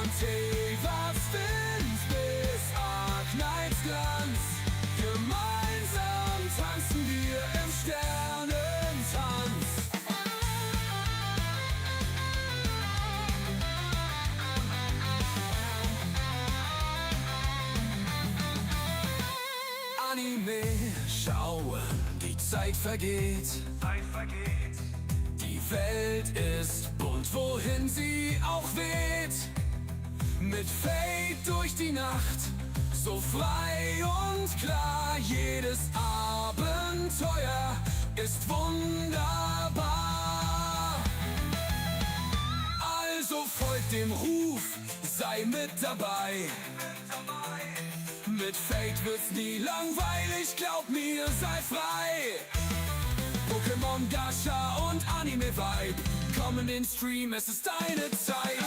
Von Tewas Wind bis Arkneitsglanz. Gemeinsam tanzen wir im Sternentanz. Anime schauen, die Zeit vergeht. Die Welt ist bunt, wohin sie auch weht. Mit Fade durch die Nacht, so frei und klar. Jedes Abenteuer ist wunderbar. Also folgt dem Ruf, sei mit dabei. Mit Fade wird's nie langweilig, glaub mir, sei frei. Pokémon, Gacha und Anime-Vibe, komm in den Stream, es ist deine Zeit.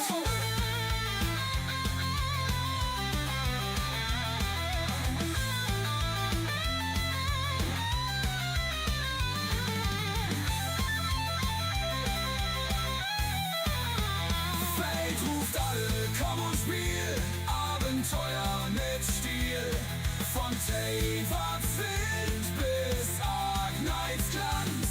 Fade ruft alle, komm und spiel, Abenteuer mit Stil. Von Tewas Wind bis Arkneitsglanz.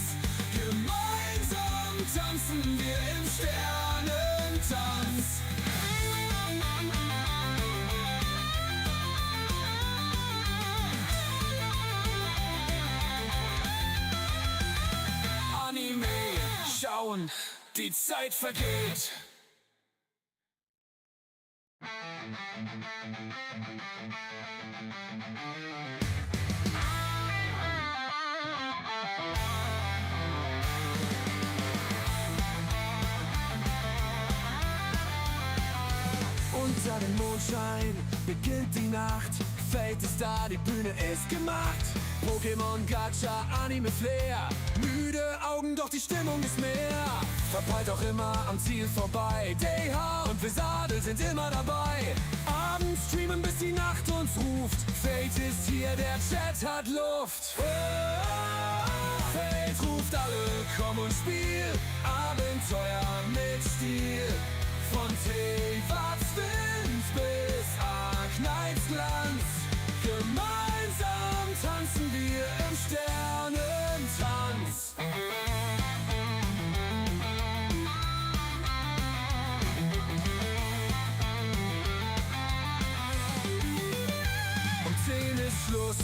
Gemeinsam tanzen wir im Sternentanz. Anime schauen, die Zeit vergeht. Unter dem Mondschein beginnt die Nacht. Fate ist da, die Bühne ist gemacht. Pokémon, Gacha, Anime, Flair. Müde Augen, doch die Stimmung ist mehr. Verpeilt auch immer am Ziel vorbei. DH und Vesadel sind immer dabei. Abends streamen, bis die Nacht uns ruft. Fate ist hier, der Chat hat Luft. Fate ruft alle, komm und spiel. Abenteuer mit Stil. Von Tewas Wind bis Arkneitsglanz. Gemeinsam tanzen wir im Sternentanz. Um 10 ist Schluss,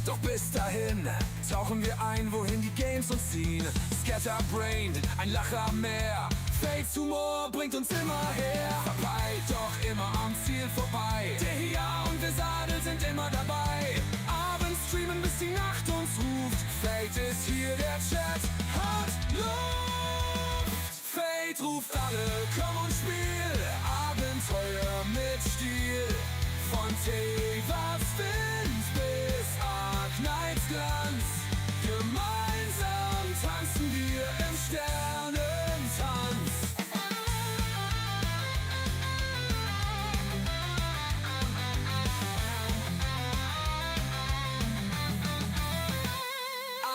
doch bis dahin tauchen wir ein, wohin die Games uns ziehen. Scatterbrain, ein Lacher mehr. Fates Humor bringt uns immer her. Verpeilt, doch immer am Ziel vorbei. Der hier und Vesadel sind immer dabei. Abends streamen, bis die Nacht uns ruft. Fate ist hier, der Chat hat Luft. Fate ruft alle, komm und spiel. Abenteuer mit Stil. Von Tewas Wind bis Arkneitsglanz. Gemeinsam tanzen wir im Sternentanz.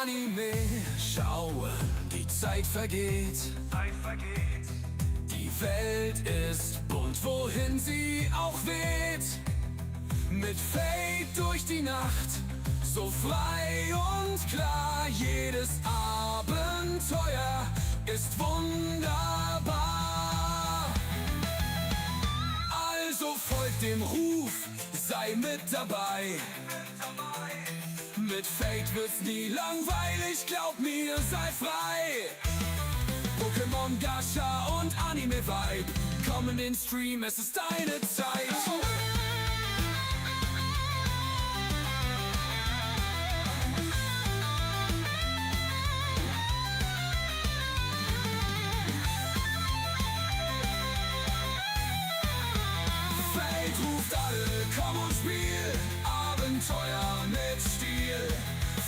Anime schaue, die Zeit vergeht. Die Welt ist bunt, wohin sie auch weht. Mit Fade durch die Nacht, so frei und klar. Jedes Abenteuer ist wunderbar. Also folgt dem Ruf, sei mit dabei. Mit Fate wird's nie langweilig, glaub mir, sei frei. Pokémon, Gacha und Anime-Vibe, komm in den Stream, es ist deine Zeit. Fate ruft alle, komm und spiel. Abenteuer mit Stil.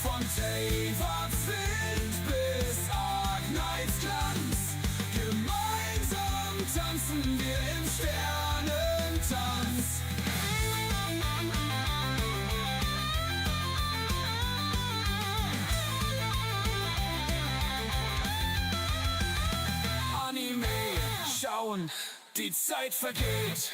Von Tewas Wind bis Arkneitsglanz. Gemeinsam tanzen wir im Sternentanz. Anime schauen, die Zeit vergeht.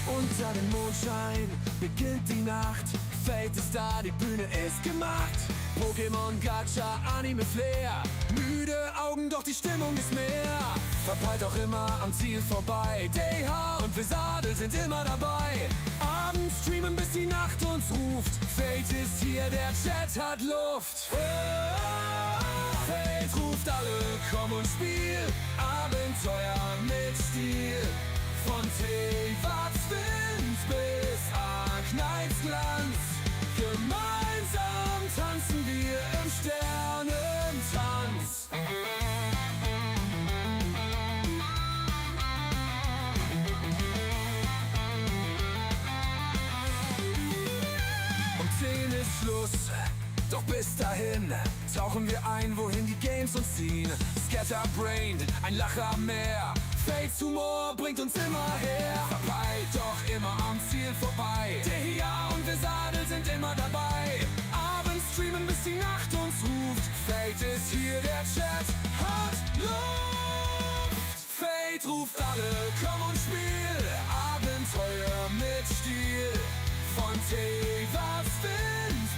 Unter dem Mondschein beginnt die Nacht. Fate ist da, die Bühne ist gemacht. Pokémon, Gacha, Anime, Flair. Müde Augen, doch die Stimmung ist mehr. Verpeilt auch immer am Ziel vorbei. DH und Vesadel sind immer dabei. Abends streamen, bis die Nacht uns ruft. Fate ist hier, der Chat hat Luft. Fate ruft alle, komm und spiel. Abenteuer mit Stil. Von Wind bis Nights Glanz. Gemeinsam tanzen wir im Sternentanz. Um 10 ist Schluss, doch bis dahin tauchen wir ein, wohin die Games uns ziehen. Scatterbrained, ein Lacher mehr. Fates Humor bringt uns immer her. Verpeilt, doch immer am Ziel vorbei. Der hier und Vesadel sind immer dabei. Abends streamen, bis die Nacht uns ruft. Fate ist hier, der Chat hat Luft. Fate ruft alle, komm und spiel. Abenteuer mit Stil. Von Wind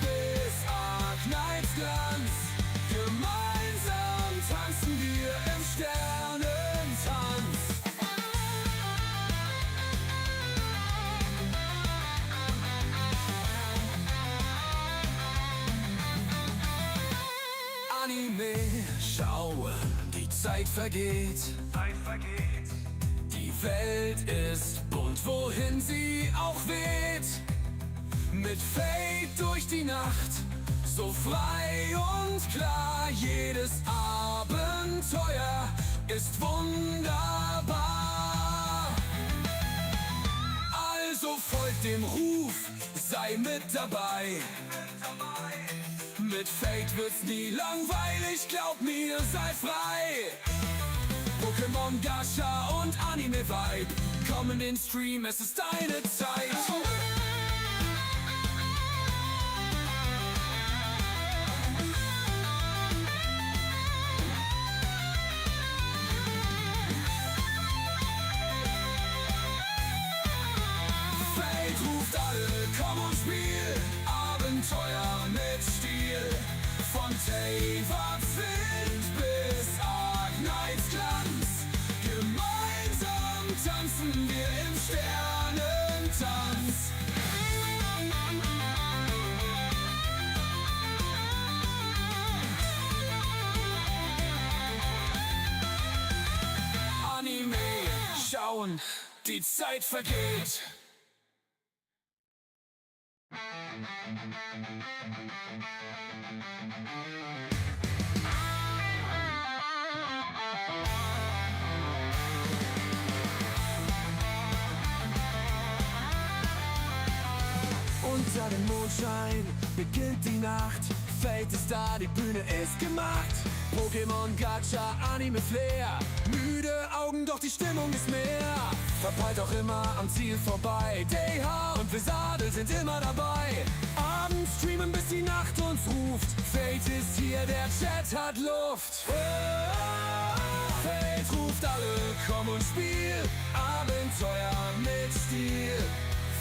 bis Nights Glanz. Gemeinsam tanzen wir im Sternentanz. Anime schauen, die Zeit vergeht. Die Welt ist bunt, wohin sie auch weht. Mit Fate durch die Nacht, so frei und klar. Jedes Abenteuer ist wunderbar. Also folgt dem Ruf, sei mit dabei. Mit Fate wird's nie langweilig, glaub mir, sei frei. Pokémon, Gacha und Anime-Vibe, komm in den Stream, es ist deine Zeit. Fate ruft alle, komm und spiel. Abenteuer mit Stil. Von Wind bis Nights Glanz. Gemeinsam tanzen wir im Sternentanz. Anime schauen, die Zeit vergeht. Unter dem Mondschein beginnt die Nacht. Fate ist da, die Bühne ist gemacht. Pokémon, Gacha, Anime, Flair. Müde Augen, doch die Stimmung ist mehr. Verpeilt auch immer am Ziel vorbei. DH und Vesadel sind immer dabei. Abends streamen, bis die Nacht uns ruft. Fate ist hier, der Chat hat Luft. Fate ruft alle, komm und spiel. Abenteuer mit Stil.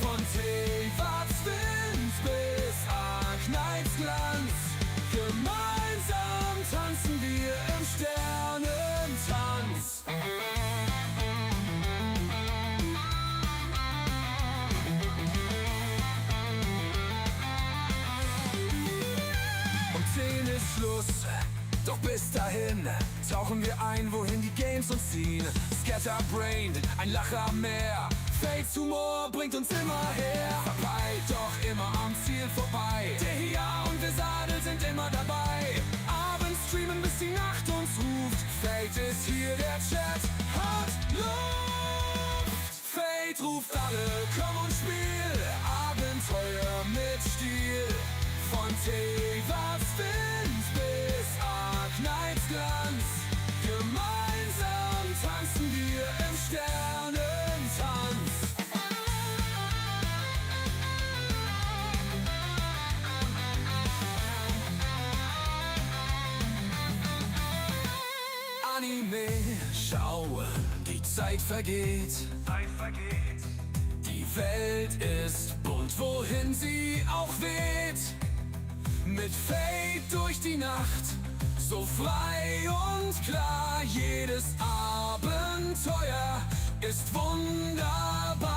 Von Wind bis Nights Glanz. Gemeinsam tanzen wir im Sternentanz. Um 10 ist Schluss, doch bis dahin tauchen wir ein, wohin die Games uns ziehen. Scatterbrained, ein Lacher mehr. Fates Humor bringt uns immer her. Verpeilt, doch immer am Ziel vorbei. Der hier und Vesadel sind immer dabei. Abends streamen, bis die Nacht uns ruft. Fate ist hier, der Chat hat Luft. Fate ruft alle, komm und spiel. Abenteuer mit Stil. Von Wind bis Nights Glanz. Gemeinsam tanzen wir im Sternentanz. Anime schauen, die Zeit vergeht. Die Welt ist bunt, wohin sie auch weht. Mit Fade durch die Nacht, so frei und klar. Jedes Abenteuer ist wunderbar.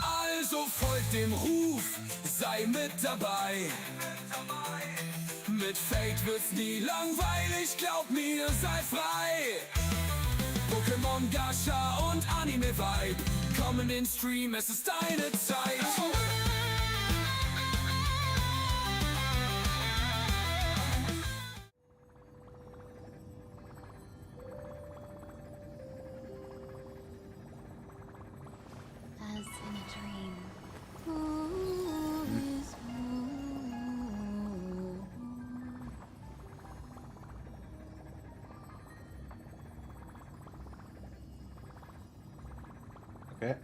Also folgt dem Ruf, sei mit dabei. Mit Fate wird's nie langweilig, glaub mir, sei frei. Pokémon, Gacha und Anime-Vibe, komm in den Stream, es ist deine Zeit. As in a dream. Who is who? Okay.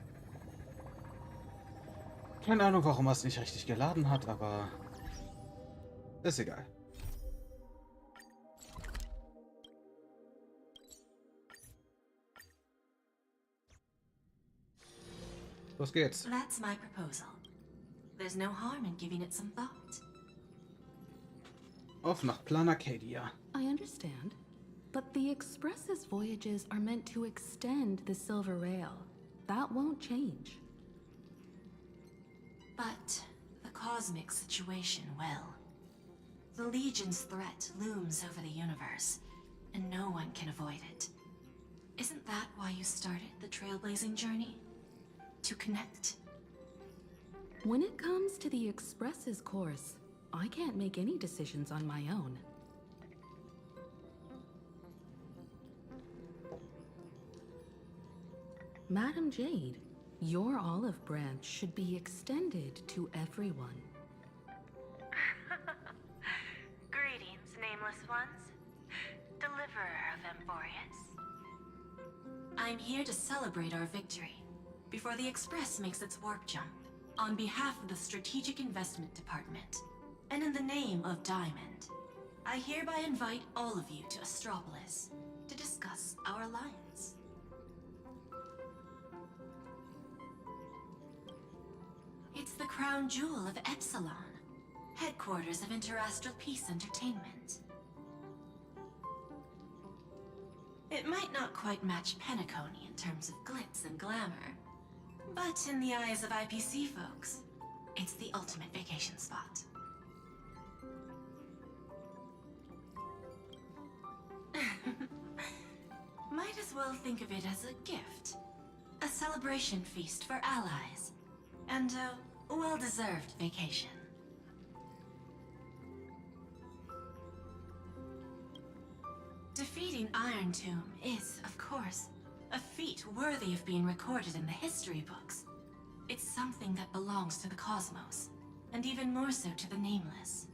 Keine Ahnung, warum er es nicht richtig geladen hat, aber ist egal. Los geht's. That's my proposal. There's no harm in giving it some thought. Auf nach Planarcadia. I understand, but the Express's voyages are meant to extend the Silver Rail. That won't change. But the cosmic situation will. The Legion's threat looms over the universe, and no one can avoid it. Isn't that why you started the trailblazing journey? To connect? When it comes to the Express's course, I can't make any decisions on my own. Madam Jade, your olive branch should be extended to everyone. Greetings, nameless ones. Deliverer of Emborius. I'm here to celebrate our victory, before the Express makes its warp jump. On behalf of the Strategic Investment Department, and in the name of Diamond, I hereby invite all of you to Astropolis to discuss our alliance. It's the crown jewel of Epsilon, headquarters of Interastral Peace Entertainment. It might not quite match Penacony in terms of glitz and glamour, but in the eyes of IPC folks, it's the ultimate vacation spot. Might as well think of it as a gift. A celebration feast for allies. And a well-deserved vacation. Defeating Iron Tomb is, of course, a feat worthy of being recorded in the history books. It's something that belongs to the cosmos, and even more so to the Nameless.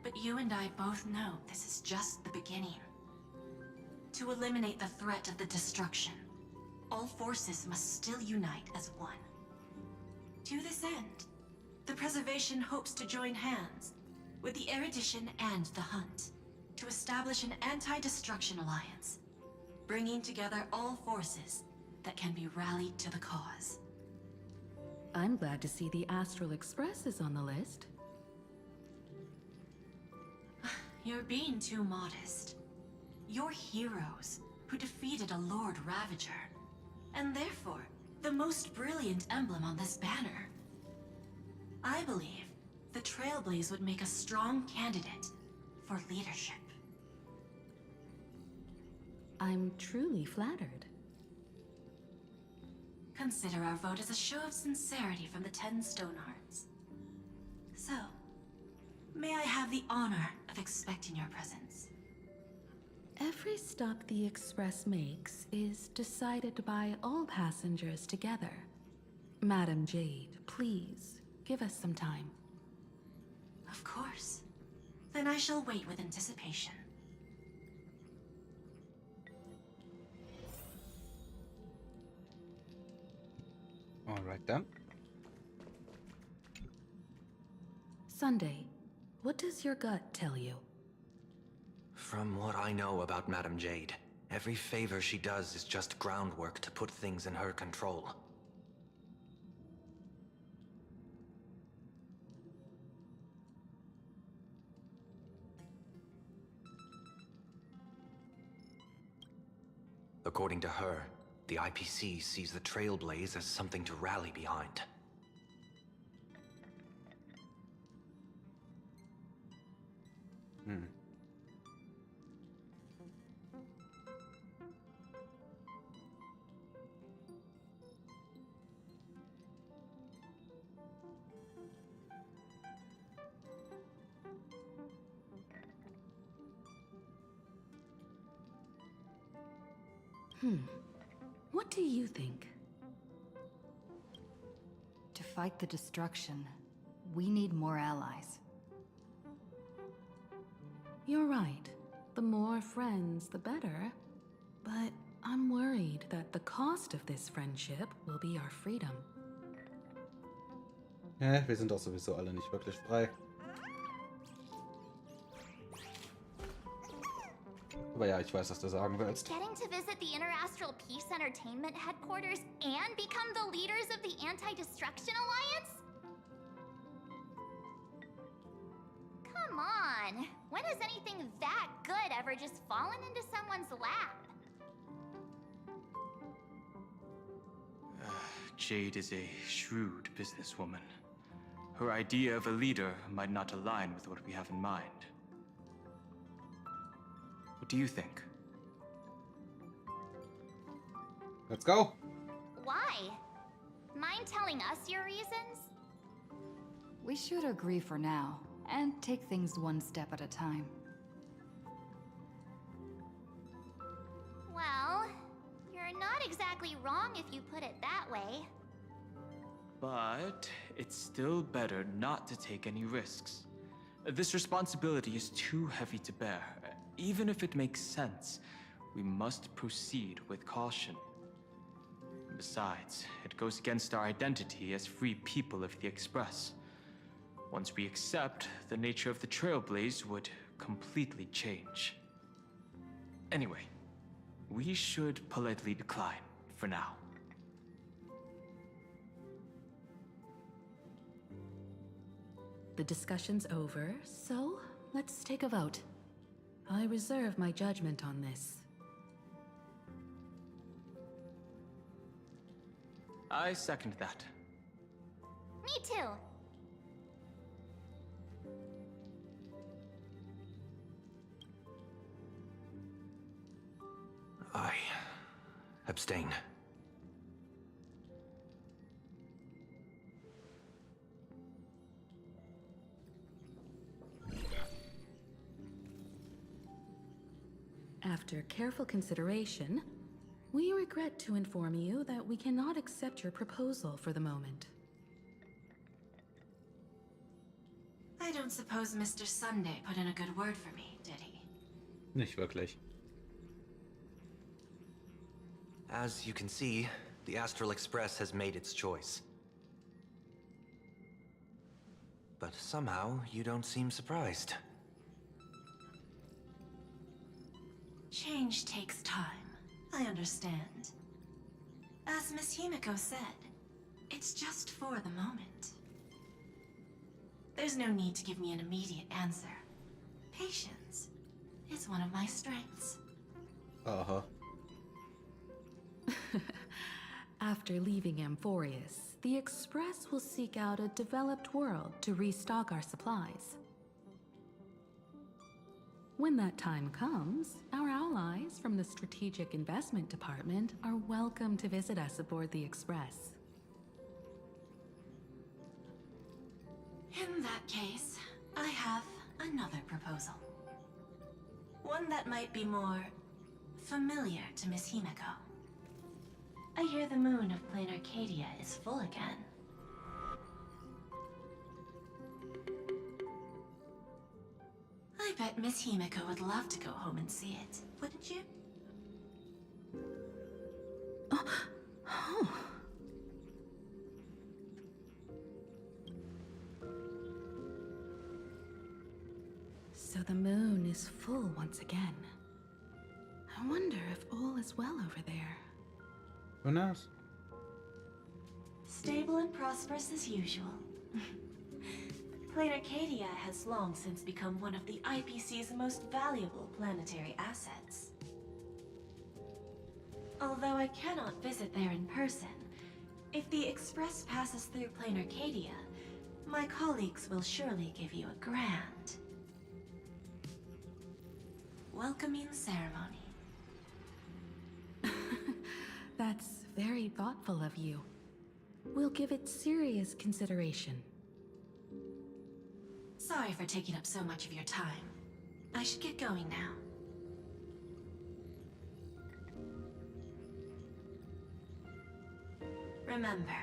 But you and I both know this is just the beginning. To eliminate the threat of the destruction, all forces must still unite as one. To this end, the Preservation hopes to join hands with the Erudition and the Hunt to establish an anti-destruction alliance, bringing together all forces that can be rallied to the cause. I'm glad to see the Astral Express is on the list. You're being too modest. You're heroes who defeated a Lord Ravager, and therefore the most brilliant emblem on this banner. I believe the Trailblaze would make a strong candidate for leadership. I'm truly flattered. Consider our vote as a show of sincerity from the 10 Stonehearts. So, may I have the honor of expecting your presence? Every stop the Express makes is decided by all passengers together. Madam Jade, please, give us some time. Of course. Then I shall wait with anticipation. Alright then. Sunday, what does your gut tell you? From what I know about Madame Jade, every favor she does is just groundwork to put things in her control. According to her, the IPC sees the Trailblaze as something to rally behind. What do you think? To fight the destruction, we need more allies. You're right. The more friends, the better. But I'm worried that the cost of this friendship will be our freedom. Ja, wir sind doch sowieso alle nicht wirklich frei. Aber ja, ich weiß, was du sagen willst. Getting to visit the Interastral Peace Entertainment headquarters and become the leaders of the Anti-Destruction Alliance? Come on! When has anything that good ever just fallen into someone's lap? Jade is a shrewd businesswoman. Her idea of a leader might not align with what we have in mind. What do you think? Let's go! Why? Mind telling us your reasons? We should agree for now, and take things one step at a time. Well, you're not exactly wrong if you put it that way. But it's still better not to take any risks. This responsibility is too heavy to bear. Even if it makes sense, we must proceed with caution. Besides, it goes against our identity as free people of the Express. Once we accept, the nature of the Trailblaze would completely change. Anyway, we should politely decline for now. The discussion's over, so let's take a vote. I reserve my judgment on this. I second that. Me too. I abstain. After careful consideration, we regret to inform you that we cannot accept your proposal for the moment. I don't suppose Mr. Sunday put in a good word for me, did he? Nicht wirklich. As you can see, the Astral Express has made its choice. But somehow, you don't seem surprised. Change takes time. I understand. As Miss Himiko said, it's just for the moment. There's no need to give me an immediate answer. Patience is one of my strengths. Aha. After leaving Amphorius, the Express will seek out a developed world to restock our supplies. When that time comes, our allies from the Strategic Investment Department are welcome to visit us aboard the Express. In that case, I have another proposal. One that might be more familiar to Miss Himiko. I hear the moon of Planarcadia is full again. I bet Miss Himiko would love to go home and see it, wouldn't you? the moon is full once again. I wonder if all is well over there. Who knows? Stable and prosperous as usual. Planarcadia has long since become one of the IPC's most valuable planetary assets. Although I cannot visit there in person, if the Express passes through Planarcadia, my colleagues will surely give you a grand welcoming ceremony. That's very thoughtful of you. We'll give it serious consideration. Sorry for taking up so much of your time. I should get going now. Remember,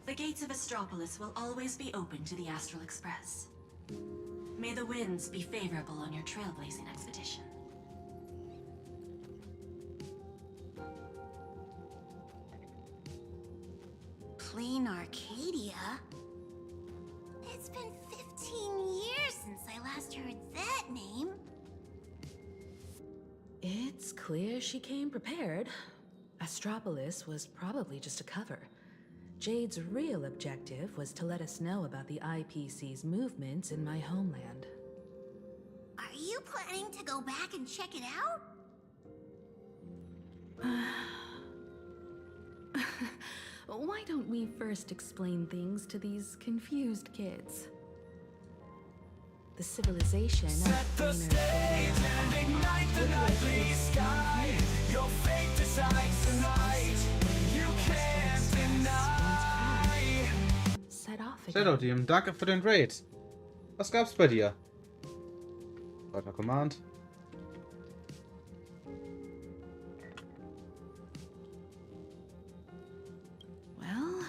the gates of Astropolis will always be open to the Astral Express. May the winds be favorable on your trailblazing expedition. Planarcadia? It's been 15 years since I last heard that name. It's clear she came prepared. Astropolis was probably just a cover. Jade's real objective was to let us know about the IPC's movements in my homeland. Are you planning to go back and check it out? Why don't we first explain things to these confused kids? The civilization Set the stage and ignite the nightly sky. Your fate decides tonight. You can't deny. Set off again. Shadow Team, danke für den Raid. Was gab's bei dir? Weiter Command. Well,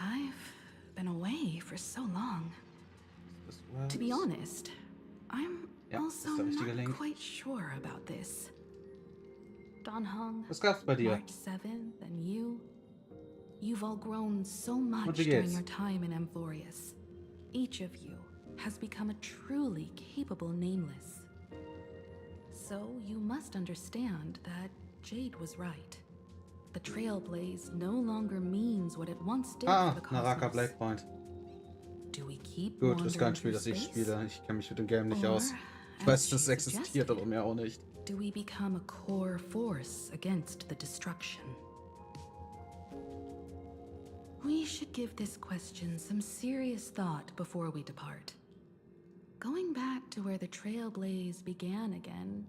I've been away for so long. To be honest, I'm also ist der richtige not Link. quite sure about this. Don Hong, Was gab's bei dir? March 7th, and you've all grown so much Und wie during geht's? your time in Amphorius. Each of you has become a truly capable nameless. So you must understand that Jade was right. The Trailblaze no longer means what it once did for the Naraka cosmos. Blackpoint. Do we keep Gut, ist kein wandering Spiel, through das ich space? spiele. Ich kenne mich mit dem Game nicht Or, aus. Ich as weiß, dass es she existiert, suggested, aber mehr auch nicht. Do we become a core force against the destruction? We should give this question some serious thought before we depart. Going back to where the Trailblaze began again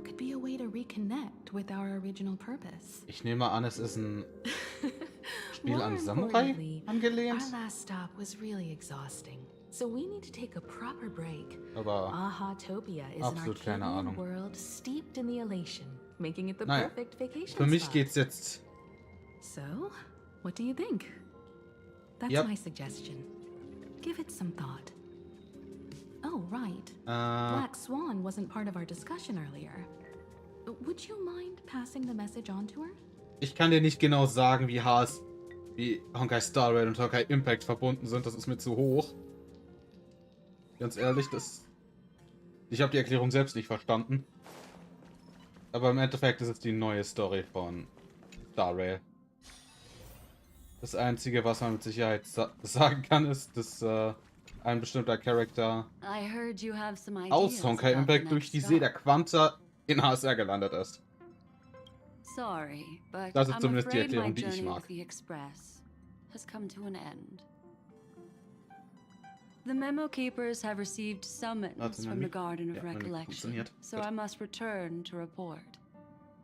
could be a way to reconnect with our original purpose. Ich nehme an, es ist ein Spiel More an Samurai importantly, angelehnt. our last stop was really exhausting, so we need to take a proper break. Aber Aha-topia is an absolut keine Arcadian Ahnung. world steeped in the elation, making it the Naja, perfect vacation für mich spot. geht's jetzt. So, what do you think? That's Yep. my suggestion. Give it some thought. Oh, right. Äh, Black Swan wasn't part of our discussion earlier. Would you mind passing the message on to her? ich kann dir nicht genau sagen, wie Honkai Star Rail und Honkai Impact verbunden sind. Das ist mir zu hoch. Ganz ehrlich, ich habe die Erklärung selbst nicht verstanden. Aber im Endeffekt ist es die neue Story von Star Rail. Das Einzige, was man mit Sicherheit sagen kann, ist, dass ein bestimmter Charakter I heard you have some ideas aus Honkai about the Impact durch next die See der stop. Quanta in HSR gelandet ist. Sorry, but Das ist I'm zumindest die afraid my Erklärung, die ich journey mag. with the Express has come to an end. The memo keepers have received summons Warte, from the Mami. Garden of Ja, Mami Recollection, funktioniert. so Gut. I must return to report.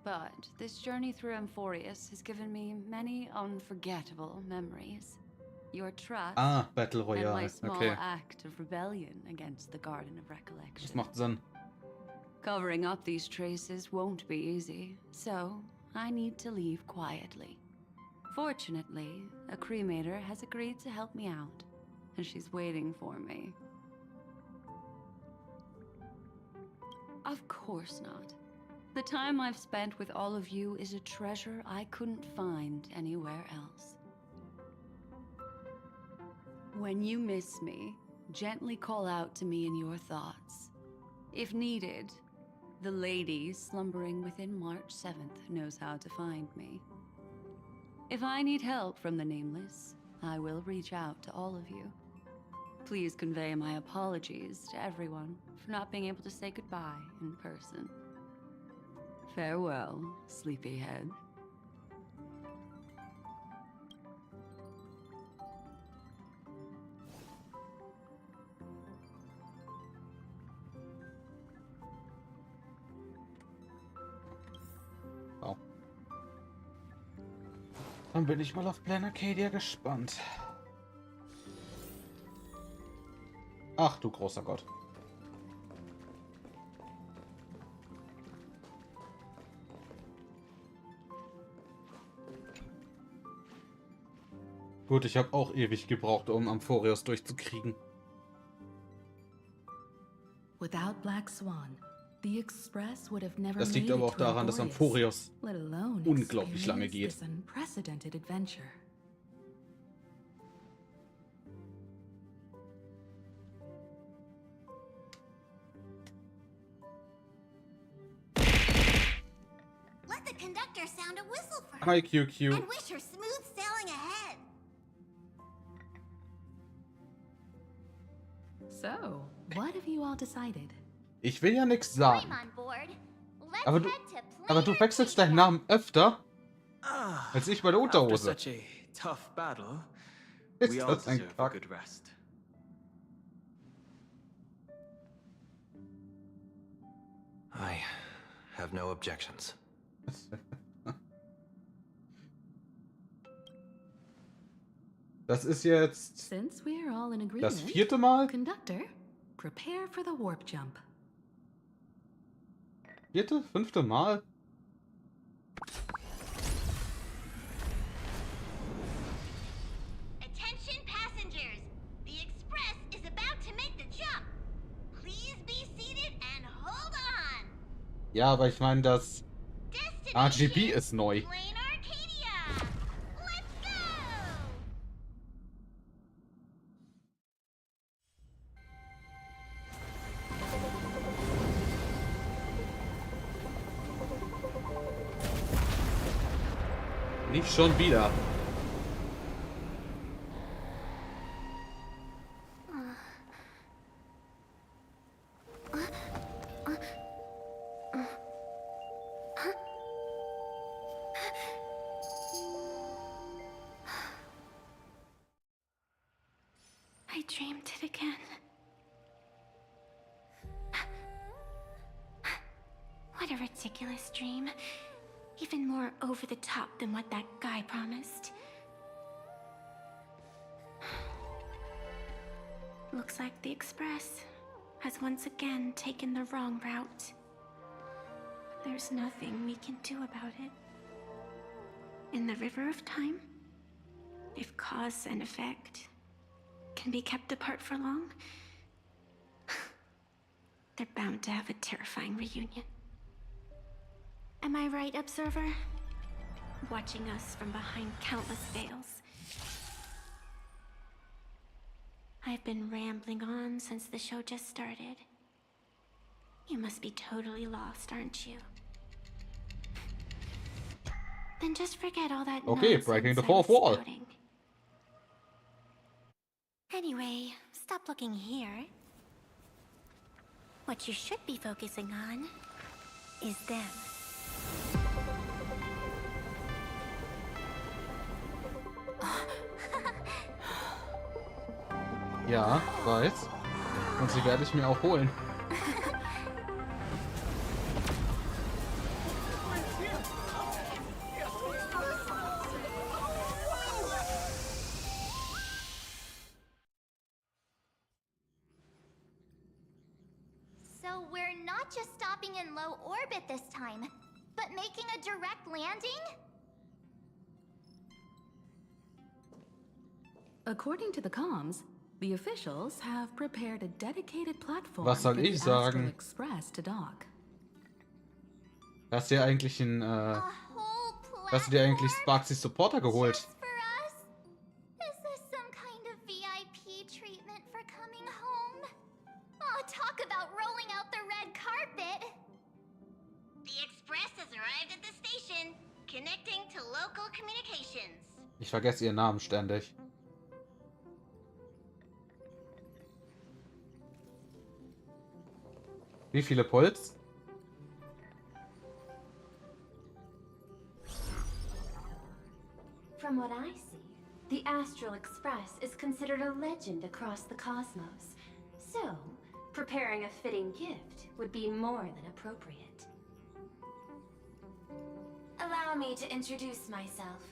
But this journey through Amphorius has given me many unforgettable memories. Your trust Battle and my Royale. small Okay, act of rebellion against the Garden of Recollection. das macht Sinn. Covering up these traces won't be easy, so I need to leave quietly. Fortunately, a cremator has agreed to help me out, and she's waiting for me. Of course not. The time I've spent with all of you is a treasure I couldn't find anywhere else. When you miss me, gently call out to me in your thoughts. If needed, the lady slumbering within March 7th knows how to find me. If I need help from the Nameless, I will reach out to all of you. Please convey my apologies to everyone for not being able to say goodbye in person. Farewell, sleepyhead. Oh. Dann bin ich mal auf Planarcadia gespannt. Ach du großer Gott. Gut, ich habe auch ewig gebraucht, um Amphorios durchzukriegen. Without Black Swan, the Express would have never Das liegt made aber it auch to daran, dass Amphorius, Amphorios let alone unglaublich lange experience geht. this unprecedented adventure. Let the conductor sound a whistle for her. Hi QQ. And wish her smooth sailing ahead. So, what have you all decided? Ich will ja nichts I'm sagen. on board. Let's Aber du, head to aber du wechselst deinen Planarcadia. Namen öfter Ah, als ich bei der after Unterhose. such a tough battle, Ist we all das ein deserve a Kack? good rest. I have no objections. Das ist jetzt Since we're all in agreement, das 4. Mal? Conductor, prepare for the warp jump. 4., 5. Mal? Attention passengers. The express is about to make the jump. Please be seated and hold on. Ja, aber ich meine, das Destination RGB ist neu. Planarcadia. Let's go. Nicht schon wieder. I dreamed it again. What a ridiculous dream. Even more over the top than what that guy promised. Looks like the Express has once again taken the wrong route. There's nothing we can do about it. In the river of time, if cause and effect can be kept apart for long, they're bound to have a terrifying reunion. Am I right, Observer? Watching us from behind countless veils. I've been rambling on since the show just started. You must be totally lost, aren't you? Then just forget all that Okay, nonsense breaking the I fourth was wall. spouting. Anyway, stop looking here. What you should be focusing on is them. Ja, weiß. Und sie werde ich mir auch holen. So we're not just stopping in low orbit this time, but making a direct landing? According to the comms, the officials have prepared a dedicated platform Was soll for the ich Astral sagen? Express to dock. Hast du dir eigentlich einen, A whole hast du dir eigentlich platform Sparksys Supporter geholt? just for us? Is this some kind of VIP treatment for coming home? Oh, talk about rolling out the red Connecting to local communications. Ich vergesse ihren Namen ständig. Wie viele Puls? From what I see, the Astral Express is considered a legend across the cosmos. So, preparing a fitting gift would be more than appropriate. Allow me to introduce myself.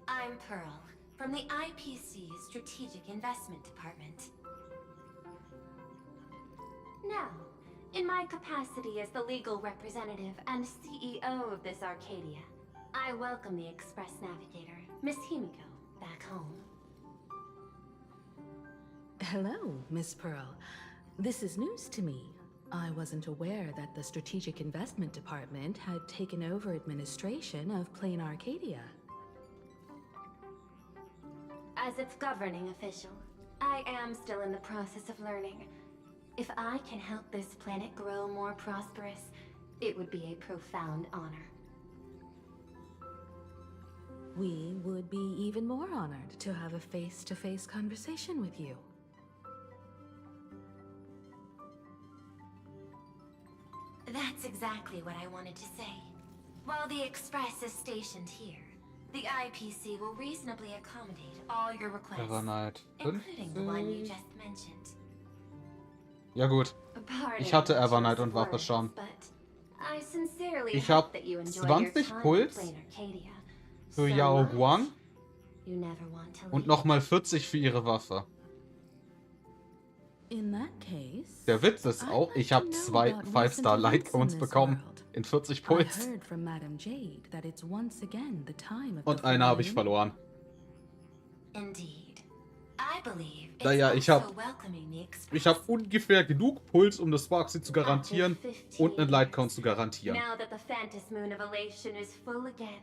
I'm Pearl, from the IPC Strategic Investment Department. Now, in my capacity as the legal representative and CEO of this Arcadia, I welcome the Express Navigator, Miss Himiko, back home. Hello, Miss Pearl. This is news to me. I wasn't aware that the Strategic Investment Department had taken over administration of Planarcadia. As its governing official, I am still in the process of learning. If I can help this planet grow more prosperous, it would be a profound honor. We would be even more honored to have a face-to-face conversation with you. That's exactly what I wanted to say. While the Express is stationed here, the IPC will reasonably accommodate all your requests, including the one you just mentioned. Ja gut. Ich hatte Evernight und Wache schon. Ich habe 20 Puls für Yao Guang und nochmal 40 für ihre Waffe. Der Witz ist auch, ich habe 2 5-Star Light Cones bekommen in 40 Puls. Und eine habe ich verloren. Naja, ich hab ungefähr genug Puls, um das Sparksy zu garantieren und einen Light Cone zu garantieren. Now that the Phantom Moon of Elation is full again,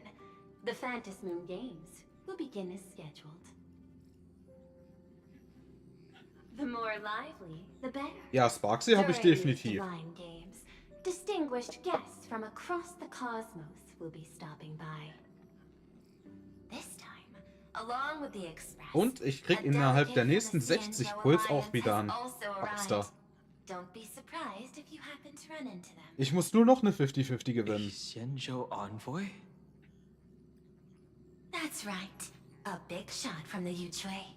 the Phantom Moon Games will begin as scheduled. The more lively, the better. Ja, Sparksy habe ich definitiv. Games, distinguished guests from across the cosmos will be stopping by. This time, along with the Express. Und ich krieg innerhalb der nächsten 60 Puls auch wieder einen Upstar. Don't be surprised if you happen to run into them. Ich muss nur noch eine 50-50 gewinnen. Xianzhou Envoy? That's right. A big shot from the Yuchui.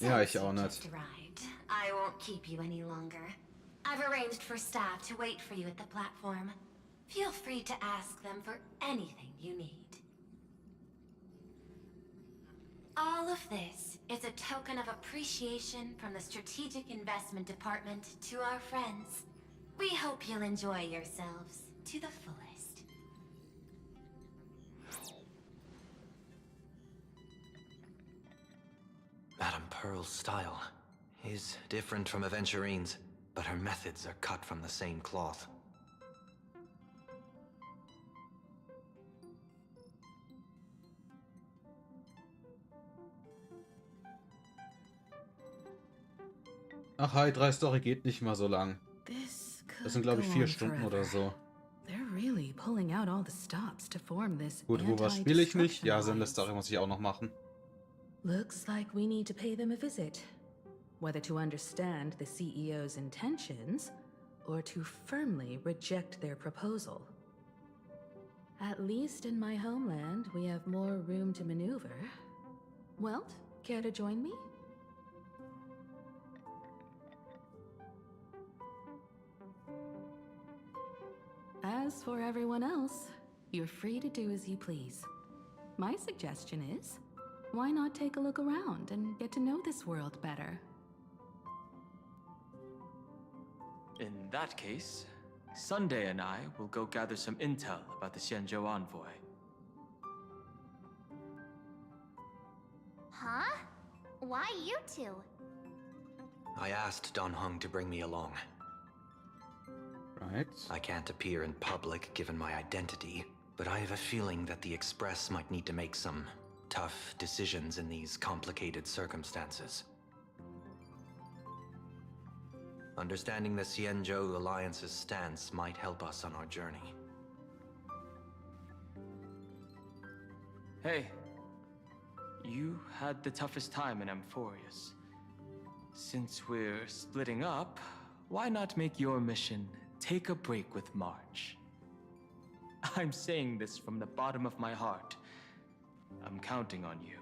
Ja, ich auch nicht. I won't keep you any longer. I've arranged for staff to wait for you at the platform. Feel free to ask them for anything you need. All of this is a token of appreciation from the Strategic Investment Department to our friends. We hope you'll enjoy yourselves to the fullest. Madame Pearl's style is different from Aventurine's, but her methods are cut from the same cloth. Ach, Hi 3 Story geht nicht mal so lang. Das sind, glaube ich, 4 Stunden oder so. Gut, wo was spiele ich nicht? Ja, Sinnless Story muss ich auch noch machen. Looks like we need to pay them a visit. Whether to understand the CEO's intentions, or to firmly reject their proposal. At least in my homeland, we have more room to maneuver. Welt, care to join me? As for everyone else, you're free to do as you please. My suggestion is, why not take a look around and get to know this world better? In that case, Sunday and I will go gather some intel about the Xianzhou Envoy. Huh? Why you two? I asked Don Hung to bring me along. Right. I can't appear in public given my identity, but I have a feeling that the Express might need to make some tough decisions in these complicated circumstances. Understanding the Xianzhou Alliance's stance might help us on our journey. Hey, you had the toughest time in Amphorius. Since we're splitting up, why not make your mission take a break with March? I'm saying this from the bottom of my heart. I'm counting on you.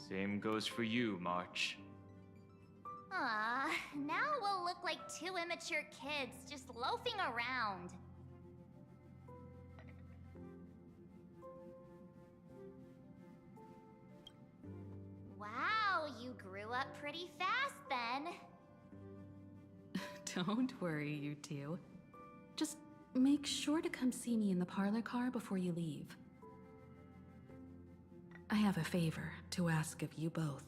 Same goes for you, March. Aw, now we'll look like two immature kids just loafing around. Wow, you grew up pretty fast then. Don't worry, you two. Just make sure to come see me in the parlor car before you leave. I have a favor to ask of you both.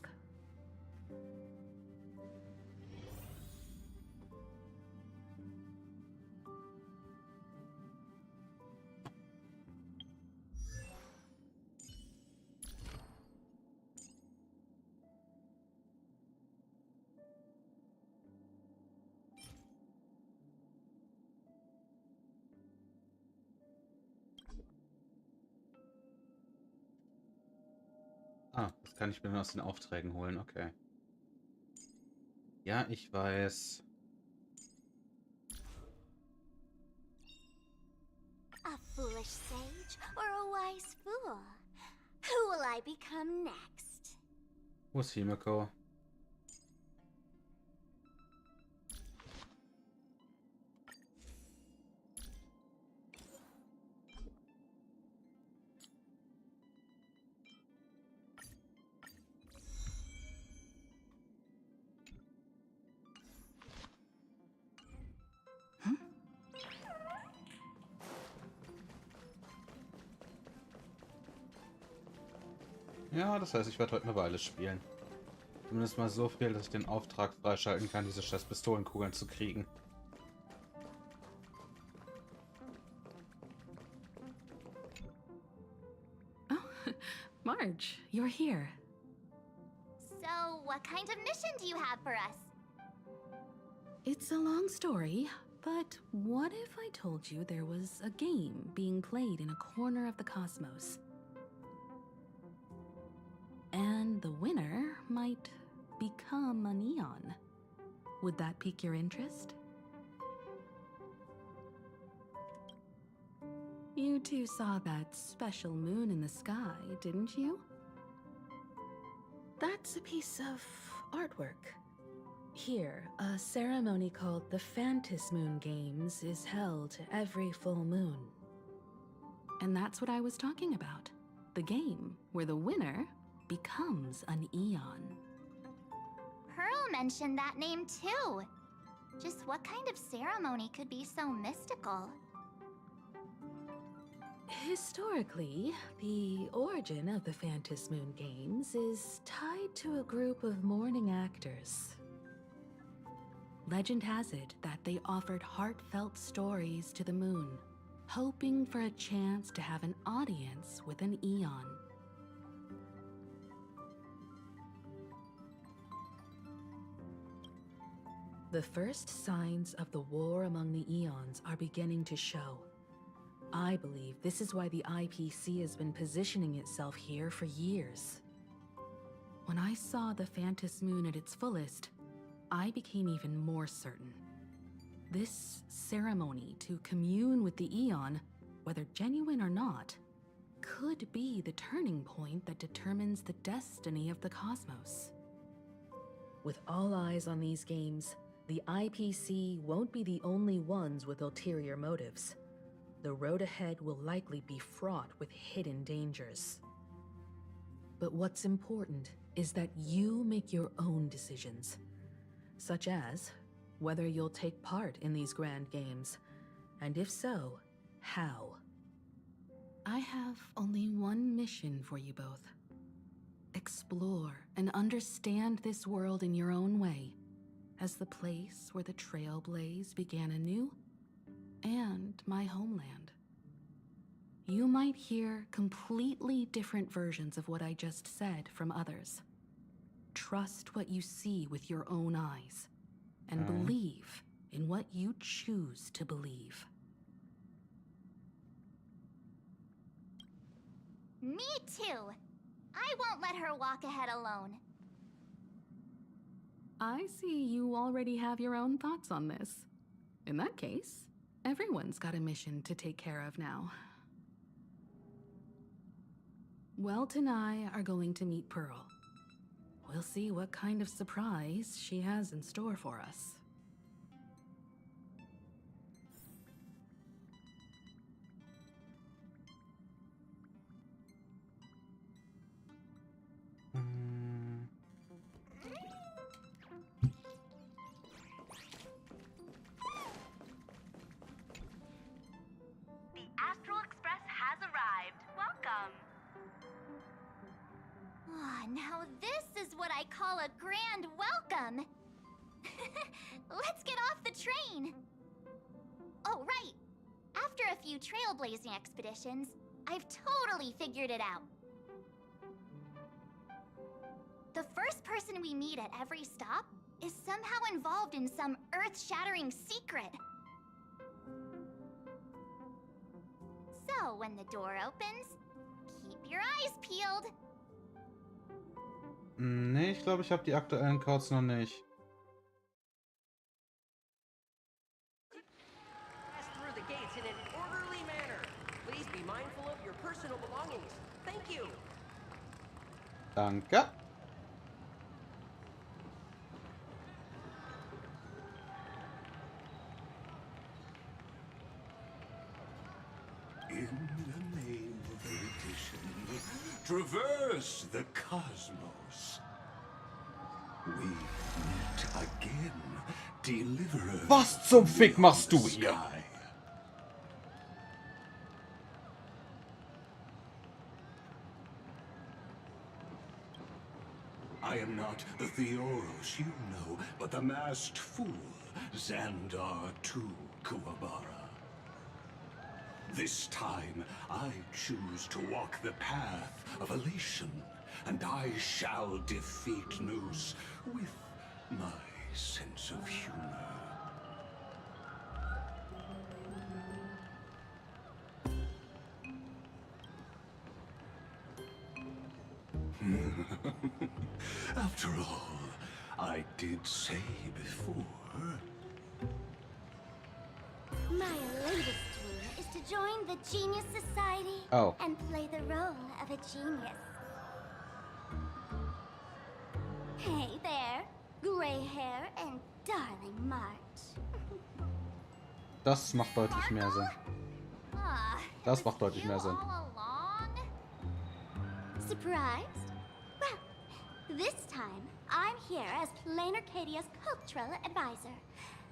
Ah, das kann ich mir nur aus den Aufträgen holen, okay. Ja, ich weiß. A foolish sage or a wise fool? Who will I become next? Wo ist Himeko? Ja, das heißt, ich werde heute eine Weile spielen. Zumindest mal so viel, dass ich den Auftrag freischalten kann, diese scheiß Pistolenkugeln zu kriegen. Oh, Marge, you're here. So, what kind of mission do you have for us? It's a long story, but what if I told you there was a game being played in a corner of the cosmos? And the winner might become a neon. Would that pique your interest? You two saw that special moon in the sky, didn't you? That's a piece of artwork. Here, a ceremony called the Phantom Moon Games is held every full moon. And that's what I was talking about. The game where the winner becomes an eon. Pearl mentioned that name too. Just what kind of ceremony could be so mystical? Historically, the origin of the Phantom Moon Games is tied to a group of mourning actors. Legend has it that they offered heartfelt stories to the moon, hoping for a chance to have an audience with an eon. The first signs of the war among the eons are beginning to show. I believe this is why the IPC has been positioning itself here for years. When I saw the Phantom Moon at its fullest, I became even more certain. This ceremony to commune with the eon, whether genuine or not, could be the turning point that determines the destiny of the cosmos. With all eyes on these games, the IPC won't be the only ones with ulterior motives. The road ahead will likely be fraught with hidden dangers. But what's important is that you make your own decisions, such as whether you'll take part in these grand games, and if so, how. I have only one mission for you both. Explore and understand this world in your own way, as the place where the Trailblaze began anew, and my homeland. You might hear completely different versions of what I just said from others. Trust what you see with your own eyes, and believe in what you choose to believe. Me too. I won't let her walk ahead alone. I see you already have your own thoughts on this. In that case, everyone's got a mission to take care of now. Welt and I are going to meet Pearl. We'll see what kind of surprise she has in store for us. The Astral Express has arrived. Welcome. Ah, now this is what I call a grand welcome. Let's get off the train. Oh, right. After a few trailblazing expeditions, I've totally figured it out. The first person we meet at every stop is somehow involved in some earth-shattering secret. So when the door opens, keep your eyes peeled. Nee, ich glaube, ich habe die aktuellen Codes noch nicht. Pass through the gates in an orderly manner. Please be mindful of your personal belongings. Thank you. Danke. In the name of erudition, traverse the cosmos. We meet again, Deliverer. Was zum Fick machst du hier? Sky. I am not the Theoros you know, but the masked fool, Xandar II Kuwabara. This time, I choose to walk the path of elation, and I shall defeat Noose with my sense of humor. After all, I did say before. My latest dream is to join the Genius Society and play the role of a genius. Hey there, gray hair and darling March. Das macht deutlich mehr Sinn. Das macht deutlich mehr Sinn. Surprised? Well, this time I'm here as Planarcadia's cultural advisor,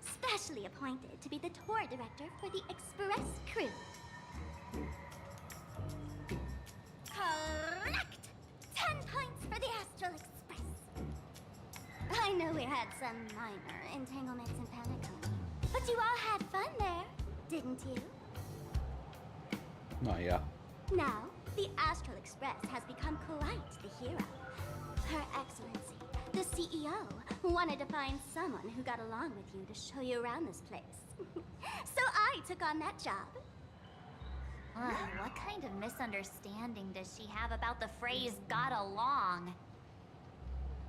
specially appointed to be the tour director for the Express crew. Correct! 10 points for the Astral Express. I know we had some minor entanglements and panic, but you all had fun there, didn't you? Naja. Now, the Astral Express has become quite the hero. Her Excellency, the CEO, wanted to find someone who got along with you to show you around this place. So I took on that job. What kind of misunderstanding does she have about the phrase got along?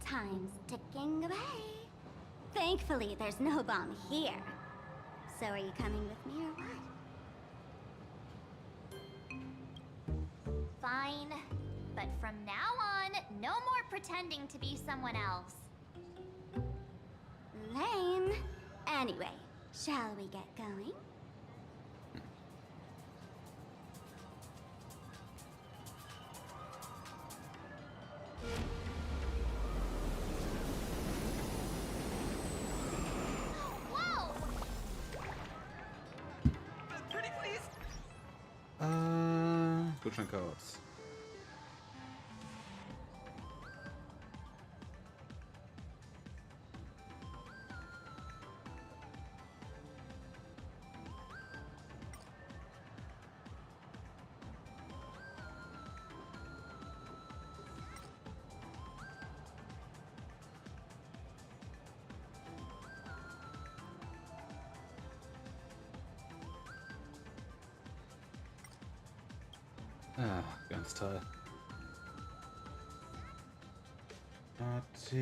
Time's ticking away. Thankfully, there's no bomb here. So are you coming with me or what? Fine. But from now on, no more pretending to be someone else. Lame. Anyway, shall we get going? Whoa! Pretty please. Gutscheincodes. Ah, ganz toll. AT.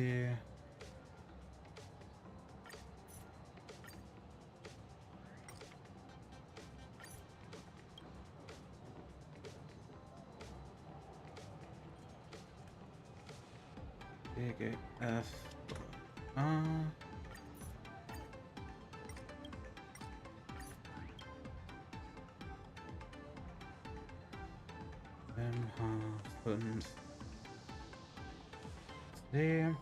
EGF. A. MH5 C.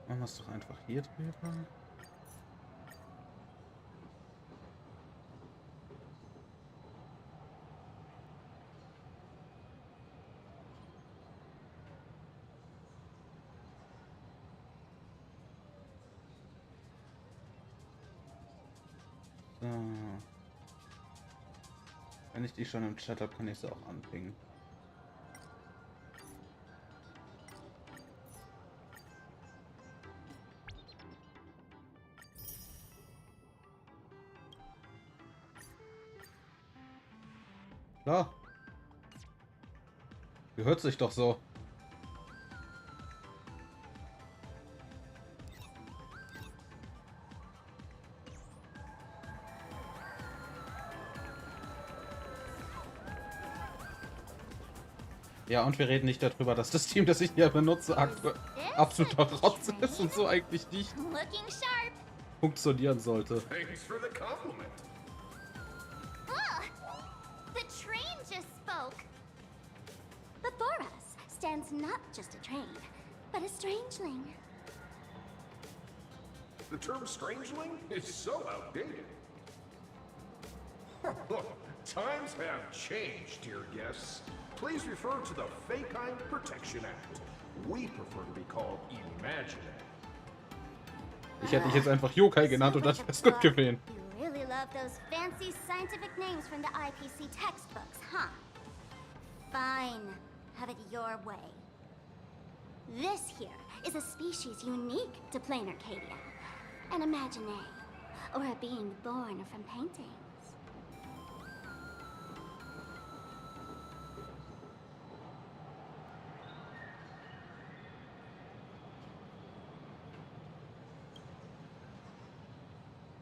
Machen wir es doch einfach hier drüber. So. Wenn ich die schon im Chat habe, kann ich sie auch anpingen. Klar. Gehört sich doch so. Ja, und wir reden nicht darüber, dass das Team, das ich hier benutze, absoluter Rotz ist und so eigentlich nicht funktionieren sollte. Thanks for the compliment. The train just spoke. Before us stands not just a train, but a strangeling. The term strangeling is so outdated. Times have changed, dear guests. Please refer to the Fekine Protection Act. We prefer to be called imaginary. Ich hätte dich jetzt einfach Yokai genannt und das wäre es gut gewesen. You really love those fancy scientific names from the IPC textbooks, huh? Fine. Have it your way. This here is a species unique to Planarcadia. An imaginae, or a being born from paintings.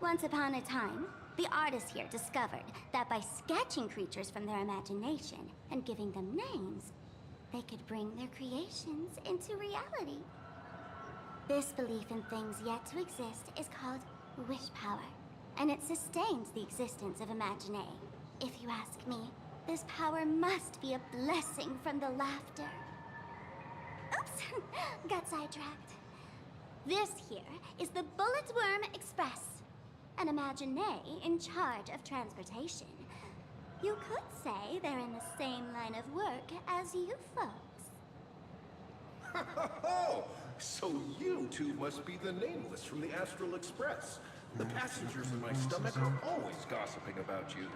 Once upon a time, the artists here discovered that by sketching creatures from their imagination and giving them names, they could bring their creations into reality. This belief in things yet to exist is called wish power, and it sustains the existence of imaginae. If you ask me, this power must be a blessing from the laughter. Oops, got sidetracked. This here is the Bullet Worm Express, an imaginae in charge of transportation. You could say they're in the same line of work as you folks. Oh, so you two must be the nameless from the Astral Express. The passengers in my stomach are always gossiping about you.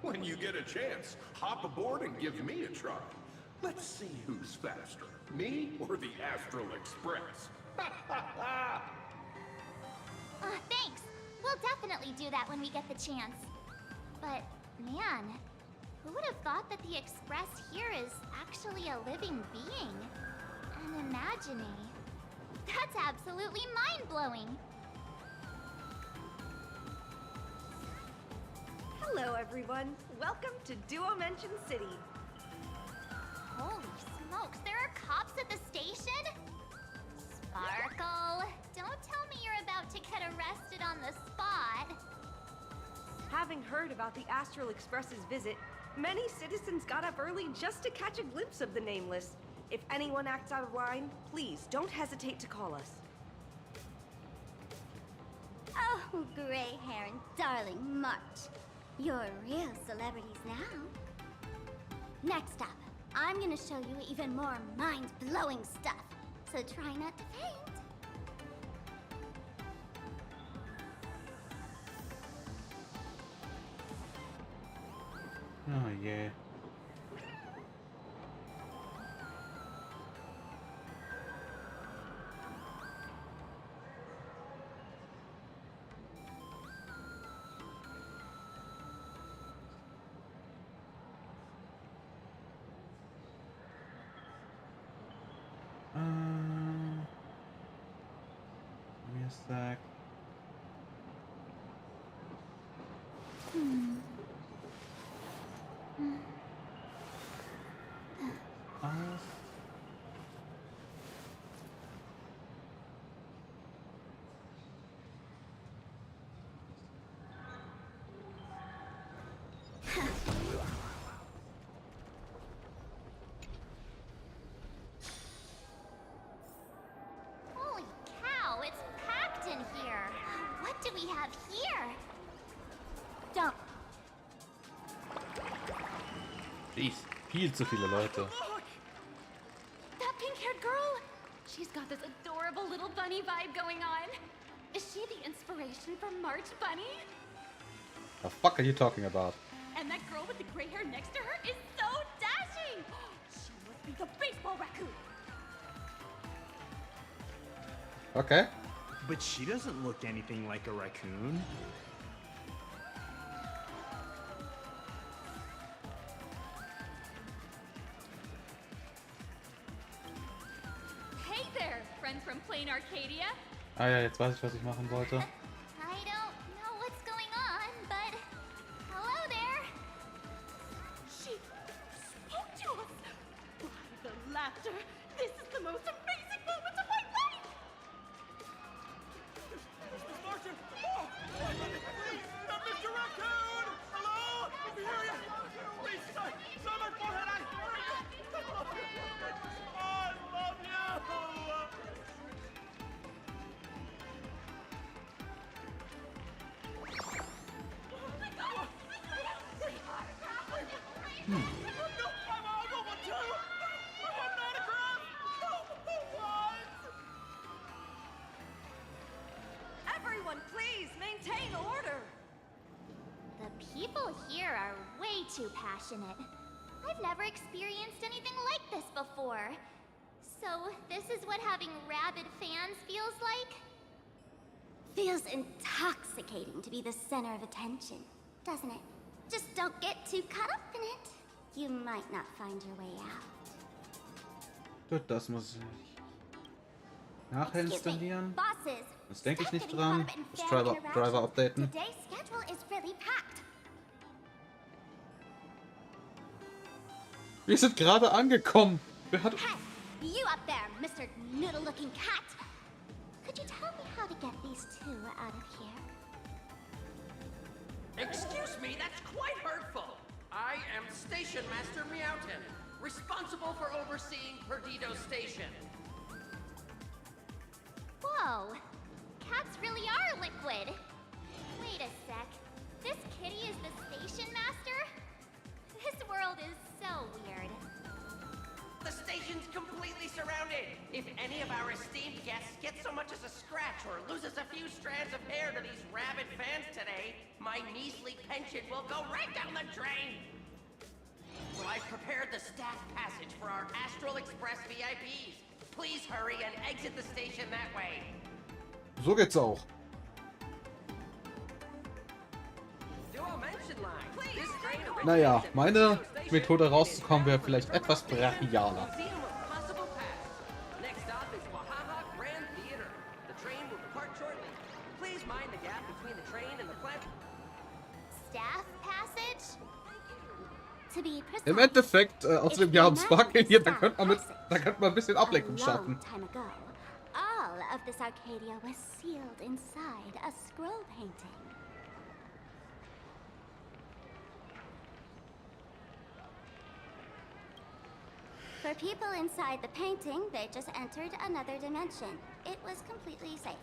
When you get a chance, hop aboard and give me a try. Let's see who's faster, me or the Astral Express. Thanks. We'll definitely do that when we get the chance. But, man, who would have thought that the Express here is actually a living being? An imaginae. That's absolutely mind-blowing. Hello, everyone. Welcome to Duo-Mention City. Holy smokes, there are cops at the station? Sparkle, don't tell me you're about to get arrested on the spot. Having heard about the Astral Express's visit, many citizens got up early just to catch a glimpse of the Nameless. If anyone acts out of line, please don't hesitate to call us. Oh, gray hair and darling March. You're real celebrities now. Next up, I'm gonna show you even more mind-blowing stuff. So try not to faint. Oh yeah. Give me a sec. Holy cow, it's packed in here. What do we have here? Don't. Jeez, viel zu viele Leute. That pink-haired girl! She's got this adorable little bunny vibe going on. Is she the inspiration for March Bunny? The fuck are you talking about? And that girl with the gray hair next to her is so dashing! She must be the baseball raccoon! Okay. But she doesn't look anything like a raccoon. Hey there, friends from Planarcadia. Ah ja, jetzt weiß ich, was ich machen wollte. I don't know what's going on, but hello there. She spoke to us! By the laughter, this is the most amazing moment of my life! Martin! Oh! Please! Mr. Raccoon! Hello! Over here! Please, son my forehead! I love you! Everyone, please maintain order. The people here are way too passionate. I've never experienced anything like this before. So, this is what having rabid fans feels like? Feels intoxicating to be the center of attention, doesn't it? Just don't get too caught up in it. You might not find your way out. Gut, das muss ich nachher installieren. Bosses, Das denke ich stop nicht getting dran. caught up in Das fan Driver interaction. updaten. Today's schedule is really packed. Wir sind gerade angekommen. Wer hat... Hey, you up there, Mr. Noodle-looking cat. Could you tell me how to get these two out of here? Excuse me, that's quite hurtful. I am Station Master Meowton, responsible for overseeing Perdido Station. Whoa, cats really are liquid. Wait a sec. This kitty is the station master? This world is so weird. The station's completely surrounded. If any of our esteemed guests get so much as a scratch or loses a few strands of hair to these rabid fans today, my measly pension will go right down the drain. So I've prepared the staff passage for our Astral Express VIPs. Please hurry and exit the station that way. So geht's auch. Dual mention line. This train Naja, meine Methode rauszukommen wäre vielleicht etwas brachialer. Museum of Possible Past. Next stop is Wahaha Grand Theater. The train will depart shortly. Please mind the gap between the train and the platform. Staff passage? To be precise, Im Endeffekt, außerdem wir haben it's Sparkle hier, da Staff könnte man ein bisschen Ablenkung A schaffen. long time ago, all of this Arcadia was sealed inside a scroll painting. For people inside the painting, they just entered another dimension. It was completely safe.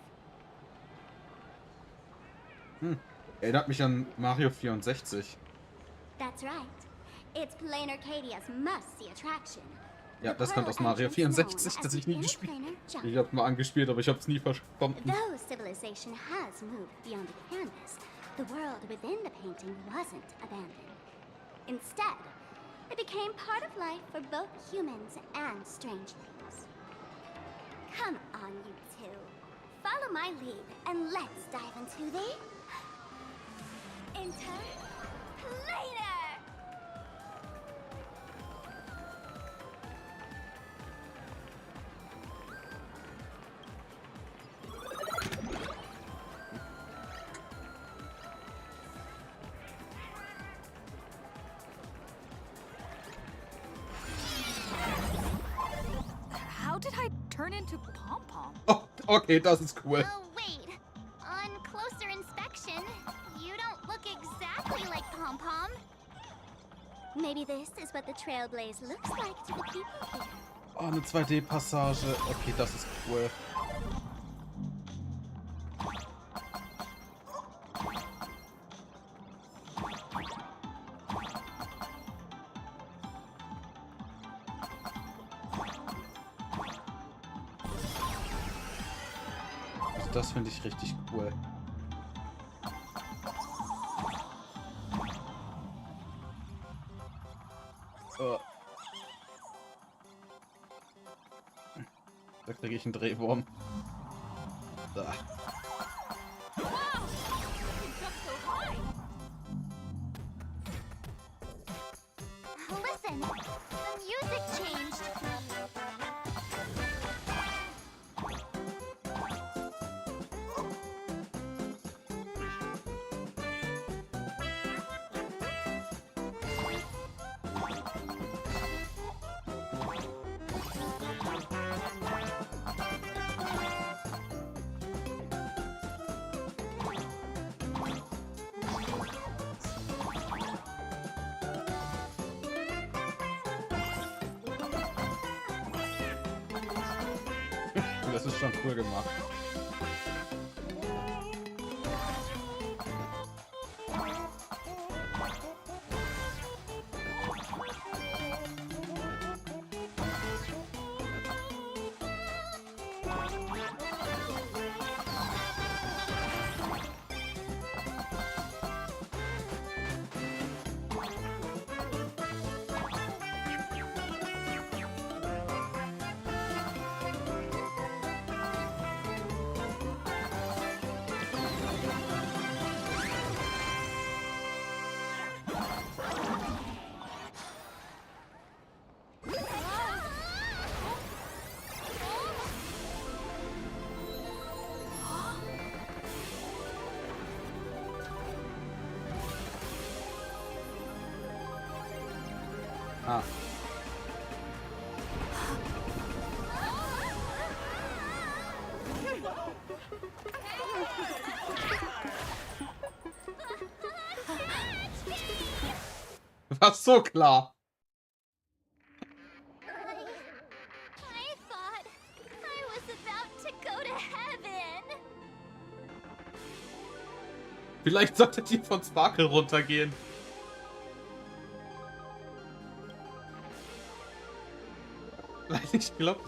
Erinnert mich an Mario 64. That's right. It's Planarcadia's must-see attraction. Ja, das kommt aus Mario 64, das ich nie gespielt habe. Ich habe mal angespielt, aber ich habe es nie verstanden. Though civilization has moved beyond the canvas, the world within the painting wasn't abandoned. Instead, it became part of life for both humans and strangelings. Come on, you two. Follow my lead and let's dive into the... Interplanar! How did I turn into Pom-Pom? Oh, okay, das ist cool. Oh, wait. On closer inspection, you don't look exactly like Pom-Pom. Maybe this is what the Trailblaze looks like to the people here. Oh, eine 2D-Passage. Okay, das ist cool. Also das finde ich richtig cool. Da kriege ich einen Drehwurm. Da. Listen, the music changed. Das ist schon cool gemacht. Ah. War so klar. I thought I was about to go to heaven. Vielleicht solltet ihr von Sparkle runtergehen. Weil ich glaube...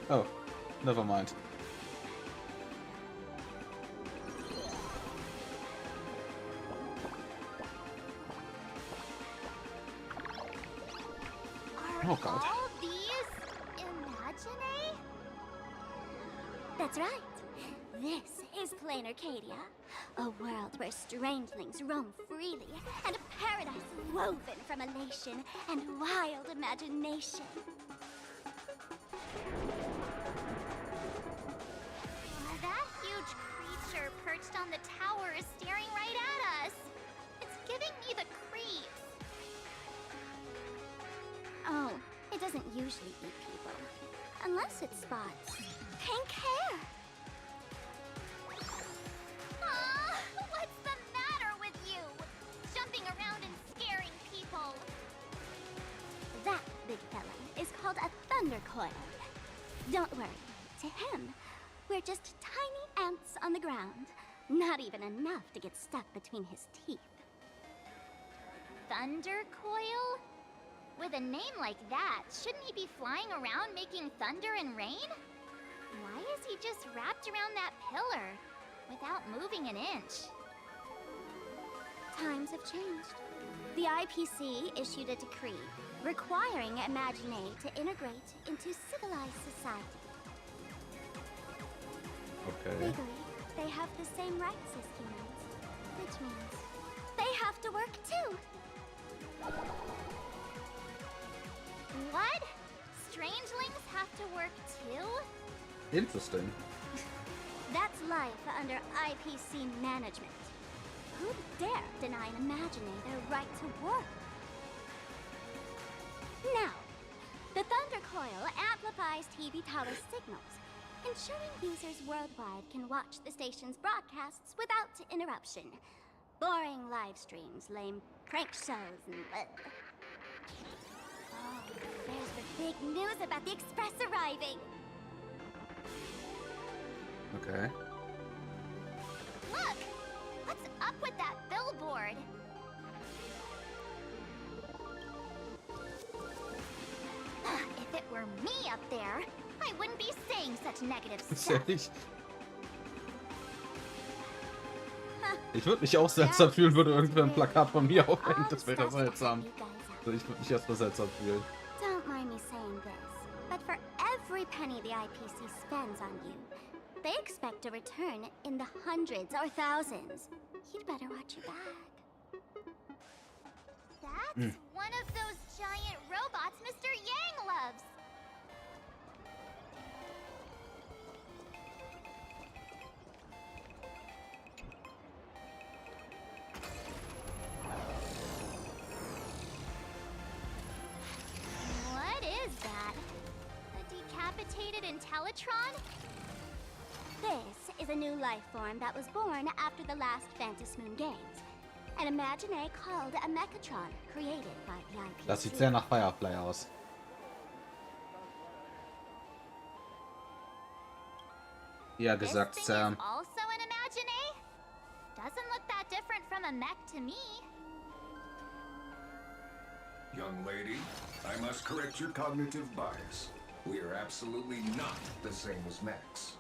Oh, never mind. Oh God. All these imaginae? That's right. This is Planarcadia, a world where strangelings roam freely, and a paradise woven from elation and wild imagination. That huge creature perched on the tower is staring right at us. It's giving me the creeps. Oh, it doesn't usually eat people. Unless it spots pink hair. What's the matter with you? Jumping around and scaring people. That big fella is called a thundercoil. Don't worry, to him, we're just tiny ants on the ground. Not even enough to get stuck between his teeth. Thunder Coil? With a name like that, shouldn't he be flying around making thunder and rain? Why is he just wrapped around that pillar without moving an inch? Times have changed. The IPC issued a decree requiring Imagine to integrate into civilized society. Okay. Legally, they have the same rights as humans, which means they have to work too. What? Strangelings have to work too? Interesting. That's life under IPC management. Who'd dare deny an Imagine their right to work? Now, the Thunder Coil amplifies TV tower signals, ensuring users worldwide can watch the station's broadcasts without interruption. Boring live streams, lame prank shows, and... Oh, there's the big news about the Express arriving! Okay. Look! What's up with that billboard? If it were me up there, I wouldn't be saying such negative stuff. Ich würde mich auch seltsam fühlen, würde irgendwer ein Plakat von mir aufhängen. Das wäre seltsam. Also ich würde mich erstmal seltsam fühlen. Don't mind me saying this, but for every penny the IPC spends on you, they expect a return in the hundreds or thousands. You'd better watch your back. That's one of those giant robots Mr. Yang loves. What is that? A decapitated Intellitron? This is a new life form that was born after the last Phantom Moon Games. An Imagine called a Mechatron, created by the IPC. Das sieht sehr nach Firefly aus. Ja, gesagt, Sam. Also an Imagine? Doesn't look that different from a mech to me. Young lady, I must correct your cognitive bias. We are absolutely not the same as mechs.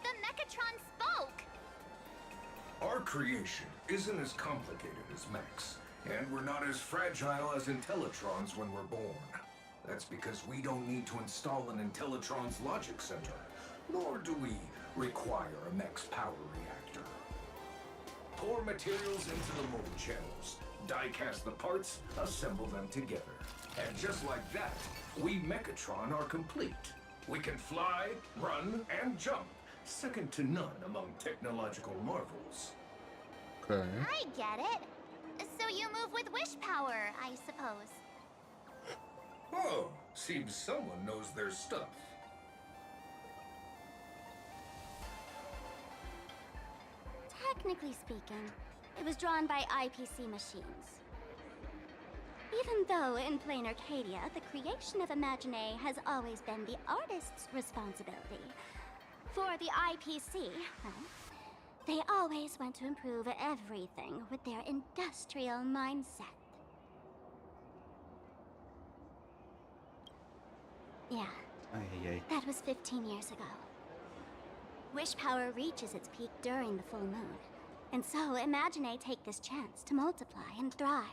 The Mechatron spoke! Our creation isn't as complicated as mechs, and we're not as fragile as Intellitrons when we're born. That's because we don't need to install an Intellitron's logic center, nor do we require a mech's power reactor. Pour materials into the mold channels, die-cast the parts, assemble them together. And just like that, we Mechatron are complete. We can fly, run, and jump, second to none among technological marvels. Okay. I get it. So you move with wish power, I suppose. Oh, seems someone knows their stuff. Technically speaking, it was drawn by IPC machines. Even though in Planarcadia, the creation of Imagine has always been the artist's responsibility. For the IPC, well, they always want to improve everything with their industrial mindset. Yeah, that was 15 years ago. Wish power reaches its peak during the full moon. And so Imagine take this chance to multiply and thrive.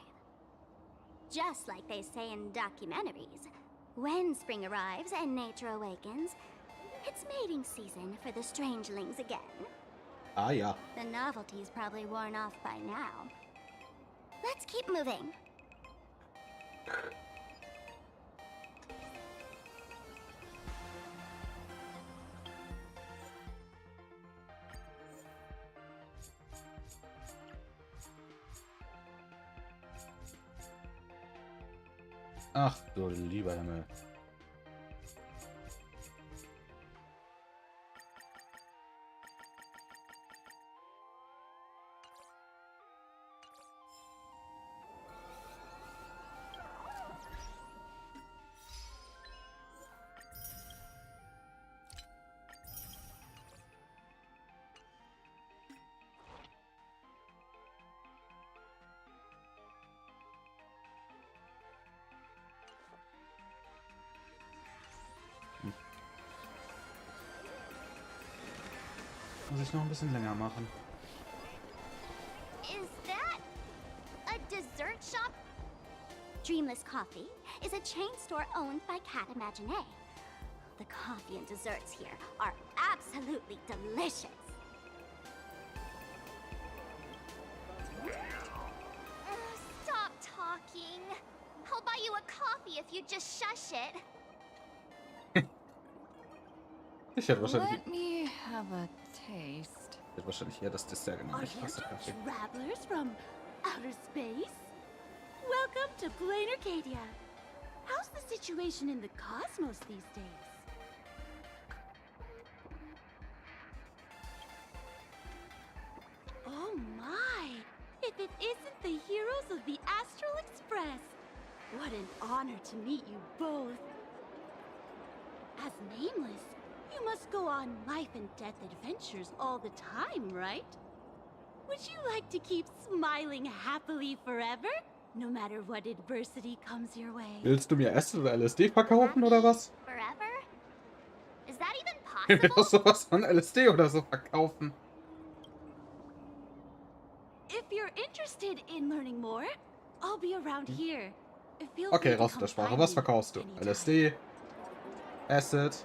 Just like they say in documentaries, when spring arrives and nature awakens, it's mating season for the strangelings again. Ah, ja. The novelty's probably worn off by now. Let's keep moving. Ach du lieber Himmel. Muss ich noch ein bisschen länger machen. Is that a dessert shop? Dreamless Coffee is a chain store owned by Cat Imaginé. The coffee and desserts here are absolutely delicious. Stop talking. I'll buy you a coffee if you just shush it. Ich hätte wahrscheinlich... Let me have a taste. Ich hätte wahrscheinlich eher das Dessert genommen. Ich hasse Kaffee. Travelers from outer space? Welcome to Planarcadia. How's the situation in the cosmos these days? Oh my! If it isn't the heroes of the Astral Express! What an honor to meet you both. As Nameless, you must go on life and death adventures all the time, right? Would you like to keep smiling happily forever? No matter what adversity comes your way. Willst du mir Acid oder LSD verkaufen oder was? Forever? Is that even Ich will possible? doch sowas von LSD oder so verkaufen. If you're interested in learning more, I'll be around here. Feel Okay, free to raus come mit der Sprache. find Was me verkaufst du? anytime. LSD? Acid?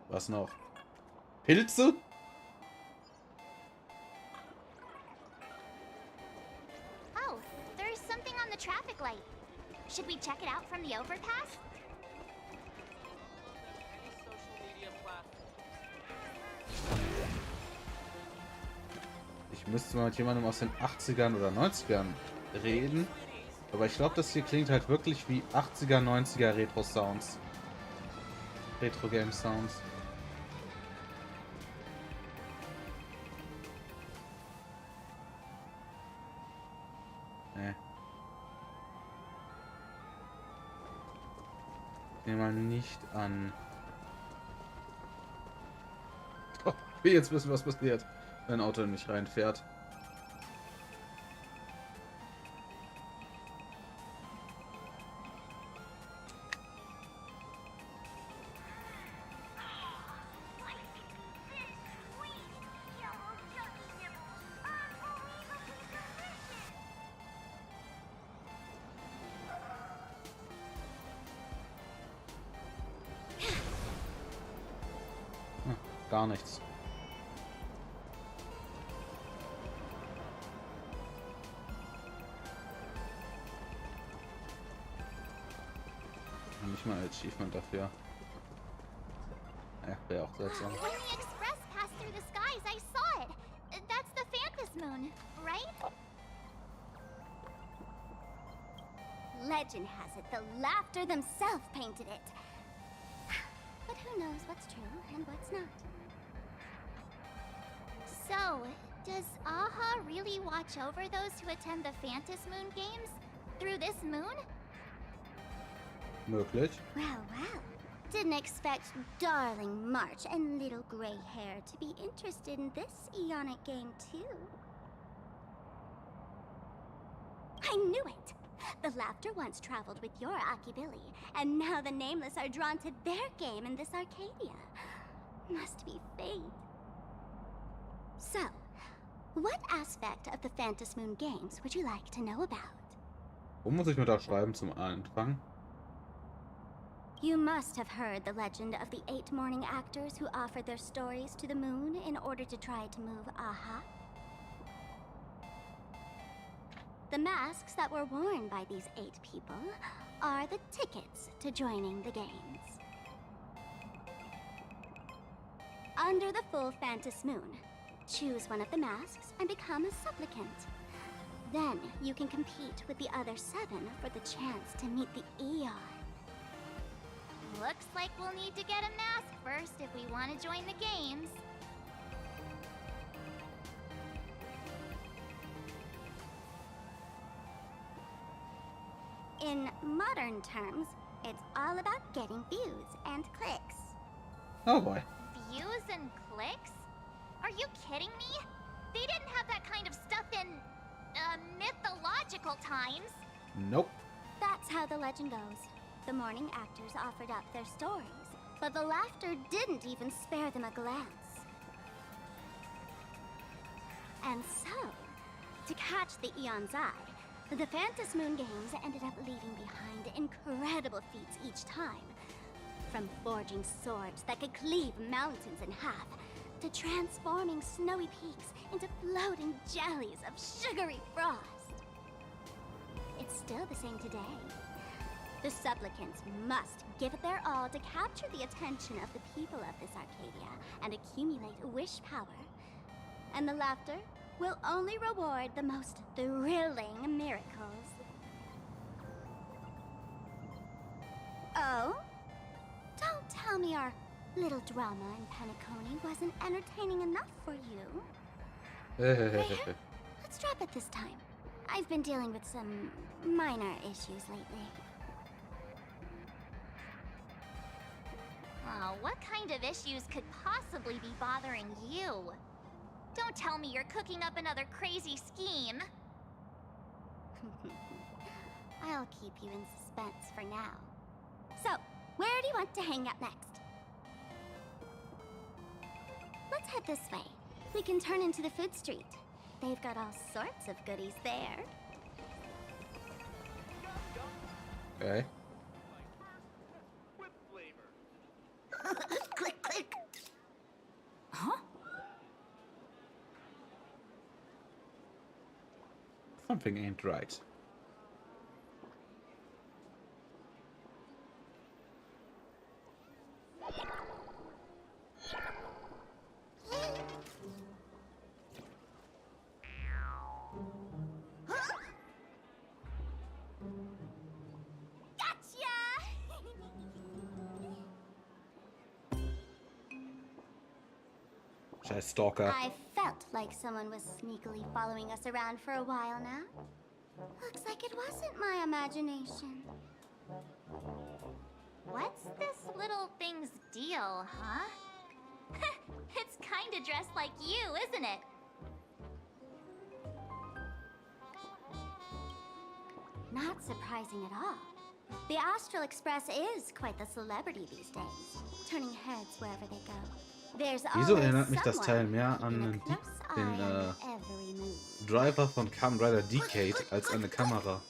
Was noch? Pilze? Oh, there's something on the traffic light. Should we check it out from the overpass? Ich müsste mal mit jemandem aus den 80ern oder 90ern reden. Aber ich glaube, das hier klingt halt wirklich wie 80er, 90er Retro-Sounds. Retro-Game-Sounds. Nee. Ich nehme mal nicht an. Oh, ich will jetzt wissen, was passiert, wenn ein Auto in mich reinfährt. Gar nichts. Nicht mal Achievement dafür. Ja, wäre auch seltsam. When the express passed through the skies, I saw it. That's the Phantom Moon, right? Legend has it the Laughter themselves painted it. But who knows what's true and what's not. So, does Aha really watch over those who attend the Phantom Moon games? Through this moon? Möglich. Well, well. Didn't expect darling March and little gray hair to be interested in this Eonic game, too. I knew it! The Laughter once traveled with your Akibilly, and now the Nameless are drawn to their game in this Arcadia. Must be fate. So, what aspect of the Phantom Moon games would you like to know about? Wo muss ich mir da schreiben zum Anfang? You must have heard the legend of the 8 morning actors who offered their stories to the moon in order to try to move Aha. The masks that were worn by these 8 people are the tickets to joining the games. Under the full Phantom Moon, choose one of the masks and become a supplicant. Then you can compete with the other 7 for the chance to meet the Eon. Looks like we'll need to get a mask first if we want to join the games. In modern terms, it's all about getting views and clicks. Oh boy. Views and clicks? Are you kidding me? They didn't have that kind of stuff in, mythological times. Nope. That's how the legend goes. The morning actors offered up their stories, but the laughter didn't even spare them a glance. And so, to catch the Eon's eye, the Phantom Moon Games ended up leaving behind incredible feats each time. From forging swords that could cleave mountains in half, to transforming snowy peaks into floating jellies of sugary frost. It's still the same today. The supplicants must give it their all to capture the attention of the people of this Arcadia and accumulate wish power. And the laughter will only reward the most thrilling miracles. Oh? Don't tell me our little drama in Penacony wasn't entertaining enough for you. Let's drop it this time. I've been dealing with some minor issues lately. Oh, what kind of issues could possibly be bothering you? Don't tell me you're cooking up another crazy scheme. I'll keep you in suspense for now. So, where do you want to hang out next? Let's head this way. We can turn into the food street. They've got all sorts of goodies there. Okay. Click, click. Huh? Something ain't right. Scheiß Stalker. I felt like someone was sneakily following us around for a while now. Looks like it wasn't my imagination. What's this little thing's deal, huh? It's kinda dressed like you, isn't it? Not surprising at all. The Astral Express is quite the celebrity these days, turning heads wherever they go. Wieso erinnert mich das Teil mehr an den Driver von Kamen Rider Decade als eine Kamera?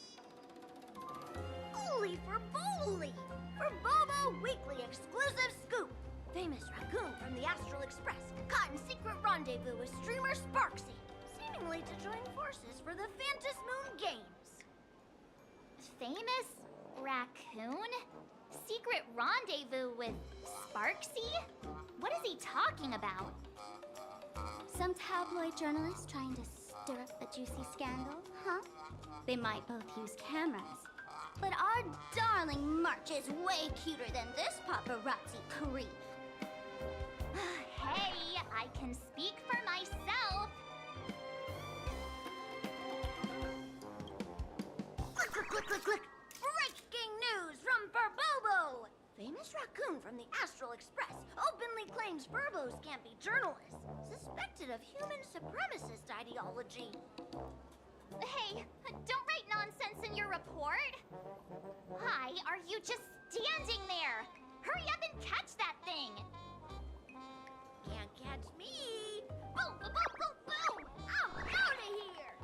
Holy for Bowley! For Bobo Weekly exclusive scoop! Famous raccoon from the Astral Express caught in secret rendezvous with streamer Sparksy, seemingly to join forces for the Phantom Moon Games. Famous raccoon? Secret rendezvous with Sparksy? What is he talking about? Some tabloid journalist trying to stir up a juicy scandal, huh? They might both use cameras. But our darling March is way cuter than this paparazzi creep. Hey, I can speak for myself. Click, click, click, click, click. Breaking news from Burbobo! Famous raccoon from the Astral Express openly claims Burbos can't be journalists, suspected of human supremacist ideology. Hey, don't write nonsense in your report. Why are you just standing there? Hurry up and catch that thing. Can't catch me. Boom, boom, boom, boom, boom. I'm out of here.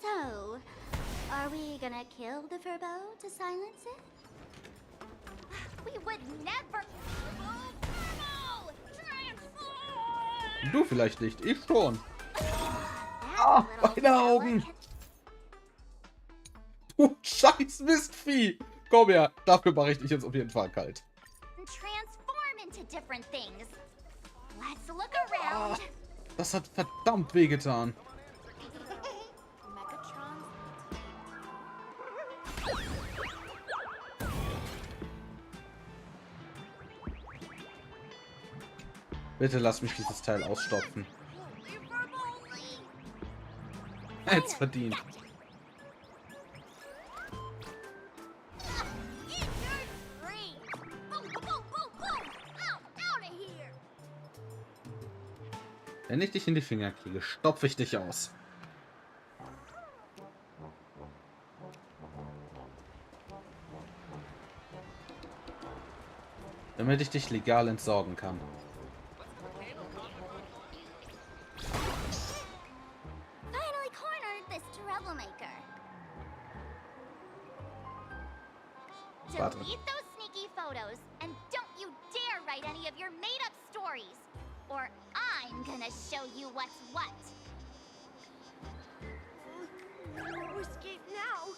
So, are we gonna kill the Furbo to silence it? We would never. Furbo! Transform! Du vielleicht nicht, ich schon. Ah, meine Augen. Du scheiß Mistvieh. Komm her, dafür mache ich dich jetzt auf jeden Fall kalt. Transform into different things. Let's look around. Das hat verdammt wehgetan. Bitte lass mich dieses Teil ausstopfen. Jetzt verdient. Wenn ich dich in die Finger kriege, stopfe ich dich aus. Damit ich dich legal entsorgen kann. Finally cornered this troublemaker. Warte. Delete those sneaky photos and don't you dare write any of your made-up stories, or I'm gonna show you what's what. No escape now.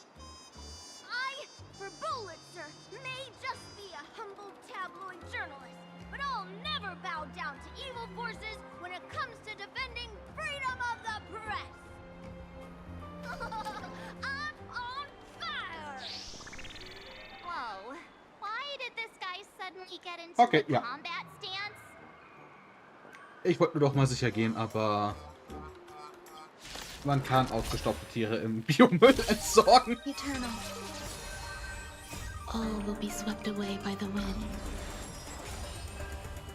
I, for Bullitzer, may just be a humble tabloid journalist, but I'll never bow down to evil forces when it comes to defending freedom of the press. I'm on fire! Whoa, why did this guy suddenly get into Okay, a ja. combat stance? Ich wollte nur doch mal sicher gehen, aber man kann ausgestopfte Tiere im Biomüll entsorgen. Eternal. All will be swept away by the wind.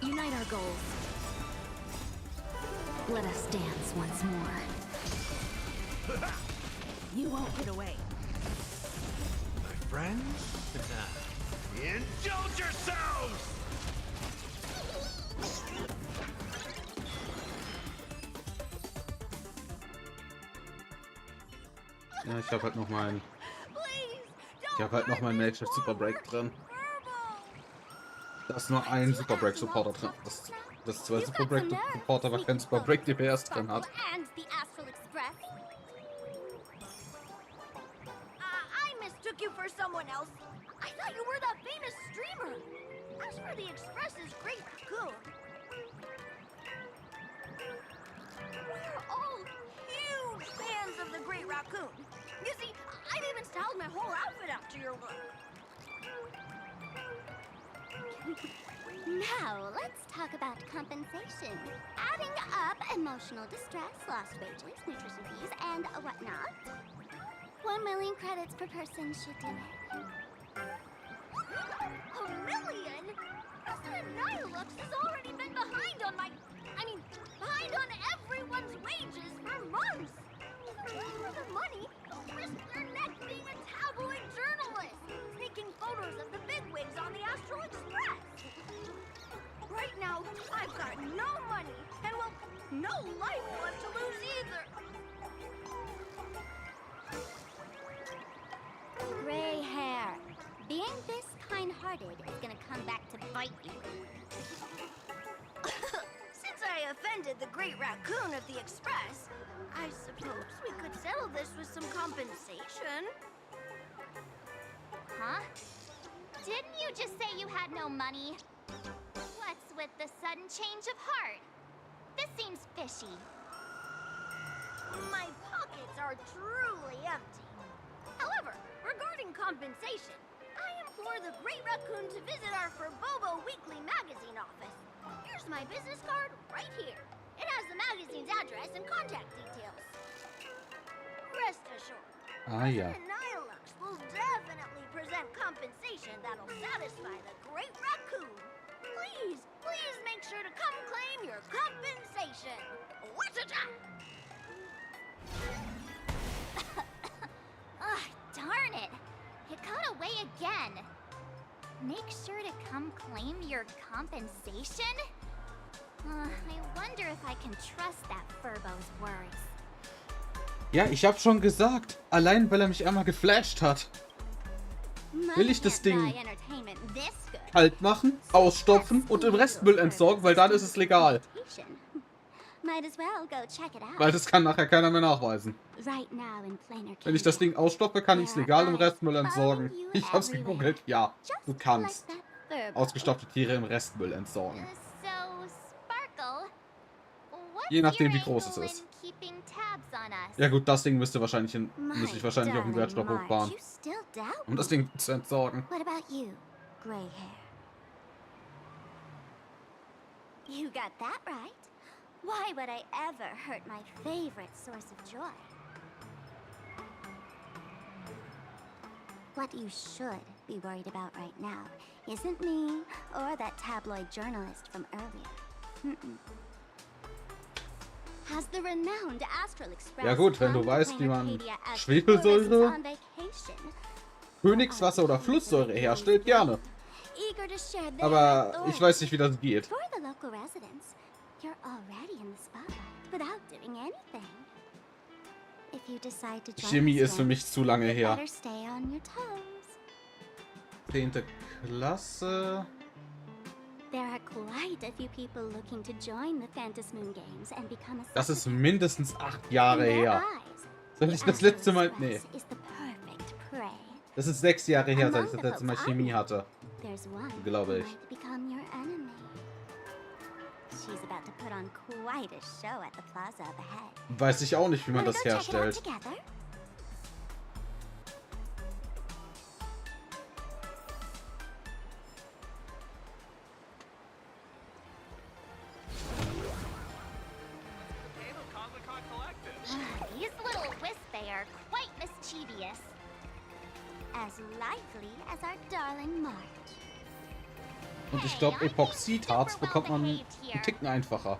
Unite our goals. Let us dance once more. You won't get away. My friends? Indulge yourselves! Ja, ich habe halt noch meinen. Ich habe halt noch meinen Makeshift Super Break drin. Da ist nur ein Super Break Supporter drin. Das zwei Super Break Supporter, aber kein Super Break DPS drin hat. And the Astral Express. I mistook you for someone else. I thought you were that famous streamer. As for the Express's great raccoon, we're all huge fans of the Great Raccoon. You see, I've even styled my whole outfit after your look. Now, let's talk about compensation. Adding up emotional distress, lost wages, nutrition fees, and whatnot. 1 million credits per person should do it. A million? President Nihilux has already been behind on behind on everyone's wages for months. For the money, risk your neck being a tabloid journalist, taking photos of the bigwigs on the Astral Express. Right now, I've got no money, and well, no life left to lose either. Gray hair. Being this kind-hearted is gonna come back to bite you. Since I offended the Great Raccoon of the Express, I suppose we could settle this with some compensation. Huh? Didn't you just say you had no money? What's with the sudden change of heart? This seems fishy. My pockets are truly empty. However, regarding compensation, I implore the Great Raccoon to visit our Furbobo Weekly magazine office. Here's my business card right here. It has the magazine's address and contact details. Rest assured, Ja. President Nihilux will definitely present compensation that'll satisfy the Great Raccoon. Please make sure to come claim your compensation. What's it? Ugh, darn it. It got away again. Make sure to come claim your compensation? I wonder if I can trust that Furbo's words. Ja, ich habe schon gesagt. Allein, weil er mich einmal geflasht hat. Will ich das Ding kalt machen, ausstopfen und im Restmüll entsorgen, weil dann ist es legal. Weil das kann nachher keiner mehr nachweisen. Wenn ich das Ding ausstopfe, kann ich es legal im Restmüll entsorgen. Ich hab's gegoogelt. Ja, du kannst ausgestopfte Tiere im Restmüll entsorgen. Je nachdem, wie groß es ist. Ja gut, das Ding müsste ich wahrscheinlich auf den Wertstoffhof fahren, um das Ding zu entsorgen. What about you, gray hair? You got that right. Why would I ever hurt my favorite source of joy? What you should be worried about right now isn't me or that tabloid journalist from earlier. Has the renowned Astral Express Ja gut, wenn du weißt, wie man Schwefelsäure, Königswasser oder Flusssäure herstellt, gerne. eager to share their Aber ich weiß nicht, wie das geht. For the local residents, you're already in the spotlight without doing anything. If you decide to join Chemie the ist für mich zu lange you her. better stay on your toes. 10. Klasse. There are quite a few people looking to join the Phantasmoon Games and become a Das ist mindestens 8 Jahre her. Soll ich das letzte Mal... Nee. is the perfect prey. Das ist 6 Jahre her, seit ich das letzte Mal Chemie hatte. There's one Glaube who ich. might become your enemy. She's about to put on quite a show at the plaza up ahead. Weiß ich auch nicht, wie man Wanna das go check it out herstellt. together? These little wispy are quite mischievous. As lively as our darling March. Und ich glaube, Epoxidharz bekommt man einen Ticken einfacher.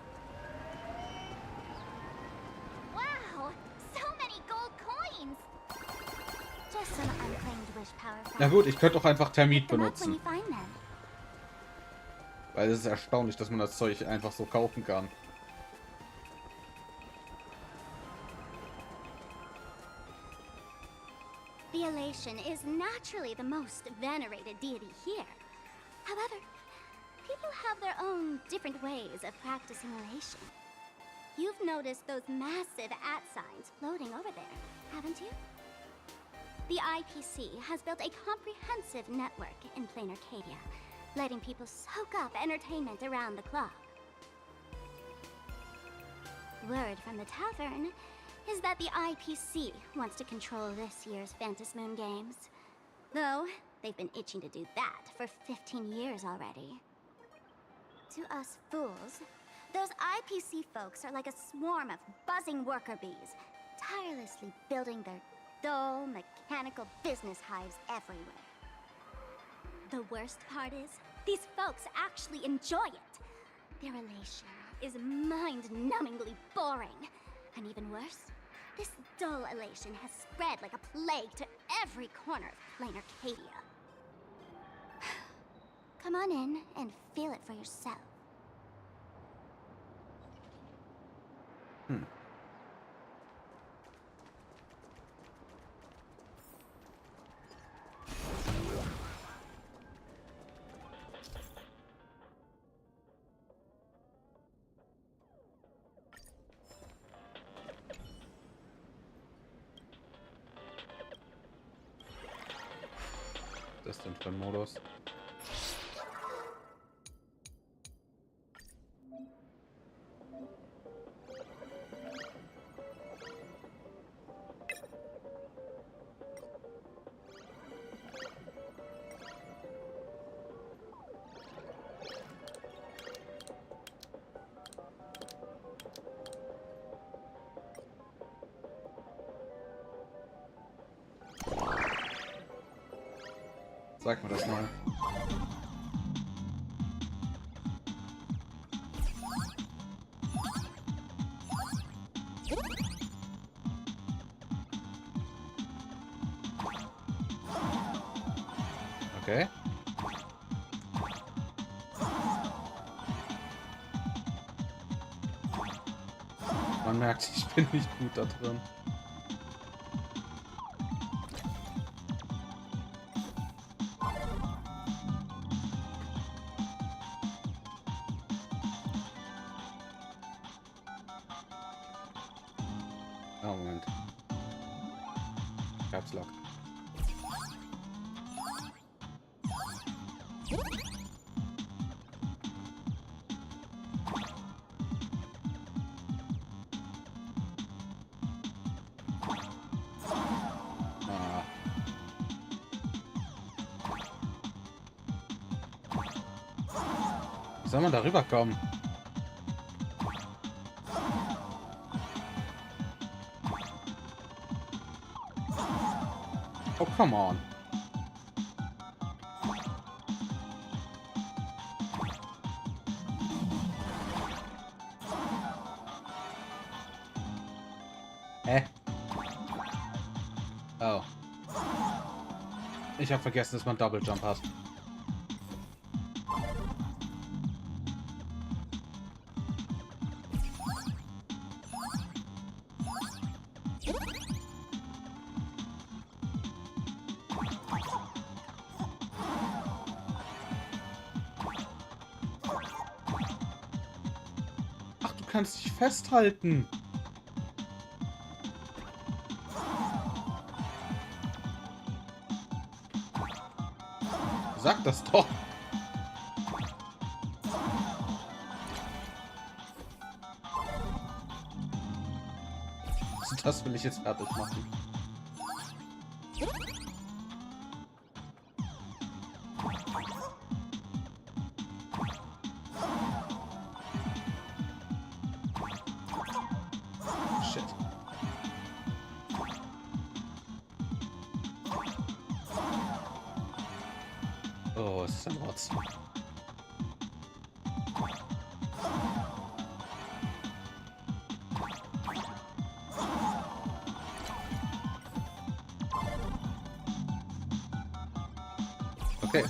Wow, so many gold coins. Just some unclaimed wish power. Na gut, ich könnte auch einfach Thermit Pick them up when benutzen. you find them. Weil es ist erstaunlich, dass man das Zeug einfach so kaufen kann. The elation is naturally the most venerated deity here. However, people have their own different ways of practicing elation. You've noticed those massive @signs floating over there, haven't you? The IPC has built a comprehensive network in Planarcadia, letting people soak up entertainment around the clock. Word from the tavern is that the IPC wants to control this year's Phantasmoon Games. Though, they've been itching to do that for 15 years already. To us fools, those IPC folks are like a swarm of buzzing worker bees, tirelessly building their dull, mechanical business hives everywhere. The worst part is, these folks actually enjoy it. Their elation is mind-numbingly boring. And even worse, this dull elation has spread like a plague to every corner of Planarcadia. Come on in and feel it for yourself. Das ist denn für ein Modus? Sag mir das mal. Okay. Man merkt, ich bin nicht gut da drin. Oh, Moment. Caps Lock. Ah. Wie soll man da rüberkommen? Oh, come on. Hä? Oh. Ich habe vergessen, dass man Double Jump hat. kannst dich festhalten. Sag das doch. Also das will ich jetzt fertig machen. Shit. Oh, es ist ein Rotz. Okay.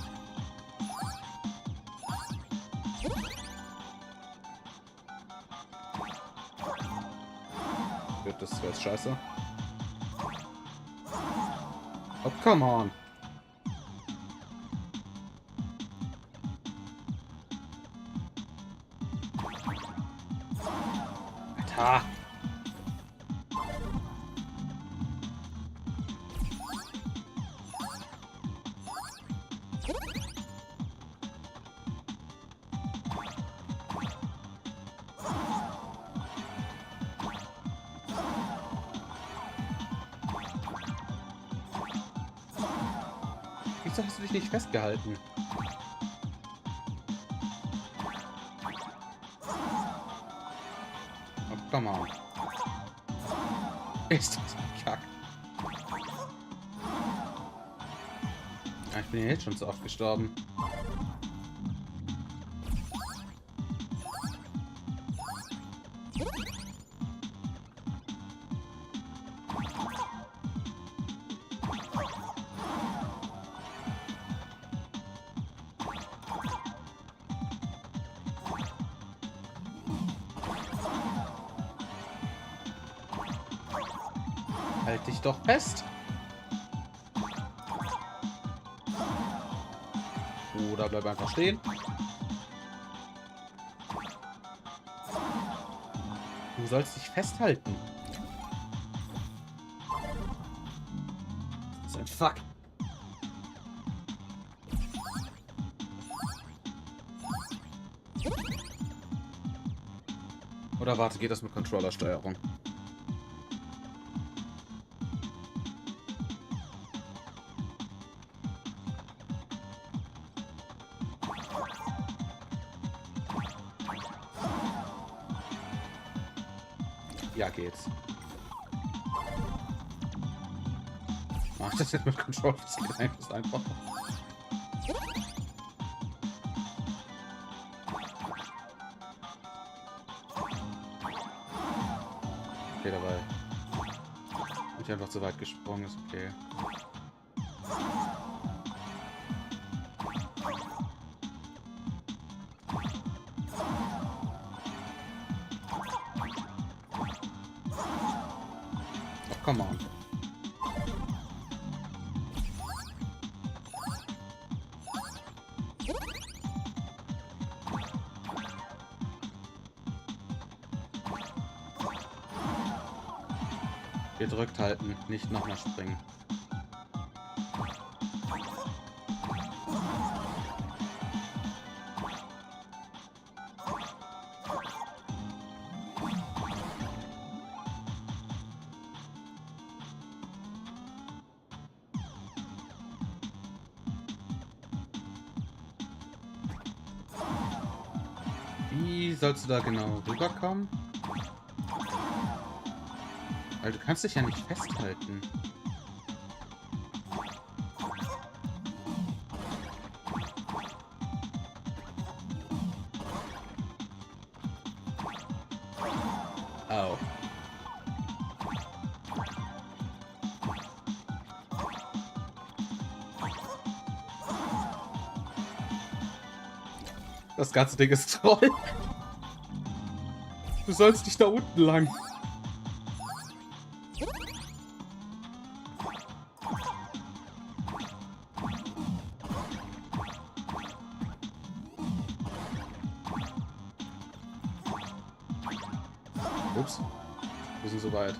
Das wäre jetzt scheiße. Oh, come on. Alter. Wieso hast du dich nicht festgehalten? Oh, come on. Ist das ein Kack. Ja, ich bin ja jetzt schon so oft gestorben. Halt dich doch fest. Oder bleib einfach stehen. Du sollst dich festhalten. Das ist ein Fuck. Oder warte, geht das mit Controllersteuerung? Ja, geht's. Mach das jetzt mit Control, das geht einfach. Okay, dabei. Bin ich einfach zu weit gesprungen, ist okay. Come on. Gedrückt halten, nicht nochmal springen. Wie sollst du da genau rüberkommen? Weil du kannst dich ja nicht festhalten. Au. Das ganze Ding ist Troll. Du sollst dich da unten lang. Ups. Wir sind so weit.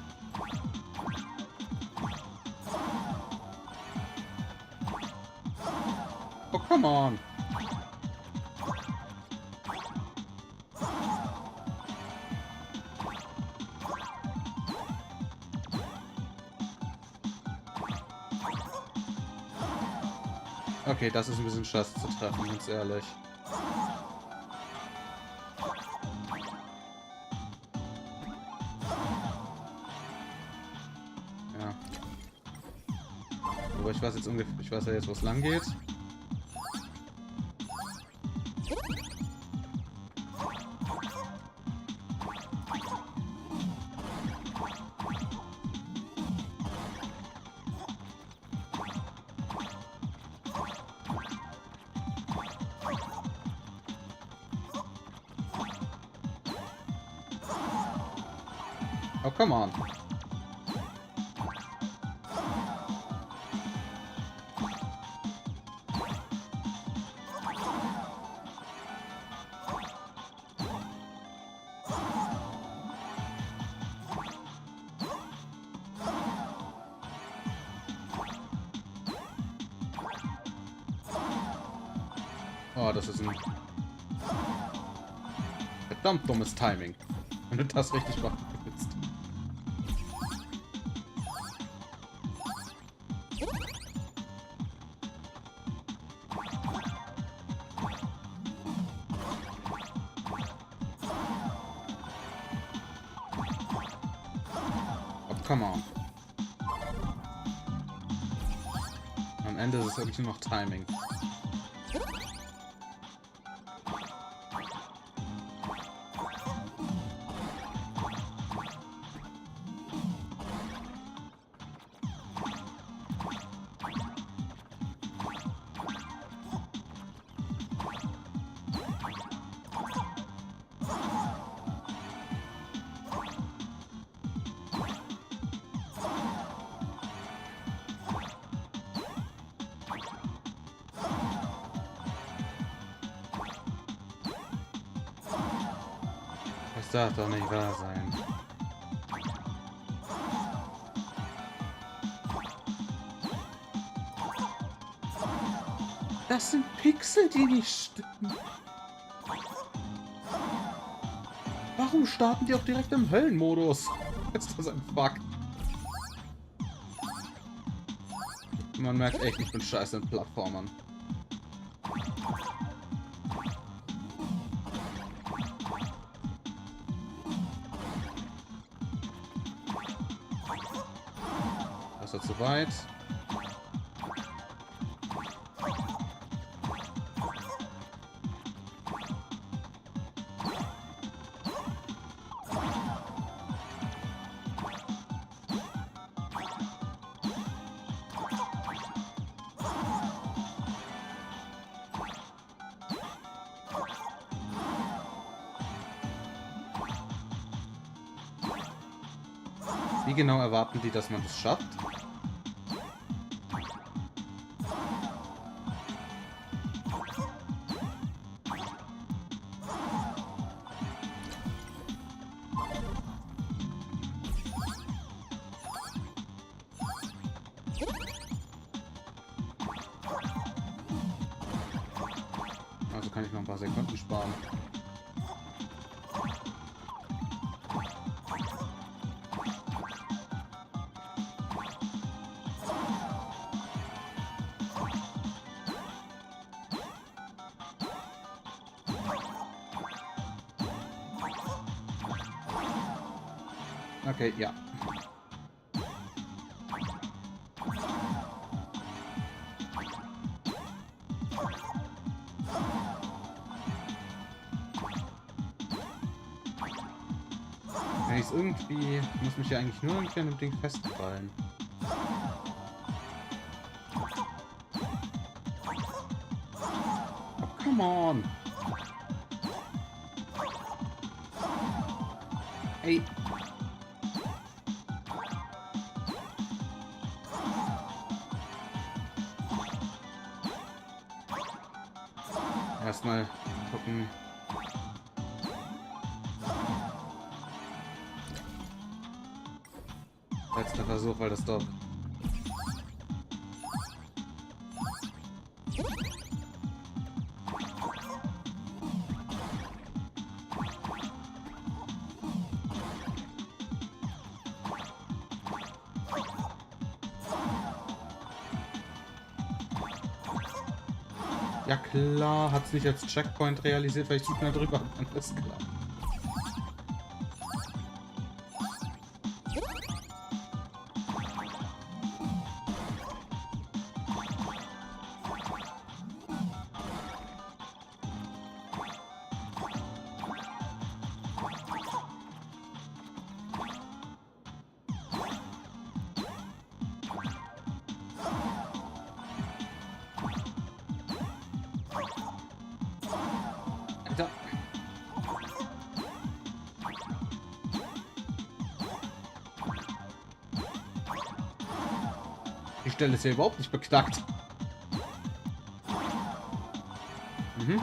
Oh, come on. Okay, das ist ein bisschen Schatz zu treffen, ganz ehrlich. Ja. Aber ich weiß jetzt ungefähr, ich weiß ja jetzt, wo es lang geht. Oh, come on. Oh, das ist ein verdammt dummes Timing. Wenn du das richtig machen willst. Oh, come on. Am Ende ist es wirklich nur noch Timing. Das darf doch nicht wahr sein. Das sind Pixel, die nicht stimmen. Warum starten die auch direkt im Höllenmodus? Ist das ein Bug? Man merkt echt, ich bin scheiße in Plattformern. Das war zu weit. Wie genau erwarten die, dass man das schafft? Also kann ich noch ein paar Sekunden sparen. Okay, ja. Wenn ich es irgendwie... Ich muss mich ja eigentlich nur irgendwie an dem Ding festfallen. Oh, come on! Ey! Erstmal gucken. Letzter Versuch, weil das doch... Ja klar, hat es nicht als Checkpoint realisiert, weil ich zu schnell drüber bin. Alles klar. Alter. Die Stelle ist ja überhaupt nicht beknackt. Mhm.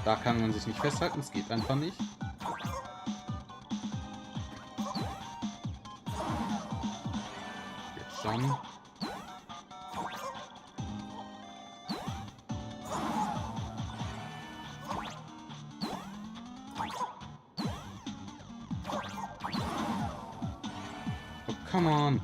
Da kann man sich nicht festhalten, es geht einfach nicht. Jetzt schon. Oh, come on.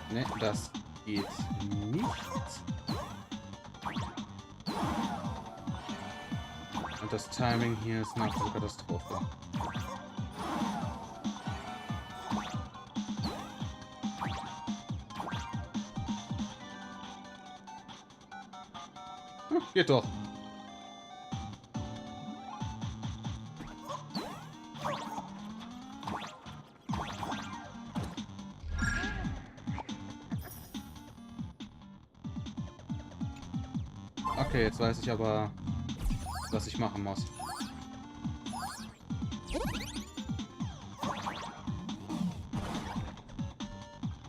Ne, das geht nicht. Und das Timing hier ist eine absolute Katastrophe. Hm, geht doch. Okay, jetzt weiß ich aber, was ich machen muss.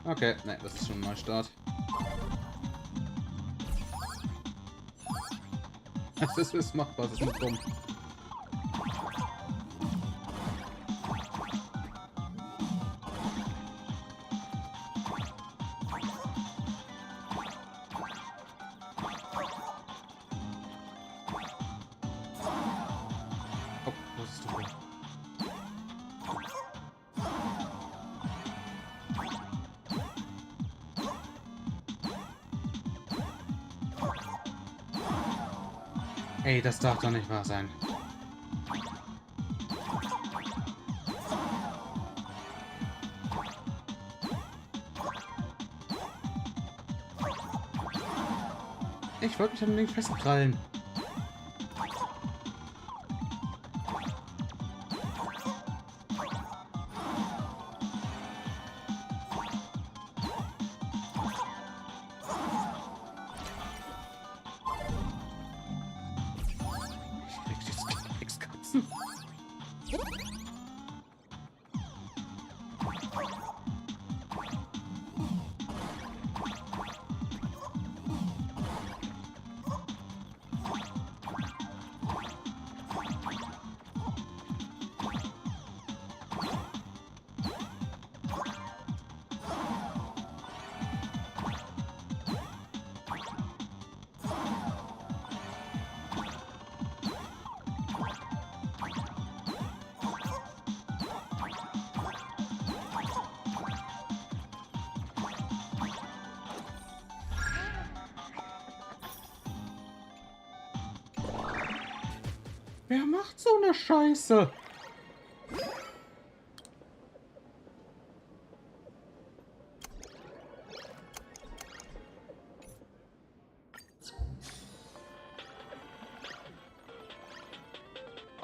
Okay, ne, das ist schon ein Neustart. Das ist machbar, das ist nicht dumm. Oh, was ist das? Ey, das darf doch nicht wahr sein. Ich wollte mich an dem Ding festkrallen. Wer macht so eine Scheiße?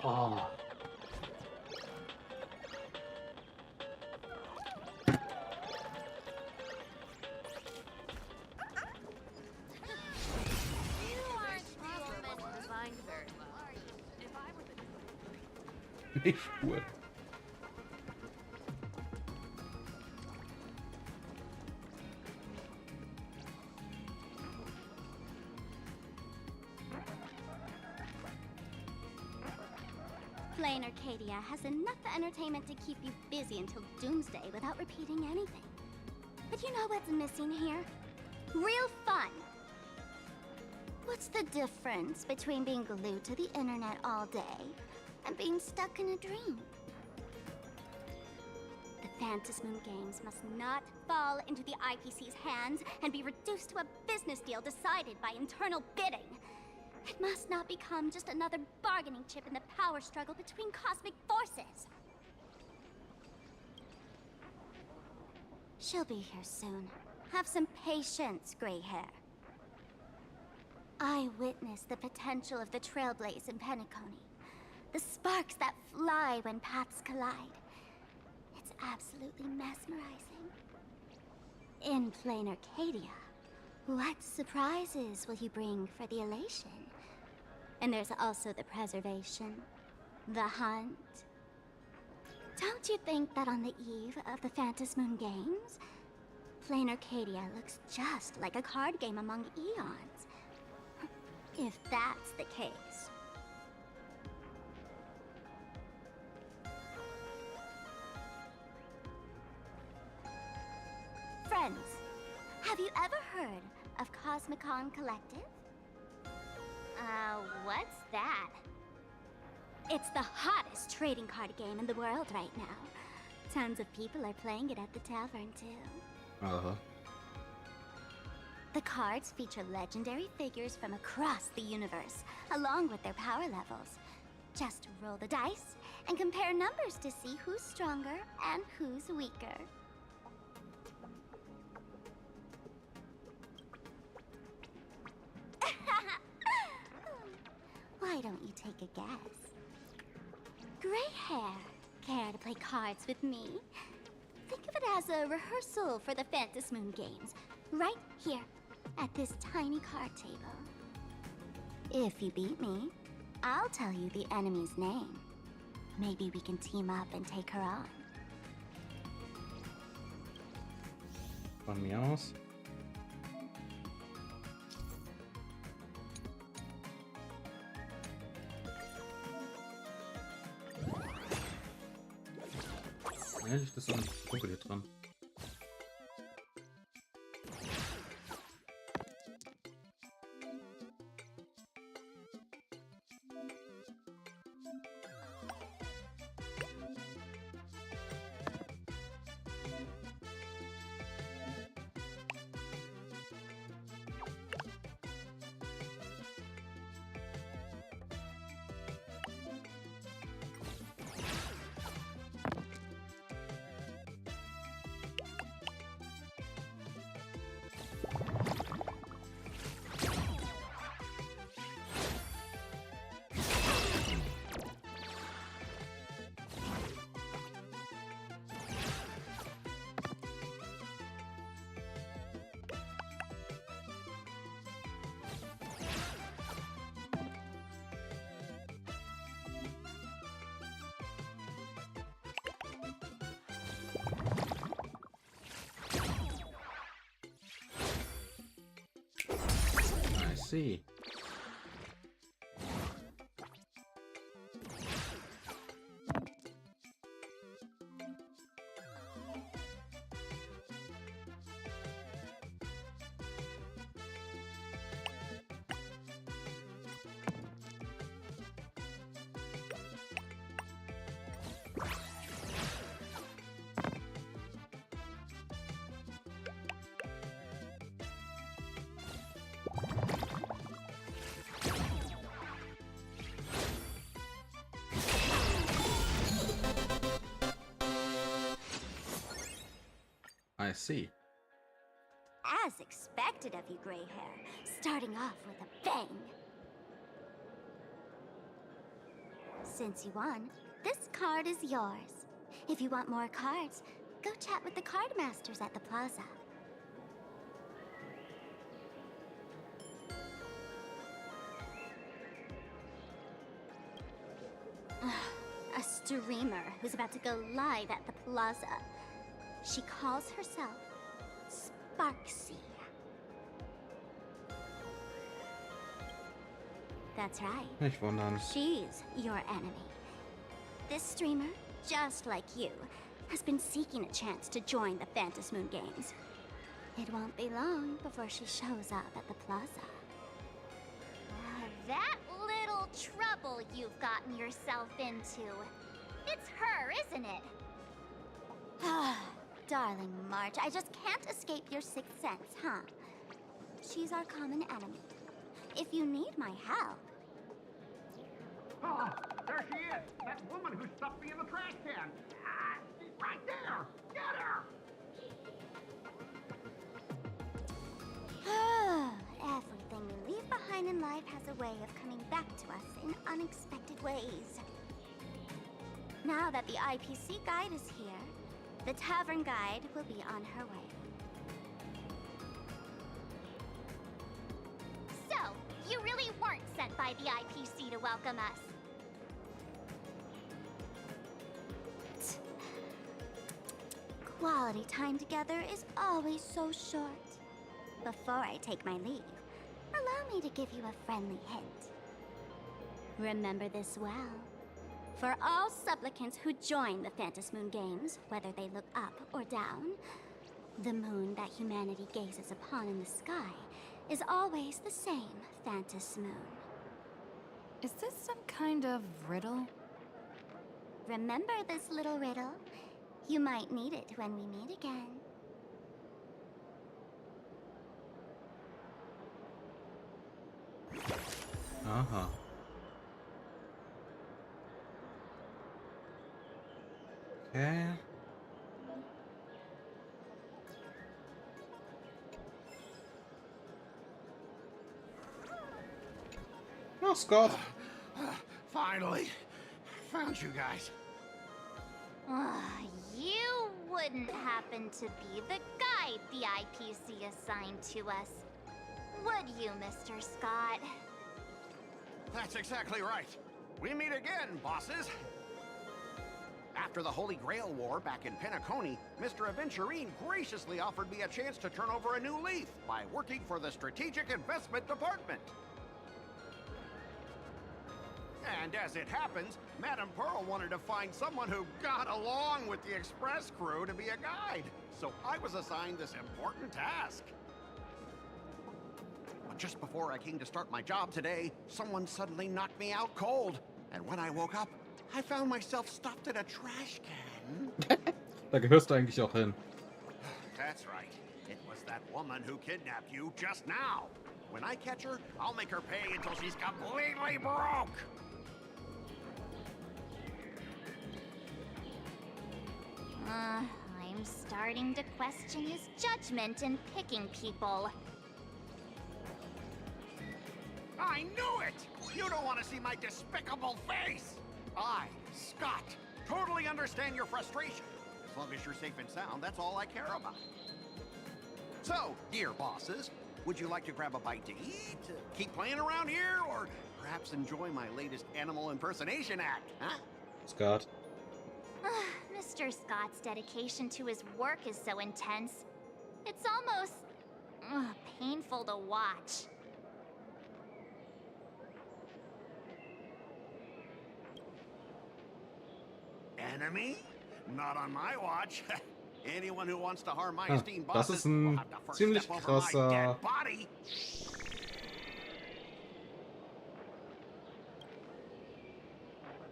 Oh. Nicht cool. Planarcadia has enough entertainment to keep you busy until doomsday without repeating anything. But you know what's missing here? Real fun! What's the difference between being glued to the internet all day and being stuck in a dream? The Phantasmoon Games must not fall into the IPC's hands and be reduced to a business deal decided by internal bidding. It must not become just another bargaining chip in the power struggle between cosmic forces. She'll be here soon. Have some patience, gray hair. I witnessed the potential of the Trailblaze in Penacony. The sparks that fly when paths collide. It's absolutely mesmerizing. In Planarcadia, what surprises will you bring for the elation? And there's also the preservation, the hunt. Don't you think that on the eve of the Phantasmoon Games, Planarcadia looks just like a card game among eons? If that's the case. Friends, have you ever heard of Cosmicon Collective? What's that? It's the hottest trading card game in the world right now. Tons of people are playing it at the tavern, too. Uh-huh. The cards feature legendary figures from across the universe, along with their power levels. Just roll the dice and compare numbers to see who's stronger and who's weaker. Why don't you take a guess? Gray hair, care to play cards with me? Think of it as a rehearsal for the Phantasmoon Games, right here, at this tiny card table. If you beat me, I'll tell you the enemy's name. Maybe we can team up and take her on. Von mir aus. Liegt das so dunkel hier dran? I see. I see. As expected of you, gray hair, starting off with a bang. Since you won, this card is yours. If you want more cards, go chat with the card masters at the plaza. A streamer who's about to go live at the plaza. She calls herself Sparksy. That's right. Nicht wundern. She's your enemy. This streamer, just like you, has been seeking a chance to join the Phantom Moon Games. It won't be long before she shows up at the plaza. That little trouble you've gotten yourself into. It's her, isn't it? Darling March, I just can't escape your sixth sense, huh? She's our common enemy. If you need my help... Oh, there she is! That woman who stuffed me in the trash can! Ah, she's right there! Get her! Everything we leave behind in life has a way of coming back to us in unexpected ways. Now that the IPC guide is here, the tavern guide will be on her way. So, you really weren't sent by the IPC to welcome us. Quality time together is always so short. Before I take my leave, allow me to give you a friendly hint. Remember this well. For all supplicants who join the Phantom Moon Games, whether they look up or down, the moon that humanity gazes upon in the sky is always the same Phantom Moon. Is this some kind of riddle? Remember this little riddle? You might need it when we meet again. Aha. Okay. Oh, Scott. Finally! Found you guys. You wouldn't happen to be the guide the IPC assigned to us, would you, Mr. Scott? That's exactly right. We meet again, bosses. After the Holy Grail War back in Penacony, Mr. Aventurine graciously offered me a chance to turn over a new leaf by working for the Strategic Investment Department. And as it happens, Madame Pearl wanted to find someone who got along with the Express crew to be a guide. So I was assigned this important task. But just before I came to start my job today, someone suddenly knocked me out cold. And when I woke up, I found myself stuffed in a trash can. Da gehörst du eigentlich auch hin. That's right. It was that woman who kidnapped you just now. When I catch her, I'll make her pay until she's completely broke. I'm starting to question his judgment in picking people. I knew it! You don't want to see my despicable face! I, Scott, totally understand your frustration. As long as you're safe and sound, that's all I care about. So, dear bosses, would you like to grab a bite to eat, keep playing around here, or perhaps enjoy my latest animal impersonation act, huh? Scott. Mr. Scott's dedication to his work is so intense. It's almost painful to watch. Enemy? Not on my watch. Anyone who wants to harm my esteemed Das bosses ist ein will have to first ziemlich step over my krasser dead body.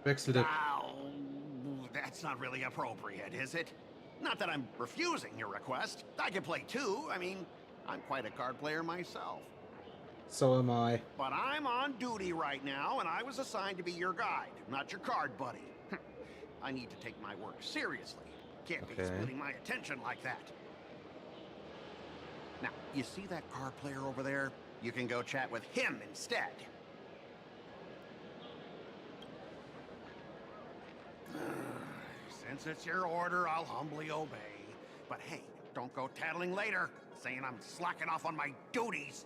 Wechsel der... Now, that's not really appropriate, is it? Not that I'm refusing your request. I can play too. I mean, I'm quite a card player myself. So am I. But I'm on duty right now, and I was assigned to be your guide, not your card buddy. I need to take my work seriously. Can't be splitting my attention like that. Now, you see that card player over there? You can go chat with him instead. Since it's your order, I'll humbly obey. But hey, don't go tattling later, saying I'm slacking off on my duties.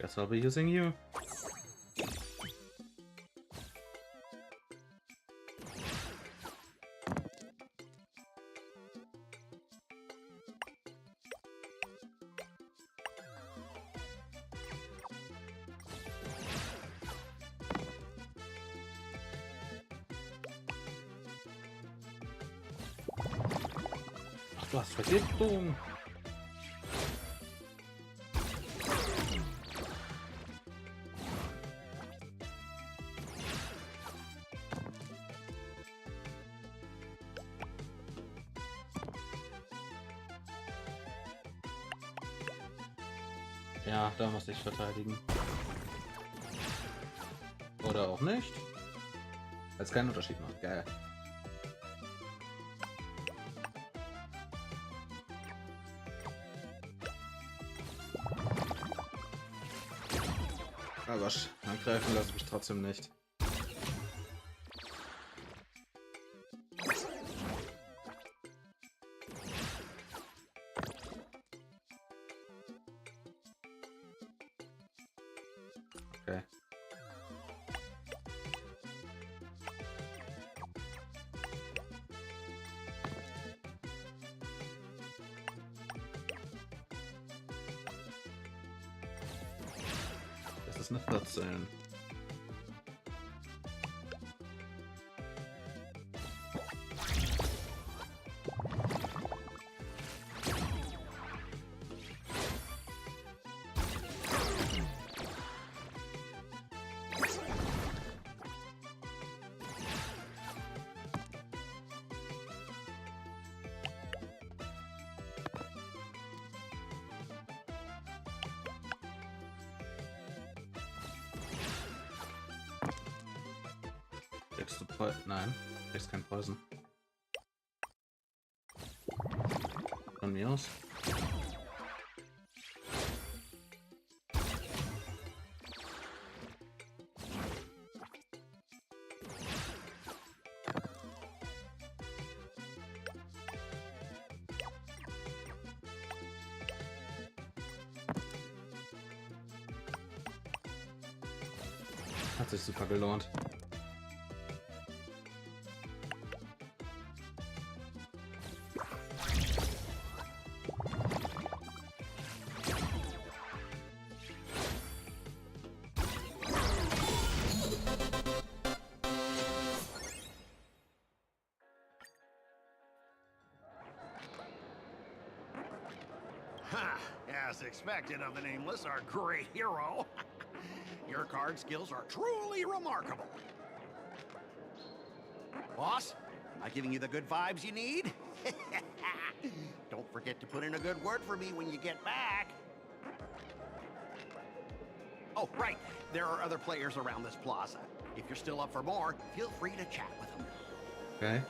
Guess I'll be using you. Ach, du hast Vergiftung. Ja, da muss ich verteidigen. Oder auch nicht. Weil es keinen Unterschied macht. Geil. Aber angreifen lasse ich mich trotzdem nicht. Okay. Das ist eine 14. Kriegst du Nein, kriegst kein Poison. Von mir aus. Hat sich super gelohnt. Ha! As expected of the Nameless, our great hero. Your card skills are truly remarkable. Boss, am I giving you the good vibes you need? Don't forget to put in a good word for me when you get back. Oh, right. There are other players around this plaza. If you're still up for more, feel free to chat with them. Okay.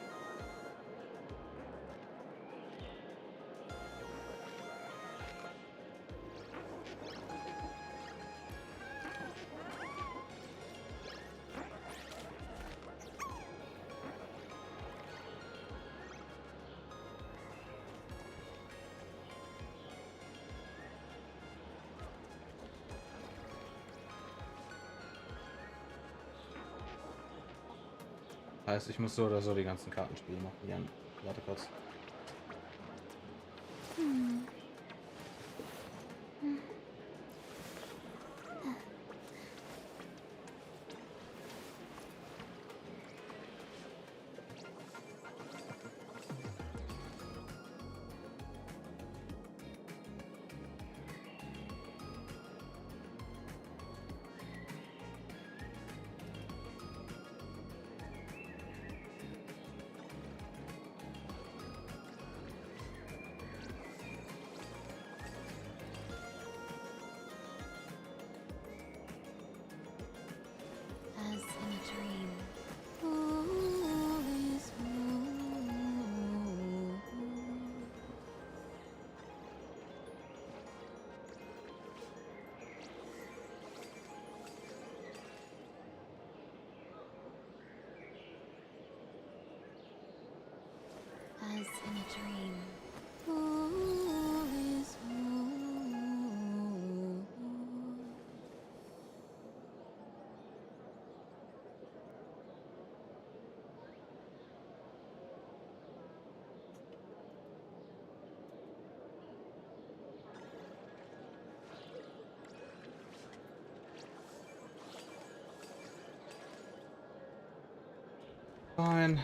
Heißt, ich muss so oder so die ganzen Kartenspiele noch probieren. Warte kurz. As in a dream. All is as in a dream. All is Fine.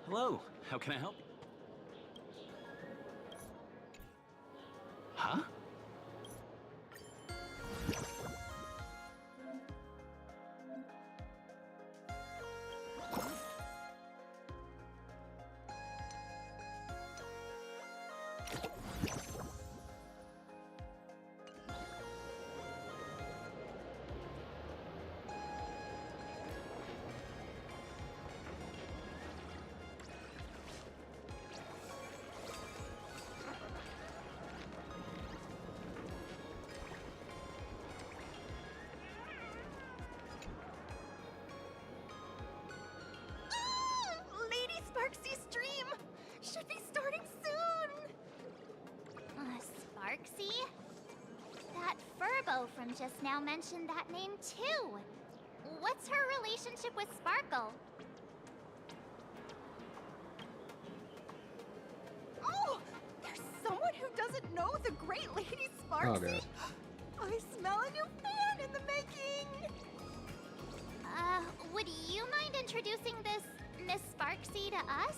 Hello, how can I help you? Huh? Lady Sparksy's stream should be starting soon. Sparksy? That Furbo from just now mentioned that name too. What's her relationship with Sparkle? Oh, there's someone who doesn't know the great Lady Sparksy. Oh, God. I smell a new fan in the making. Would you mind introducing this Miss Sparksy to us?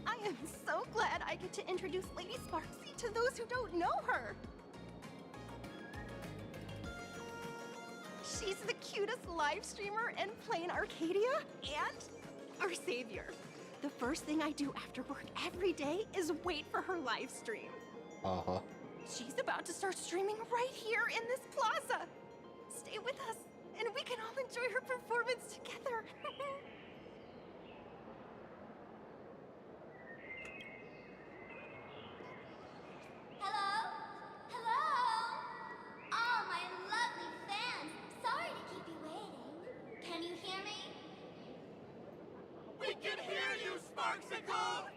I am so glad I get to introduce Lady Sparksy to those who don't know her. She's the cutest live streamer in Planarcadia and our savior. The first thing I do after work every day is wait for her live stream. Uh-huh. She's about to start streaming right here in this plaza. Stay with us, and we can all enjoy her performance together. Hello? Hello? Oh, my lovely fans. Sorry to keep you waiting. Can you hear me? We can hear you, Sparksicle!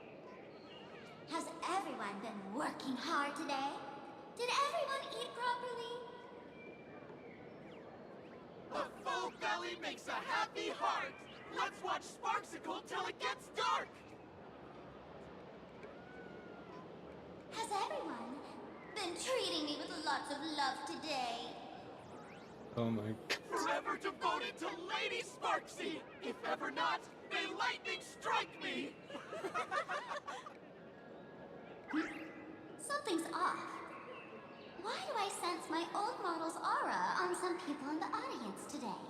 Has everyone been working hard today? Did everyone eat properly? A full belly makes a happy heart! Let's watch Sparksicle till it gets dark! Has everyone been treating me with lots of love today? Oh my. Forever devoted to Lady Sparksy! If ever not, may lightning strike me! Something's off. Why do I sense my old model's aura on some people in the audience today?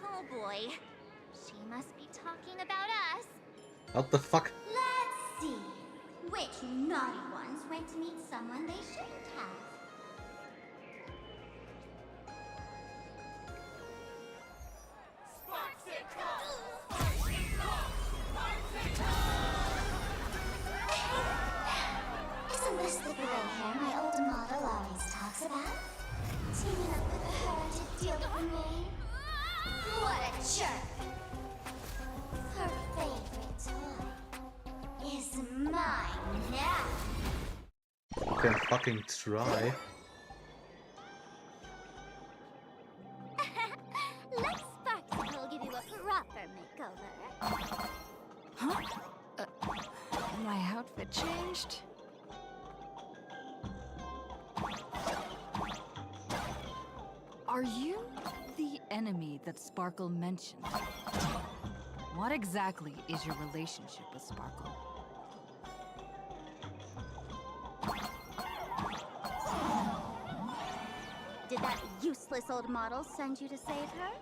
Oh boy. She must be talking about us. What the fuck? Let's see. Which naughty ones went to meet someone they shouldn't have? Isn't this the gray hair my old model always talks about? Teaming up with her to deal with me? What a jerk! Her favorite toy is mine now. You can fucking try. Let Sparksicle give you a proper makeover. Huh? My outfit changed? Are you the enemy that Sparkle mentioned? What exactly is your relationship with Sparkle? Did that useless old model send you to save her?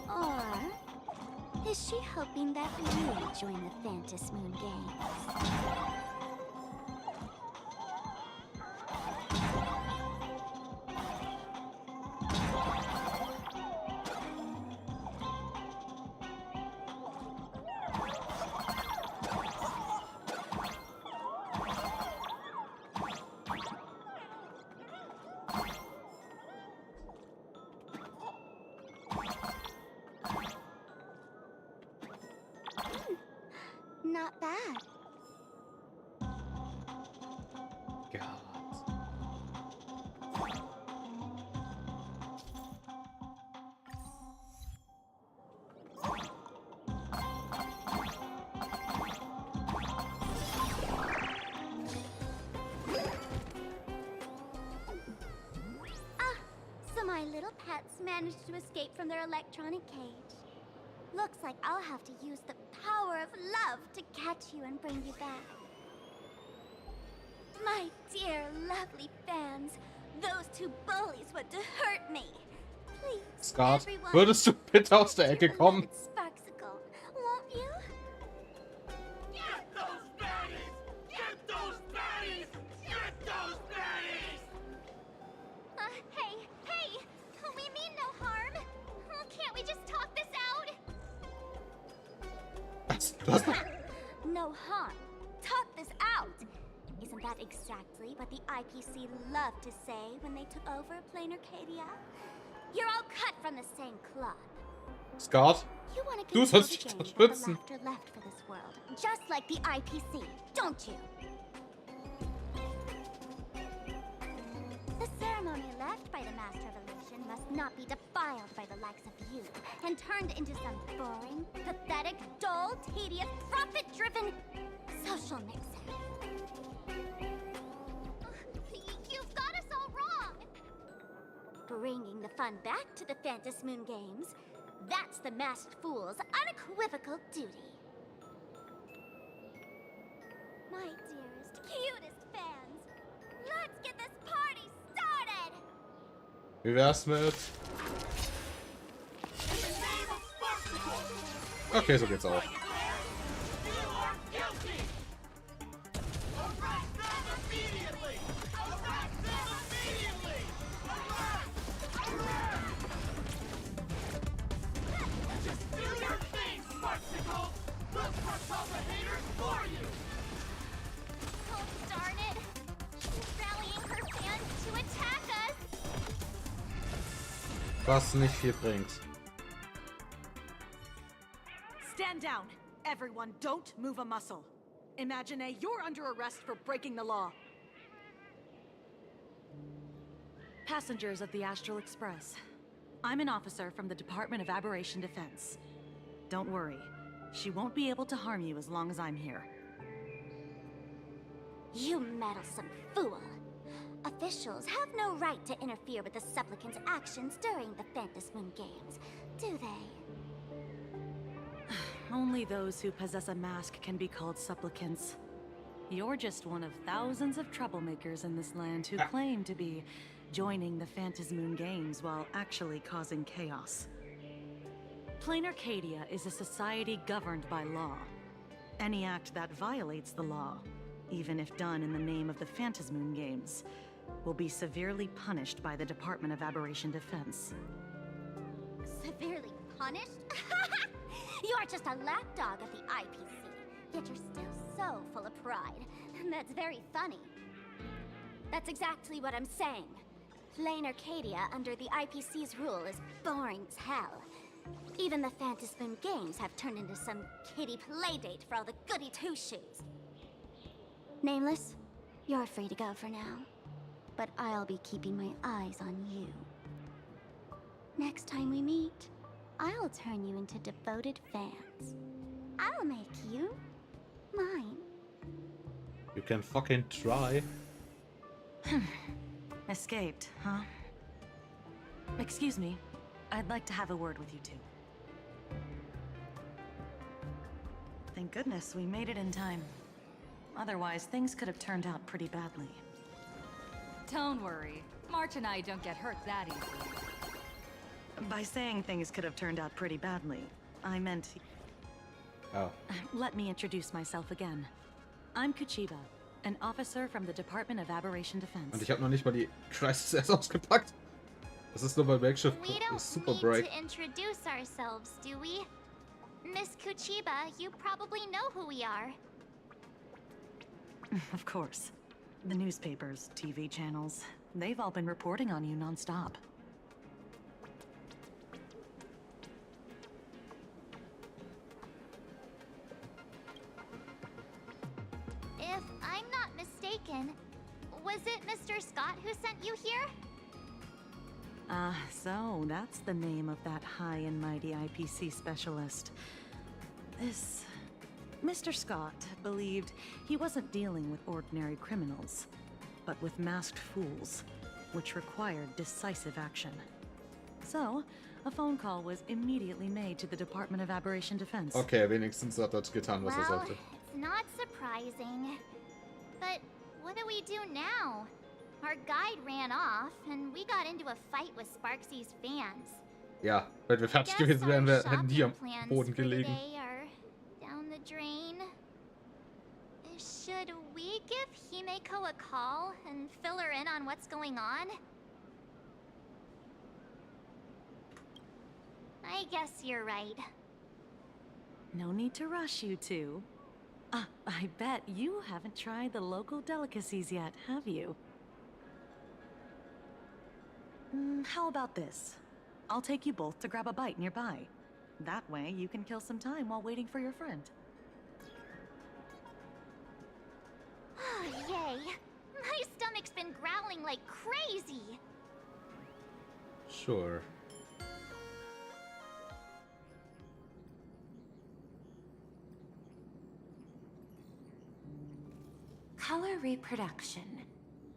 Or is she hoping that you join the Phantasy Moon Games? Not bad. God. pets managed to escape from their electronic cage. Looks like I'll have to use the power of love to catch you and bring you back. My dear, lovely fans, those two bullies want to hurt me. Please, Skat, everyone, würdest du bitte aus der Ecke kommen? Sparksicle, won't you? Get those baddies! Get those baddies! Get those baddies! Hey, we mean no harm. Can't we just talk this out? Du hast No harm. Talk this out. Isn't that exactly what the IPC loved to say when they took over Planarcadia? You're all cut from the same cloth. Skat, You want to du continue sollst dich the game that the unterstützen. laughter left for this world, just like the IPC, don't you? The ceremony left by the Master Evolution must not be defiled by the likes of you and turned into some boring, pathetic, dull, tedious, profit-driven social mix-up. You've got us all wrong! Bringing the fun back to the Phantom Moon Games, that's the Masked Fool's unequivocal duty. My dearest, cutest fans, let's get this party started! Wie wär's mit... Okay, so geht's auch. Oh, darn it! She's rallying her fans to attack us! Was nicht viel bringt. Stand down! Everyone, don't move a muscle. Imagine you're under arrest for breaking the law. Passengers of the Astral Express. I'm an officer from the Department of Aberration Defense. Don't worry. She won't be able to harm you as long as I'm here. You meddlesome fool! Officials have no right to interfere with the supplicant's actions during the Phantom Moon Games, do they? Only those who possess a mask can be called supplicants. You're just one of thousands of troublemakers in this land who claim to be joining the Phantom Moon Games while actually causing chaos. Planarcadia is a society governed by law. Any act that violates the law, even if done in the name of the Phantom Moon Games, will be severely punished by the Department of Aberration Defense. Severely punished? You're just a lapdog of the IPC, yet you're still so full of pride. That's very funny. That's exactly what I'm saying. Planarcadia under the IPC's rule is boring as hell. Even the Phantom Moon Games have turned into some kiddie playdate for all the goody two-shoes. Nameless, you're free to go for now. But I'll be keeping my eyes on you. Next time we meet, I'll turn you into devoted fans. I'll make you mine. You can fucking try. Escaped, huh? Excuse me. I'd like to have a word with you two. Thank goodness we made it in time. Otherwise, things could have turned out pretty badly. Don't worry. March and I don't get hurt that easily. By saying things could have turned out pretty badly, I meant... Oh. Let me introduce myself again. I'm Kuchiba, an officer from the Department of Aberration Defense. Und ich habe noch nicht mal die Crisis erst ausgepackt. Das ist nur bei Makeshift Super Break. We don't need to introduce ourselves, do we? Miss Kuchiba, you probably know who we are. Of course. The newspapers, TV channels, they've all been reporting on you non-stop. If I'm not mistaken, was it Mr. Scott who sent you here? So that's the name of that high and mighty IPC specialist. This... Mr. Scott believed he wasn't dealing with ordinary criminals, but with masked fools, which required decisive action. So, a phone call was immediately made to the Department of Aberration Defense. Okay, wenigstens hat er getan, was er Well, sollte. it's not surprising. But what do we do now? Our guide ran off, and we got into a fight with Sparksy's fans. Ja, wenn wir fertig Guess gewesen wären, our hätten die am shopping plans Boden for gelegen. today are down the drain. Should we give Himeko a call and fill her in on what's going on? I guess you're right. No need to rush, you two. I bet you haven't tried the local delicacies yet, have you? How about this? I'll take you both to grab a bite nearby. That way, you can kill some time while waiting for your friend. Oh, yay. My stomach's been growling like crazy. Sure. Color reproduction,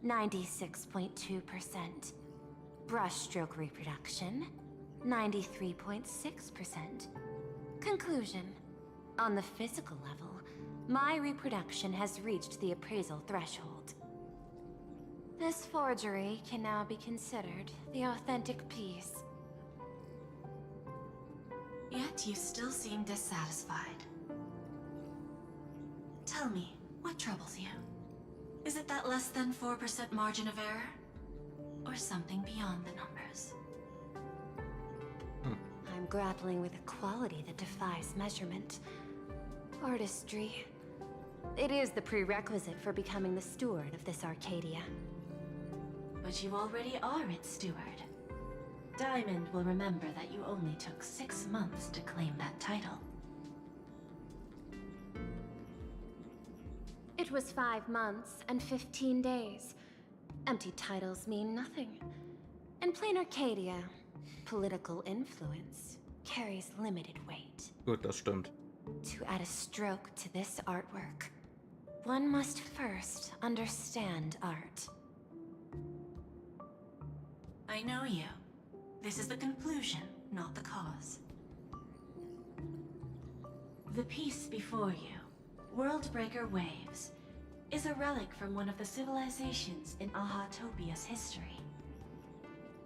96.2%. Brushstroke reproduction, 93.6%. Conclusion. On the physical level, my reproduction has reached the appraisal threshold. This forgery can now be considered the authentic piece. Yet you still seem dissatisfied. Tell me, what troubles you? Is it that less than 4% margin of error? Or something beyond the numbers? I'm grappling with a quality that defies measurement. Artistry. It is the prerequisite for becoming the steward of this Arcadia. But you already are its steward. Diamond will remember that you only took 6 months to claim that title. It was 5 months and 15 days. Empty titles mean nothing. In Planarcadia, political influence carries limited weight. Gut, das stimmt. To add a stroke to this artwork, one must first understand art. I know you. This is the conclusion, not the cause. The piece before you, Worldbreaker Waves, is a relic from one of the civilizations in Ahatopia's history.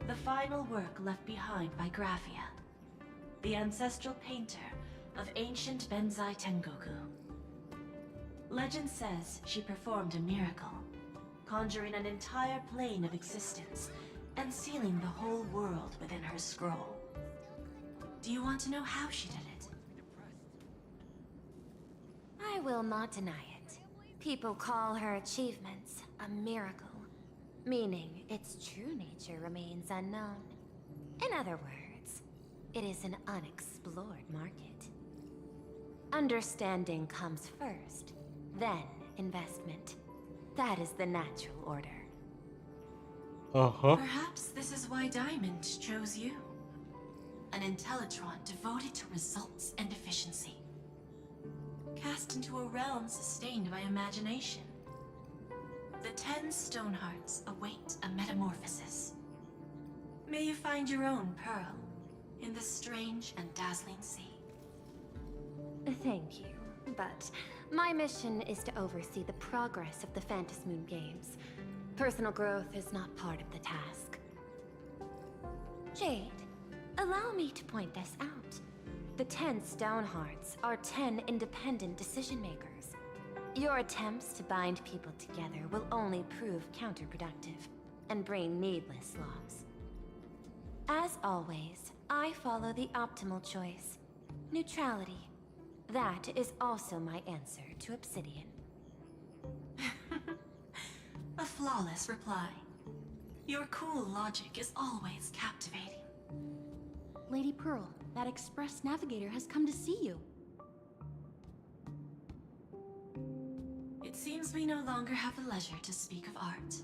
The final work left behind by Graphia, the ancestral painter of ancient Benzai Tengoku. Legend says she performed a miracle, conjuring an entire plane of existence and sealing the whole world within her scroll. Do you want to know how she did it? I will not deny it. People call her achievements a miracle, meaning its true nature remains unknown. In other words, it is an unexplored market. Understanding comes first, then investment. That is the natural order. Perhaps this is why Diamond chose you. An Intellitron devoted to results and efficiency. Cast into a realm sustained by imagination. The 10 Stonehearts await a metamorphosis. May you find your own pearl in this strange and dazzling sea. Thank you, but my mission is to oversee the progress of the Phantasmoon Games. Personal growth is not part of the task. Jade, allow me to point this out. The 10 Stonehearts are 10 independent decision-makers. Your attempts to bind people together will only prove counterproductive and bring needless loss. As always, I follow the optimal choice. Neutrality. That is also my answer to Obsidian. A flawless reply. Your cool logic is always captivating. Lady Pearl, that Express Navigator has come to see you. It seems we no longer have the leisure to speak of art.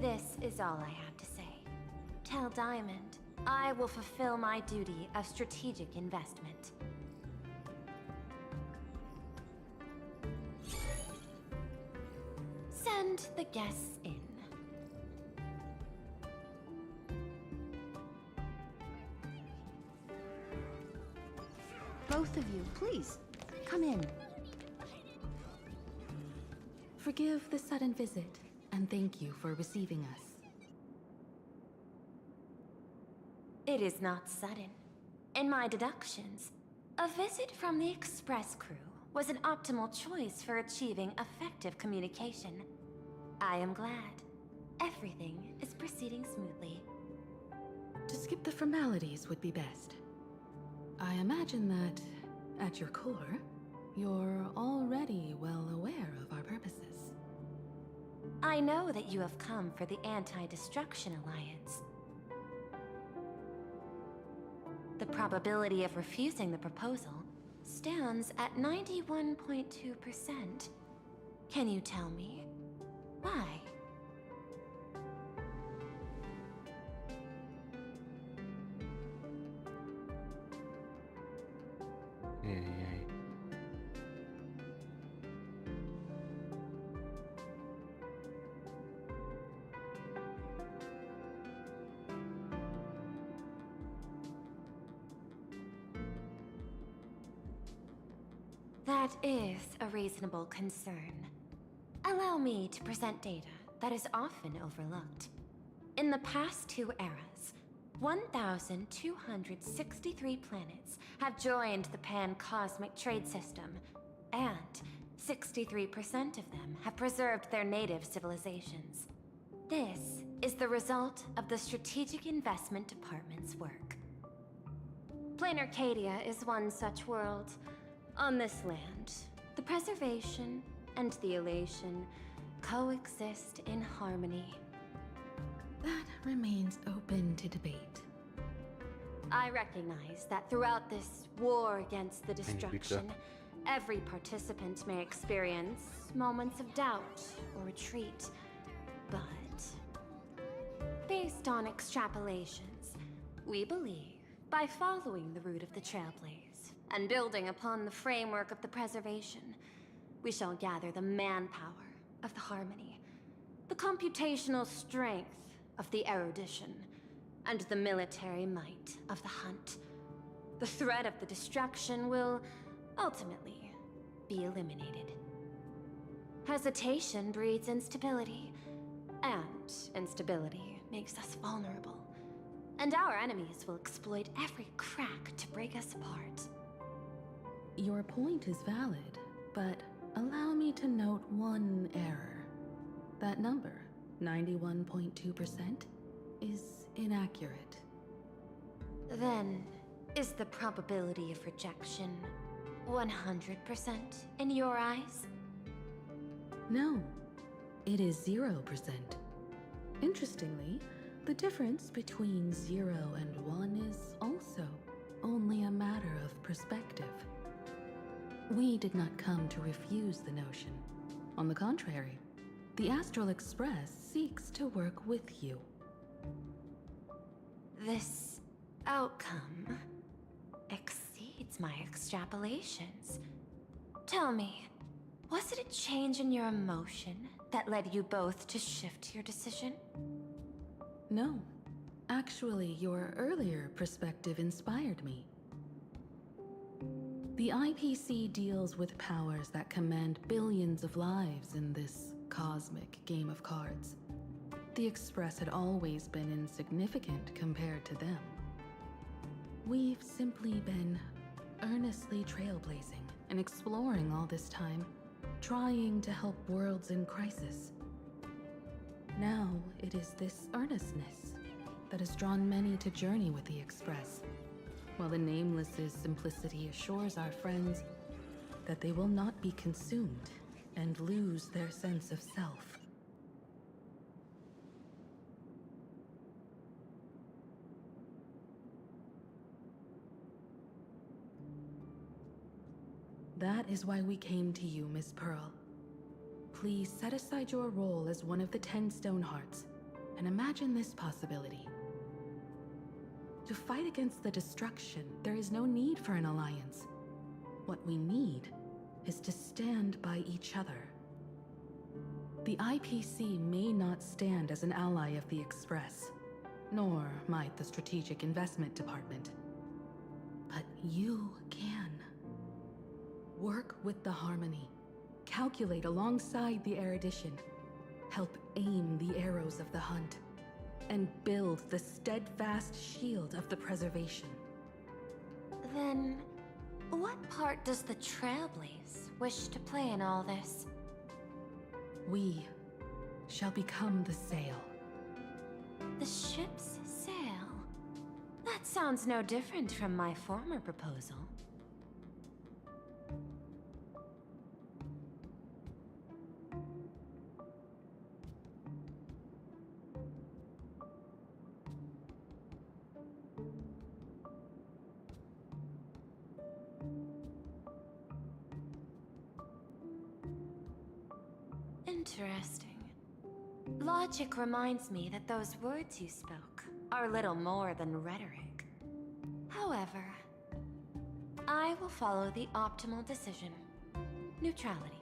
This is all I have to say. Tell Diamond, I will fulfill my duty of strategic investment. Send the guests in. you. Please, come in. Forgive the sudden visit, and thank you for receiving us. It is not sudden. In my deductions, a visit from the Express crew was an optimal choice for achieving effective communication. I am glad. Everything is proceeding smoothly. To skip the formalities would be best. I imagine that, at your core, you're already well aware of our purposes. I know that you have come for the Anti-Destruction Alliance. The probability of refusing the proposal stands at 91.2%. Can you tell me why? That is a reasonable concern. Allow me to present data that is often overlooked. In the past 2 eras, 1,263 planets have joined the Pan-Cosmic Trade System, and 63% of them have preserved their native civilizations. This is the result of the Strategic Investment Department's work. Planarcadia is one such world. On this land, the preservation and the elation coexist in harmony. That remains open to debate. I recognize that throughout this war against the destruction, every participant may experience moments of doubt or retreat. But, based on extrapolations, we believe by following the route of the Trailblaze and building upon the framework of the preservation, we shall gather the manpower of the harmony, the computational strength of the erudition, and the military might of the hunt. The threat of the destruction will ultimately be eliminated. Hesitation breeds instability, and instability makes us vulnerable. And our enemies will exploit every crack to break us apart. Your point is valid, but allow me to note one error. That number, 91.2%, is inaccurate. Then, is the probability of rejection 100% in your eyes? No, it is 0%. Interestingly, the difference between 0 and 1 is also only a matter of perspective. We did not come to refuse the notion. On the contrary, the Astral Express seeks to work with you. This outcome exceeds my extrapolations. Tell me, was it a change in your emotion that led you both to shift your decision? No. Actually, your earlier perspective inspired me. The IPC deals with powers that command billions of lives in this cosmic game of cards. The Express had always been insignificant compared to them. We've simply been earnestly trailblazing and exploring all this time, trying to help worlds in crisis. Now it is this earnestness that has drawn many to journey with the Express, while the Nameless's simplicity assures our friends that they will not be consumed and lose their sense of self. That is why we came to you, Miss Pearl. Please set aside your role as one of the 10 Stonehearts and imagine this possibility. To fight against the destruction, there is no need for an alliance. What we need is to stand by each other. The IPC may not stand as an ally of the Express, nor might the Strategic Investment Department. But you can. Work with the harmony. Calculate alongside the erudition. Help aim the arrows of the hunt. And build the steadfast shield of the preservation. Then, what part does the Trailblaze wish to play in all this? We shall become the sail. The ship's sail? That sounds no different from my former proposal. Interesting. Logic reminds me that those words you spoke are little more than rhetoric. However, I will follow the optimal decision. Neutrality.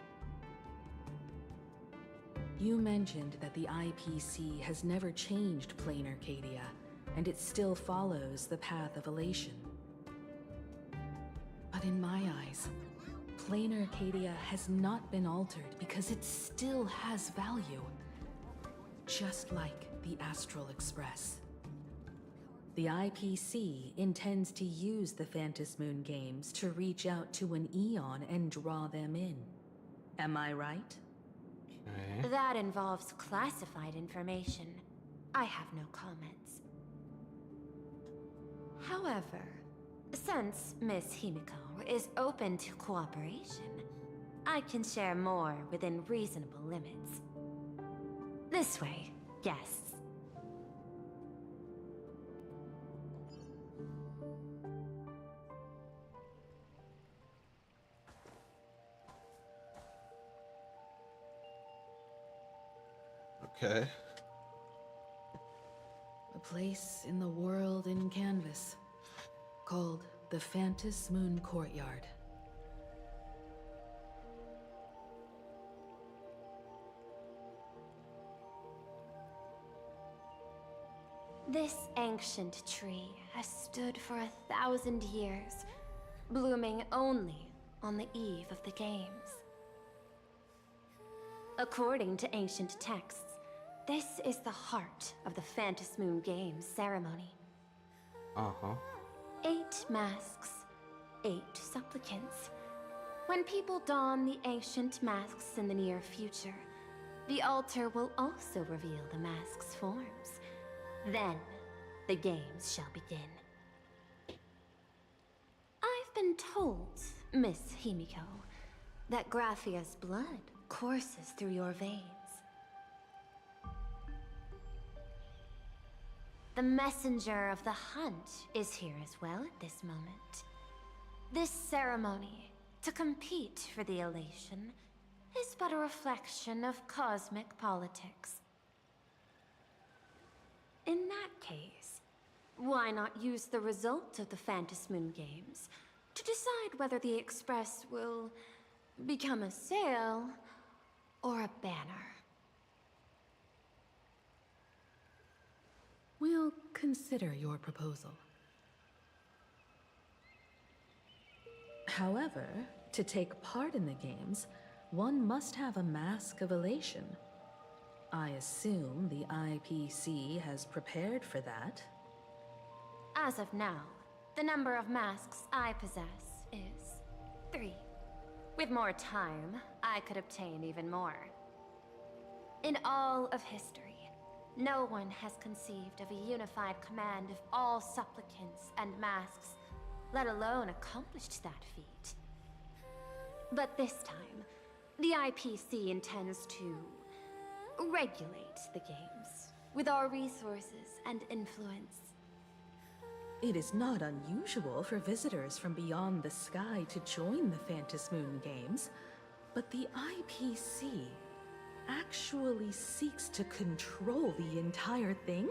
You mentioned that the IPC has never changed Planarcadia, and it still follows the path of elation. But in my eyes, Planarcadia has not been altered because it still has value. Just like the Astral Express. The IPC intends to use the Phantasmoon Moon games to reach out to an Eon and draw them in. Am I right? Okay. That involves classified information. I have no comments. However, since Miss Himiko is open to cooperation, I can share more within reasonable limits. This way, guests. Okay. A place in the world in canvas, called the Phantasmoon Moon Courtyard. This ancient tree has stood for 1,000 years, blooming only on the eve of the games. According to ancient texts, this is the heart of the Phantasmoon Games ceremony. 8 masks, 8 supplicants. When people don the ancient masks in the near future, the altar will also reveal the masks' forms. Then, the games shall begin. I've been told, Miss Himiko, that Graphia's blood courses through your veins. The messenger of the hunt is here as well at this moment. This ceremony, to compete for the elation, is but a reflection of cosmic politics. In that case, why not use the result of the Phantasmoon Games to decide whether the Express will become a sail or a banner? We'll consider your proposal. However, to take part in the games, one must have a mask of elation. I assume the IPC has prepared for that. As of now, the number of masks I possess is 3. With more time, I could obtain even more. In all of history, no one has conceived of a unified command of all supplicants and masks, let alone accomplished that feat. But this time, the IPC intends to regulate the games with our resources and influence. It is not unusual for visitors from beyond the sky to join the Phantasmoon Games, but the IPC actually seeks to control the entire thing?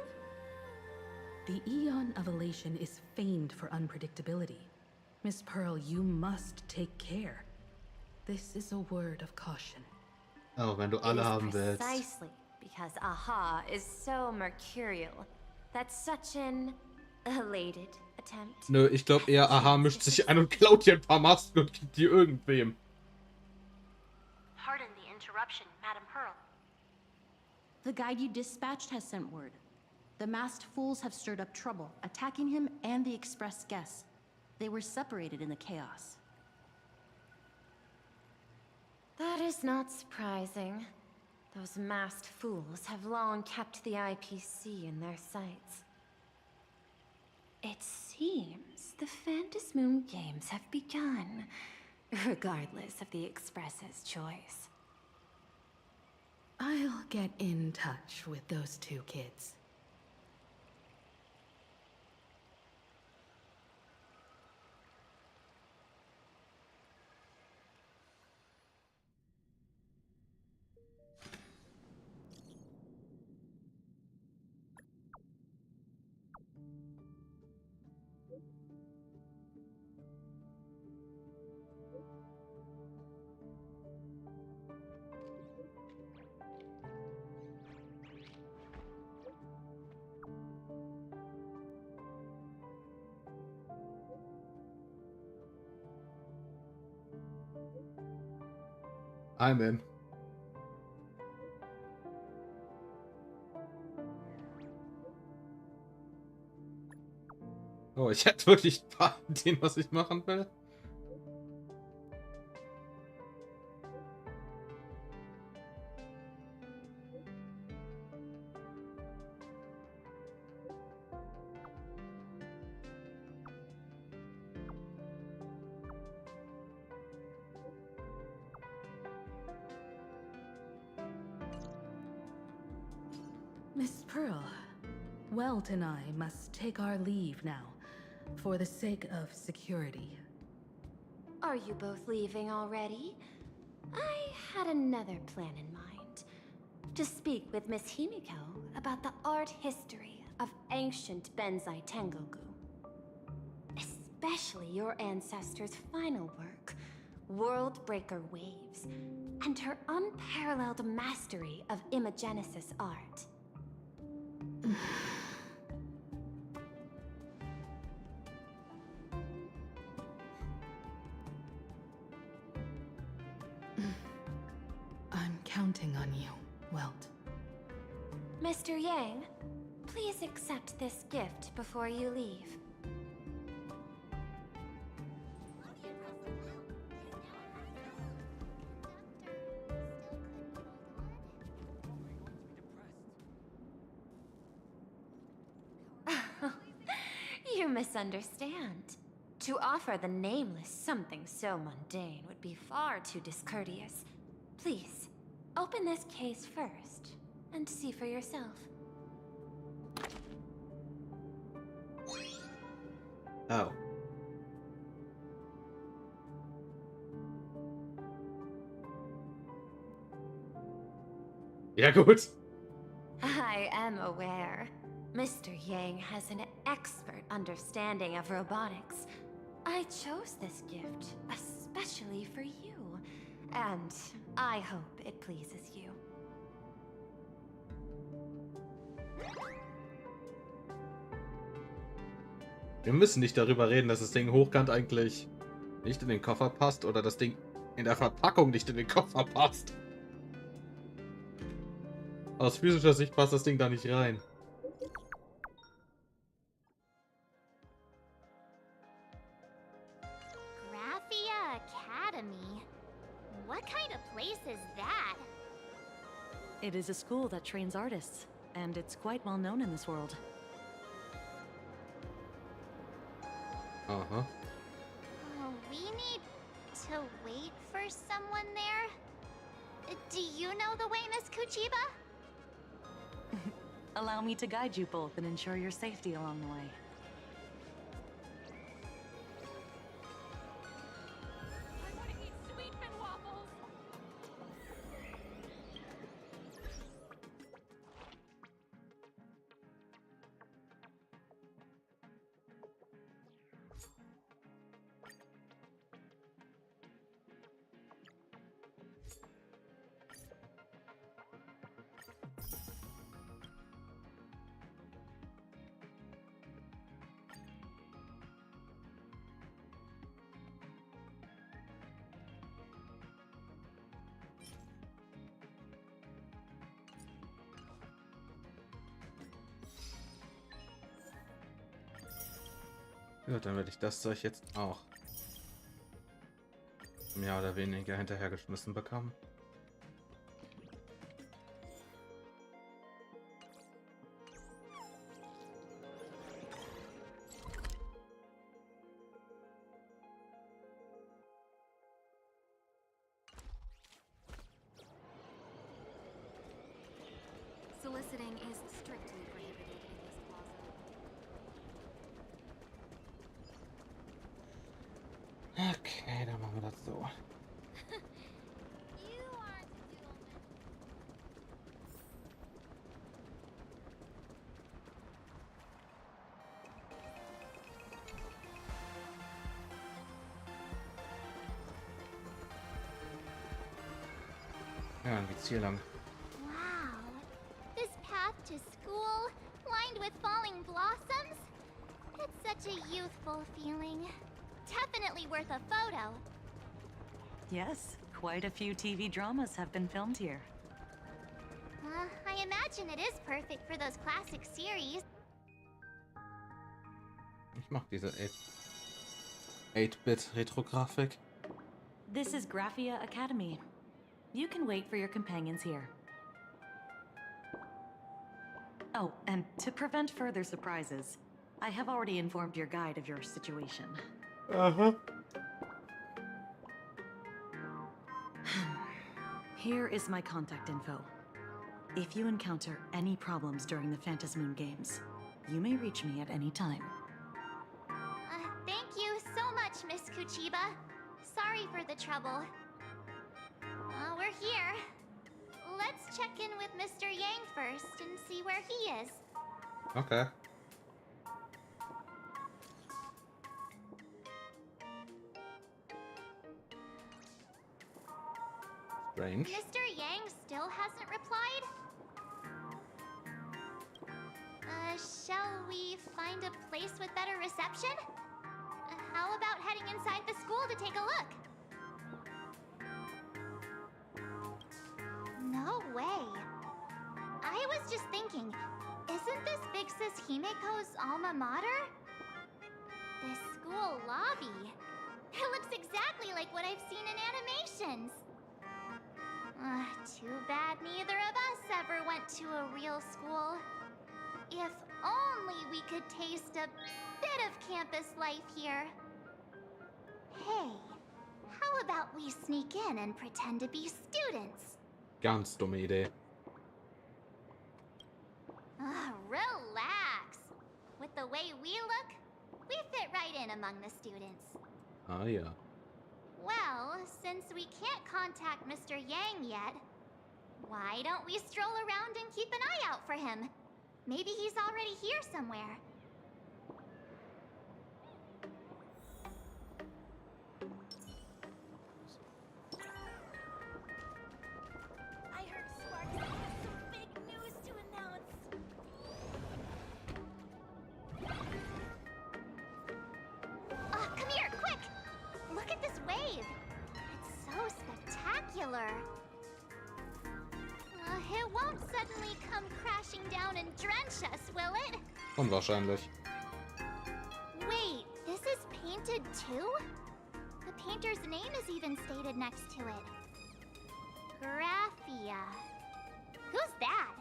The Eon of Elation is famed for unpredictability. Miss Pearl, you must take care. This is a word of caution. Oh, wenn du alle haben willst. Precisely because Aha is so mercurial that such an elated attempt. Nö, ich glaube eher, Aha mischt sich ein und klaut hier ein paar Masken und gibt die irgendwem. Pardon the interruption, Madam Pearl. The guide you dispatched has sent word. The masked fools have stirred up trouble, attacking him and the express guests. They were separated in the chaos. That is not surprising. Those masked fools have long kept the IPC in their sights. It seems the Phantasmoon Games have begun, regardless of the Express's choice. I'll get in touch with those two kids. I'm in. Oh, ich hätte wirklich ein paar Ideen, was ich machen will. Miss Pearl, Welt and I must take our leave now, for the sake of security. Are you both leaving already? I had another plan in mind. To speak with Miss Himiko about the art history of ancient Benzai Tengoku. Especially your ancestors' final work, World Breaker Waves, and her unparalleled mastery of imagenesis art. I'm counting on you, Welt. Mr. Yang, please accept this gift before you leave. You misunderstand. To offer the Nameless something so mundane would be far too discourteous. Please, open this case first, and see for yourself. Oh. Ja, gut. I am aware. Mr. Yang has an expert understanding of robotics. I chose this gift especially for you, and I hope it pleases you. Wir müssen nicht darüber reden, dass das Ding hochkant eigentlich nicht in den Koffer passt oder das Ding in der Verpackung nicht in den Koffer passt. Aus physischer Sicht passt das Ding da nicht rein. What kind of place is that? It is a school that trains artists, and it's quite well known in this world. Uh-huh. We need to wait for someone there? Do you know the way, Miss Kuchiba? Allow me to guide you both and ensure your safety along the way. Ja, dann werde ich das Zeug jetzt auch mehr oder weniger hinterhergeschmissen bekommen. Soliciting is strictly prohibited in this plaza. Okay, dann machen wir das so. You aren't a doodleman. Ja, dann geht's hier lang. Wow. This path to school, lined with falling blossoms. It's such a youthful feeling. Definitely worth a photo. Yes, quite a few TV dramas have been filmed here. I imagine it is perfect for those classic series. Ich mag diese 8-Bit Retro-Grafik. This is Graphia Academy. You can wait for your companions here. Oh, and to prevent further surprises, I have already informed your guide of your situation. Uh-huh. Here is my contact info. If you encounter any problems during the Phantasmoon games, you may reach me at any time. Thank you so much, Miss Kuchiba. Sorry for the trouble. We're here. Let's check in with Mr. Yang first and see where he is. Okay. Strange. Mr. Yang still hasn't replied? Shall we find a place with better reception? How about heading inside the school to take a look? No way. I was just thinking, isn't this Big Sis Himiko's alma mater? The school lobby. It looks exactly like what I've seen in animations. Too bad neither of us ever went to a real school. If only we could taste a bit of campus life here. Hey, how about we sneak in and pretend to be students? Ganz dumme Idee. Relax. With the way we look, we fit right in among the students. Ah ja. Well, since we can't contact Mr. Yang yet, why don't we stroll around and keep an eye out for him? Maybe he's already here somewhere. I heard Sparks has some big news to announce. Come here, quick! Look at this wave. It's so spectacular. It won't suddenly come crashing down and drench us, will it? Unwahrscheinlich. Wait, this is painted too? The painter's name is even stated next to it. Graphia. Who's that?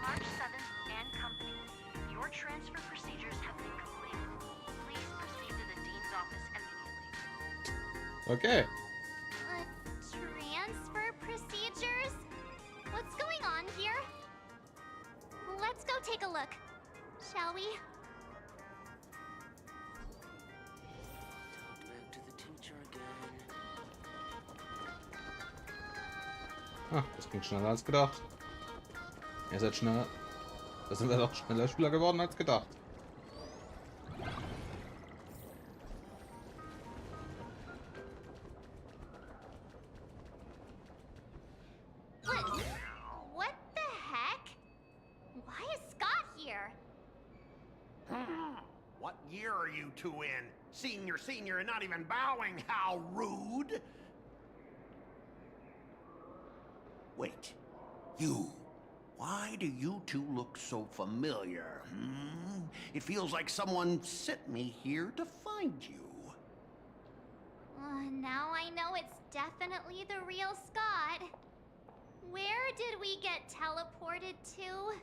March 7th and company. Your transfer procedures have been completed. Please proceed to the dean's office immediately. Okay. Transfer procedures? What's going on here? Let's go take a look, shall we? Ah, das ging schneller als gedacht. Ihr seid schneller. Da sind wir doch schneller Spieler geworden als gedacht. What the heck? Why is Scott here? What are you two in? Senior, senior, and not even bowing. How rude. Wait, you. Why do you two look so familiar? It feels like someone sent me here to find you. Now I know it's definitely the real Scott. Where did we get teleported to?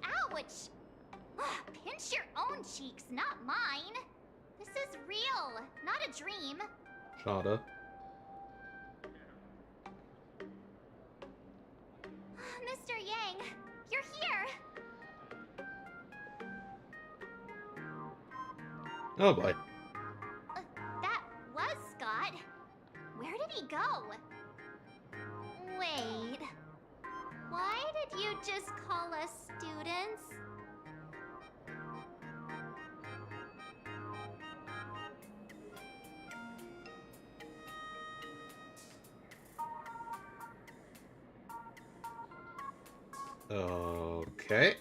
Ouch! Pinch your own cheeks, not mine. This is real, not a dream. Schade. Mr. Yang, you're here. Oh boy. That was Scott. Where did he go? Wait. Why did you just call us students? Okay.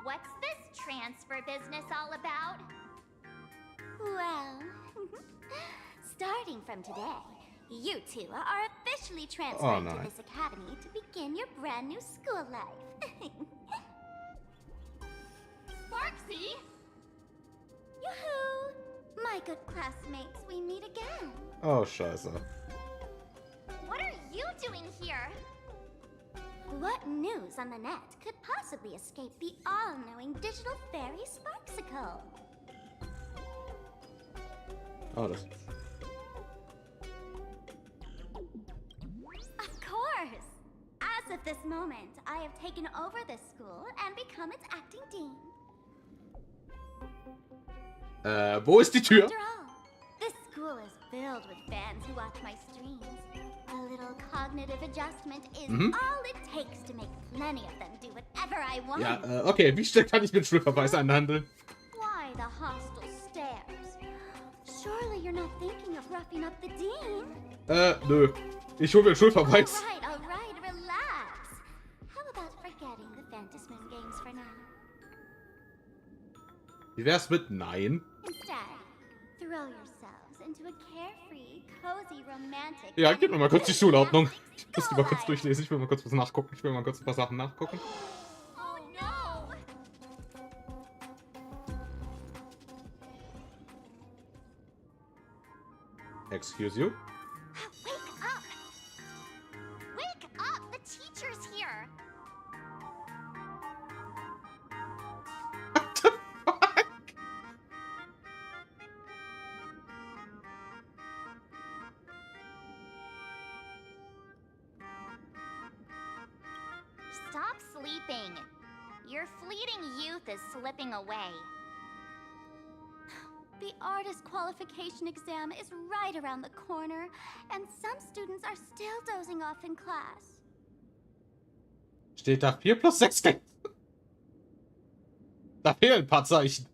What's this transfer business all about? Well, starting from today, you two are officially transferred to nice. this academy to begin your brand new school life. Sparksy! Yoo-hoo! My good classmates, we meet again. Oh, scheiße. What are you doing here? What news on the net could possibly escape the all-knowing digital fairy Sparksicle? Oh, das. Of course! As of this moment, I have taken over this school and become its acting dean. Wo ist die Tür? After all, this school is filled with fans who watch my streams. A little cognitive adjustment is all it takes to make plenty of them do whatever I want. Ja, okay, wie schnell kann ich mit Schulverweis einhandeln? Why the hostile stares? Surely you're not thinking of roughing up the dean? Nö. Ich hole mir einen Schulverweis. All right, relax. How about forgetting the Phantasmoon games for now? Wie wär's mit Nein? Instead, throw yourselves into a carefree, cozy, romantic... Ja, gib mir mal kurz die Schulordnung. Ich muss die mal kurz durchlesen. Ich will mal kurz was nachgucken. Ich will mal kurz ein paar Sachen nachgucken. Oh no! Excuse you? Wake up! Wake up! The teacher's here! Stop sleeping. Your fleeting youth is slipping away. The artist qualification exam is right around the corner, and some students are still dozing off in class. Steht da 4 plus 6. Da fehlen ein paar Zeichen.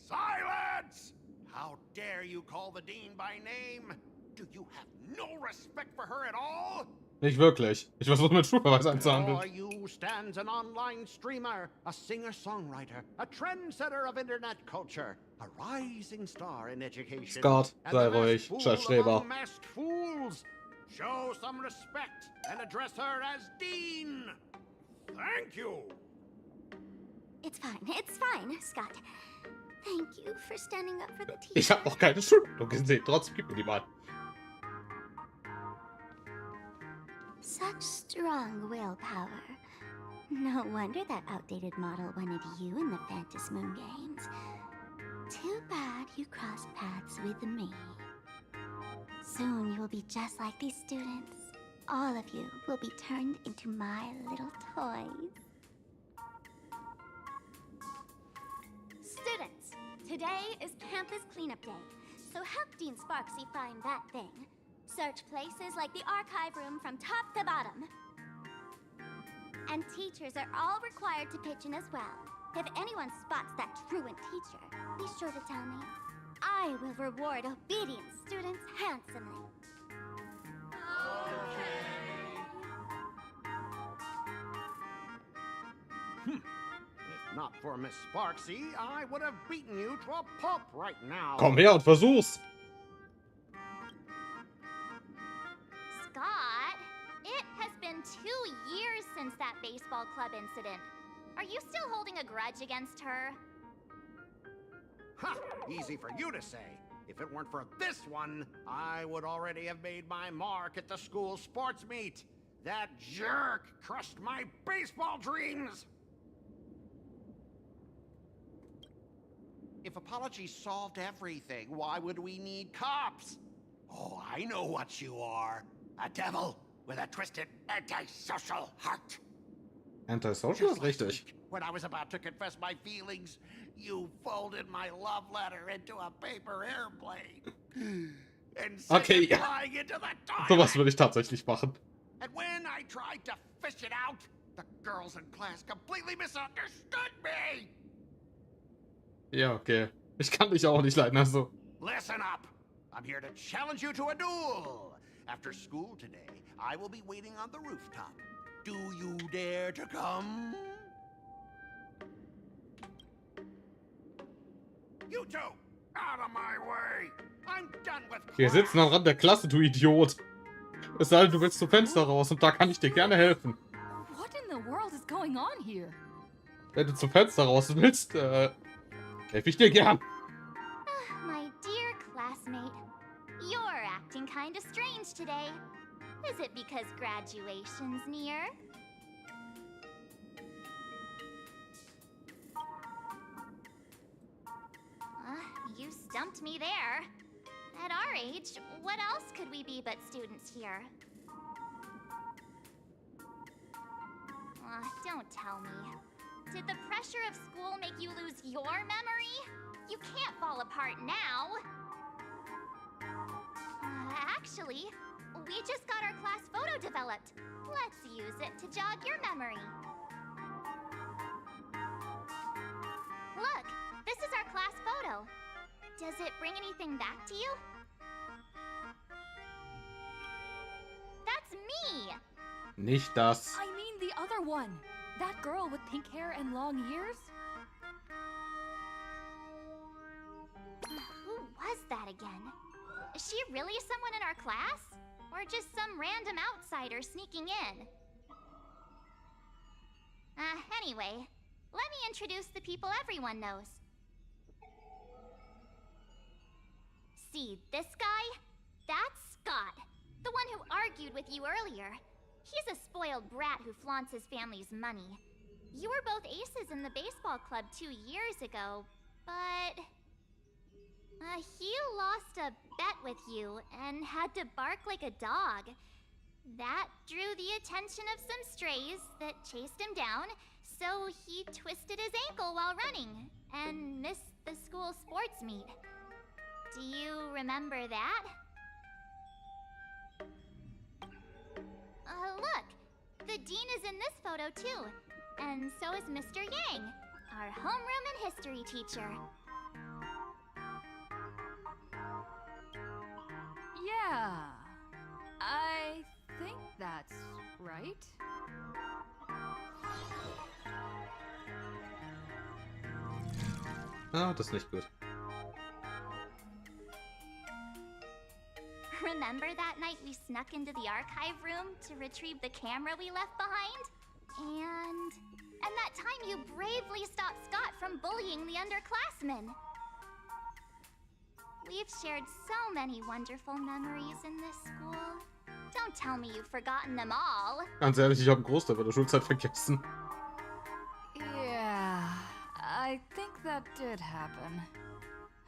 Silence! How dare you call the dean by name? Do you have no respect for her at all? Nicht wirklich. Ich versuche mit Schulverweis Before einzuhandeln. you stands an online streamer, a singer-songwriter, a trendsetter of internet culture, a rising star in education. Scott, and sei the masked ruhig. fool Scheißstreber. among masked fools. Show some respect and address her as Dean. Thank you. It's fine, Scott. Thank you for standing up for the teacher. Ich habe noch keine Schulordnung gesehen. Trotzdem gib mir die mal. Such strong willpower. No wonder that outdated model wanted you in the Phantasmoon games. Too bad you crossed paths with me. Soon you will be just like these students. All of you will be turned into my little toys. Students, today is campus cleanup day, so help Dean Sparksy find that thing. Search places like the archive room from top to bottom. And teachers are all required to pitch in as well. If anyone spots that truant teacher, be sure to tell me. I will reward obedient students handsomely. If not for Miss Sparksy, I would have beaten you to a pulp right now. Komm her und versuch's. Scott, it has been 2 years since that baseball club incident. Are you still holding a grudge against her? Ha! Easy for you to say. If it weren't for this one, I would already have made my mark at the school sports meet. That jerk crushed my baseball dreams! If apologies solved everything, why would we need cops? Oh, I know what you are. A devil with a twisted antisocial heart. Antisocial ist richtig. When I was about to confess my feelings, you folded my love letter into a paper airplane. And sent it flying into the toilet. Sowas würde ich tatsächlich machen. And when I tried to fish it out, the girls in class completely misunderstood me. Ja, okay. Ich kann dich auch nicht leiden, also. Listen up. I'm here to challenge you to a duel. After school today, I will be waiting on the rooftop. Do you dare to come? You two, out of my way. I'm done with class. Wir sitzen am Rand der Klasse, du Idiot. Es sei denn, du willst zum Fenster raus und da kann ich dir gerne helfen. What in the world is going on here? Wenn du zum Fenster raus willst, helfe ich dir gern. My dear classmate, you're acting kinda strange today. Is it because graduation's near? You stumped me there. At our age, what else could we be but students here? Don't tell me. Did the pressure of school make you lose your memory? You can't fall apart now. Actually, we just got our class photo developed. Let's use it to jog your memory. Look, this is our class photo. Does it bring anything back to you? That's me! Nicht das. I mean the other one. That girl with pink hair and long ears? Who was that again? Is she really someone in our class? Or just some random outsider sneaking in? Anyway, let me introduce the people everyone knows. See this guy? That's Scott, the one who argued with you earlier. He's a spoiled brat who flaunts his family's money. You were both aces in the baseball club 2 years ago, but... he lost a bet with you and had to bark like a dog. That drew the attention of some strays that chased him down, so he twisted his ankle while running and missed the school sports meet. Do you remember that? Look, the dean is in this photo too, and so is Mr. Yang, our homeroom and history teacher. Yeah, I think that's right. Ah, das ist nicht gut. Remember that night we snuck into the archive room to retrieve the camera we left behind? And that time you bravely stopped Scott from bullying the underclassmen. We've shared so many wonderful memories in this school. Don't tell me you've forgotten them all. Ganz ehrlich, ich habe einen Großteil der Schulzeit vergessen. Yeah, I think that did happen.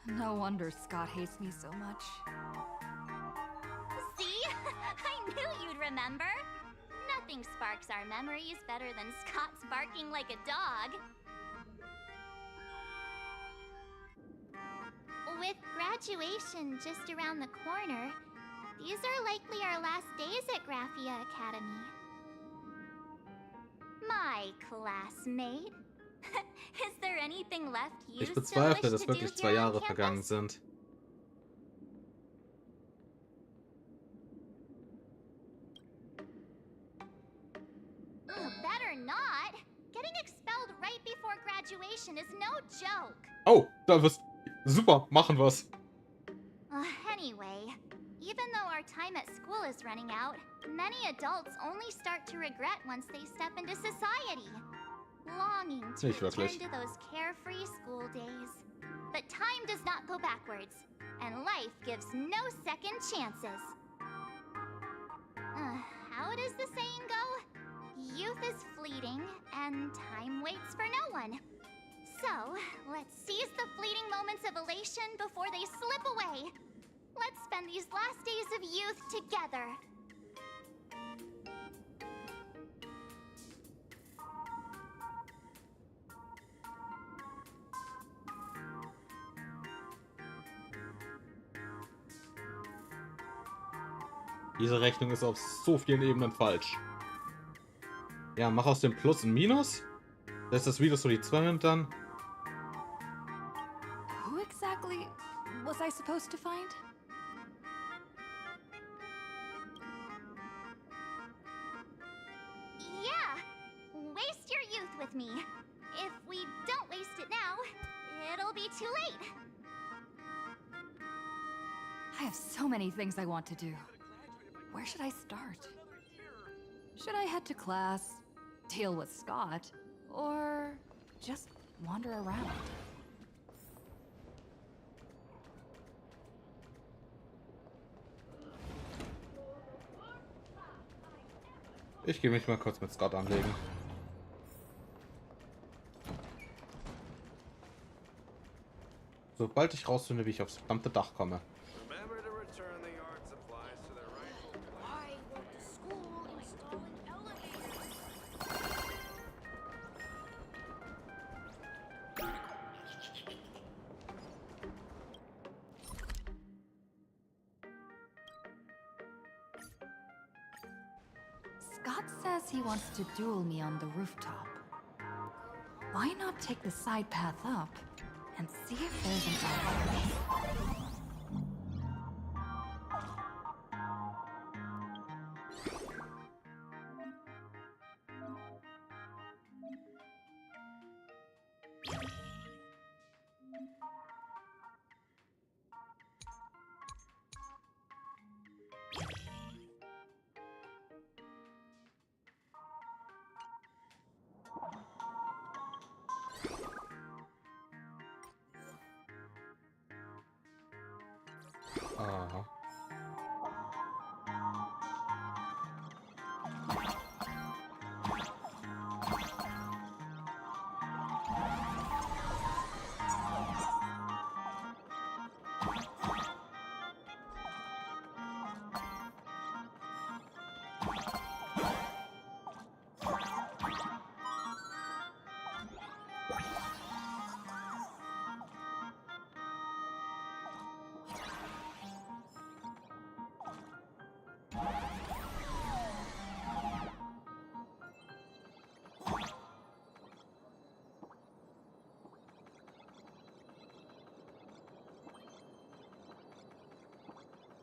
No wonder Scott hates me so much. See? I knew you'd remember. Nothing sparks our memories better than Scott's barking like a dog. With graduation just around the corner, these are likely our last days at Graphia Academy. My classmate. Is there anything left you Ich still bezweifle, wish dass to do wirklich here 2 on Jahre vergangen campus? sind. not. Getting expelled right before graduation is no joke. Oh, da wirst... Super, machen wir's. Anyway, even though our time at school is running out, many adults only start to regret once they step into society. Longing to Nicht return wirklich. to those carefree school days. But time does not go backwards, and life gives no second chances. How does the saying go? Youth is fleeting, and time waits for no one. So, let's seize the fleeting moments of elation before they slip away. Let's spend these last days of youth together. Diese Rechnung ist auf so vielen Ebenen falsch. Ja, mach aus dem Plus ein Minus. Lässt das Video so die 2 nimmt dann. Who exactly was I supposed to find? Yeah! Waste your youth with me. If we don't waste it now, it'll be too late. I have so many things I want to do. Where should I start? Should I head to class, deal with Scott, or just wander around? Ich gehe mich mal kurz mit Scott anlegen. Sobald ich rausfinde, wie ich aufs verdammte Dach komme. Scott says he wants to duel me on the rooftop. Why not take the side path up and see if there's an alleyway? Aha.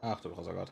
Ach du großer Gott.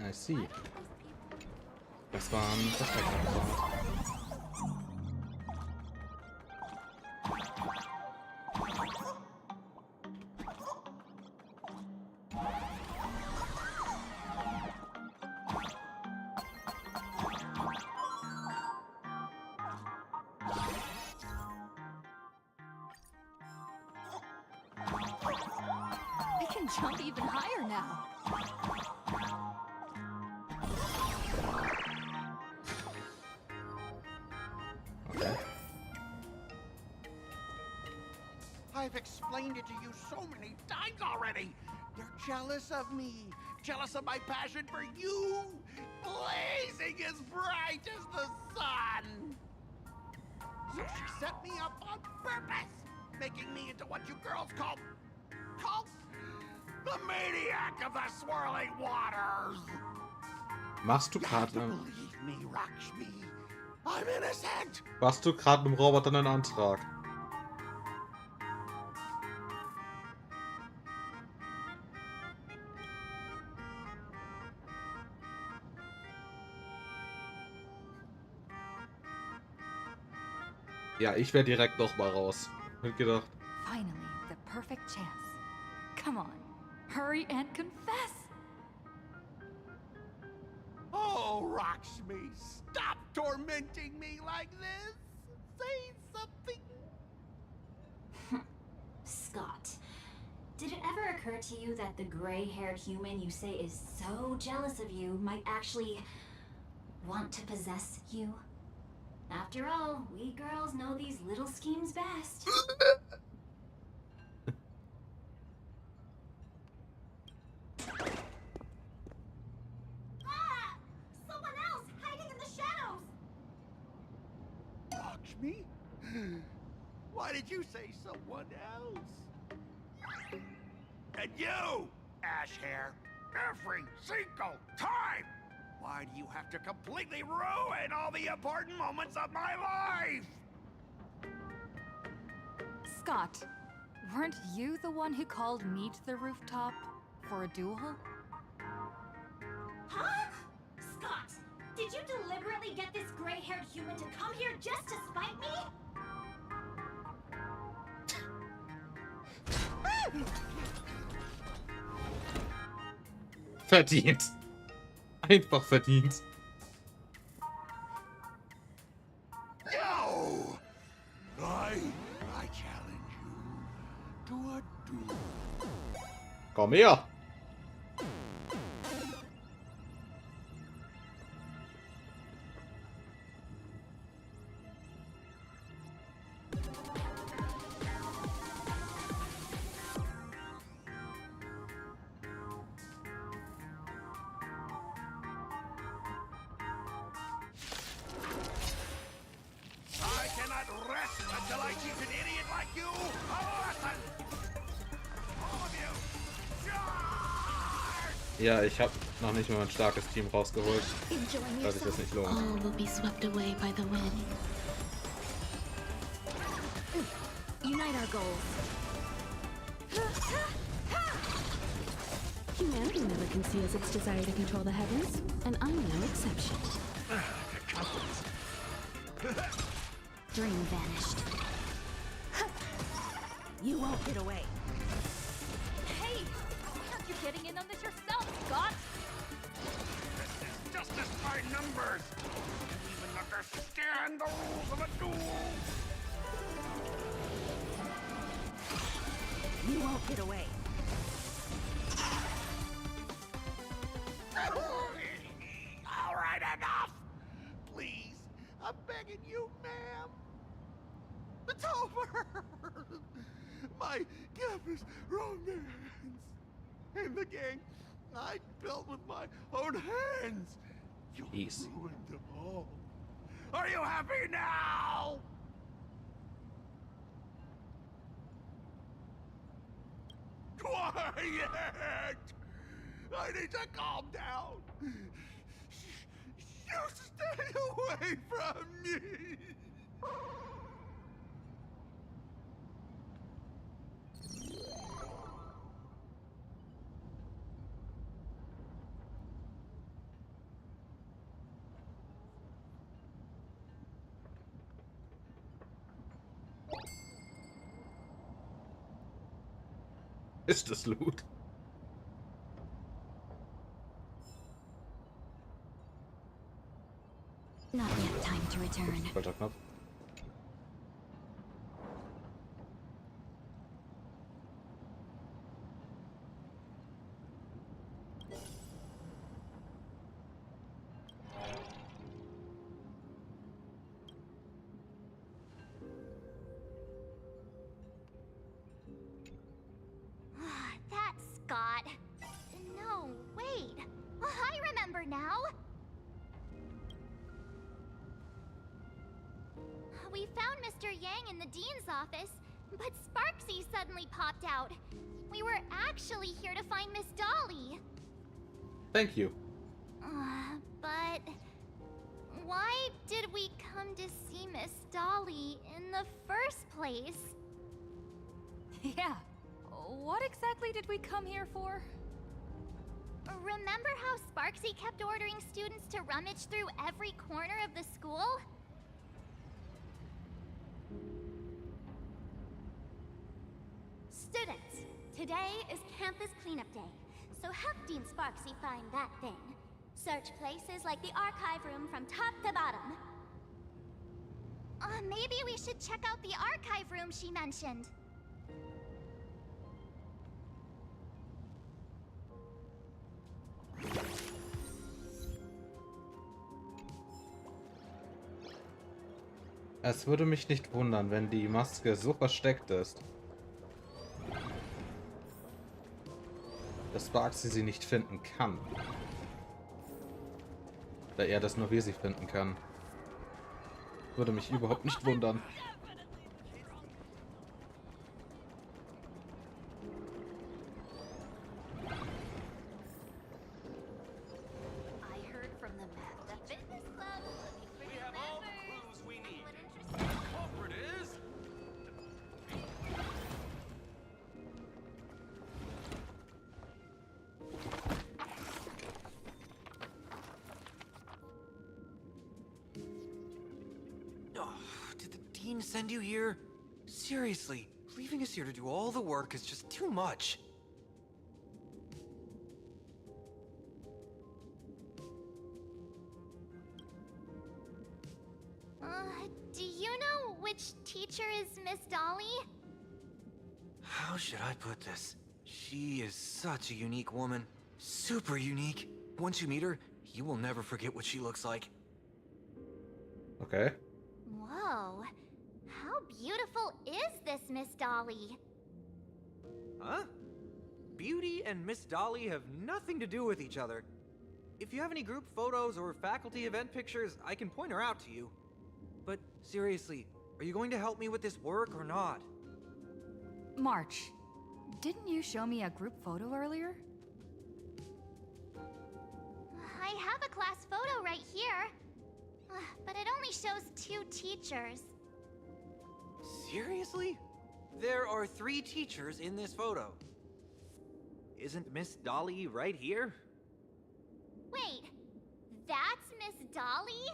I see. Das war ein Versteckungsort. I can jump even higher now. I've explained it to you so many times already. You're jealous of me. jealous of my passion for you, blazing as bright as the sun. So she set me up on purpose, making me into what you girls call the maniac of the swirling waters. Machst du gerade Believe me, Lakshmi, I'm innocent. Machst du gerade einem Roboter einen Antrag? Ja, ich wäre direkt noch mal raus. Hab gedacht. Finally, the perfect chance. Come on, hurry and confess. Oh, Lakshmi, stop tormenting me like this. Say something. Scott, did it ever occur to you that the gray-haired human you say is so jealous of you might actually want to possess you? After all, we girls know these little schemes best. Ah! Someone else hiding in the shadows! Lakshmi? Why did you say someone else? And you, Ashhair, every single time! Why do you have to completely ruin all the important moments of my life? Scott, weren't you the one who called me to the rooftop for a duel? Huh? Scott, did you deliberately get this gray-haired human to come here just to spite me? Verdient. Einfach verdient. No! I challenge you to a duel. Komm her. I cannot rest until I teach an idiot like you a lesson! All of you, charge! Ja, ich habe noch nicht mal ein starkes Team rausgeholt. Dass sich das nicht lohnt. All will be swept away by the wind. Unite our goals. Humanity never conceals its desire to control the heavens, and I'm no exception. Dream vanished. You won't get away. Hey! Aren't you getting in on this yourself, Scott? This is justice by numbers! You even understand the rules of a duel! You won't get away. All right, enough! Please, I'm begging you, ma'am. It's over! My campus romance and the gang I built with my own hands. You ruined them all. Are you happy now? Quiet! I need to calm down. You stay away from me. Ist das Loot? Not yet time to return. Falscher Knopf. That's Scott. No, wait. remember now? We found Mr. Yang in the dean's office, but Sparksy suddenly popped out. We were actually here to find Miss Dolly. Thank you. But why did we come to see Miss Dolly in the first place? Yeah. What exactly did we come here for? Remember how Sparksy kept ordering students to rummage through every corner of the school? Students, today is campus cleanup day, so help Dean Sparksy find that thing. Search places like the archive room from top to bottom. Maybe we should check out the archive room she mentioned. Es würde mich nicht wundern, wenn die Maske so versteckt ist, dass Sparksy sie nicht finden kann. Da er das nur wir sie finden kann. Würde mich überhaupt nicht wundern. Send you here? Seriously, leaving us here to do all the work is just too much. Do you know which teacher is Miss Dolly? How should I put this? She is such a unique woman. Super unique. Once you meet her, you will never forget what she looks like. Okay. Whoa. How beautiful is this Miss Dolly? Huh? Beauty and Miss Dolly have nothing to do with each other. If you have any group photos or faculty event pictures, I can point her out to you. But seriously, are you going to help me with this work or not? March, didn't you show me a group photo earlier? I have a class photo right here. But it only shows 2 teachers. Seriously? There are 3 teachers in this photo. Isn't Miss Dolly right here? Wait, that's Miss Dolly?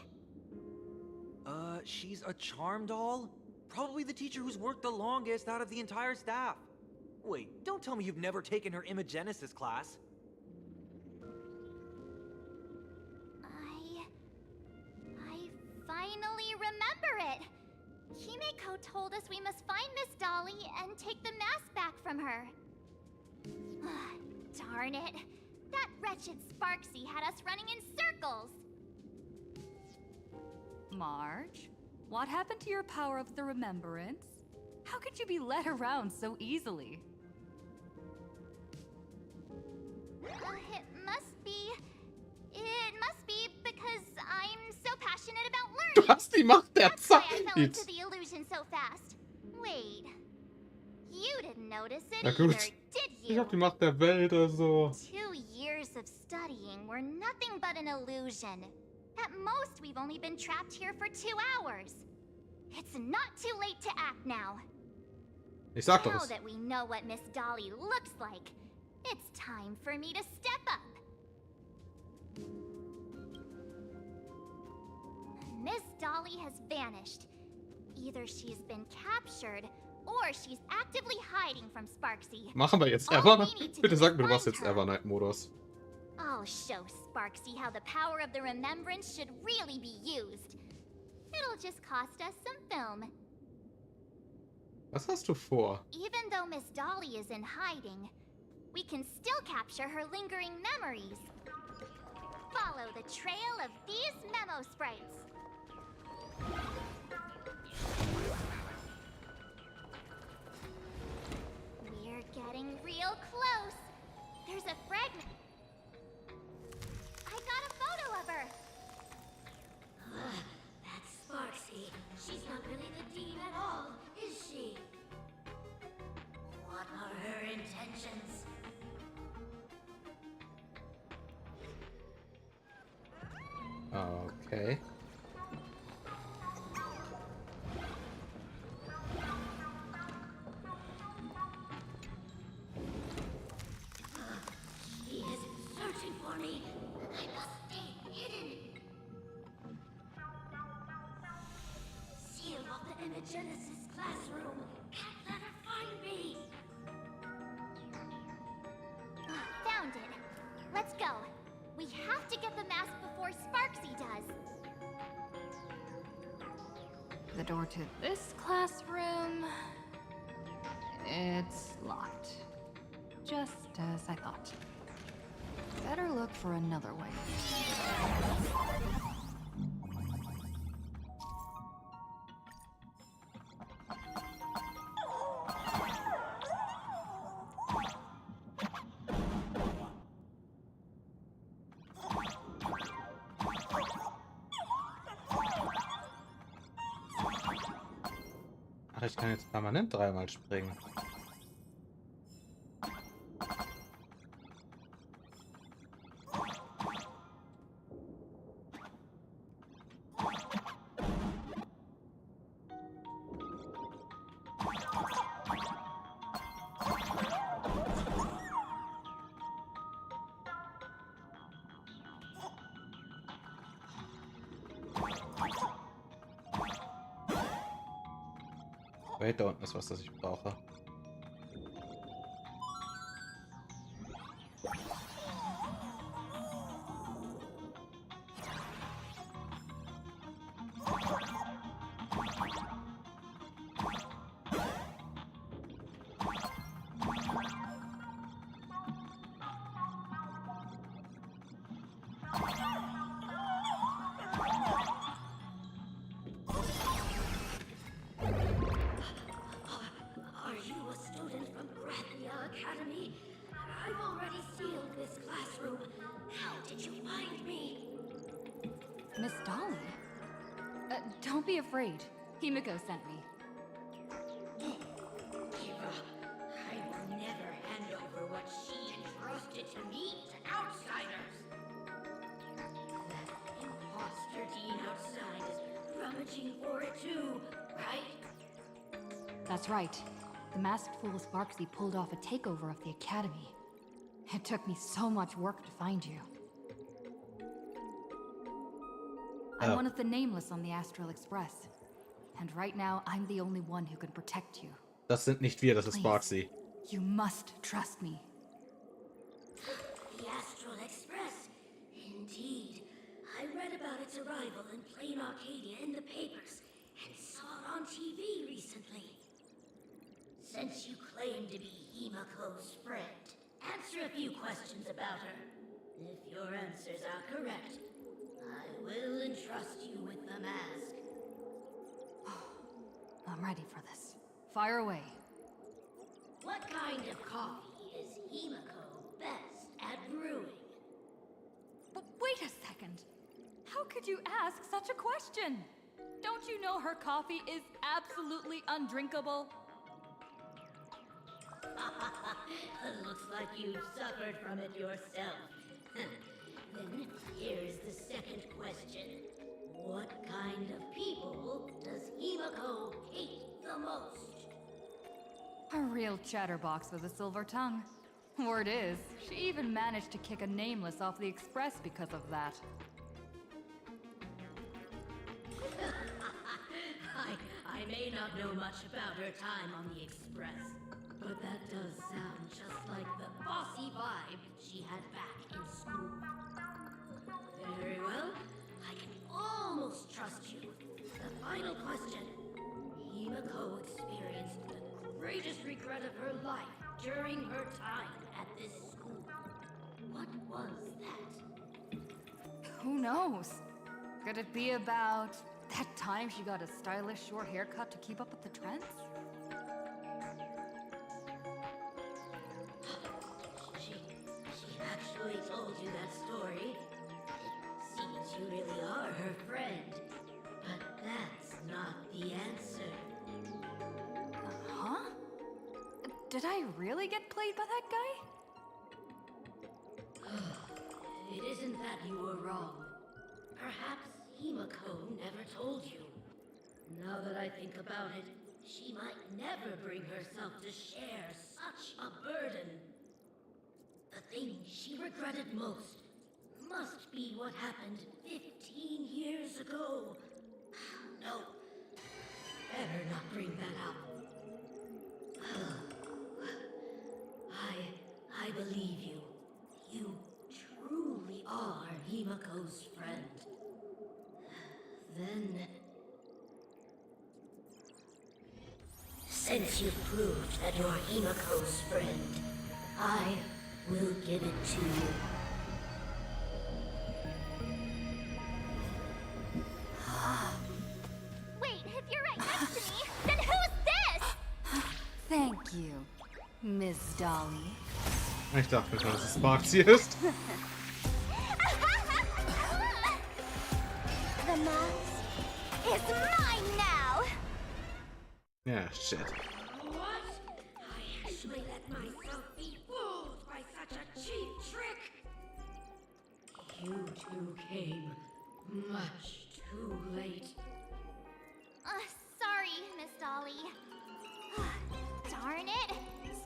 She's a charm doll? Probably the teacher who's worked the longest out of the entire staff. Wait, don't tell me you've never taken her Imagenesis class. I finally remember it! Himeko told us we must find Miss Dolly and take the mask back from her. Darn it! That wretched Sparksy had us running in circles! March, what happened to your power of the remembrance? How could you be led around so easily? It must be because I'm so passionate about learning. Du hast die Macht der That's why I fell Zeit. into the illusion so fast. Wait, you didn't notice it Na either, gut. did Ich you? hab die Macht der Welt, also. 2 years of studying were nothing but an illusion. At most, we've only been trapped here for 2 hours. It's not too late to act now. Ich sag doch Now es. that we know what Miss Dolly looks like, it's time for me to step up. Miss Dolly has vanished. Either she's been captured, or she's actively hiding from Sparksy. Machen wir jetzt All Evernight? we need to Bitte do sag is mir, du machst find jetzt her. Evernight-Modus. I'll show Sparksy how the power of the remembrance should really be used. It'll just cost us some film. Was hast du vor? Even though Miss Dolly is in hiding, we can still capture her lingering memories. Follow the trail of these memo sprites. We're getting real close. There's a fragment. I got a Okay. He is searching for me. I must stay hidden. Seal off the Imagenesis classroom. Can't let her find me. Found it. Let's go. We have to get the mask before Sparksy does. The door to this classroom... it's locked. Just as I thought. Better look for another way. Ach, ich kann jetzt permanent dreimal springen. Wait, da unten ist was, das ich brauche. Are you a student from Grathia Academy? I've already sealed this classroom. How did you find me? Miss Dolly? Don't be afraid. Himiko sent me. Kira, I will never hand over what she entrusted to me to outsiders. That imposter dean outside is rummaging for it too, right? That's right. The masked fool Sparksy pulled off a takeover of the academy. It took me so much work to find you. I'm one of the nameless on the Astral Express. And right now, I'm the only one who can protect you. Das sind nicht wir, das ist Sparksy. You must trust me. The Astral Express. Indeed. I read about its arrival in Planarcadia in the papers and saw it on TV recently. Since you claim to be Himiko's friend, answer a few questions about her. If your answers are correct, I will entrust you with the mask. I'm ready for this. Fire away. What kind of coffee is Himiko best at brewing? But wait a second. How could you ask such a question? Don't you know her coffee is absolutely undrinkable? Looks like you've suffered from it yourself. Then here's the second question. What kind of people does Himiko hate the most? A real chatterbox with a silver tongue. Word is, she even managed to kick a nameless off the Express because of that. I may not know much about her time on the Express, but that does sound just like the bossy vibe she had back in school. Very well, I can almost trust you. The final question. Himiko experienced the greatest regret of her life during her time at this school. What was that? Who knows? Could it be about that time she got a stylish short haircut to keep up with the trends? She actually told you that story. It seems you really are her friend. But that's not the answer. Huh? Did I really get played by that guy? It isn't that you were wrong. Perhaps Himiko never told you. Now that I think about it, she might never bring herself to share such a burden. The thing she regretted most must be what happened 15 years ago. No, better not bring that up. I believe you. You truly are Himiko's friend. Then, since you've proved that you're Himiko's friend, I will give it to you. Wait, if you're right next to me, then who's this? Thank you, Miss Dolly. Ich dachte, dass es Sparksy ist. The mask is mine now. Yeah, shit. What? I actually let myself be fooled by such a cheap trick. You two came much too late. Sorry, Miss Dolly. Darn it!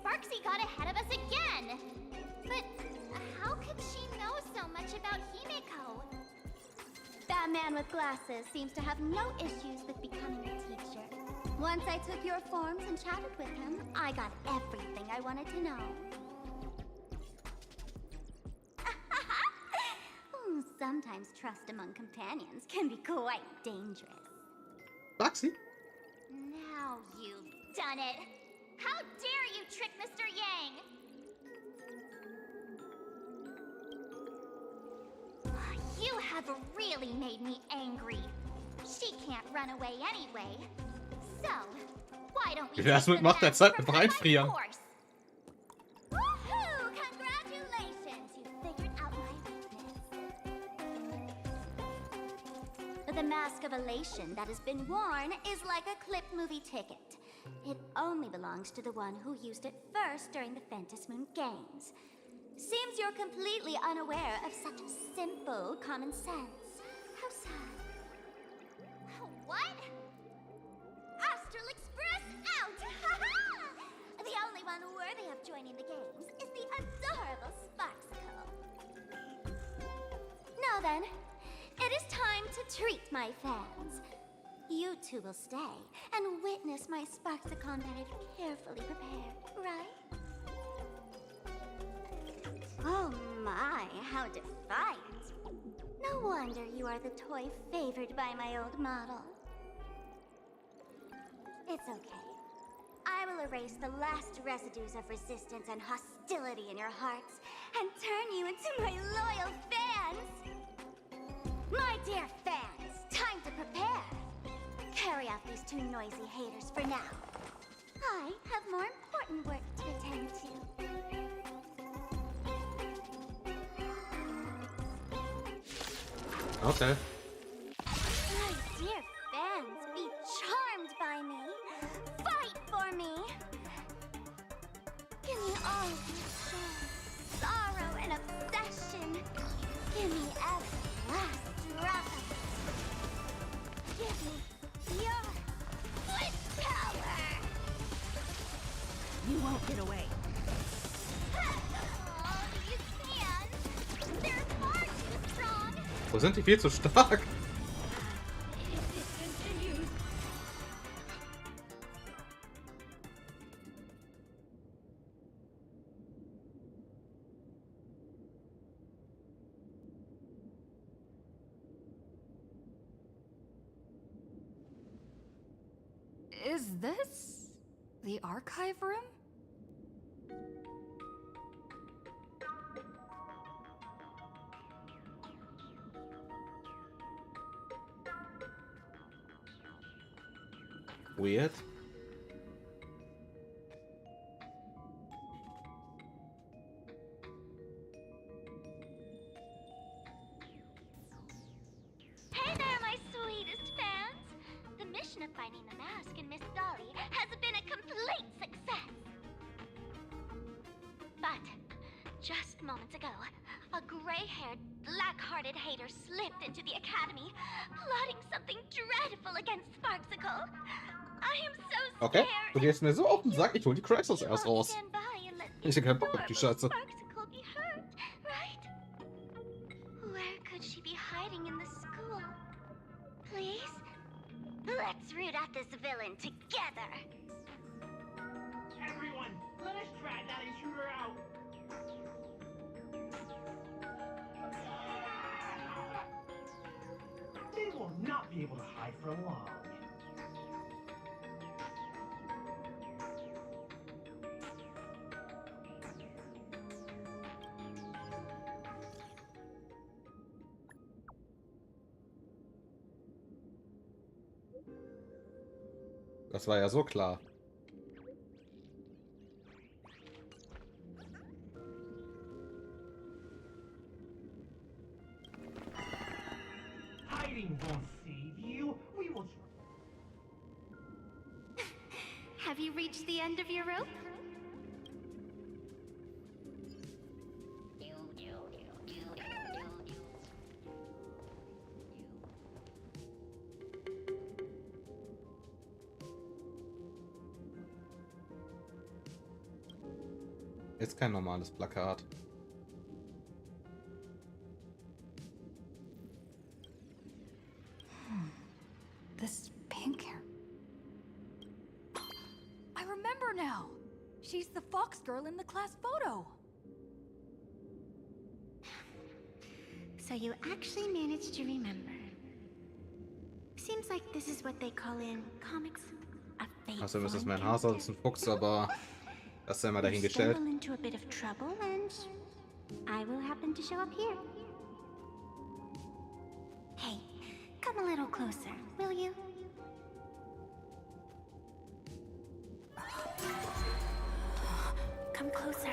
Sparksy got ahead of us again! But how could she know so much about Himiko? That man with glasses seems to have no issues with becoming a teacher. Once I took your forms and chatted with him, I got everything I wanted to know. Sometimes trust among companions can be quite dangerous. Sparksy? Now you've done it! How dare you trick Mr. Yang! You have really made me angry. She can't run away anyway. So, why don't we Das mit macht der Zeit einfach einfrieren. Woohoo! Congratulations! You figured out my weakness. The mask of elation that has been worn is like a clip movie ticket. It only belongs to the one who used it first during the Phantom Moon Games. Seems you're completely unaware of such simple common sense. How sad. What? Astral Express out! The only one worthy of joining the games is the adorable Sparksicle. Now then, it is time to treat my fans. You two will stay and witness my Sparksicon that I've carefully prepared, right? Oh my, how defiant. No wonder you are the toy favored by my old model. It's okay. I will erase the last residues of resistance and hostility in your hearts and turn you into my loyal fans. My dear fans, time to prepare. Carry out these two noisy haters for now. I have more important work to attend to. Okay. My dear fans, be charmed by me. Fight for me. Give me all your joy, sorrow, and obsession. Give me every last drop of it. Give me your split power. You won't get away. Oh, you can. They're far too strong. Wo sind die viel zu stark? Is this the archive room? Weird. Hey there, my sweetest fans! The mission of finding the mask and Miss Dolly has been a complete success. But Just moments ago, a gray-haired, black-hearted hater slipped into the academy, plotting something dreadful against Sparksicle. I am so scared. Okay, du gehst mir so auf den Sack, ich hol die Crystals erst raus. Stand by and let Ich hab keinen Bock auf die Scheiße. Sparksicle be hurt, right? Where could she be hiding in the school? Please? Let's root out this villain together. Everyone, let us drag that intruder out. They will not be able to hide for long. Das war ja so klar. Hiding won't save you. We will. Have you reached the end of your rope? Ist kein normales Plakat. This pink hair. I remember now. She's the fox girl in the class photo. So you actually managed to remember. Seems like this is what they call in comics a fate. Also ist es mein Haar sonst ein Fuchs, aber das sei mal dahingestellt. Stumble into a bit of trouble and I will happen to show up here. Hey, come a little closer, will you? Come closer.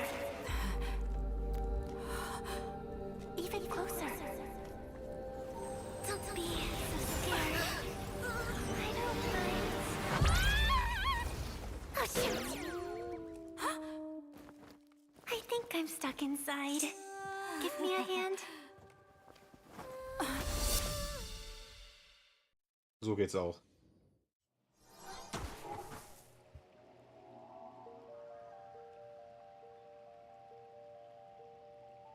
Even closer. Don't be so scared. I don't mind. Oh, shoot. I think I'm stuck inside. Give me a hand. So geht's auch.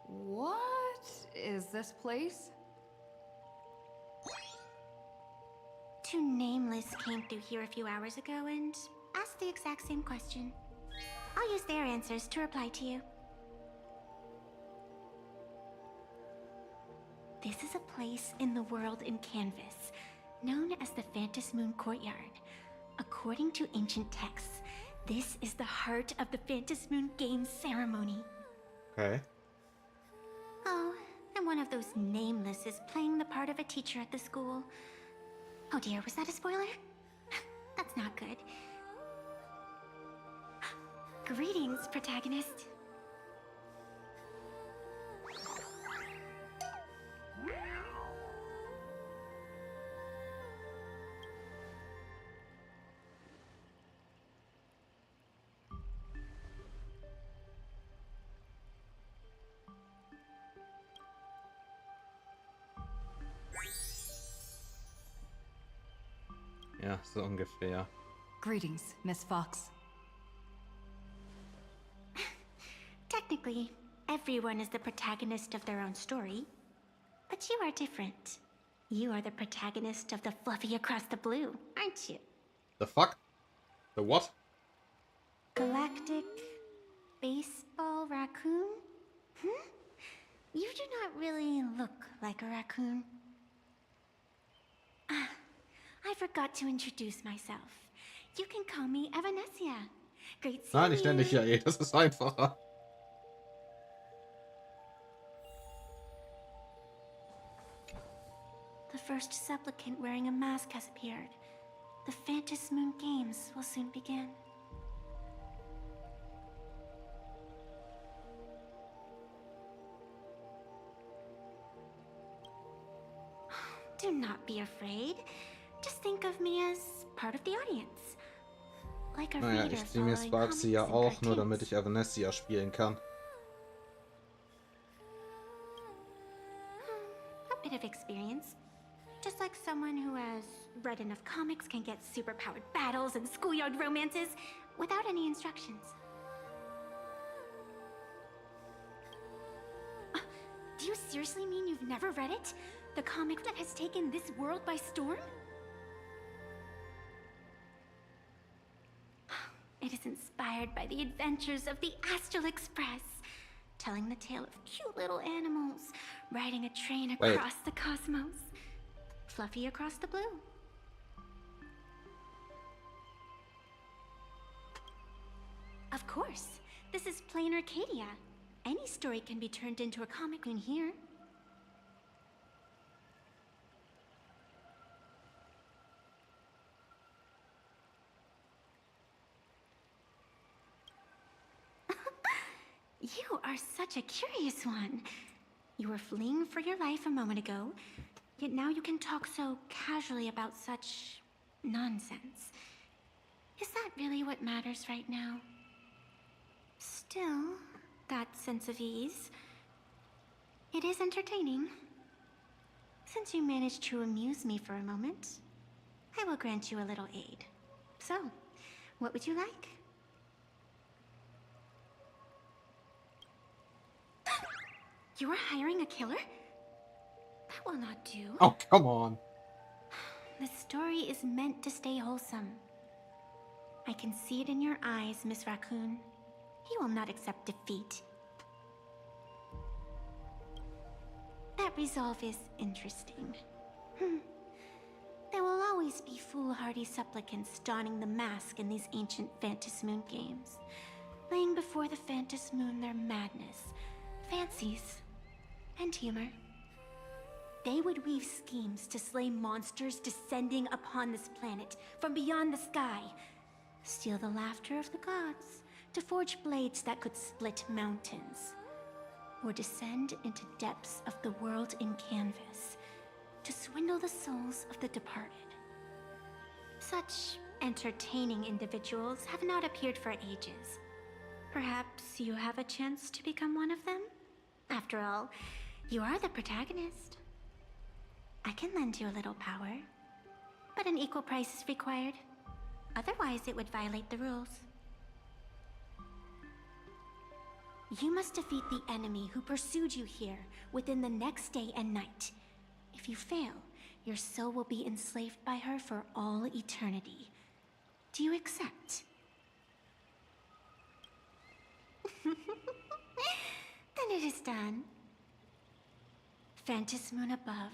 What is this place? Two nameless came through here a few hours ago and asked the exact same question. I'll use their answers to reply to you. This is a place in the world in Canvas, known as the Phantom Moon Courtyard. According to ancient texts, this is the heart of the Phantom Moon Games ceremony. Okay. Oh, and one of those nameless is playing the part of a teacher at the school. Oh dear, was that a spoiler? That's not good. Greetings, protagonist. Ja, so ungefähr. Greetings, Miss Fox. Technically, everyone is the protagonist of their own story. But you are different. You are the protagonist of the Fluffy Across the Blue, aren't you? The fuck? The what? Galactic baseball raccoon? You do not really look like a raccoon. Ah, I forgot to introduce myself. You can call me Evanessia. Great seeing Nein, ich nenne dich ja eh, das ist einfacher. The first supplicant wearing a mask has appeared. The Phantom Moon Games will soon begin. Do not be afraid. Just think of me as part of the audience. Like a Naja, reader ich ziehe mir following Sparksy ja comics and auch, nur cartoons. damit ich Evanessia spielen kann. bit of experience. Just like someone who has read enough comics can get superpowered battles and schoolyard romances without any instructions. Do you seriously mean you've never read it? The comic that has taken this world by storm? It is inspired by the adventures of the Astral Express, telling the tale of cute little animals riding a train across the cosmos. Fluffy across the blue. Of course, this is Planarcadia. Any story can be turned into a comic in here. You are such a curious one. You were fleeing for your life a moment ago, yet now you can talk so casually about such nonsense. Is that really what matters right now? Still, that sense of ease, it is entertaining. Since you managed to amuse me for a moment, I will grant you a little aid. So, what would you like? You are hiring a killer? That will not do. Oh, come on. The story is meant to stay wholesome. I can see it in your eyes, Miss Raccoon. He will not accept defeat. That resolve is interesting. There will always be foolhardy supplicants donning the mask in these ancient Phantas Moon games, laying before the Phantas Moon their madness, fancies, and humor. They would weave schemes to slay monsters descending upon this planet from beyond the sky, steal the laughter of the gods, to forge blades that could split mountains, or descend into depths of the world in canvas to swindle the souls of the departed. Such entertaining individuals have not appeared for ages. Perhaps you have a chance to become one of them? After all, you are the protagonist. I can lend you a little power, but an equal price is required. Otherwise, it would violate the rules. You must defeat the enemy who pursued you here within the next day and night. If you fail, your soul will be enslaved by her for all eternity. Do you accept? Then it is done. Phantas Moon above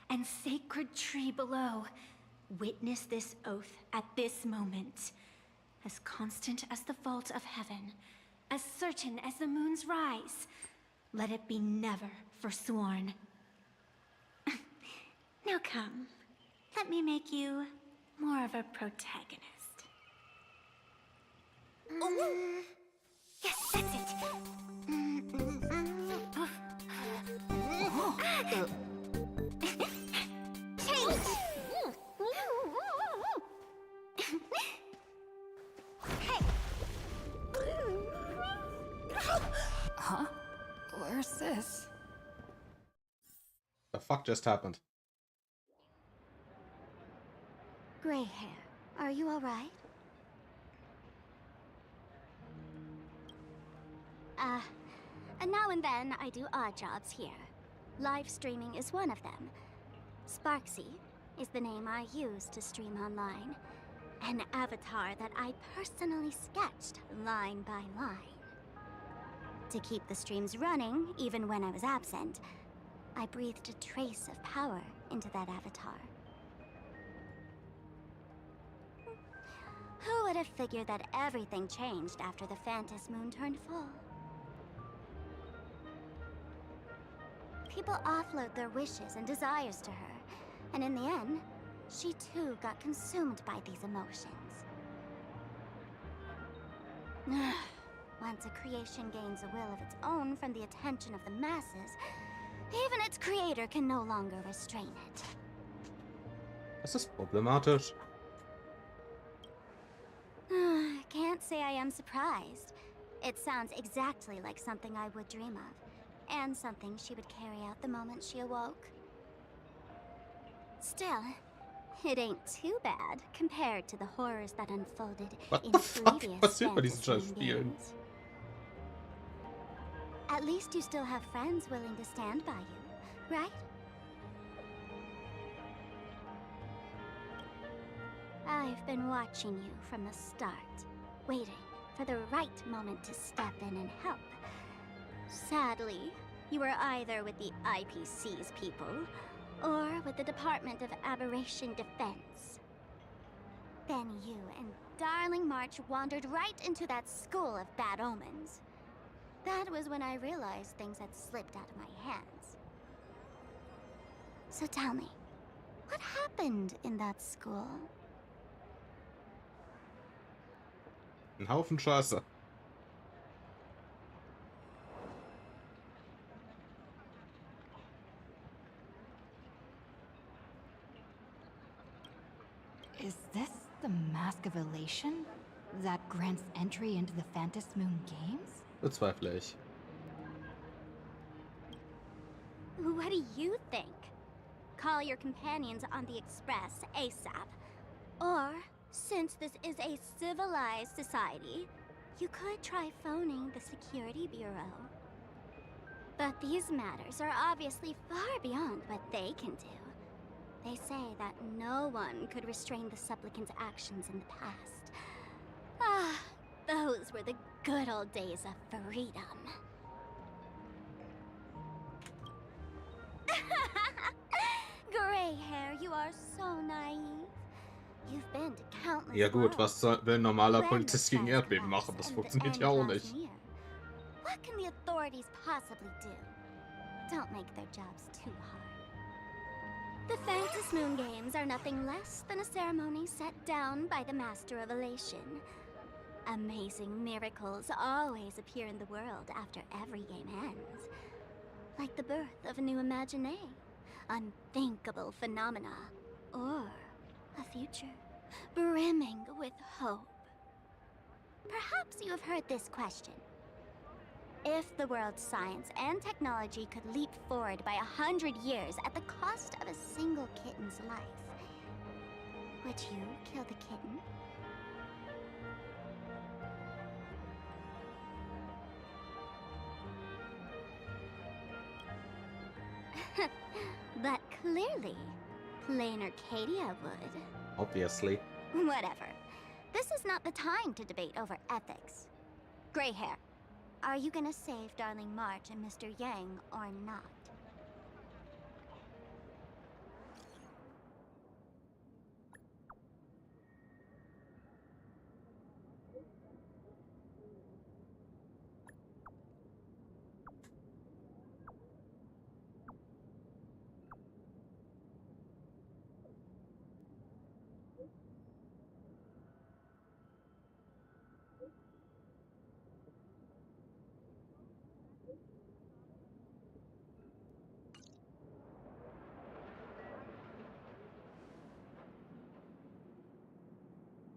and sacred tree below, witness this oath at this moment. As constant as the vault of heaven, as certain as the moon's rise, let it be never forsworn. Now come, let me make you more of a protagonist. Yes, that's it. Change! Hey! Huh? Where's this? The fuck just happened? Gray hair, are you alright? Now and then I do odd jobs here. Live streaming is one of them. Sparksy is the name I use to stream online. An avatar that I personally sketched line by line. To keep the streams running, even when I was absent, I breathed a trace of power into that avatar. Who would have figured that everything changed after the Phantas Moon turned full? People offload their wishes and desires to her, and in the end, she too got consumed by these emotions. Once a creation gains a will of its own from the attention of the masses, even its creator can no longer restrain it. Das ist problematisch. Can't say I am surprised. It sounds exactly like something I would dream of, and something she would carry out the moment she awoke. Still, it ain't too bad compared to the horrors that unfolded What in the fuck previous passiert bei diesen fantasy Scheißspielen? games. At least you still have friends willing to stand by you, right? I've been watching you from the start, waiting for the right moment to step in and help. Sadly, you were either with the IPC's people, or with the Department of Aberration Defense. Then you and Darling March wandered right into that school of bad omens. That was when I realized things had slipped out of my hands. So tell me, what happened in that school? Ein Haufen Scheiße. Is this the Mask of Elation? That grants entry into the Phantasmoon Games? Bezweifle ich. What do you think? Call your companions on the Express ASAP. Or, since this is a civilized society, you could try phoning the Security Bureau. But these matters are obviously far beyond what they can do. They say that no one could restrain the supplicant's actions in the past. Ah, those were the good old days of freedom. Gray hair, you are so naive. You've been to countless Ja gut, was will ein normaler When Polizist gegen Erdbeben machen? Das funktioniert ja auch nicht. What can the authorities possibly do? Don't make their jobs too hard. The Phantasmoon Games are nothing less than a ceremony set down by the Master of Elation. Amazing miracles always appear in the world after every game ends. Like the birth of a new imagination, unthinkable phenomena, or a future brimming with hope. Perhaps you have heard this question. If the world's science and technology could leap forward by 100 years at the cost of a single kitten's life, would you kill the kitten? But clearly, Planarcadia would. Obviously. Whatever. This is not the time to debate over ethics. Gray hair, are you gonna save Darling March and Mr. Yang or not?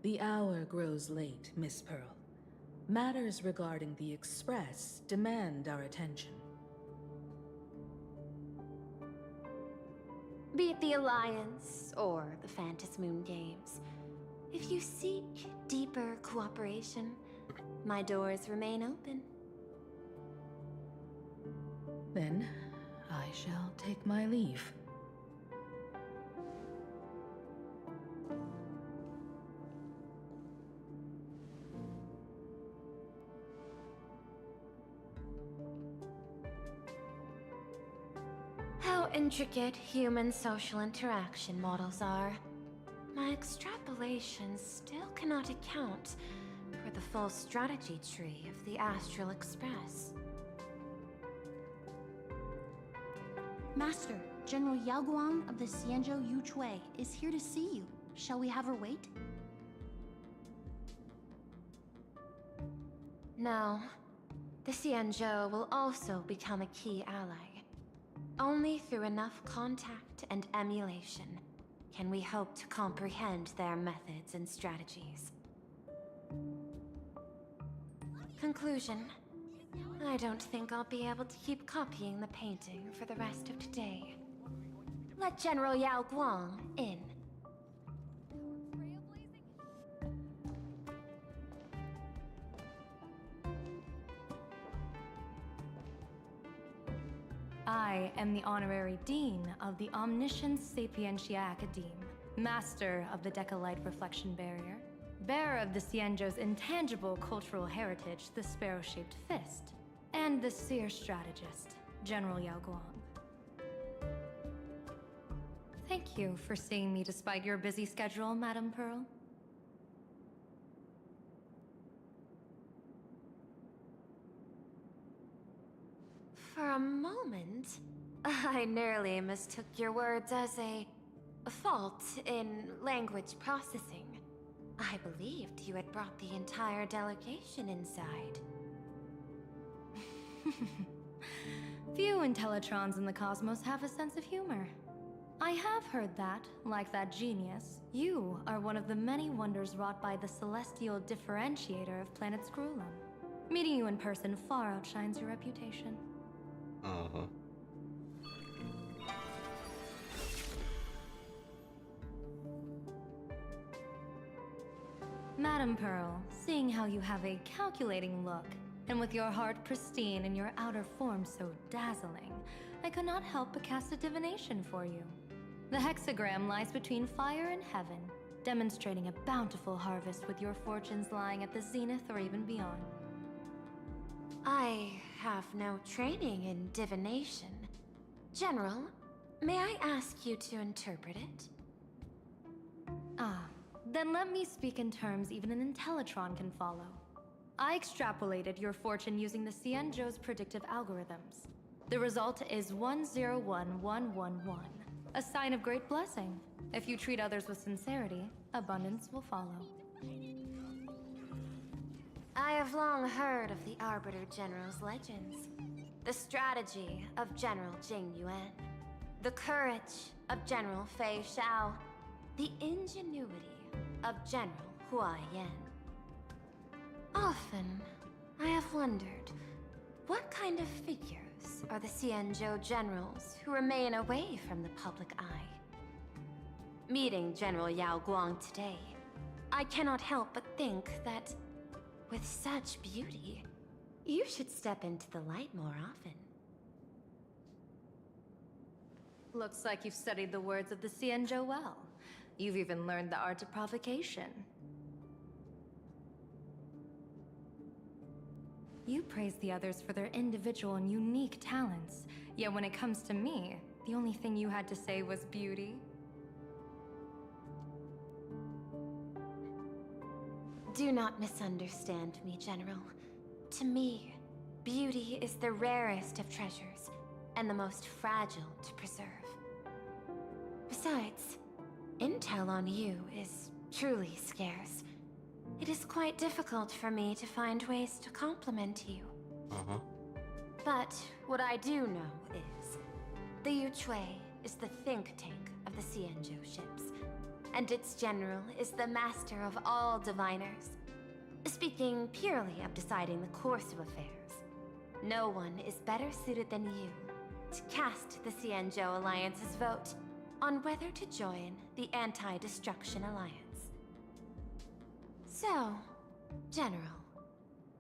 The hour grows late, Miss Pearl. Matters regarding the Express demand our attention. Be it the Alliance or the Phantasmoon Games, if you seek deeper cooperation, my doors remain open. Then, I shall take my leave. How intricate human social interaction models are. My extrapolations still cannot account for the full strategy tree of the Astral Express. Master, General Yao Guang of the Xianzhou Yuchui is here to see you. Shall we have her wait? No. The Xianzhou will also become a key ally. Only through enough contact and emulation can we hope to comprehend their methods and strategies. Conclusion. I don't think I'll be able to keep copying the painting for the rest of today. Let General Yao Guang in. I am the honorary dean of the Omniscience Sapientia Academe, master of the Decalite Reflection Barrier, bearer of the Xianzhou's intangible cultural heritage, the sparrow-shaped fist, and the seer strategist, General Yao Guang. Thank you for seeing me despite your busy schedule, Madame Pearl. For a moment, I nearly mistook your words as a fault in language processing. I believed you had brought the entire delegation inside. Few Intellitrons in the cosmos have a sense of humor. I have heard that, like that genius, you are one of the many wonders wrought by the celestial differentiator of planet Screwlum. Meeting you in person far outshines your reputation. Uh-huh. Madame Pearl, seeing how you have a calculating look, and with your heart pristine and your outer form so dazzling, I could not help but cast a divination for you. The hexagram lies between fire and heaven, demonstrating a bountiful harvest with your fortunes lying at the zenith or even beyond. I have no training in divination. General, may I ask you to interpret it? Ah, then let me speak in terms even an Intellitron can follow. I extrapolated your fortune using the Xianzhou's predictive algorithms. The result is 101111, a sign of great blessing. If you treat others with sincerity, abundance will follow. I have long heard of the Arbiter General's legends. The strategy of General Jing Yuan. The courage of General Fei Xiao. The ingenuity of General Hua Yan. Often, I have wondered, what kind of figures are the Xianzhou generals who remain away from the public eye? Meeting General Yao Guang today, I cannot help but think that with such beauty, you should step into the light more often. Looks like you've studied the words of the Xianzhou well. You've even learned the art of provocation. You praise the others for their individual and unique talents, yet when it comes to me, the only thing you had to say was beauty. Do not misunderstand me, General. To me, beauty is the rarest of treasures, and the most fragile to preserve. Besides, intel on you is truly scarce. It is quite difficult for me to find ways to compliment you. Uh-huh. But what I do know is, the Yuchui is the think tank of the Xianzhou ships, and its general is the master of all diviners. Speaking purely of deciding the course of affairs, no one is better suited than you to cast the Xianzhou Alliance's vote on whether to join the Anti-Destruction Alliance. So, General,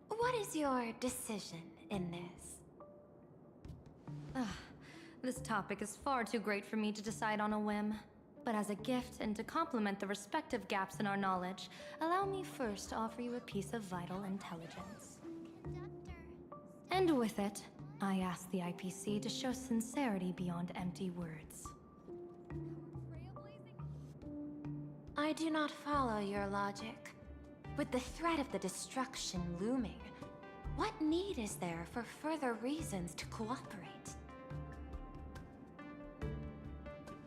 what is your decision in this? This topic is far too great for me to decide on a whim. But as a gift and to complement the respective gaps in our knowledge, allow me first to offer you a piece of vital intelligence. And with it, I ask the IPC to show sincerity beyond empty words. I do not follow your logic. With the threat of the destruction looming, what need is there for further reasons to cooperate?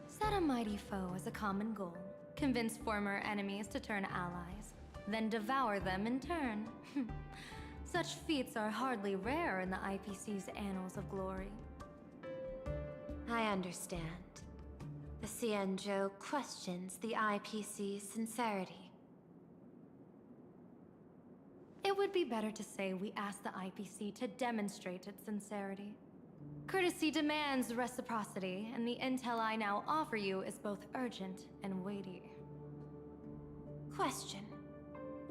Set a mighty foe as a common goal, convince former enemies to turn allies, then devour them in turn. Such feats are hardly rare in the IPC's annals of glory. I understand. The Xianzhou questions the IPC's sincerity. It would be better to say we ask the IPC to demonstrate its sincerity. Courtesy demands reciprocity, and the intel I now offer you is both urgent and weighty. Question.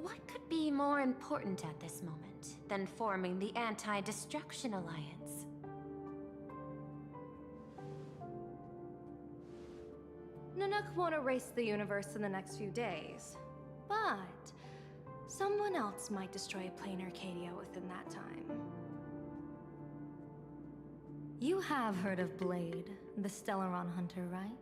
What could be more important at this moment than forming the Anti-Destruction Alliance? Nanook won't erase the universe in the next few days, but someone else might destroy Planarcadia within that time. You have heard of Blade, the Stellaron hunter, right?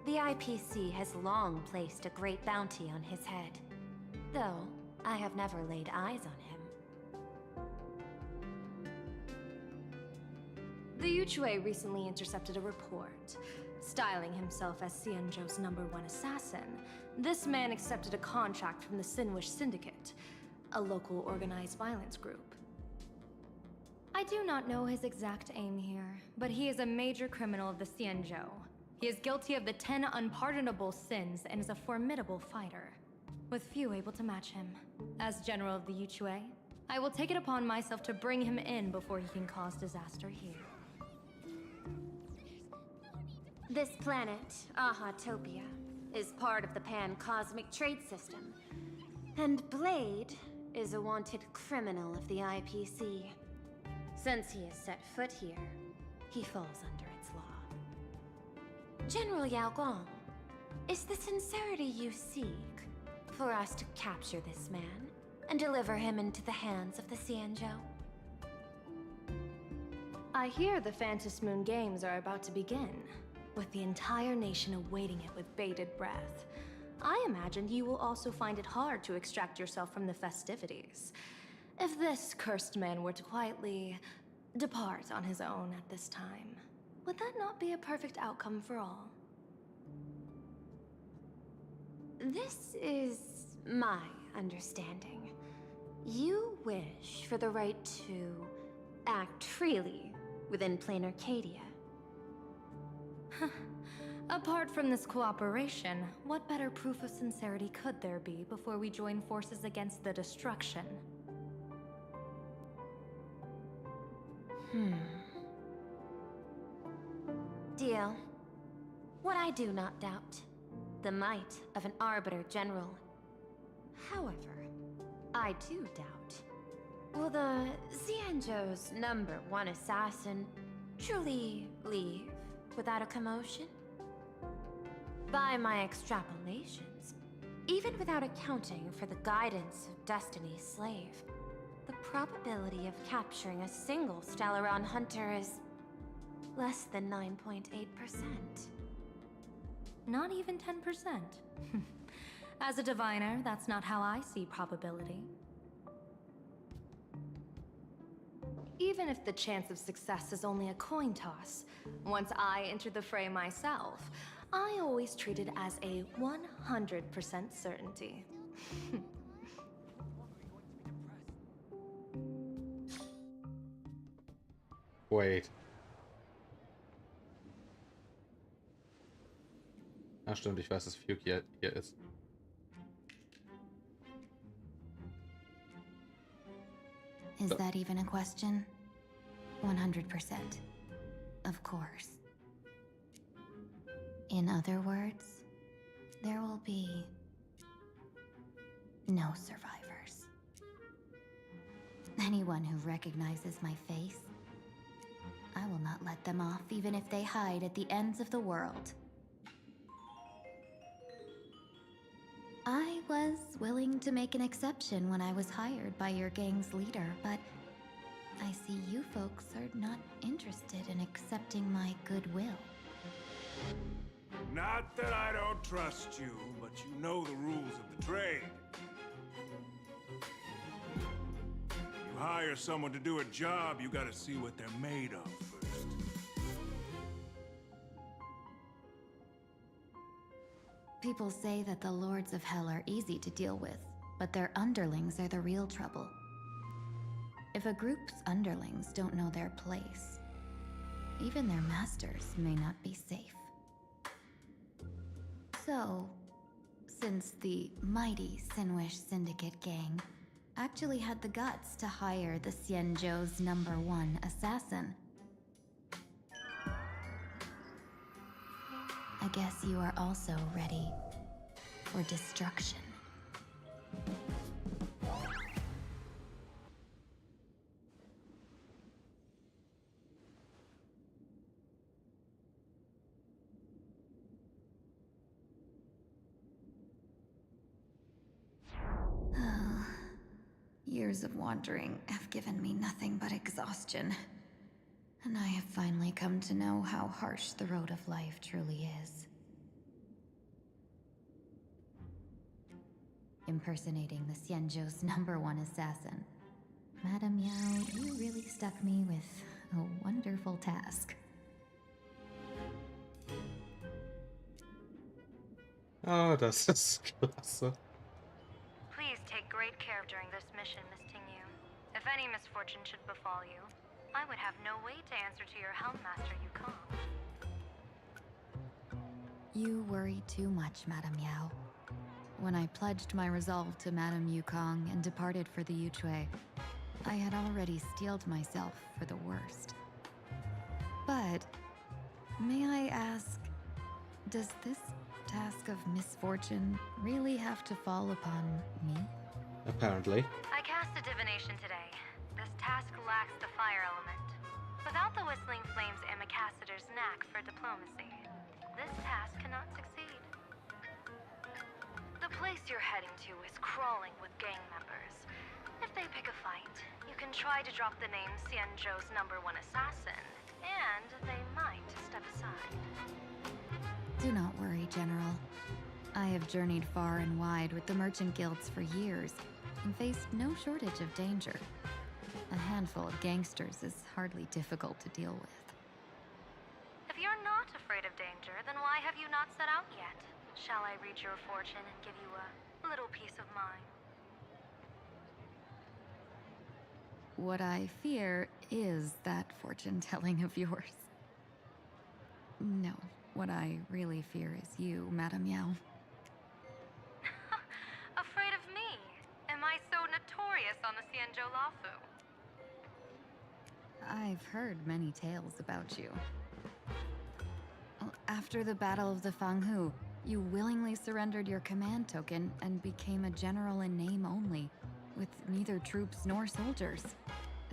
The IPC has long placed a great bounty on his head, though I have never laid eyes on him. The Yuchue recently intercepted a report. Styling himself as Xianzhou's #1 assassin, this man accepted a contract from the Sinwish Syndicate, a local organized violence group. I do not know his exact aim here, but he is a major criminal of the Xianzhou. He is guilty of the 10 unpardonable sins and is a formidable fighter, with few able to match him. As General of the Yuchue, I will take it upon myself to bring him in before he can cause disaster here. This planet, Ahatopia, is part of the pan-cosmic trade system, and Blade is a wanted criminal of the IPC. Since he has set foot here, he falls under its law. General Yao Gong, is the sincerity you seek for us to capture this man and deliver him into the hands of the Xianzhou? I hear the Phantom Moon Games are about to begin, with the entire nation awaiting it with bated breath. I imagine you will also find it hard to extract yourself from the festivities. If this cursed man were to quietly depart on his own at this time, would that not be a perfect outcome for all? This is my understanding. You wish for the right to act freely within Planarcadia. Apart from this cooperation, what better proof of sincerity could there be before we join forces against the destruction? Deal. What I do not doubt, the might of an Arbiter General. However, I do doubt, will the Xianzhou's #1 assassin truly leave without a commotion? By my extrapolations, even without accounting for the guidance of Destiny's slave, the probability of capturing a single Stellaron hunter is less than 9.8%. Not even 10%. As a diviner, that's not how I see probability. Even if the chance of success is only a coin toss, once I enter the fray myself, I always treat it as a 100% certainty. Wait. Ach stimmt, ich weiß, dass Fuki hier ist. Is that even a question? 100%. Of course. In other words, there will be no survivors. Anyone who recognizes my face, I will not let them off even if they hide at the ends of the world. I was willing to make an exception when I was hired by your gang's leader, but I see you folks are not interested in accepting my goodwill. Not that I don't trust you, but you know the rules of the trade. You hire someone to do a job, you gotta see what they're made of first. People say that the Lords of Hell are easy to deal with, but their underlings are the real trouble. If a group's underlings don't know their place, even their masters may not be safe. So, since the mighty Sinwish Syndicate gang actually had the guts to hire the Xianzhou's #1 assassin. I guess you are also ready for destruction. Years of wandering have given me nothing but exhaustion. And I have finally come to know how harsh the road of life truly is. Impersonating the Xianzhou's #1 assassin. Madame Yao, you really stuck me with a wonderful task. Ah, das ist klasse. Please take great care during this mission, Miss Tingyu. If any misfortune should befall you, I would have no way to answer to your Helmmaster Yukong. You worry too much, Madame Yao. When I pledged my resolve to Madame Yukong and departed for the Yuchui, I had already steeled myself for the worst. But, may I ask, does this task of misfortune really have to fall upon me? Apparently. I cast a divination today. This task lacks the fire element. Without the whistling flames and Macassiter's knack for diplomacy, this task cannot succeed. The place you're heading to is crawling with gang members. If they pick a fight, you can try to drop the name Xianzhou's #1 assassin, and they might step aside. Do not worry, General. I have journeyed far and wide with the merchant guilds for years and faced no shortage of danger. A handful of gangsters is hardly difficult to deal with. If you're not afraid of danger, then why have you not set out yet? Shall I read your fortune and give you a little peace of mind? What I fear is that fortune-telling of yours. No, what I really fear is you, Madame Yao. Afraid of me? Am I so notorious on the Xianzhou Lafu? I've heard many tales about you. After the Battle of the Fanghu, you willingly surrendered your command token and became a general in name only, with neither troops nor soldiers.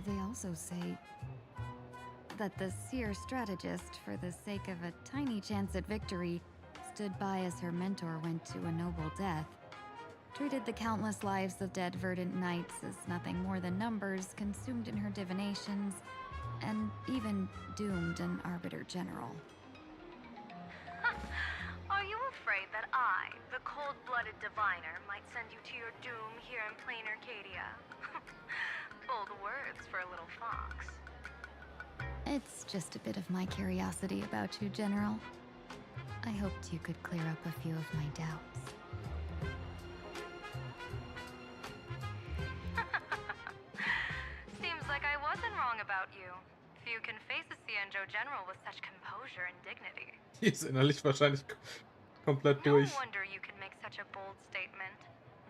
They also say that the seer strategist, for the sake of a tiny chance at victory, stood by as her mentor went to a noble death, treated the countless lives of dead verdant knights as nothing more than numbers consumed in her divinations, and even doomed an arbiter general. Are you afraid that I, the cold-blooded diviner, might send you to your doom here in Planarcadia? Bold words for a little fox. It's just a bit of my curiosity about you, General. I hoped you could clear up a few of my doubts. Seems like I wasn't wrong about you. Few can face a Xianzhou general with such composure and dignity. Die ist innerlich wahrscheinlich komplett durch. No wonder you can make such a bold statement.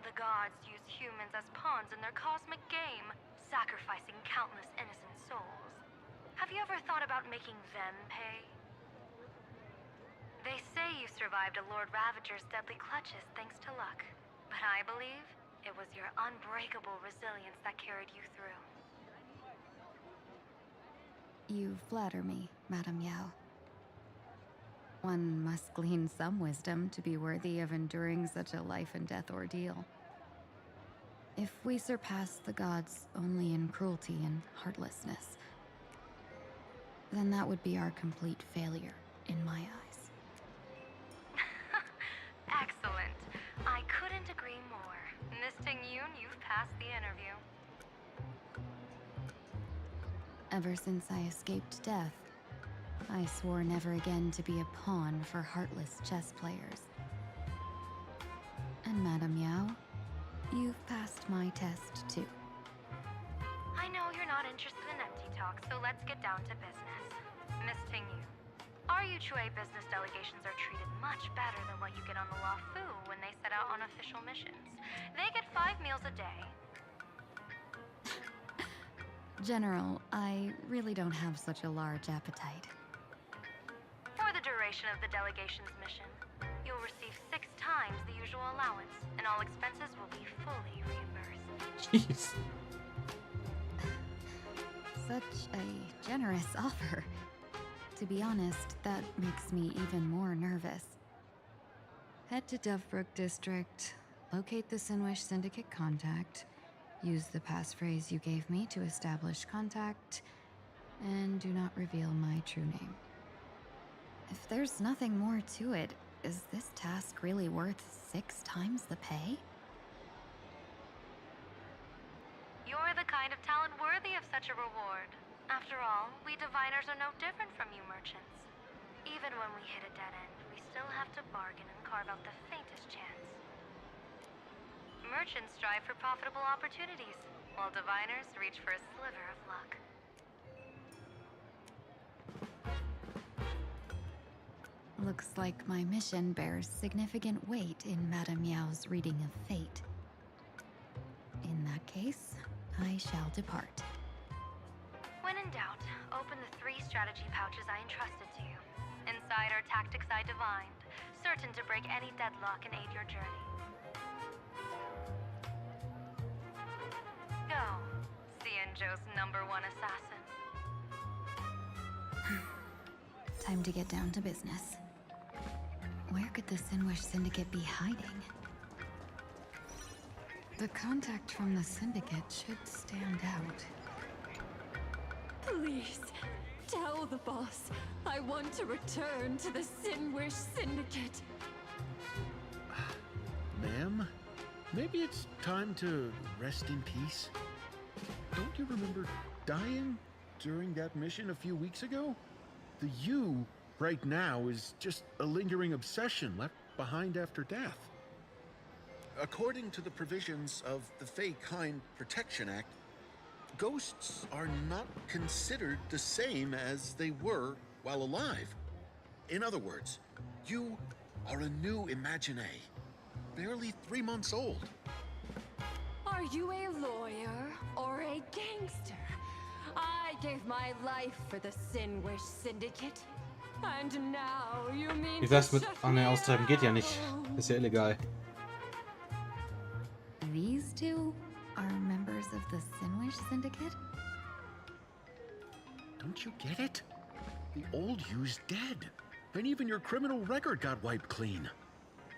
The gods use humans as pawns in their cosmic game, sacrificing countless innocent souls. Have you ever thought about making them pay? They say you survived a Lord Ravager's deadly clutches thanks to luck. But I believe it was your unbreakable resilience that carried you through. You flatter me, Madame Yao. One must glean some wisdom to be worthy of enduring such a life-and-death ordeal. If we surpass the gods only in cruelty and heartlessness, then that would be our complete failure in my eyes. Excellent. I couldn't agree more. Miss Tingyun, you've passed the interview. Ever since I escaped death, I swore never again to be a pawn for heartless chess players. And Madame Yao, you've passed my test too. I know you're not interested in empty talk, so let's get down to business. Miss Tingyu, our Yuchui business delegations are treated much better than what you get on the Lafu when they set out on official missions. They get 5 meals a day. General, I really don't have such a large appetite. For the duration of the delegation's mission, you'll receive 6 times the usual allowance, and all expenses will be fully reimbursed. Jeez. Such a generous offer. To be honest, that makes me even more nervous. Head to Dovebrook District, locate the Sinwish Syndicate contact, use the passphrase you gave me to establish contact, and do not reveal my true name. If there's nothing more to it, is this task really worth 6 times the pay? You're the kind of talent worthy of such a reward. After all, we diviners are no different from you merchants. Even when we hit a dead end, we still have to bargain and carve out the faintest chance. Merchants strive for profitable opportunities, while diviners reach for a sliver of luck. Looks like my mission bears significant weight in Madame Yao's reading of fate. In that case, I shall depart. When in doubt, open the 3 strategy pouches I entrusted to you. Inside are tactics I divined, certain to break any deadlock and aid your journey. Go, Cienjo's #1 assassin. Time to get down to business. Where could the Sinwish Syndicate be hiding? The contact from the Syndicate should stand out. Please, tell the boss I want to return to the Sinwish Syndicate. Ma'am, maybe it's time to rest in peace. Don't you remember dying during that mission a few weeks ago? The you right now is just a lingering obsession left behind after death. According to the provisions of the Fey Kind Protection Act, ghosts are not considered the same as they were while alive. In other words, you are a new Imagine, barely 3 months old. Are you a lawyer or a gangster? I gave my life for the Sinwish Syndicate. And now you mean Wie wär's mit austreiben? Geht ja nicht. Ist ja illegal. These two are members of the Sinwish Syndicate? Don't you get it? The old you's dead. And even your criminal record got wiped clean.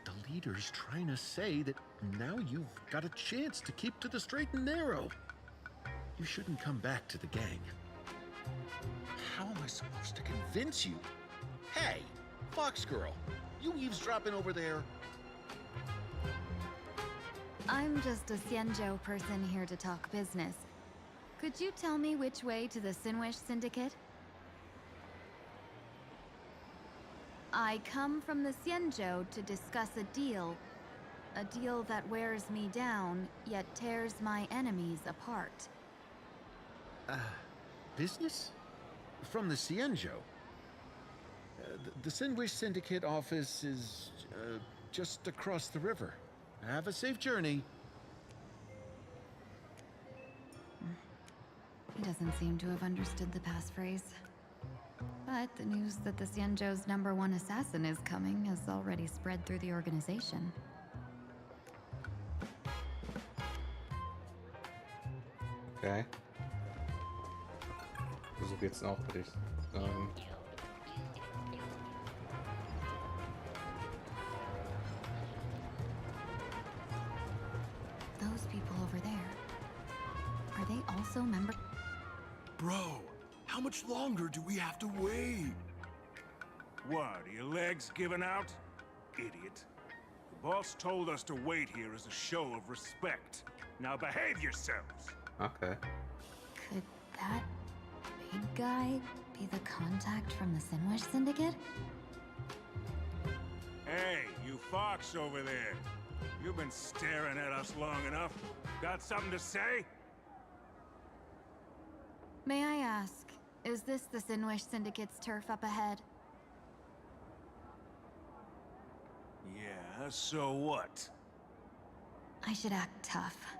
The leader's trying to say that now you've got a chance to keep to the straight and narrow. You shouldn't come back to the gang. How am I supposed to convince you? Hey, Fox Girl, you eavesdropping over there? I'm just a Cienjo person here to talk business. Could you tell me which way to the Sinwish Syndicate? I come from the Cienjo to discuss a deal that wears me down, yet tears my enemies apart. Business? From the Cienjo? The Sinwish Syndicate office is just across the river. Have a safe journey. He doesn't seem to have understood the passphrase. But the news that the Cienjo's #1 assassin is coming has already spread through the organization. Okay. So geht's auch, würde ich sagen. Those people over there, are they also members? Bro, how much longer do we have to wait? What, are your legs giving out? Idiot. The boss told us to wait here as a show of respect. Now behave yourselves! Okay. Could that big guy be the contact from the Sinwish Syndicate? Hey, you fox over there. You've been staring at us long enough. Got something to say? May I ask, is this the Sinwish Syndicate's turf up ahead? Yeah, so what? I should act tough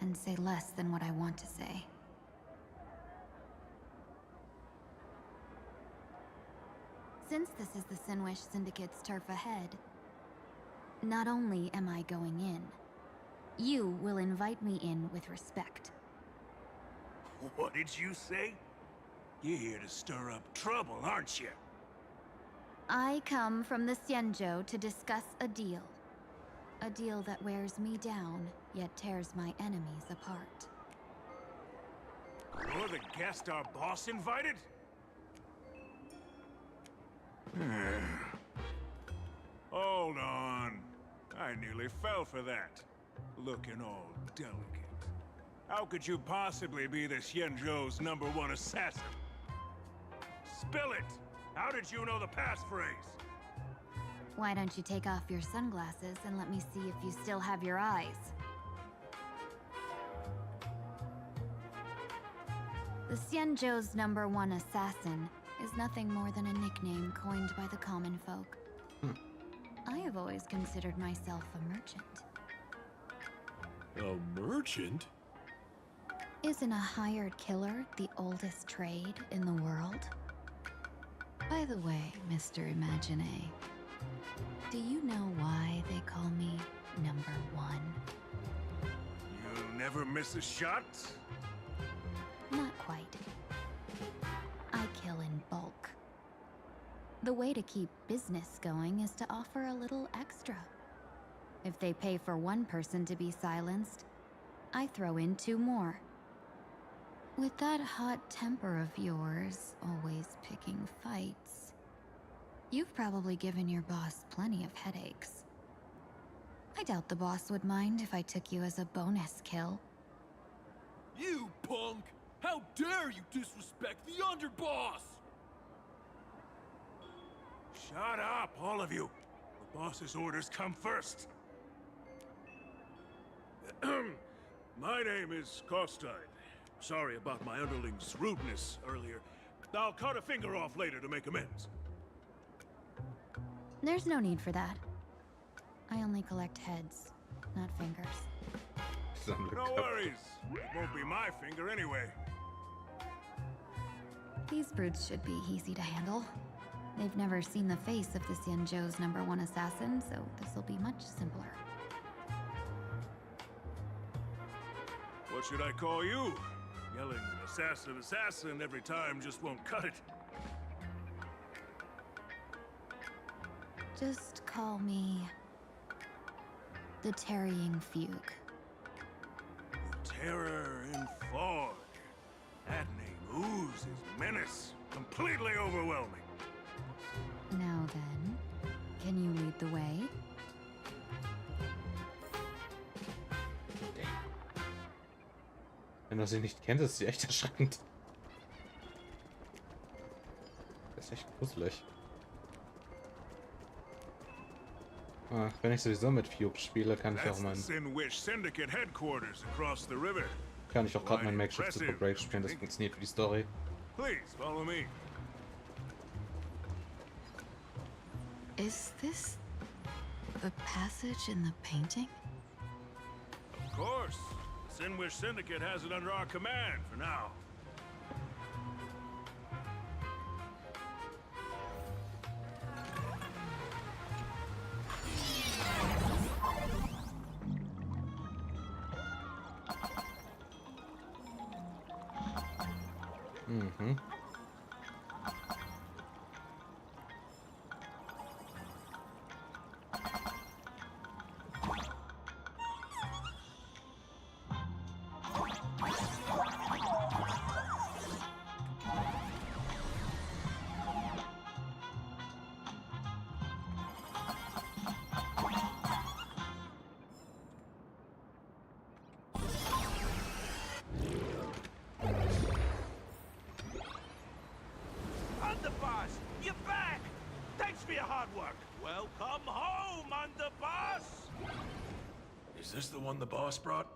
and say less than what I want to say. Since this is the Sinwish Syndicate's turf ahead, not only am I going in, you will invite me in with respect. What did you say? You're here to stir up trouble, aren't you? I come from the Xianzhou to discuss a deal. A deal that wears me down, yet tears my enemies apart. You're the guest our boss invited? Hold on. I nearly fell for that. Looking all delicate. How could you possibly be the Xianzhou's #1 assassin? Spill it! How did you know the passphrase? Why don't you take off your sunglasses and let me see if you still have your eyes? The Xianzhou's #1 assassin is nothing more than a nickname coined by the common folk. I have always considered myself a merchant. A merchant? Isn't a hired killer the oldest trade in the world? By the way, Mr. Imagine, do you know why they call me #1? You never miss a shot? Not quite. I kill in bulk. The way to keep business going is to offer a little extra. If they pay for one person to be silenced, I throw in 2 more. With that hot temper of yours, always picking fights, you've probably given your boss plenty of headaches. I doubt the boss would mind if I took you as a bonus kill. You punk! How dare you disrespect the underboss! Shut up, all of you. The boss's orders come first. My name is Kostide. Sorry about my underling's rudeness earlier. I'll cut a finger off later to make amends. There's no need for that. I only collect heads, not fingers. No worries. It won't be my finger anyway. These brutes should be easy to handle. They've never seen the face of the Xianzhou's #1 assassin, so this'll be much simpler. What should I call you? Yelling assassin, assassin every time just won't cut it. Just call me the Tarrying Fugue. Terror in fog. That name oozes menace. Completely overwhelming. Now then, can you lead the way? Wenn du sie nicht kennst, ist sie echt erschreckend. Das ist echt gruselig. Ach, wenn ich sowieso mit Vtuber spiele, kann ich auch gerade mein Makeshift Super Break spielen. Das funktioniert für die Story. Please follow me. Is this the passage in the painting? Of course. The Sinwish Syndicate has it under our command for now. Mhm. Underboss, you're back! Thanks for your hard work. Welcome home, Underboss! Is this the one the boss brought?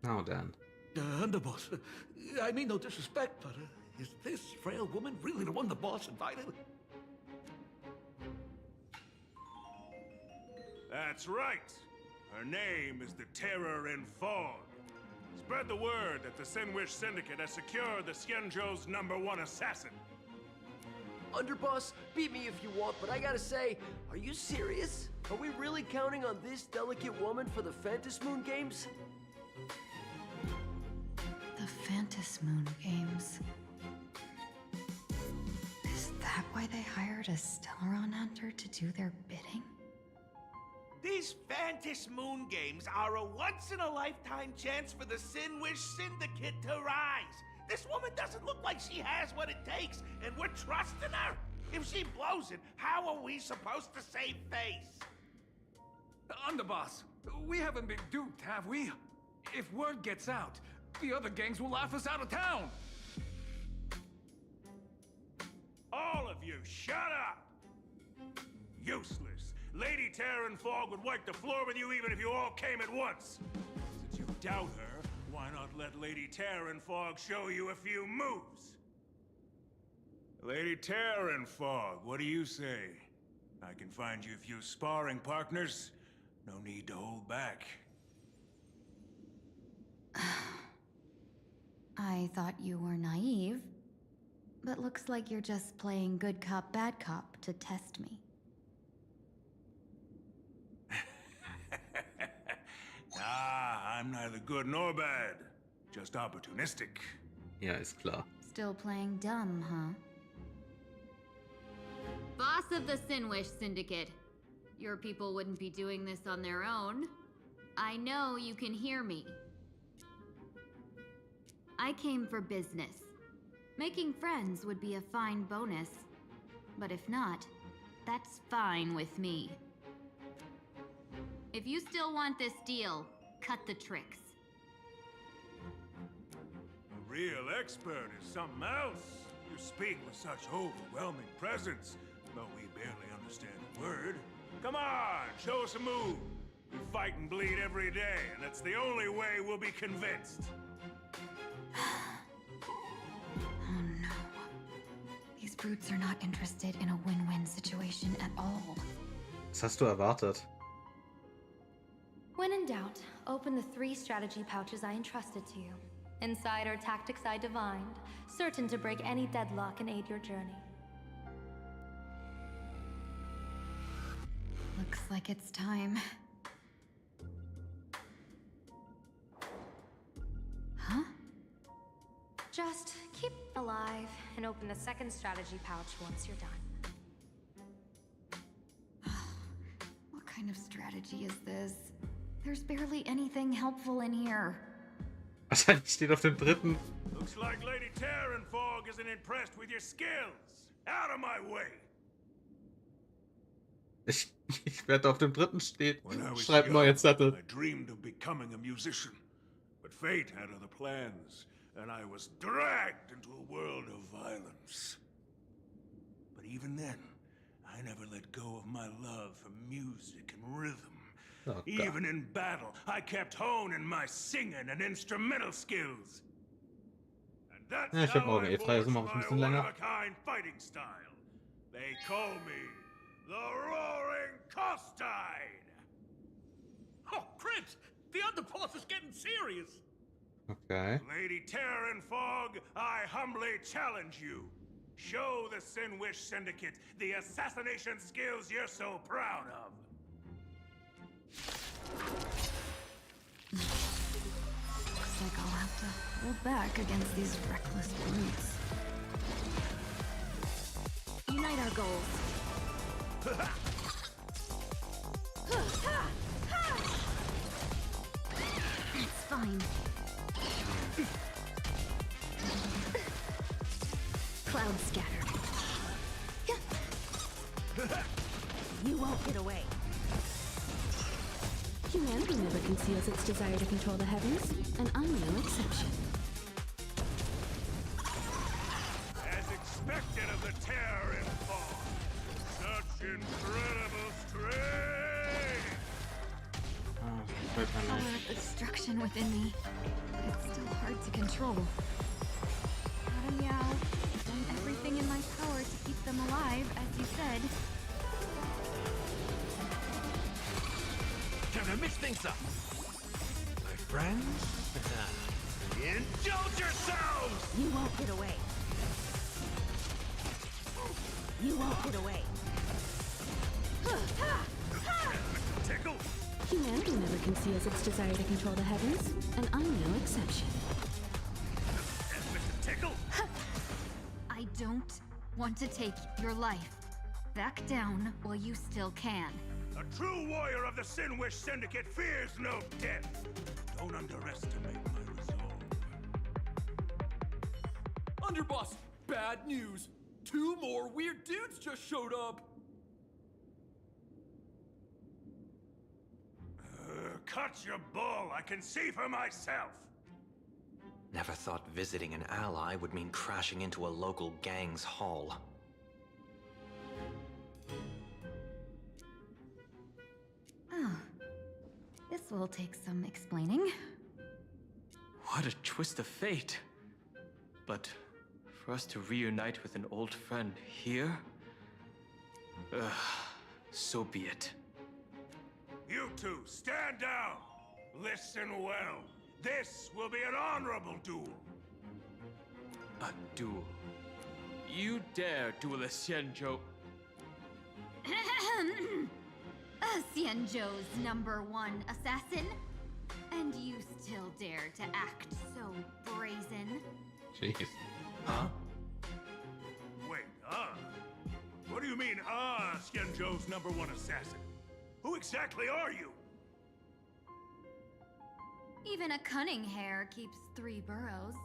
Now then. Underboss, I mean no disrespect, but is this frail woman really the one the boss invited? That's right. Her name is the Terror in Fog. Spread the word that the Sinwish Syndicate has secured the Xianzhou's #1 assassin. Underboss, beat me if you want, but I gotta say, are you serious? Are we really counting on this delicate woman for the Phantasmoon games? The Phantasmoon games. Is that why they hired a Stellaron hunter to do their bidding? These Phantasmoon games are a once-in-a-lifetime chance for the Sinwish Syndicate to rise. This woman doesn't look like she has what it takes, and we're trusting her. If she blows it, how are we supposed to save face? Underboss, we haven't been duped, have we? If word gets out, the other gangs will laugh us out of town. All of you, shut up! Useless. Lady Terran Fog would wipe the floor with you even if you all came at once. Since you doubt her, why not let Lady Terran Fog show you a few moves? Lady Terran Fog, what do you say? I can find you a few sparring partners. No need to hold back. I thought you were naive, but looks like you're just playing good cop, bad cop to test me. I'm neither good nor bad. Just opportunistic. Ja, ist klar. Still playing dumb, huh? Boss of the Sinwish Syndicate. Your people wouldn't be doing this on their own. I know you can hear me. I came for business. Making friends would be a fine bonus. But if not, that's fine with me. If you still want this deal, cut the tricks. A real expert is something else. You speak with such overwhelming presence, though we barely understand a word. Come on, show us a move. We fight and bleed every day, and that's the only way we'll be convinced. Oh no. These brutes are not interested in a win-win situation at all. Was hast du erwartet? When in doubt, open the 3 strategy pouches I entrusted to you. Inside are tactics I divined, certain to break any deadlock and aid your journey. Looks like it's time. Huh? Just keep alive and open the 2nd strategy pouch once you're done. What kind of strategy is this? There's barely anything helpful in here. Wahrscheinlich steht auf dem 3. Looks like Lady Terran Fog isn't impressed with your skills. Out of my way. Ich werde auf dem 3. stehen. When I was Schreib neue Zettel. I dreamed of becoming a musician, but fate had other plans, and I was dragged into a world of violence. But even then, I never let go of my love for music and rhythm. Oh, even in battle, I kept honing my singing and instrumental skills. And that's Ja, ich hab how morgen I frei, also forged mache ich ein my bisschen länger. one-of-a-kind fighting style. They call me the Roaring Costine. Oh, Prince! The underboss is getting serious! Okay. Lady Terran Fog, I humbly challenge you. Show the Sinwish Syndicate the assassination skills you're so proud of. Looks like I'll have to hold back against these reckless brutes. Unite our goals. It's fine. Cloud scatter. You won't get away. Humanity never conceals its desire to control the heavens, and I'm no exception. As expected of the Terran Fog, such incredible strength! Power of destruction within me. It's still hard to control. Gotta meow. Done everything in my power to keep them alive, as you said. gonna mix things up. My friends, indulge yourselves! You won't get away. You won't get away. Tickle! Humanity never conceals its desire to control the heavens, and I'm no exception. Tickle! I don't want to take your life. Back down while you still can. A true warrior of the Sinwish Syndicate fears no death. Don't underestimate my resolve. Underboss, bad news. 2 more weird dudes just showed up. Cut your bull. I can see for myself. Never thought visiting an ally would mean crashing into a local gang's hall. Oh. This will take some explaining. What a twist of fate. But for us to reunite with an old friend here? So be it. You two, stand down. Listen well. This will be an honorable duel. A duel. You dare duel a Xianzhou? Xianzhou's #1 assassin? And you still dare to act so brazen? Jeez. Huh? Wait, What do you mean, Xianzhou's #1 assassin? Who exactly are you? Even a cunning hare keeps 3 burrows.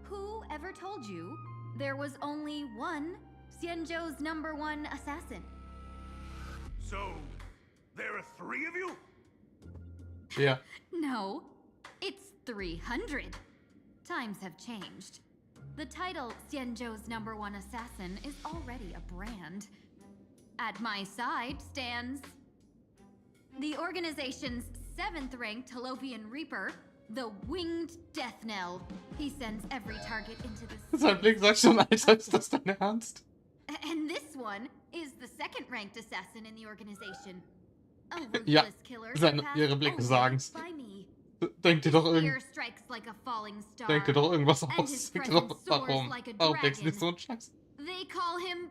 Who ever told you there was only one Xianzhou's #1 assassin? So, there are 3 of you? Yeah. No, it's 300. Times have changed. The title Xianzhou's #1 assassin is already a brand. At my side stands the organization's 7th-ranked Talovian Reaper, the Winged Death Knell. He sends every target into the... Sein Blick sagt schon, Alter, ist das dein Ernst? And this one is the 2nd-ranked assassin in the organization. A Ja, ruthless killer ihre Blicke sagen's. by me. Denkt ihr doch Spear strikes like a falling star, Denkt ihr doch irgendwas and aus. his Denkt presence doch, soars warum? like a Warum denkst du dragon. nicht so einen Scheiß? They call him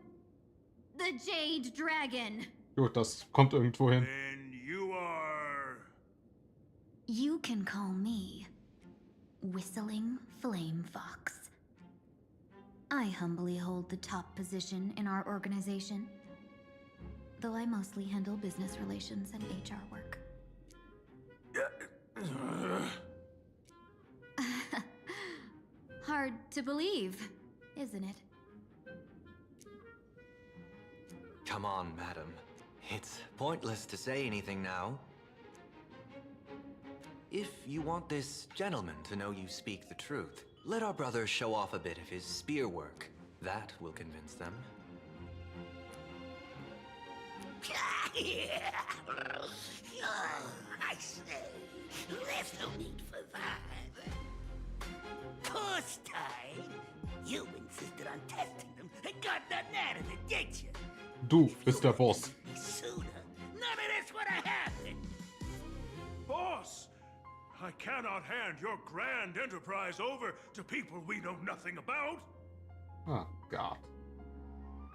the Jade Dragon. Gut, das kommt irgendwo hin. And you are... You can call me Whistling Flame Fox. I humbly hold the top position in our organization, though I mostly handle business relations and HR work. Hard to believe, isn't it? Come on, madam. It's pointless to say anything now. If you want this gentleman to know you speak the truth, let our brother show off a bit of his spear work. That will convince them. I say, there's no need for that. Course time. You insisted on testing them and got nothing out of it, did you? Du bist der Boss. Sooner, none of this would have happened. Boss! I cannot hand your grand enterprise over to people we know nothing about. Oh, God.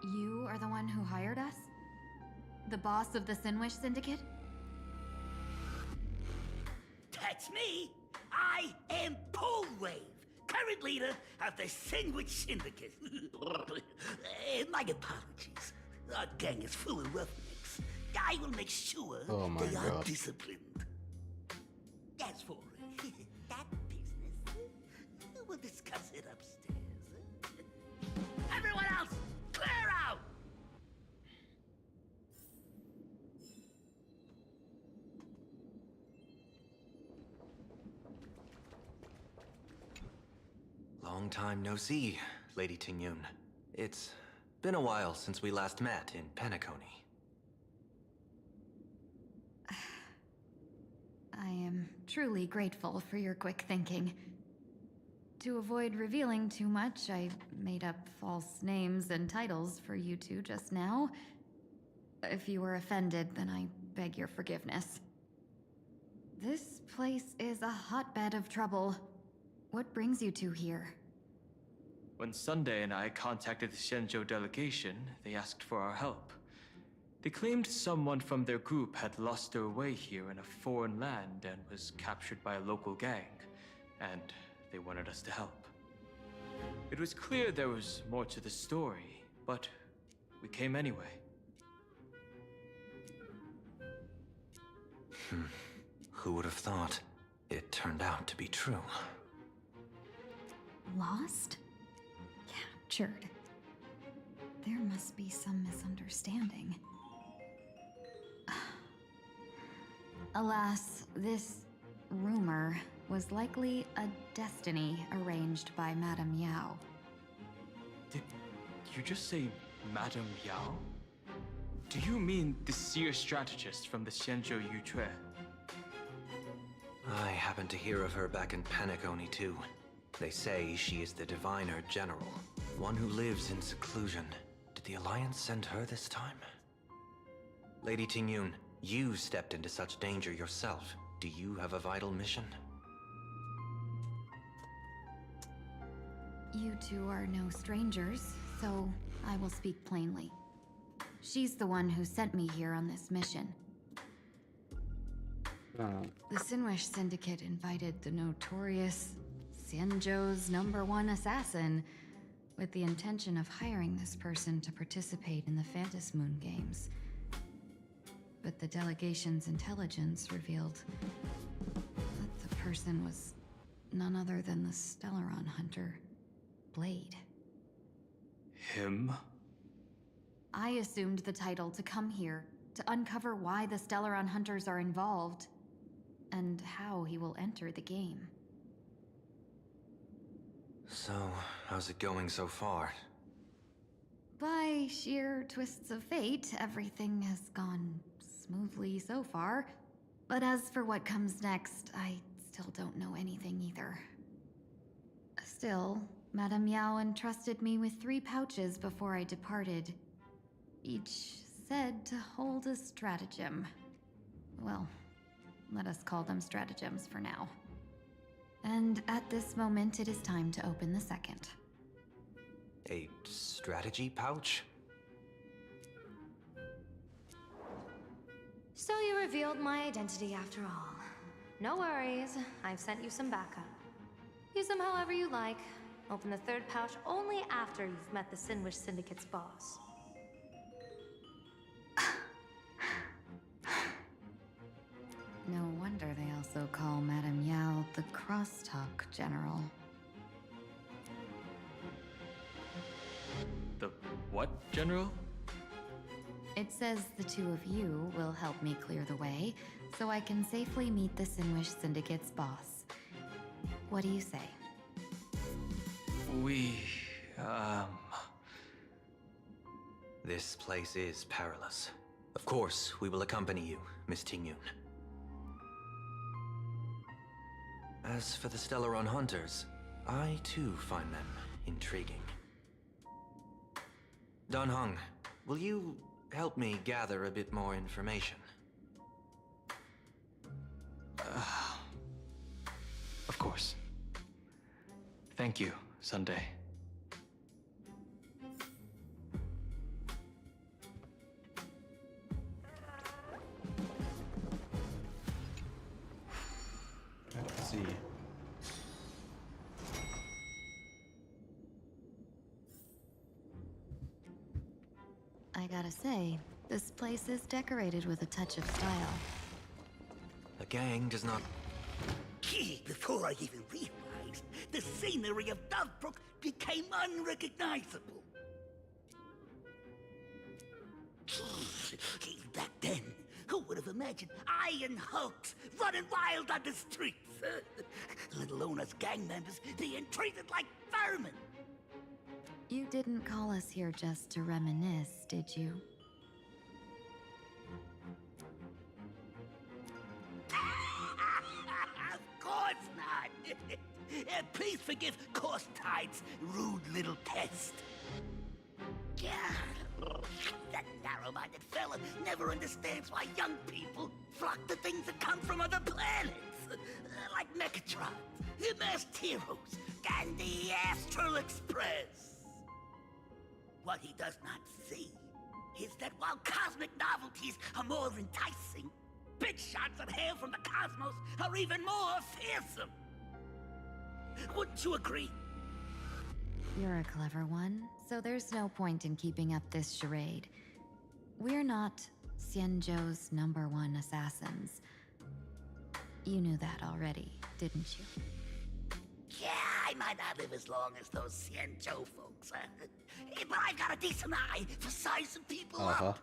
You are the one who hired us? The boss of the Sinwish Syndicate? That's me. I am Polwave, current leader of the Sinwish Syndicate. My apologies. Our gang is full of roughnecks. I will make sure they are disciplined. As for that business, we'll discuss it upstairs. Everyone else, clear out! Long time no see, Lady Tingyun. It's been a while since we last met in Penacony. I am truly grateful for your quick thinking. To avoid revealing too much, I made up false names and titles for you two just now. If you were offended, then I beg your forgiveness. This place is a hotbed of trouble. What brings you two here? When Sunday and I contacted the Xianzhou delegation, they asked for our help. They claimed someone from their group had lost their way here in a foreign land and was captured by a local gang, and they wanted us to help. It was clear there was more to the story, but we came anyway. Who would have thought? It turned out to be true. Lost? Captured. There must be some misunderstanding. Alas, this rumor was likely a destiny arranged by Madame Yao. Did you just say Madame Yao? Do you mean the seer strategist from the Xianzhou Yutue? I happened to hear of her back in Penacony too. They say she is the diviner general, one who lives in seclusion. Did the Alliance send her this time? Lady Tingyun, you stepped into such danger yourself. Do you have a vital mission? You two are no strangers, so I will speak plainly. She's the one who sent me here on this mission. The Sinwish Syndicate invited the notorious Xianzhou's #1 assassin with the intention of hiring this person to participate in the Phantom Moon games. But the delegation's intelligence revealed that the person was none other than the Stellaron hunter, Blade. Him? I assumed the title to come here to uncover why the Stellaron hunters are involved and how he will enter the game. So, how's it going so far? By sheer twists of fate, everything has gone smoothly so far. But as for what comes next, I still don't know anything either. Still, Madame Yao entrusted me with 3 pouches before I departed. Each said to hold a stratagem. Well, let us call them stratagems for now. And at this moment, it is time to open the second. A strategy pouch? So you revealed my identity after all. No worries, I've sent you some backup. Use them however you like. Open the 3rd pouch only after you've met the Sinwish Syndicate's boss. No wonder they also call Madame Yao the Crosstalk General. The what, General? It says the 2 of you will help me clear the way, so I can safely meet the Sinwish Syndicate's boss. What do you say? This place is perilous. Of course, we will accompany you, Miss Tingyun. As for the Stellaron hunters, I too find them intriguing. Dan Heng, will you help me gather a bit more information? Of course. Thank you, Sunday. Let's see. I gotta say, this place is decorated with a touch of style. The gang does not... Before I even realized, the scenery of Dovebrook became unrecognizable. Back then, who would have imagined iron hulks running wild on the streets? Let alone us gang members being treated like vermin. You didn't call us here just to reminisce, did you? Of course not. Please forgive Korstide's rude little test. The narrow-minded fella never understands why young people flock to things that come from other planets. Like Megatron, the Masked Heroes, and the Astral Express. What he does not see is that while cosmic novelties are more enticing, big shots that hail from the cosmos are even more fearsome. Wouldn't you agree? You're a clever one, so there's no point in keeping up this charade. We're not Xianzhou's #1 assassins. You knew that already, didn't you? Yeah, I might not live as long as those Xianzhou folks, but I've got a decent eye for sizing people up.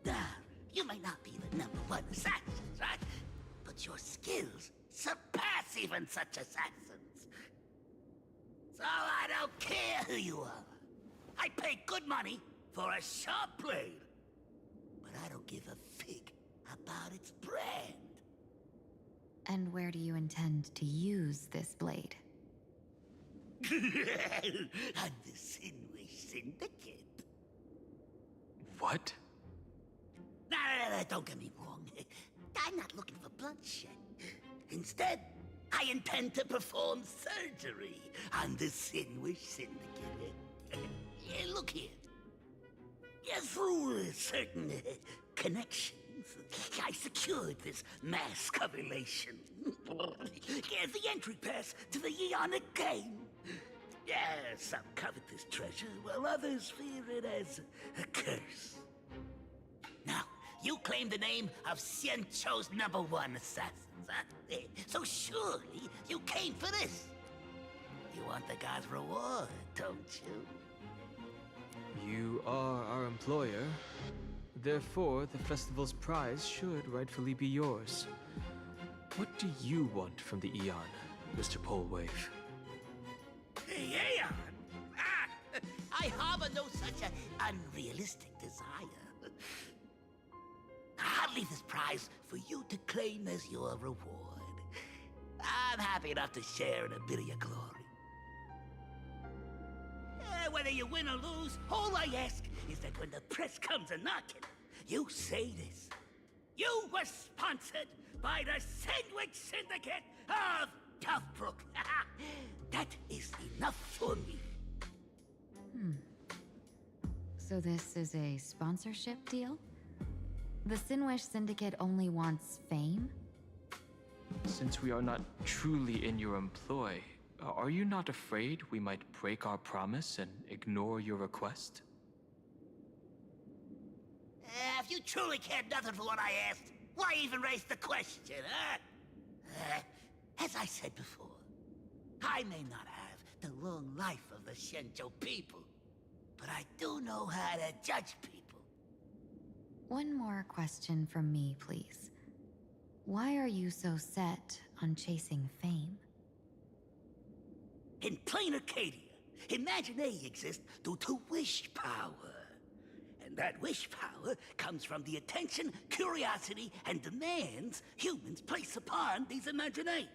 Now, you may not be the #1 assassins, right? But your skills surpass even such assassins. So I don't care who you are. I pay good money for a sharp blade. But I don't give a fig about its brand. And where do you intend to use this blade? On the Sinwish Syndicate. What? No, don't get me wrong. I'm not looking for bloodshed. Instead, I intend to perform surgery on the Sinwish Syndicate. Look here. Through certain connections, I secured this mass correlation. The entry pass to the Eonic game. Some covet this treasure, while others fear it as a curse. Now, you claim the name of Xianzhou's #1 assassins, huh? So surely you came for this. You want the god's reward, don't you? You are our employer. Therefore, the festival's prize should rightfully be yours. What do you want from the Eon, Mr. Polwave? Eon? I harbor no such an unrealistic desire. I'll leave this prize for you to claim as your reward. I'm happy enough to share in a bit of your glory. Whether you win or lose, all I ask is that when the press comes a-knocking, you say this. You were sponsored by the Sandwich Syndicate of Toughbrook. That is enough for me. So this is a sponsorship deal? The Sinwish Syndicate only wants fame? Since we are not truly in your employ, are you not afraid we might break our promise and ignore your request? If you truly cared nothing for what I asked, why even raise the question, huh? As I said before, I may not have the long life of the Xianzhou people, but I do know how to judge people. One more question from me, please. Why are you so set on chasing fame? In Planarcadia, Imagination exists due to wish power. And that wish power comes from the attention, curiosity, and demands humans place upon these imaginae.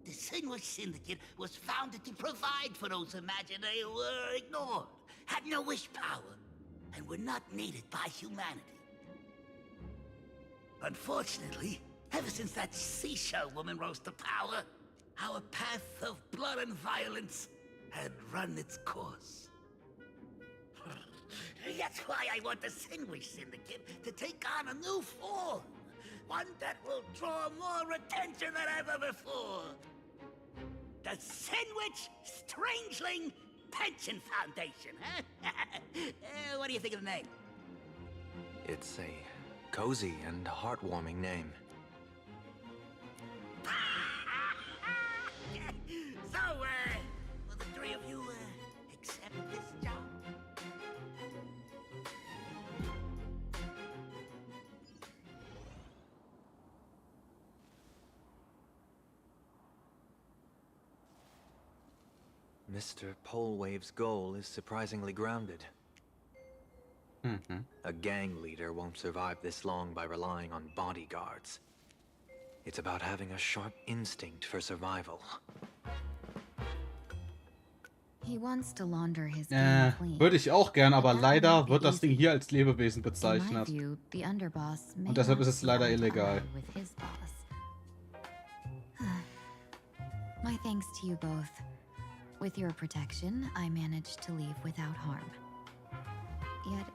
The Sinwish Syndicate was founded to provide for those imaginae who were ignored, had no wish power, and were not needed by humanity. Unfortunately, ever since that seashell woman rose to power, our path of blood and violence had run its course. That's why I want the Sinwish Syndicate to take on a new form. One that will draw more attention than ever before. The Sinwich Strangeling Pension Foundation, huh? What do you think of the name? It's a cozy and heartwarming name. So, will the three of you, accept this job? Mr. Polwave's goal is surprisingly grounded. A gang leader won't survive this long by relying on bodyguards. It's about having a sharp instinct for survival. He wants to launder his game clean. Würde ich auch gern, aber leider wird das Ding hier als Lebewesen In my bezeichnet. view, the underboss may Und deshalb not ist es see leider eye to illegal. eye with his boss. My thanks to you both. With your protection, I managed to leave without harm. Yet,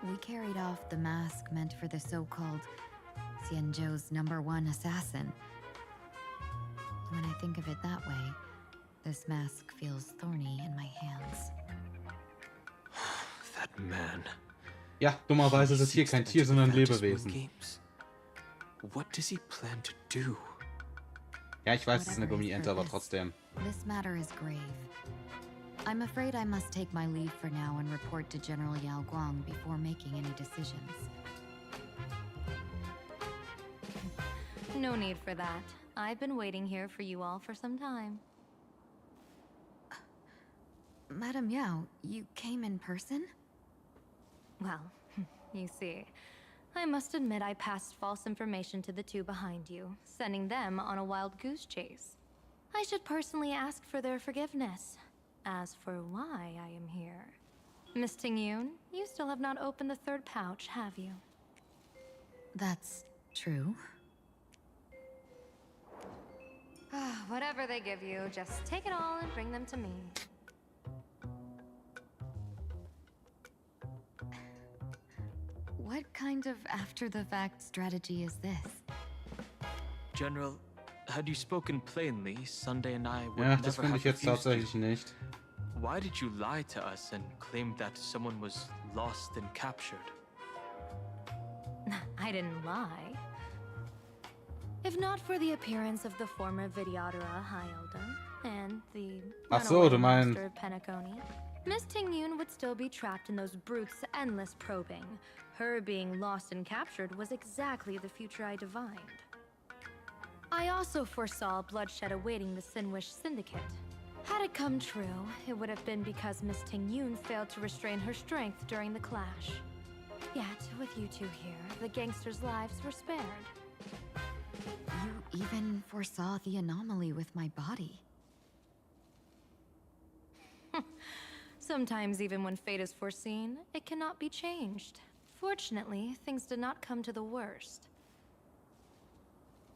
we carried off the mask meant for the so-called Xianzhou's #1 assassin. When I think of it that way, this mask feels thorny in my hands. That man. Ja, dummerweise ist es hier kein Tier, sondern ein Lebewesen. What does he plan to do? Ja, ich weiß, es ist eine Gummiente, aber trotzdem. This matter is grave. I'm afraid I must take my leave for now and report to General Yao Guang before making any decisions. No need for that. I've been waiting here for you all for some time. Madam Yao, you came in person? Well, you see, I must admit I passed false information to the two behind you, sending them on a wild goose chase. I should personally ask for their forgiveness. As for why I am here, Miss Tingyun, you still have not opened the third pouch, have you? That's true. Whatever they give you, just take it all and bring them to me. What kind of after-the-fact strategy is this? General, had you spoken plainly, Sunday and I would Ja, never das finde have ich jetzt refused you. tatsächlich nicht. Why did you lie to us and claim that someone was lost and captured? I didn't lie. If not for the appearance of the former Vidyadhara High Elder and the Ach so, du runaway meinst- master of Penacony, Miss Tingyun would still be trapped in those brutes' endless probing. Her being lost and captured was exactly the future I divined. I also foresaw bloodshed awaiting the Sinwish Syndicate. Had it come true, it would have been because Miss Tingyun failed to restrain her strength during the clash. Yet, with you two here, the gangsters' lives were spared. You even foresaw the anomaly with my body. Sometimes even when fate is foreseen, it cannot be changed. Fortunately, things did not come to the worst.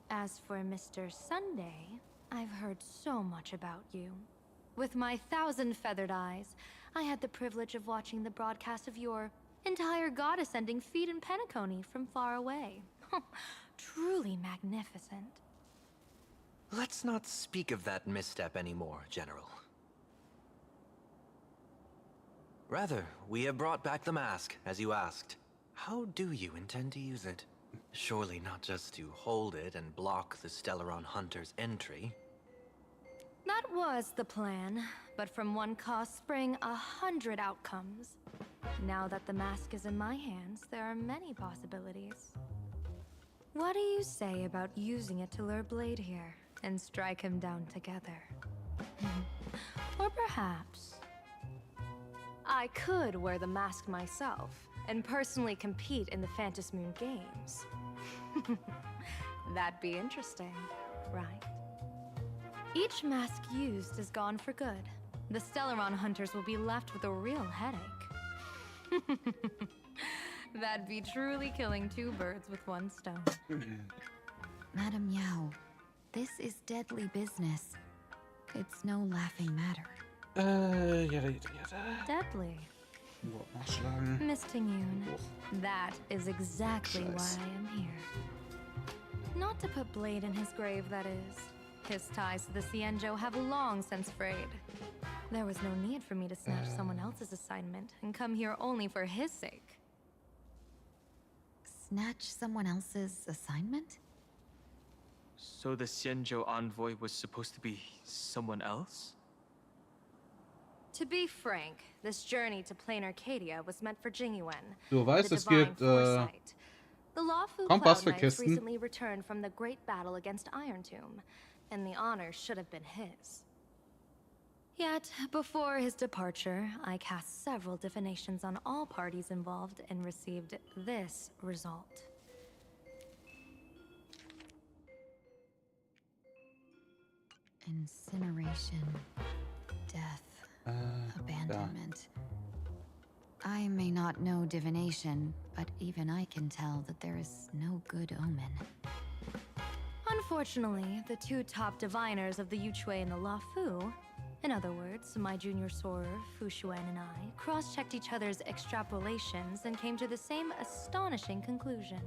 As for Mr. Sunday, I've heard so much about you. With my 1,000 feathered eyes, I had the privilege of watching the broadcast of your entire god-ascending feat in Penacony from far away. Truly magnificent. Let's not speak of that misstep anymore, General. Rather, we have brought back the mask, as you asked. How do you intend to use it? Surely not just to hold it and block the Stellaron Hunter's entry. That was the plan, but from one cause spring 100 outcomes. Now that the mask is in my hands, there are many possibilities. What do you say about using it to lure Blade here and strike him down together? Or perhaps I could wear the mask myself and personally compete in the Phantom Moon Games. That'd be interesting, right? Each mask used is gone for good. The Stellaron hunters will be left with a real headache. That'd be truly killing two birds with one stone. Madam Yao, this is deadly business. It's no laughing matter. Jada. Deadly. Nachschlagen. Miss Tingyun, that is exactly why I am here. Not to put Blade in his grave, that is. His ties to the Xianzhou have long since frayed. There was no need for me to snatch someone else's assignment and come here only for his sake. Snatch someone else's assignment? So the Xianzhou envoy was supposed to be someone else? To be frank, this journey to Planarcadia was meant for Jingyuan. Du weißt, the es divine gibt foresight. The lawful Kompass Cloud für Knights Kisten. recently returned from the great battle against Iron Tomb, and the honor should have been his. Yet, before his departure, I cast several divinations on all parties involved and received this result. Incineration, death, Abandonment. I may not know divination, but even I can tell that there is no good omen. Unfortunately, the two top diviners of the Yuchui and the Lafu, in other words, my junior sorer, Fu Xuan, and I, cross-checked each other's extrapolations and came to the same astonishing conclusion.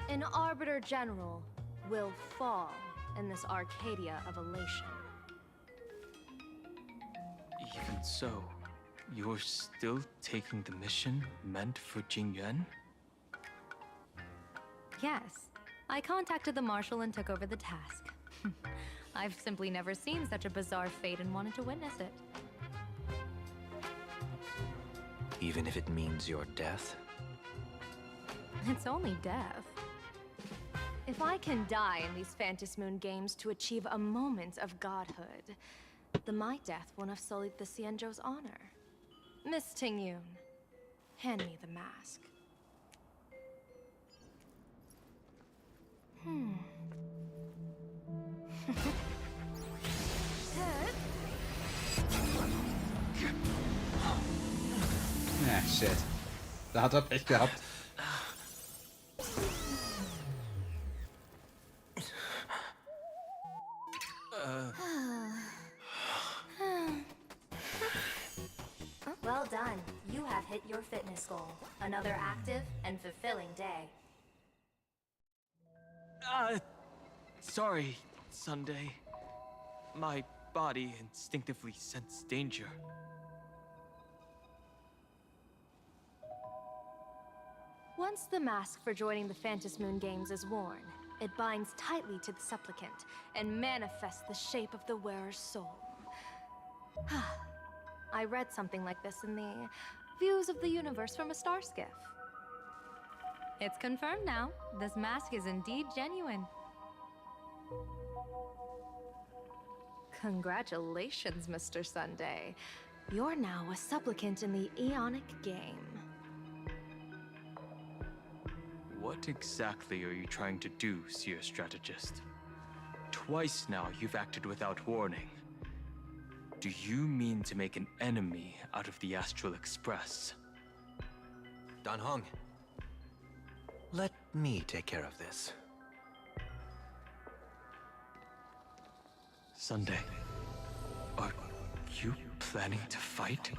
An Arbiter General will fall in this Arcadia of elation. Even so, you're still taking the mission meant for Jingyuan? Yes, I contacted the Marshal and took over the task. I've simply never seen such a bizarre fate and wanted to witness it. Even if it means your death? It's only death. If I can die in these Phantasmoon games to achieve a moment of godhood, then my death won't have sullied the Xianzhou's honor. Miss Tingyun, hand me the mask. Ja, shit. Da hat er Pech gehabt. Well done. You have hit your fitness goal. Another active and fulfilling day. Sorry, Sunday. My body instinctively sensed danger. Once the mask for joining the Phantasmoon games is worn, it binds tightly to the supplicant and manifests the shape of the wearer's soul. I read something like this in the Views of the Universe from a Star Skiff. It's confirmed now. This mask is indeed genuine. Congratulations, Mr. Sunday. You're now a supplicant in the Eonic game. What exactly are you trying to do, Seer Strategist? Twice now you've acted without warning. Do you mean to make an enemy out of the Astral Express? Dan Heng, let me take care of this. Sunday, are you planning to fight?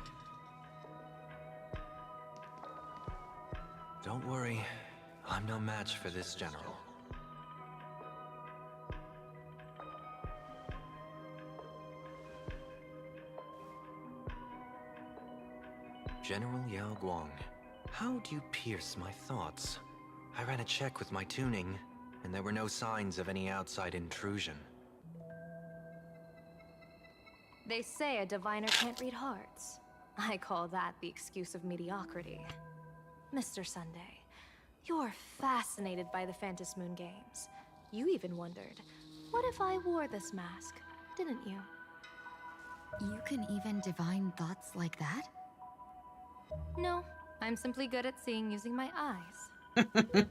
Don't worry, I'm no match for this general. General Yao Guang, how do you pierce my thoughts? I ran a check with my tuning, and there were no signs of any outside intrusion. They say a diviner can't read hearts. I call that the excuse of mediocrity. Mr. Sunday, you're fascinated by the Phantasmoon games. You even wondered, what if I wore this mask, didn't you? You can even divine thoughts like that? No, I'm simply good at seeing using my eyes.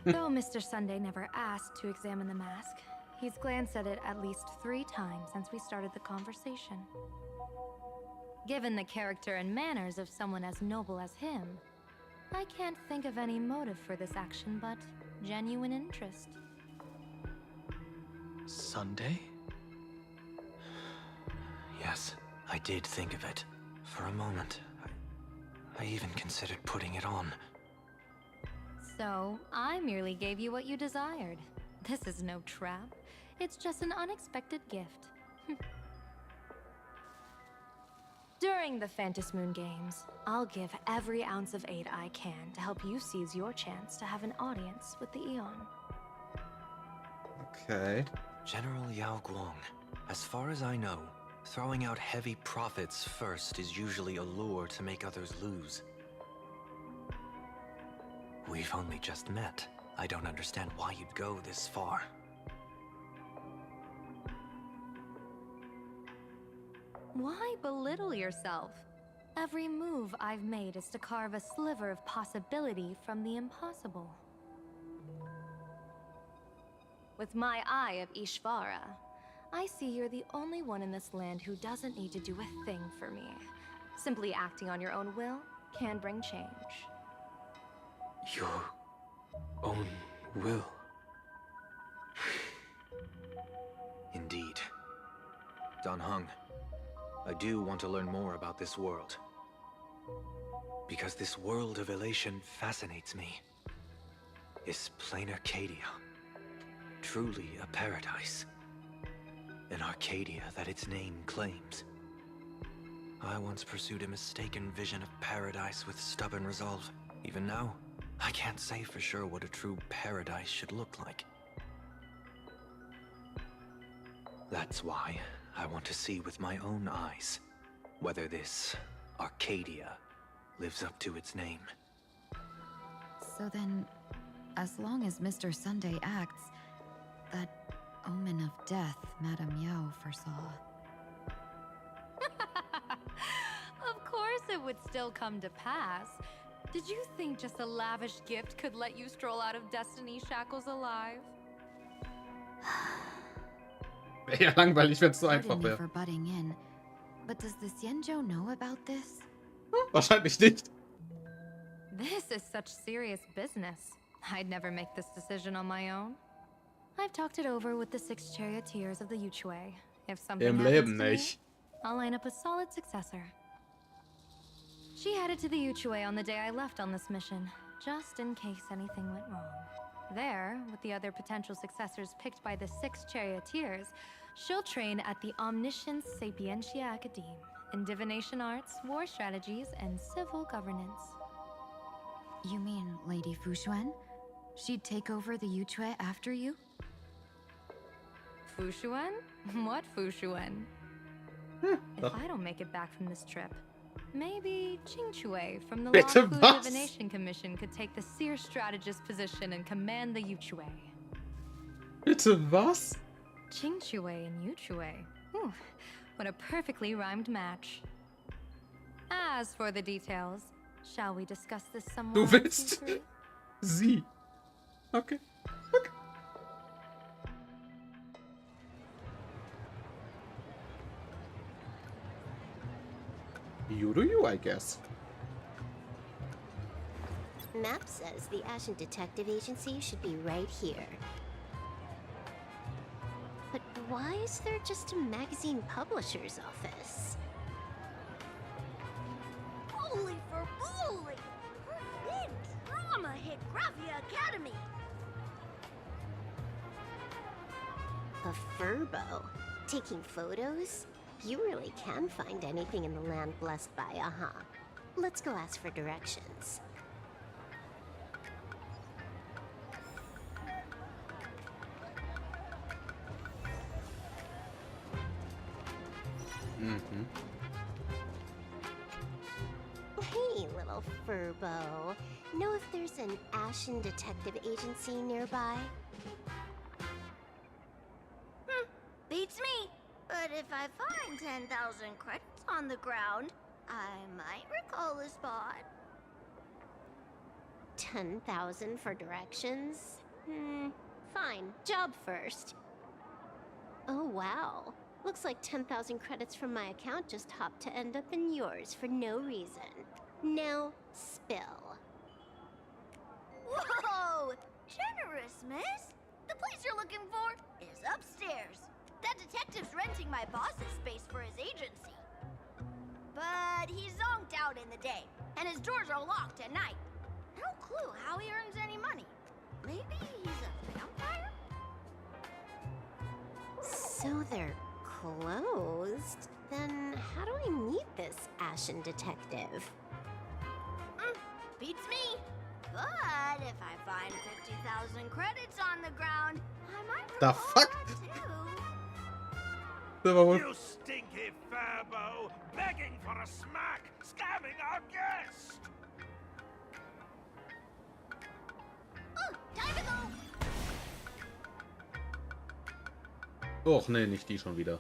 Though Mr. Sunday never asked to examine the mask, he's glanced at it at least 3 times since we started the conversation. Given the character and manners of someone as noble as him, I can't think of any motive for this action but genuine interest. Sunday? Yes, I did think of it. For a moment. I even considered putting it on. So, I merely gave you what you desired. This is no trap. It's just an unexpected gift. During the Phantasmoon games, I'll give every ounce of aid I can to help you seize your chance to have an audience with the Eon. Okay. General Yao Guang, as far as I know, throwing out heavy profits first is usually a lure to make others lose. We've only just met. I don't understand why you'd go this far. Why belittle yourself? Every move I've made is to carve a sliver of possibility from the impossible. With my eye of Ishvara, I see you're the only one in this land who doesn't need to do a thing for me. Simply acting on your own will can bring change. Your own will. Indeed. Dan Heng, I do want to learn more about this world. Because this world of elation fascinates me. Is Planarcadia truly a paradise? An Arcadia that its name claims? I once pursued a mistaken vision of paradise with stubborn resolve. Even now, I can't say for sure what a true paradise should look like. That's why I want to see with my own eyes whether this Arcadia lives up to its name. So then, as long as Mr. Sunday acts, that omen of death Madame Yao foresaw. Of course it would still come to pass. Did you think just a lavish gift could let you stroll out of Destiny's shackles alive? Ja, langweilig, wenn es so einfach Pardon me wäre. for butting in, but does the Xianzhou know about this? Wahrscheinlich nicht. This is such serious business. I'd never make this decision on my own. I've talked it over with the 6 charioteers of the Yuchue. If something Im happens Leben to me, nicht. I'll line up a solid successor. She headed to the Yuchue on the day I left on this mission, just in case anything went wrong. There, with the other potential successors picked by the 6 charioteers, she'll train at the Omniscience Sapientia Academe in divination arts, war strategies, and civil governance. You mean Lady Fushuan? She'd take over the Yuchue after you? Fushuan? What Fushuan? If I don't make it back from this trip, maybe Qingchue from the Bitte Law was? Divination Commission could take the seer strategist position and command the Yuchue. Bitte was? Qingchue and Yuchue. Ooh, what a perfectly rhymed match. As for the details, shall we discuss this somewhere Du else, willst you three? sie. Okay. You do you, I guess. Map says the Ashen Detective Agency should be right here. But why is there just a magazine publisher's office? Holy for bully! Big drama hit Graphia Academy! A furbo? Taking photos? You really can find anything in the land blessed by Aha. Let's go ask for directions. Mhm. Hey, little furbo. Know if there's an Ashen Detective Agency nearby? Beats me! But if I find 10,000 credits on the ground, I might recall a spot. 10,000 for directions? Fine. Job first. Oh, wow. Looks like 10,000 credits from my account just hopped to end up in yours for no reason. Now, spill. Whoa! Generous, miss! The place you're looking for is upstairs. That detective's renting my boss's space for his agency. But he's zonked out in the day, and his doors are locked at night. No clue how he earns any money. Maybe he's a vampire? So they're closed? Then how do I meet this Ashen Detective? Beats me. But if I find 50,000 credits on the ground, I might The recall fuck? that too. You stinky furbo! Begging for a smack! Scamming our guest! Time to go! Och nee, nicht die schon wieder.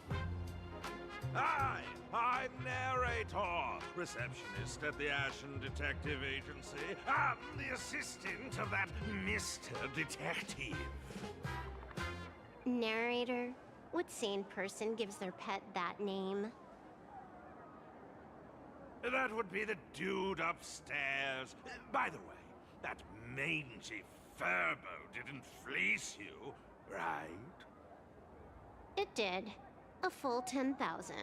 Hi, I'm Narrator, receptionist at the Ashen Detective Agency. I'm the assistant of that Mr. Detective. Narrator? What sane person gives their pet that name? That would be the dude upstairs. By the way, that mangy Furbo didn't fleece you, right? It did. A full 10,000.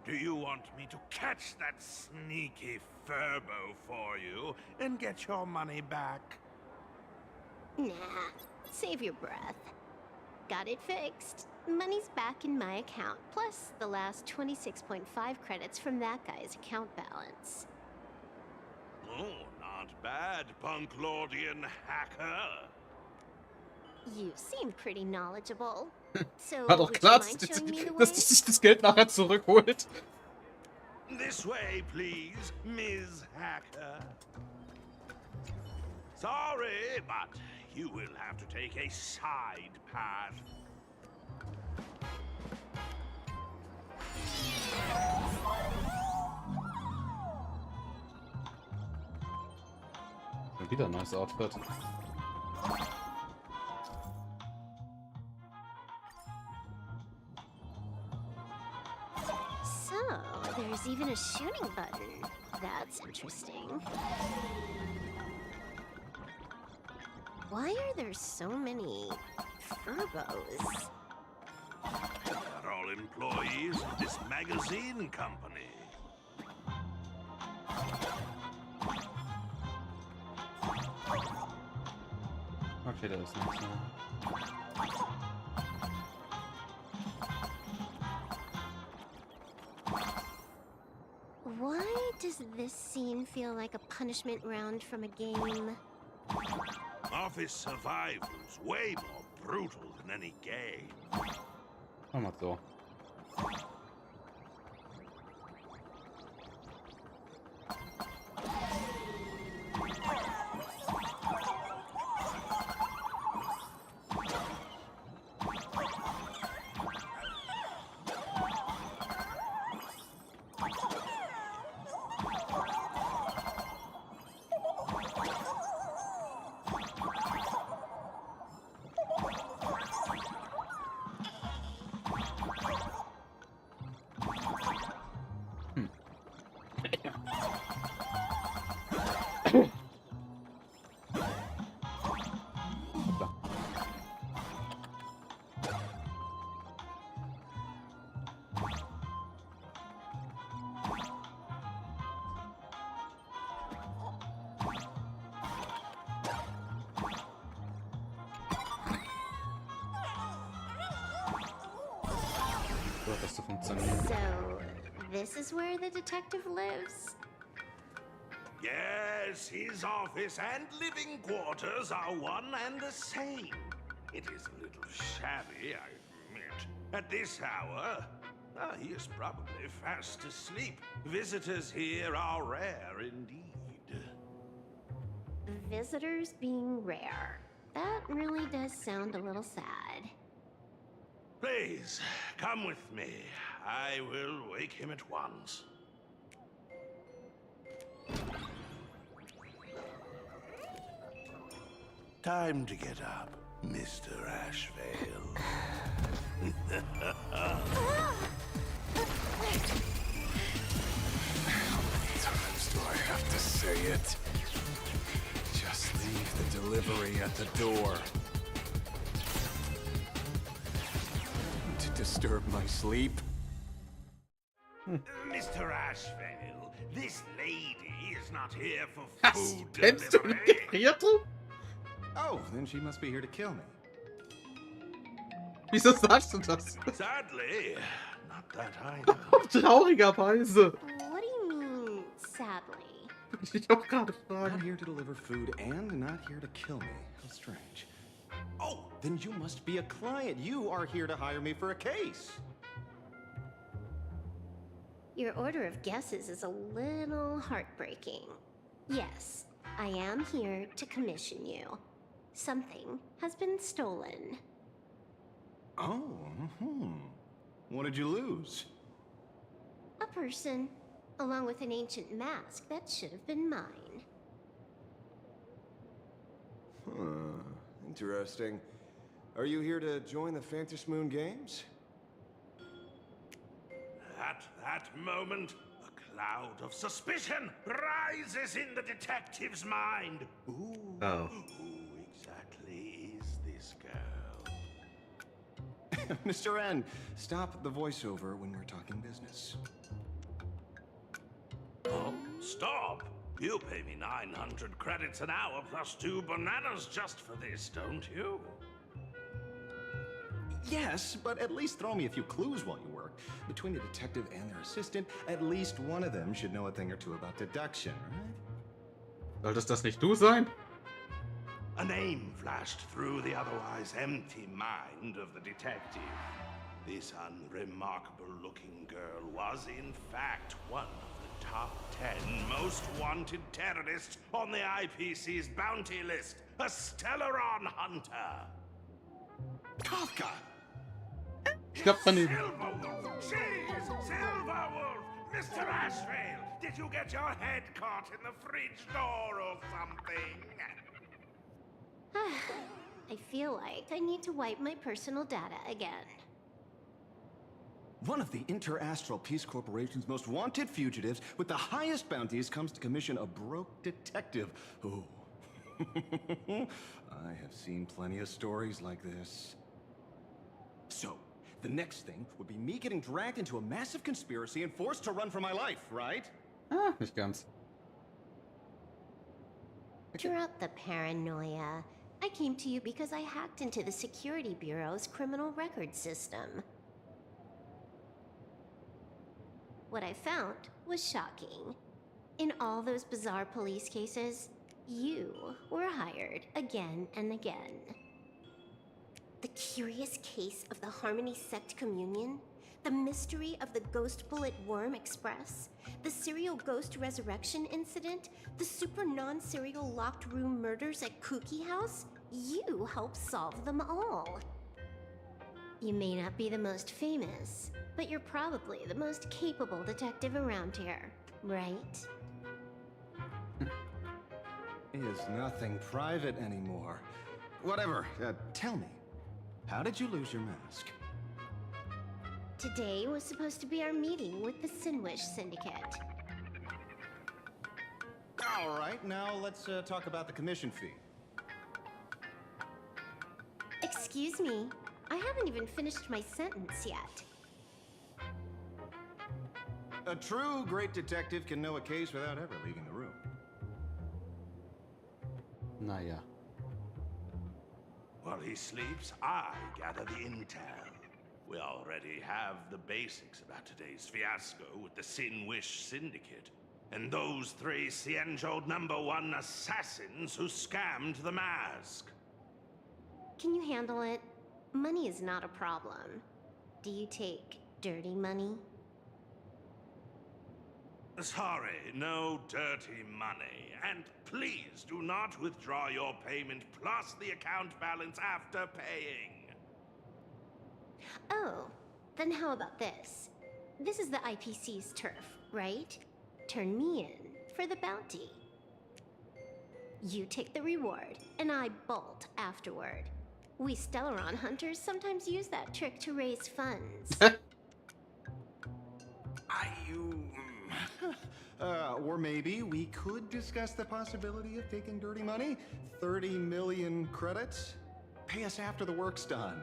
Do you want me to catch that sneaky Furbo for you and get your money back? Nah, save your breath. Got it fixed. Money's back in my account, plus the last 26.5 credits from that guy's account balance. Oh, not bad, punk lordian hacker. You seem pretty knowledgeable. So, War doch would klar, you mind showing me the way? dass die sich das Geld nachher zurückholt. This way, please, Ms. Hacker. Sorry, but you will have to take a side path. Wieder ein neues Outfit. So, there's even a shooting button. That's interesting. Why are there so many Furbos? They're all employees of this magazine company. Okay, da ist nichts mehr. Why does this scene feel like a punishment round from a game? Office survival's way more brutal than any game. Mach mal so. So, this is where the detective lives? Yes, his office and living quarters are one and the same. It is a little shabby, I admit. At this hour, he is probably fast asleep. Visitors here are rare indeed. Visitors being rare. That really does sound a little sad. Please, come with me. I will wake him at once. Time to get up, Mr. Ashvale. How many times do I have to say it? Just leave the delivery at the door. To disturb my sleep? Mr. Ashvale, this lady is not here for food Kennst du den Gefrierte? Oh, then she must be here to kill me. Wieso sagst du das? Sadly, not that either. Traurigerweise. What do you mean, sadly? Ich auch gerade fragen. I'm here to deliver food and not here to kill me. How strange. Oh, then you must be a client. You are here to hire me for a case. Your order of guesses is a little heartbreaking. Yes, I am here to commission you. Something has been stolen. Oh, What did you lose? A person, along with an ancient mask that should have been mine. Interesting. Are you here to join the Fantasy Moon Games? At that moment, a cloud of suspicion rises in the detective's mind. Ooh. Oh. Who exactly is this girl? Mr. N, stop the voiceover when we're talking business. Oh, stop! You pay me 900 credits an hour plus 2 bananas just for this, don't you? Yes, but at least throw me a few clues while you work. Between the detective and their assistant, at least one of them should know a thing or two about deduction, right? Solltest das nicht du sein? A name flashed through the otherwise empty mind of the detective. This unremarkable-looking girl was, in fact, one of the top 10 most wanted terrorists on the IPC's bounty list, a Stellaron hunter. Kafka! Ich glaub, man ihn. Silverwolf! She's Silverwolf! Mr. Ashvale, did you get your head caught in the fridge door or something? I feel like I need to wipe my personal data again. One of the Interastral Peace Corporation's most wanted fugitives with the highest bounties comes to commission a broke detective. Oh. I have seen plenty of stories like this. So, the next thing would be me getting dragged into a massive conspiracy and forced to run for my life, right? Ah, nicht ganz. Drop the paranoia. I came to you because I hacked into the Security Bureau's criminal record system. What I found was shocking. In all those bizarre police cases, you were hired again and again. The curious case of the Harmony Sect Communion, the mystery of the Ghost Bullet Worm Express, the serial ghost resurrection incident, the super non-serial locked room murders at Kooky House, you helped solve them all. You may not be the most famous, but you're probably the most capable detective around here, right? Is nothing private anymore. Whatever, tell me, how did you lose your mask? Today was supposed to be our meeting with the Sinwish Syndicate. All right, now let's talk about the commission fee. Excuse me, I haven't even finished my sentence yet. A true great detective can know a case without ever leaving the room. Naja. While he sleeps, I gather the intel. We already have the basics about today's fiasco with the Sinwish Syndicate, and those 3 Cienjo #1 assassins who scammed the mask. Can you handle it? Money is not a problem. Do you take dirty money? Sorry, no dirty money. And please do not withdraw your payment plus the account balance after paying. Oh, then how about this? This is the IPC's turf, right? Turn me in for the bounty. You take the reward, and I bolt afterward. We Stellaron hunters sometimes use that trick to raise funds. Or maybe we could discuss the possibility of taking dirty money. 30 million credits? Pay us after the work's done.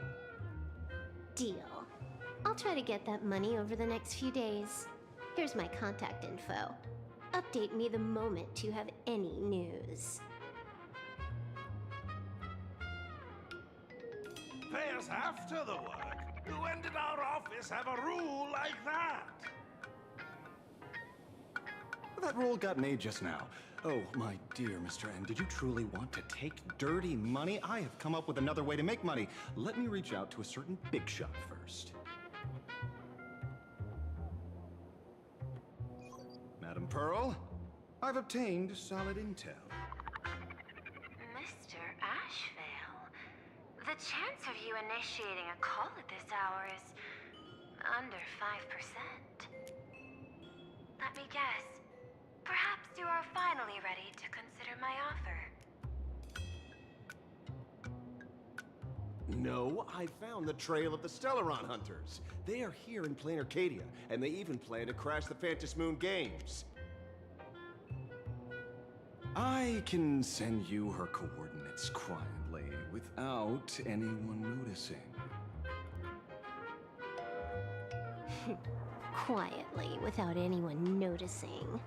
Deal. I'll try to get that money over the next few days. Here's my contact info. Update me the moment you have any news. Pay us after the work? When did our office have a rule like that? That rule got made just now. Oh, my dear Mr. N, did you truly want to take dirty money? I have come up with another way to make money. Let me reach out to a certain big shot first. Madam Pearl, I've obtained solid intel. Mr. Ashvale, the chance of you initiating a call at this hour is under 5%. Let me guess. Perhaps you are finally ready to consider my offer. No, I found the trail of the Stellaron Hunters. They are here in Planarcadia, and they even plan to crash the Phantom Moon Games. I can send you her coordinates quietly, without anyone noticing. Quietly, without anyone noticing.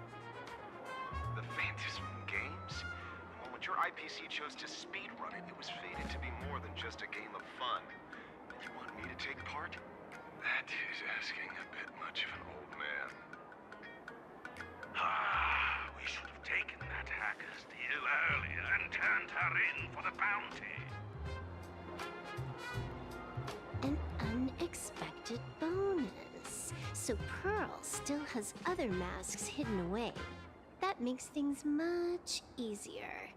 The Phantom Moon Games? The moment your IPC chose to speedrun it, it was fated to be more than just a game of fun. And you want me to take part? That is asking a bit much of an old man. Ah, we should have taken that hacker's deal earlier and turned her in for the bounty. An unexpected bonus. So Pearl still has other masks hidden away. That makes things much easier.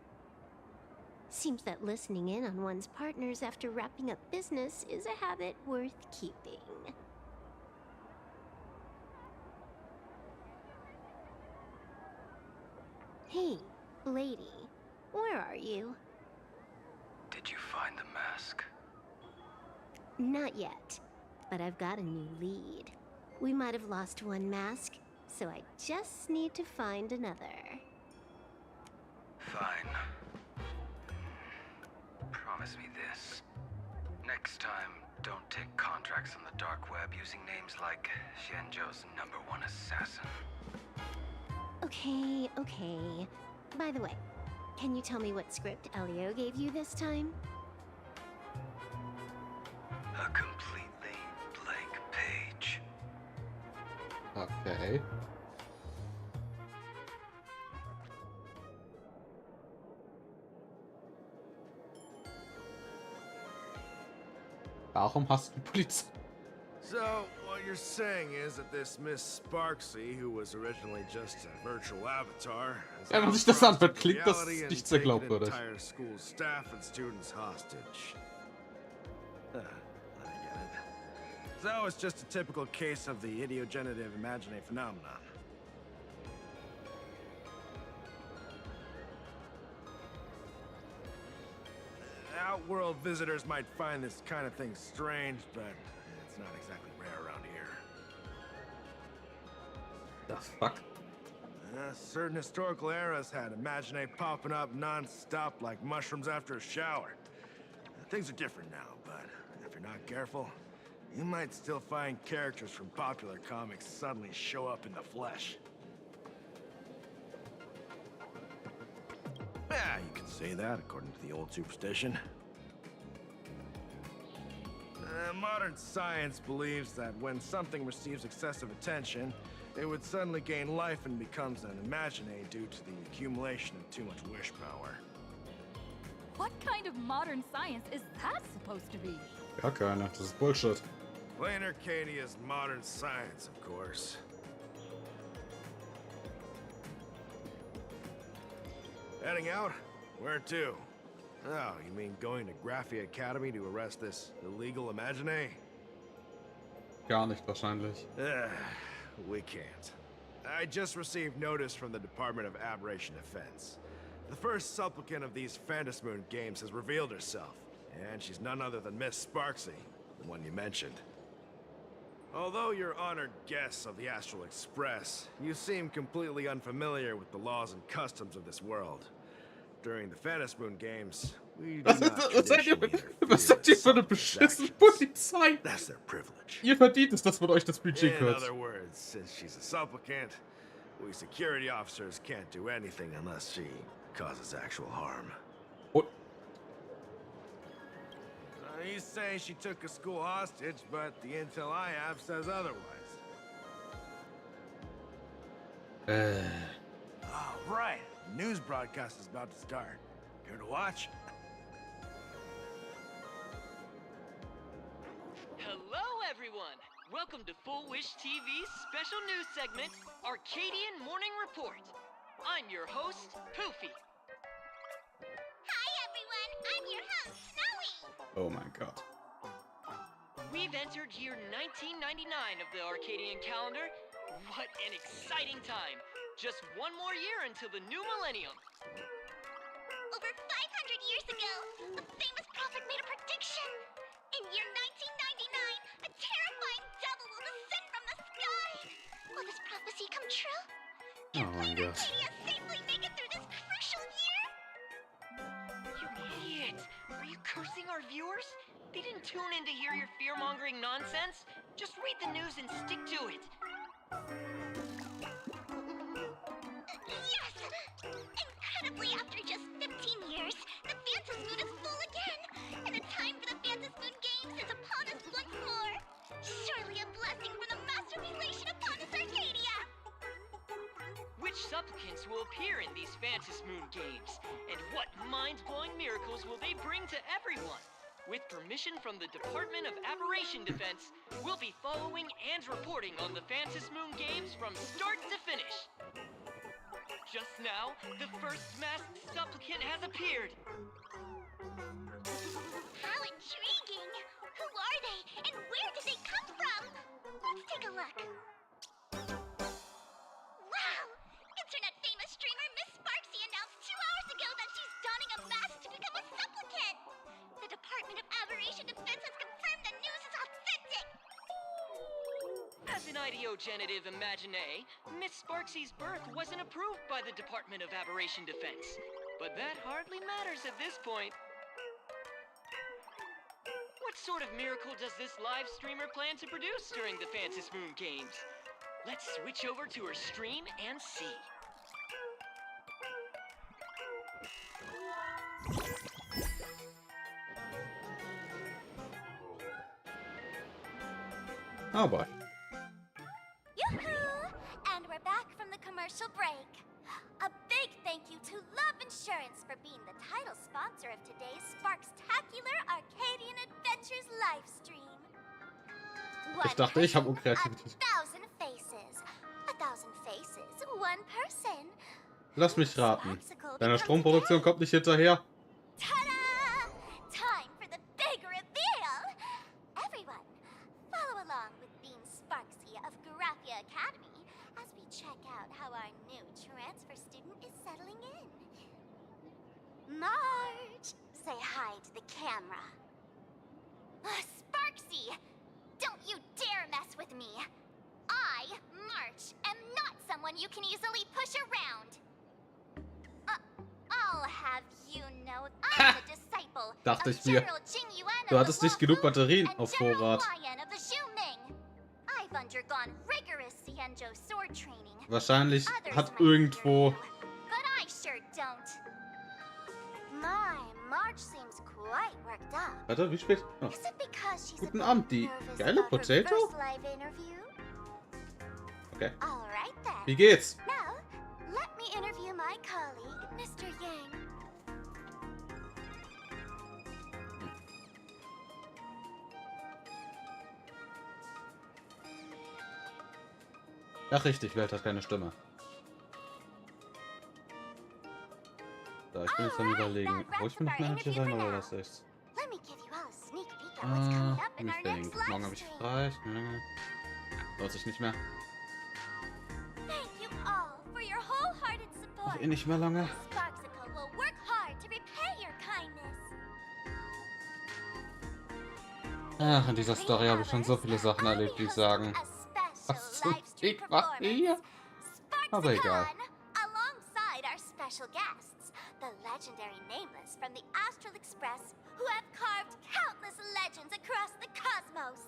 Seems that listening in on one's partners after wrapping up business is a habit worth keeping. Hey, lady, where are you? Did you find the mask? Not yet, but I've got a new lead. We might have lost one mask, so I just need to find another. Fine. Promise me this. Next time, don't take contracts on the dark web using names like Xianzhou's #1 assassin. Okay, okay. By the way, can you tell me what script Elio gave you this time? A completely blank page. Okay. Warum hast du die Polizei? So, what you're saying is that this Miss Sparksy, who was originally just a virtual avatar, has Wenn man sich das anhört, outcrossed klingt das reality and nicht sehr taken glaubwürdig. entire school staff and students hostage. I get it. So it's just a typical case of the idiogenerative imaginary phenomenon. Outworld visitors might find this kind of thing strange, but it's not exactly rare around here. The fuck? Certain historical eras had imaginae popping up non-stop like mushrooms after a shower. Things are different now, but if you're not careful, you might still find characters from popular comics suddenly show up in the flesh. Yeah, you can say that according to the old superstition. Modern science believes that when something receives excessive attention, it would suddenly gain life and becomes an imaginate due to the accumulation of too much wish power. What kind of modern science is that supposed to be? Gar keine, das ist Bullshit. Planarcadia is modern science, of course. Heading out? Where to? Oh, you mean going to Graphia Academy to arrest this illegal imaginee? Gar nicht wahrscheinlich. We can't. I just received notice from the Department of Aberration Defense. The first supplicant of these Phantom Moon games has revealed herself, and she's none other than Miss Sparksy, the one you mentioned. Although you're honored guests of the Astral Express, you seem completely unfamiliar with the laws and customs of this world. During the Phantom Moon games, we do not traditionally Was seid ihr für eine beschissene Polizei? That's their privilege. Ihr verdient es, dass man euch das Budget In kürzt. other words, since she's a supplicant, we security officers can't do anything unless she causes actual harm. You say she took a school hostage, but the intel I have says otherwise. Oh, right. News broadcast is about to start. Care to watch? Hello, everyone! Welcome to Full Wish TV's special news segment, Arcadian Morning Report. I'm your host, Poofy. Hi, everyone! I'm your host, Snowy! Oh my god. We've entered year 1999 of the Arcadian calendar. What an exciting time! Just one more year until the new millennium. Over 500 years ago, a famous prophet made a prediction. Oh mein Gott. safely make it through this crucial year? You idiot! Are you cursing our viewers? They didn't tune in to hear your fear-mongering nonsense. Just read the news and stick to it. Yes! Incredibly, after just 15 years, the Fantasy Moon is full again! And the time for the Fantasy Moon Games is upon us once more! Surely a blessing from the master relation upon us, Arcadia! Which supplicants will appear in these Fantasy Moon Games? And what mind-blowing miracles will they bring to everyone? With permission from the Department of Aberration Defense, we'll be following and reporting on the Fantasy Moon Games from start to finish. Just now, the first masked supplicant has appeared. How intriguing! Who are they, and where did they come from? Let's take a look. Wow! Internet famous streamer Miss Sparksy announced 2 hours ago that she's donning a mask to become a supplicant! The Department of Aberration Defense has confirmed the news is authentic! As an ideogenitive imagine, Miss Sparksy's birth wasn't approved by the Department of Aberration Defense. But that hardly matters at this point. What sort of miracle does this live streamer plan to produce during the Fantasy Moon Games? Let's switch over to her stream and see. Oh boy. Yoo-hoo! And we're back from the commercial break. A big thank you to Love Insurance for being the title sponsor of today's Sparkstacular Arcadian Adventures livestream. Ich dachte, ich habe Unkreativität. 1,000 faces. 1,000 faces, one person. Lass mich raten. Deine Stromproduktion kommt nicht hinterher. Ta-da! Time for the big reveal! Everyone, follow along with Bean Sparksy of Graphia Academy as we check out how our new transfer student is settling in. Marge, say hi to the camera. Sparksy, don't you dare mess with me. I, March, am not someone you can easily push around. I'll have you know I'm the disciple Dachte of ich mir. General Jingyuan Du of hattest the nicht genug Batterien Wolf auf and General Vorrat. Lion of the Xiuming. I've undergone rigorous Xianzhou sword training. Wahrscheinlich Others hat might irgendwo... But I sure don't. My March seems quite worked up. Warte, wie spät? Oh. Is it because she's Guten a Abend, bit die nervous geile about her Potato? first live interview? Okay. All right then. Wie geht's? Now, let me interview my colleague, Mr. Yang. Ach richtig, Welt hat keine Stimme. So, ich bin jetzt am Überlegen. Hol ich mir noch eine Energy rein oder lasse ich's? Let me give you all a sneak peek at what's coming up in our Nicht next morgen habe ich livestream. frei. Lohnt sich nicht mehr. Thank you all for your wholehearted support. Auch eh nicht mehr lange. Sparksicle will work hard to repay your kindness. Ach, in dieser Story habe ich schon so viele Sachen erlebt, die sagen. Was zum Fick macht ihr hier? Aber egal. Alongside our special guests, the legendary Nameless from the Astral Express, who have carved countless legends across the cosmos.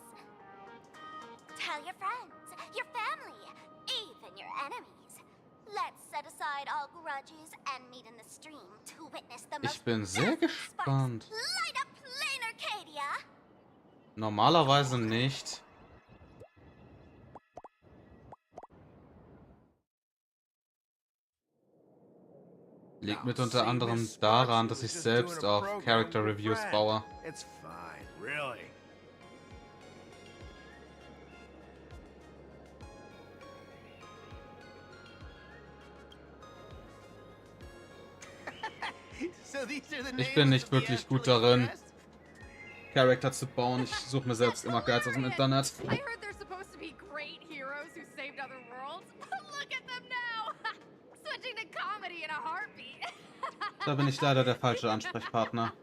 Tell your friends, your family, even your enemies. Let's set aside all grudges and meet in the stream to witness the Ich most bin sehr gespannt. light up Planarcadia. Normalerweise nicht. Liegt mit unter anderem daran, dass ich selbst auf Character Reviews baue. It's fine, really. Ich bin nicht wirklich gut darin, Charakter zu bauen. Ich suche mir selbst immer Guides aus dem Internet. I heard they're supposed to be great heroes who saved other worlds. Look at them now! Switching to comedy in a heartbeat. Da bin ich leider der falsche Ansprechpartner.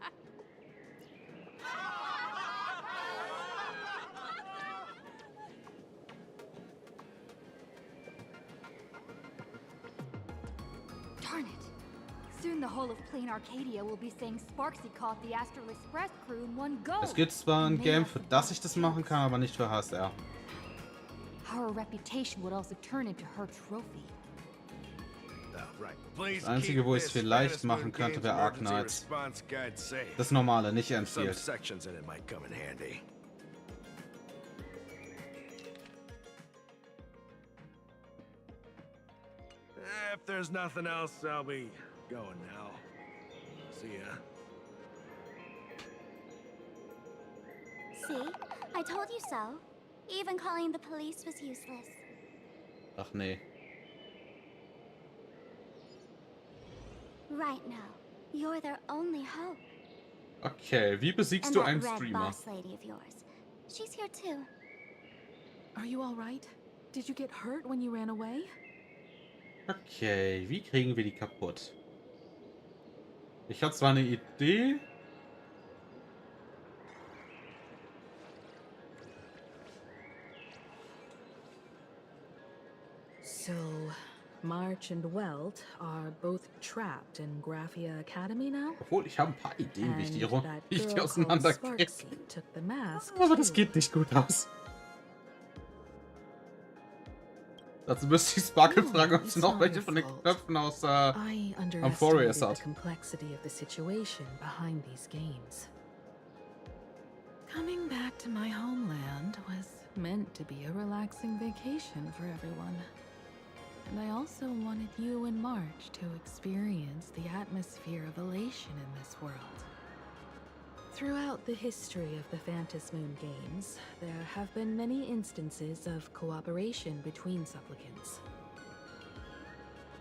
Soon the whole of Planarcadia will be saying Sparksy caught the Astral Express crew in one go. Es gibt zwar ein Game, für das ich das machen kann, aber nicht für HSR. Her reputation would also turn into her trophy. Das Einzige, wo ich es vielleicht machen könnte, wäre Ark Knights. Das Normale, nicht Enfield. If there's nothing else, I'll be going now. See ya. See? I told you so. Even calling the police was useless. Ach nee. Right now, you're their only hope. Okay, wie besiegst du einen Streamer? Boss lady of yours. She's here too. Are you all right? Did you get hurt when you ran away? Okay, wie kriegen wir die kaputt? Ich habe zwar eine Idee. So, March and Welt are both trapped in Graphia Academy now? Obwohl, ich habe ein paar Ideen, wie ich die And auseinanderkriege. took the mask Aber das too. geht nicht gut aus. Dazu müsste ich Sparkle fragen, ob sie noch welche von den Knöpfen aus I Amphorius underestimated hat. the complexity of the situation behind these games. Coming back to my homeland was meant to be a relaxing vacation for everyone. And I also wanted you and March to experience the atmosphere of elation in this world. Throughout the history of the Phantom Moon games, there have been many instances of cooperation between supplicants.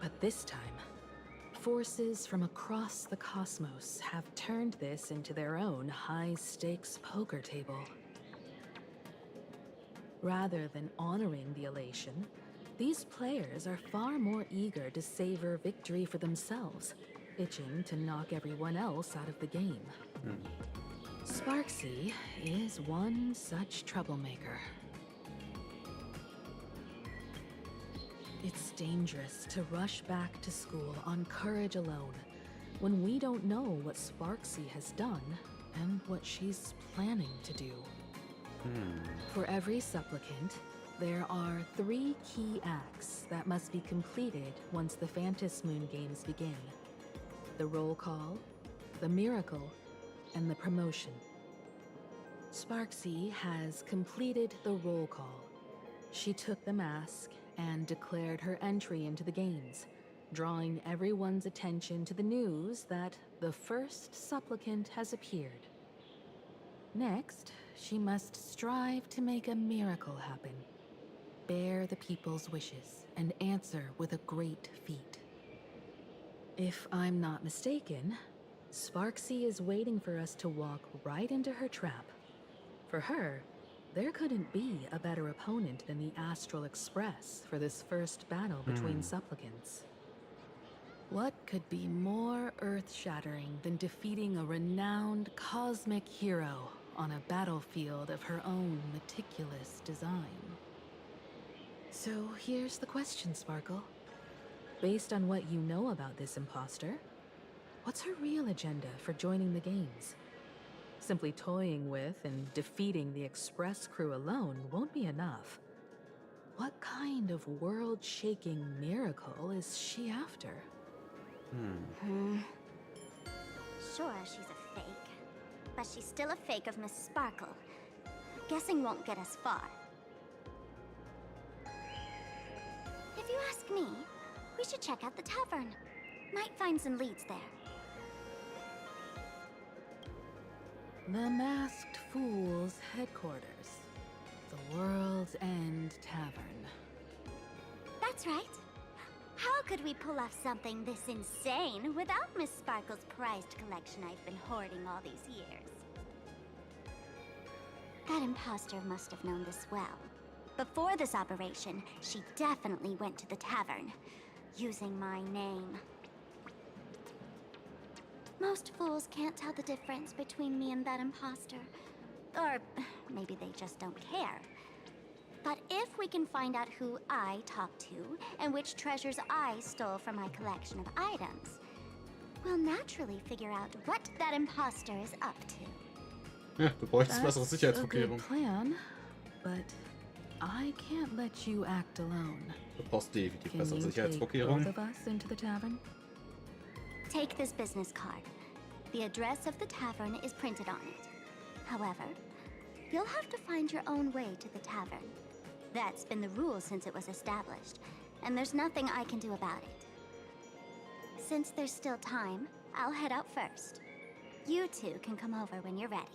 But this time, forces from across the cosmos have turned this into their own high-stakes poker table. Rather than honoring the elation, these players are far more eager to savor victory for themselves, itching to knock everyone else out of the game. Sparksy is one such troublemaker. It's dangerous to rush back to school on courage alone, when we don't know what Sparksy has done and what she's planning to do. For every supplicant, there are 3 key acts that must be completed once the Phantom Moon games begin. The roll call, the miracle, and the promotion. Sparksy has completed the roll call. She took the mask and declared her entry into the games, drawing everyone's attention to the news that the first supplicant has appeared. Next, she must strive to make a miracle happen, bear the people's wishes, and answer with a great feat. If I'm not mistaken, Sparksy is waiting for us to walk right into her trap. For her, there couldn't be a better opponent than the Astral Express for this first battle between supplicants. What could be more earth-shattering than defeating a renowned cosmic hero on a battlefield of her own meticulous design? So here's the question, Sparkle. Based on what you know about this imposter, what's her real agenda for joining the games? Simply toying with and defeating the Express crew alone won't be enough. What kind of world-shaking miracle is she after? Sure, she's a fake. But she's still a fake of Miss Sparkle. Guessing won't get us far. If you ask me, we should check out the tavern. Might find some leads there. The Masked Fool's headquarters. The World's End Tavern. That's right. How could we pull off something this insane without Miss Sparkle's prized collection I've been hoarding all these years? That imposter must have known this well. Before this operation, she definitely went to the tavern, using my name. Most fools can't tell the difference between me and that imposter. Or maybe they just don't care. But if we can find out who I talked to, and which treasures I stole from my collection of items, we'll naturally figure out what that imposter is up to. Ja, du bräuchtest bessere That's a Sicherheitsvorkehrungen. good plan, but I can't let you act alone. Du brauchst definitiv Can bessere you take both Sicherheitsvorkehrungen. of us into the tavern? Take this business card. The address of the tavern is printed on it. However, you'll have to find your own way to the tavern. That's been the rule since it was established, and there's nothing I can do about it. Since there's still time, I'll head out first. You two can come over when you're ready.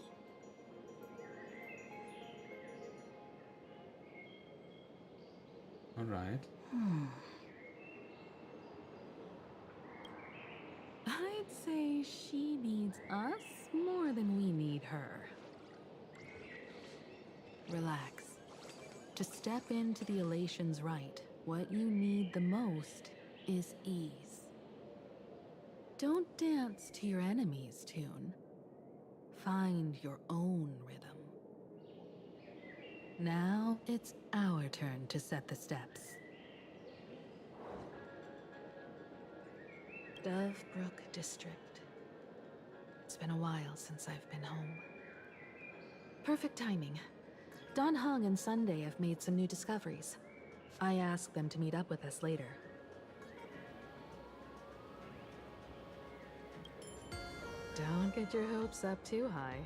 Alright. I'd say she needs us more than we need her. Relax. To step into the elation's right, what you need the most is ease. Don't dance to your enemy's tune. Find your own rhythm. Now it's our turn to set the steps. Dovebrook District. It's been a while since I've been home. Perfect timing. Don Hung and Sunday have made some new discoveries. I asked them to meet up with us later. Don't get your hopes up too high.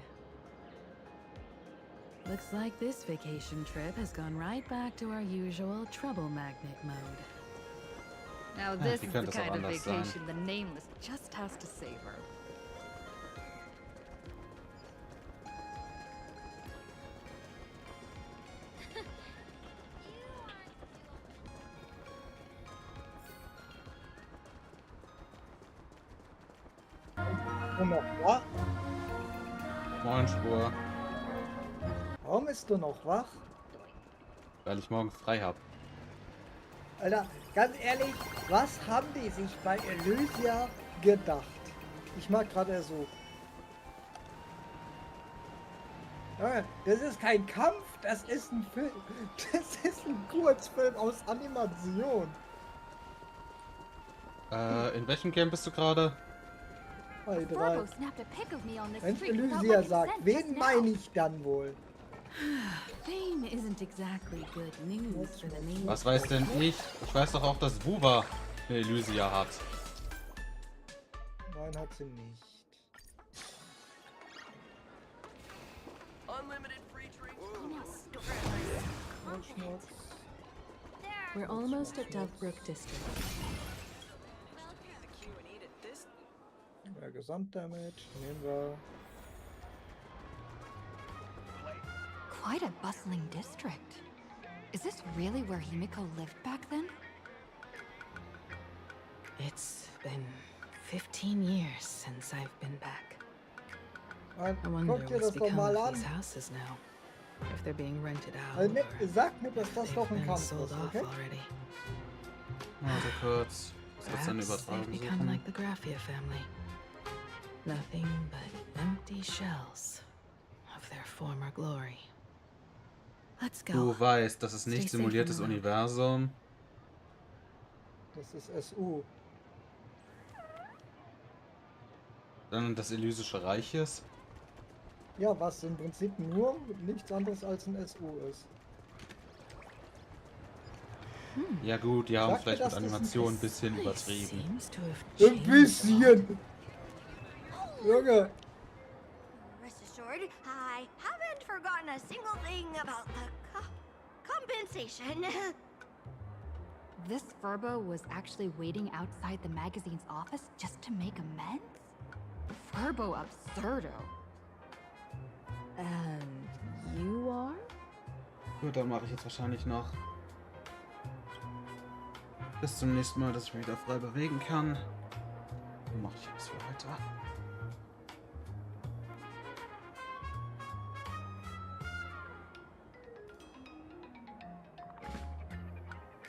Looks like this vacation trip has gone right back to our usual trouble magnet mode. Now this is the kind of vacation the Nameless just has to savor. Noch wach? Moin, Spur. Warum ist du noch wach? Weil ich morgen frei habe. Alter, ganz ehrlich, was haben die sich bei Elysia gedacht? Ich mag gerade so. Ja, das ist kein Kampf, das ist ein Film. Das ist ein Kurzfilm aus Animation. In welchem Game bist du gerade? Bei 3. Wenn Elysia sagt, wen meine ich dann wohl? Fame isn't exactly good news for the Nameless. Was weiß denn ich? Ich weiß doch auch, dass Wuba eine Elysia hat. Nein, hat sie nicht. We're almost at Dovebrook District. Ja, Gesamtdamage nehmen wir. Quite a bustling district. Is this really where Himiko lived back then? It's been 15 years since I've been back. I Guck wonder dir what's das doch become mal of an. these houses now. If they're being rented out, Sag mir, dass das doch ein been Kampf sold ist, off okay? already. Warte kurz. Was gibt's denn Perhaps they've übertragen? become like the Graphia family. Nothing but empty shells of their former glory. Let's go. Du weißt, das ist nicht Stay safe simuliertes on the road. Universum. Das ist SU. Dann das Elysische Reich ist. Ja, was im Prinzip nur nichts anderes als ein SU ist. Ja gut, die haben Sag mir, vielleicht dass mit das ein Animation ein bisschen übertrieben. Ein bisschen! Junge! Rest assured, I haven't forgotten a single thing about the compensation. This Furbo was actually waiting outside the magazine's office just to make amends? Furbo absurdo. And you are? Gut, dann mache ich jetzt wahrscheinlich noch bis zum nächsten Mal, dass ich mich wieder frei bewegen kann. Dann mache ich jetzt für heute.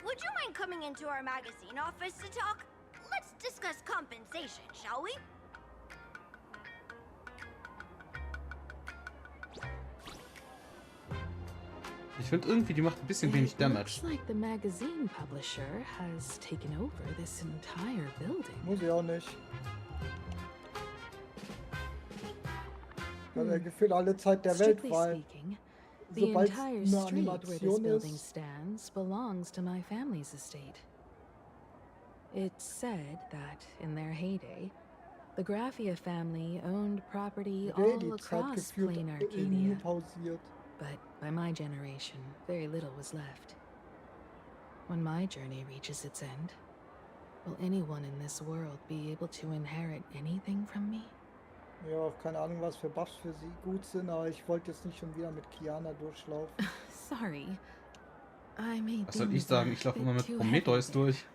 Would you mind coming into our magazine office to talk? Let's discuss compensation, shall we? Ich finde irgendwie, die macht ein bisschen wenig Damage. Looks like the magazine publisher has taken over this entire building. Muss ich auch nicht. Gefühl alle Zeit der Welt, Strictly weil speaking, the sobald entire eine street where this Animation building ist, stands belongs to my family's estate. It's said that in their heyday, the Graphia family owned property all die Zeit across gefühlt Planarcadia. pausiert. But by my generation, very little was left. When my journey reaches its end, will anyone in this world be able to inherit anything from me? Ja, auch keine Ahnung, was für Buffs für sie gut sind, aber ich wollte jetzt nicht schon wieder mit Kiana durchlaufen. Sorry. I made Was soll ich sagen? Ich laufe immer mit Prometheus durch.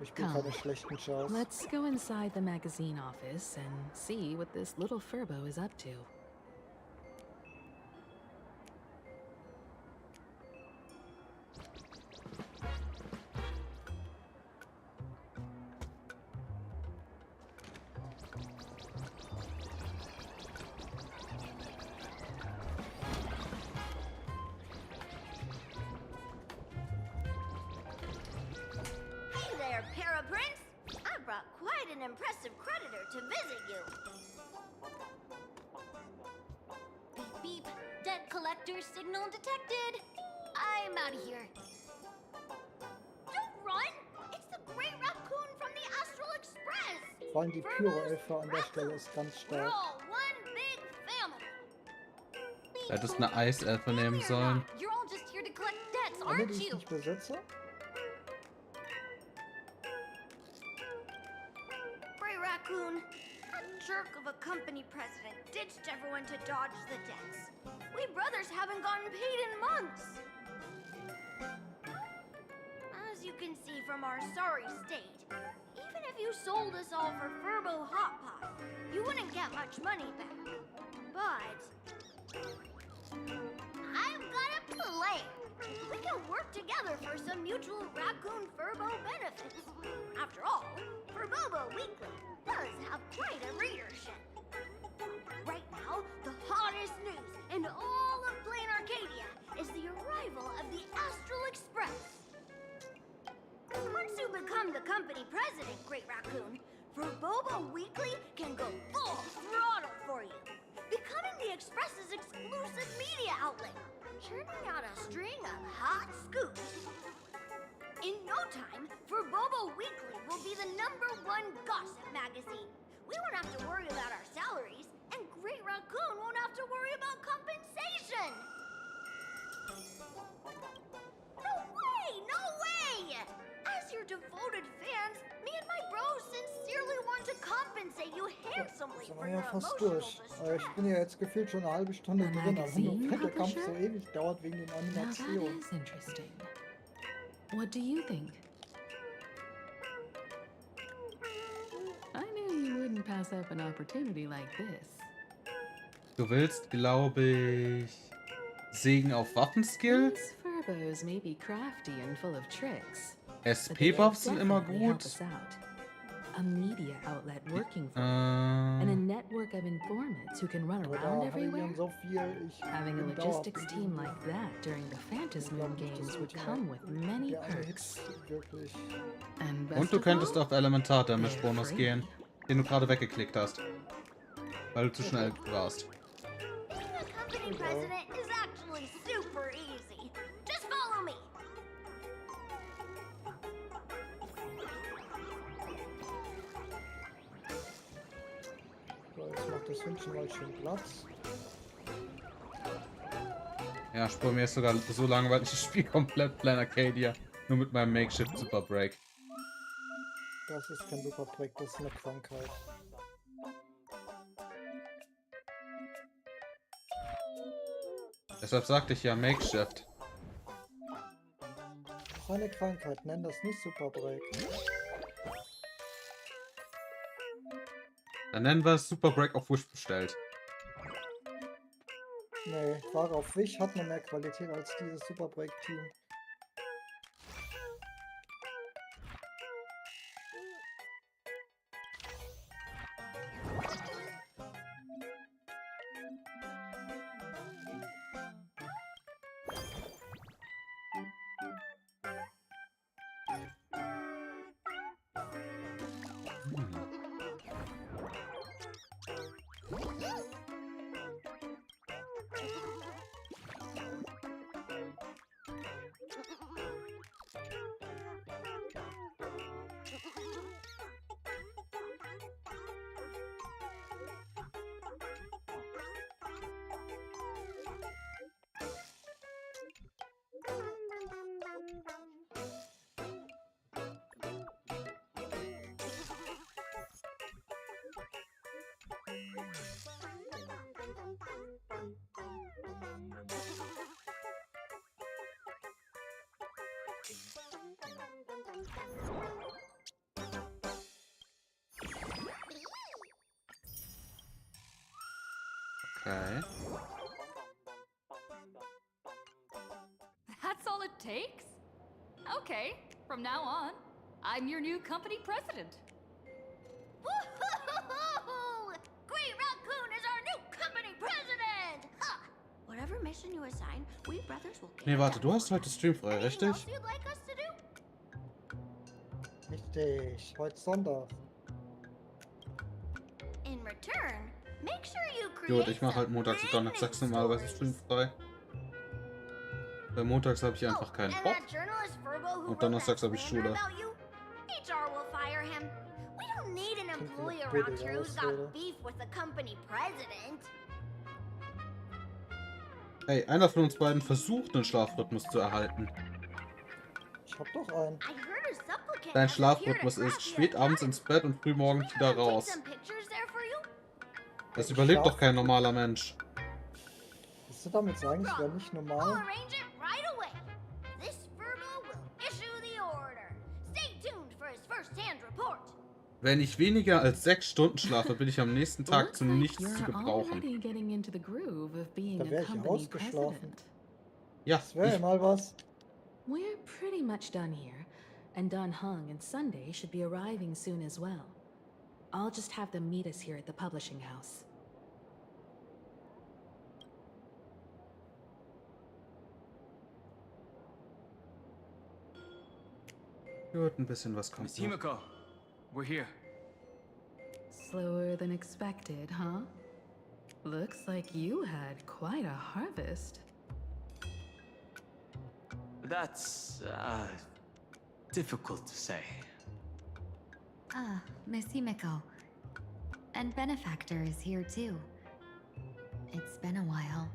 Ich bin keine schlechten Chance. Let's go inside the magazine office and see what this little Furbo is up to. Hey there, Paraprince! I brought quite an impressive creditor to visit you. Beep beep. Debt collector signal detected. I'm out of here. Don't run! It's the Grey Raccoon from the Astral Express! Vor allem die Pyro-Elfe an der Stelle ist ganz We're stark. all one big family. Hättest eine Eiselfe nehmen sollen. You're all just here to collect debts, Alle, aren't die ich you? nicht besitze? Grey Raccoon, a jerk of a company president ditched everyone to dodge the debts. We brothers haven't gotten paid in months. As you can see from our sorry state, even if you sold us all for Furbo Hot Pot, you wouldn't get much money back. But I've got a plan. We can work together for some mutual Raccoon Furbo benefits. After all, Furbobo Weekly does have quite a readership. Right now, the hottest news in all of Planarcadia is the arrival of the Astral Express. Once you become the company president, Great Raccoon, Furbobo Weekly can go full throttle for you, becoming the Express's exclusive media outlet, churning out a string of hot scoops. In no time, Furbobo Weekly will be the #1 gossip magazine. We won't have to worry about our salaries, and Great Raccoon won't have to worry about compensation. No way! No way! As your devoted fans, me and my bros sincerely want to compensate you handsomely Sind for wir your ja fast emotional durch. Aber ich bin ja jetzt gefühlt schon eine halbe Stunde drin, aber nur wenn der Kampf so ewig dauert wegen den Now Animationen. that is interesting. What do you think? I knew you wouldn't pass up an opportunity like this. Du willst, glaube ich, Segen auf Waffenskill? These Furbos may be crafty and full of tricks. SP-Buffs sind immer definitely help gut. us out. A media outlet working for and a network of informants who can run Aber around da habe ich everywhere. dann so viel. Ich Having a bin logistics dauernd team like that during the Phantasmoon games would come with many der eine perks. Hit wirklich. And best Und du of könntest all, auf Elementar-Damage-Bonus gehen, den du gerade weggeklickt hast. Weil du zu schnell warst. Being a company president is actually super easy. Just follow me. So, jetzt macht das Hündchen mal schön Platz. Ja, Spur, mir ist sogar so langweilig, ich spiele komplett Planarcadia. Nur mit meinem Makeshift Super Break. Das ist kein Superbreak, das ist eine Krankheit. Deshalb sagte ich ja Makeshift. Das ist eine Krankheit, nenn das nicht Superbreak. Dann nennen wir es Super Break auf Wish bestellt. Nee, Ware auf Wish hat noch mehr Qualität als dieses Superbreak-Team. Okay. That's all it takes? Okay, from now on, I'm your new company president. Woohoo! Green Raccoon is our new company president! Ha! Whatever mission you assign, we brothers will get Nee, it warte, done. du hast heute Stream frei, Anything richtig? else you'd like us to do? Richtig, heute Sonntag. In return, make sure you Gut, create ich mache halt montags und donnerstags brand new normalerweise stories. streamfrei. Weil montags habe ich einfach keinen And Bock. that journalist Verbo who Und wrote donnerstags that habe ich slander Schule. about you, HR will fire him. We don't need an employee eine around blöde here who's Ausrede. got beef with the company president. Hey, einer von uns beiden versucht, einen Schlafrhythmus zu erhalten. Ich hab doch einen. I heard a supplicant Dein has appeared Schlafrhythmus at ist Craft spät abends ins Bett und früh morgens wieder Take raus. some pictures there for you. Das überlebt doch kein normaler Mensch. Willst du damit sagen, ich wäre nicht I'll normal? arrange it right away. This Verbo will issue the order. Stay tuned for his first-hand report. Wenn ich weniger als 6 Stunden schlafe, bin ich am nächsten Tag zu nichts zu You're gebrauchen. already getting into the groove of being Da a wäre ich company ausgeschlafen. president. Ja, Das wäre ja ich, mal was. We're pretty much done here, and Don Hung and Sunday should be arriving soon as well. I'll just have them meet us here at the publishing house. gut, ein bisschen was kommt Miss noch. Himiko, we're here. Slower than expected, huh? Looks like you had quite a harvest. That's, difficult to say. Ah, Miss Himiko. And Benefactor is here too. It's been a while.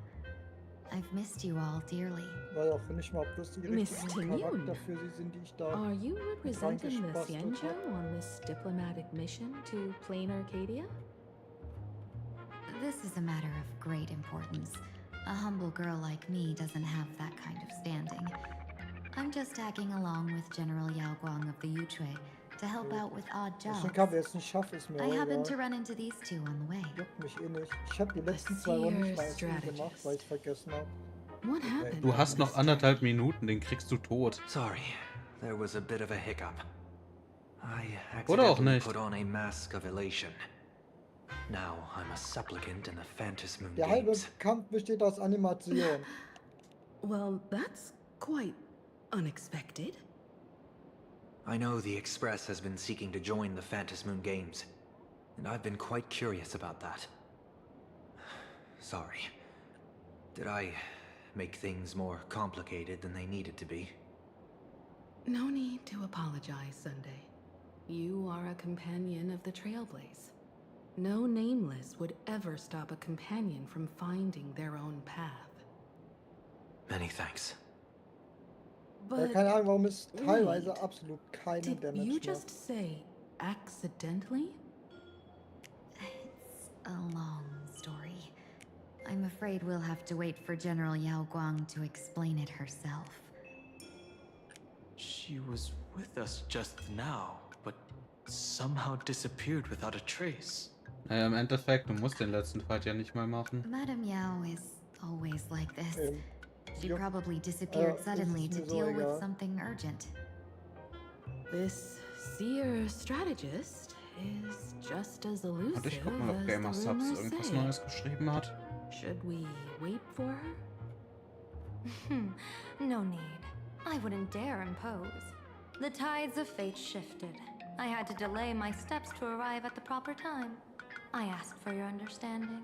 I've missed you all dearly. Weil auch wenn ich mal bloß die Miss richtigen Tinyun, Charakter für sie sind, die ich da Are you representing the reingebastelt Xianzhou hab. on this diplomatic mission to Planarcadia? This is a matter of great importance. A humble girl like me doesn't have that kind of standing. I'm just tagging along with General Yao Guang of the Yuchui to help out with odd Ich jobs. denke, wer es nicht schafft, ist mir I auch happened to egal. run into these two on the way. Juckt mich eh nicht. Ich habe die letzten 2 Runden nicht mal als Spiel gemacht, weil ich vergessen habe. What happened? Du hast noch 1,5 Minuten, den kriegst du tot. Sorry, there was a bit of a hiccup. I Oder auch accidentally nicht. put on a mask of elation. Now I'm a supplicant in the Phantasm Moon Der halbe Games. Kampf besteht aus Animation. Well, that's quite unexpected. I know the Express has been seeking to join the Phantasm Moon Games, and I've been quite curious about that. Sorry. Did I make things more complicated than they needed to be? No need to apologize, Sunday. You are a companion of the Trailblaze. No nameless would ever stop a companion from finding their own path. Many thanks. Ja, But keine Ahnung, warum es teilweise wait, absolut keinen did Damage you macht. just say accidentally? It's a long story. I'm afraid we'll have to wait for General Yao Guang to explain it herself. She was with us just now, but somehow disappeared without a trace. Naja, im Endeffekt, du musst den letzten Fight ja nicht mal machen. Madame Yao is always like this. She Jupp. probably disappeared Das suddenly ist to mir so deal with egal. something urgent. This seer strategist is just as elusive Und ich guck mal, ob as Gamer the Subs rumors irgendwas say. Neues geschrieben hat. Should we wait for her? No need. I wouldn't dare impose. The tides of fate shifted. I had to delay my steps to arrive at the proper time. I ask for your understanding.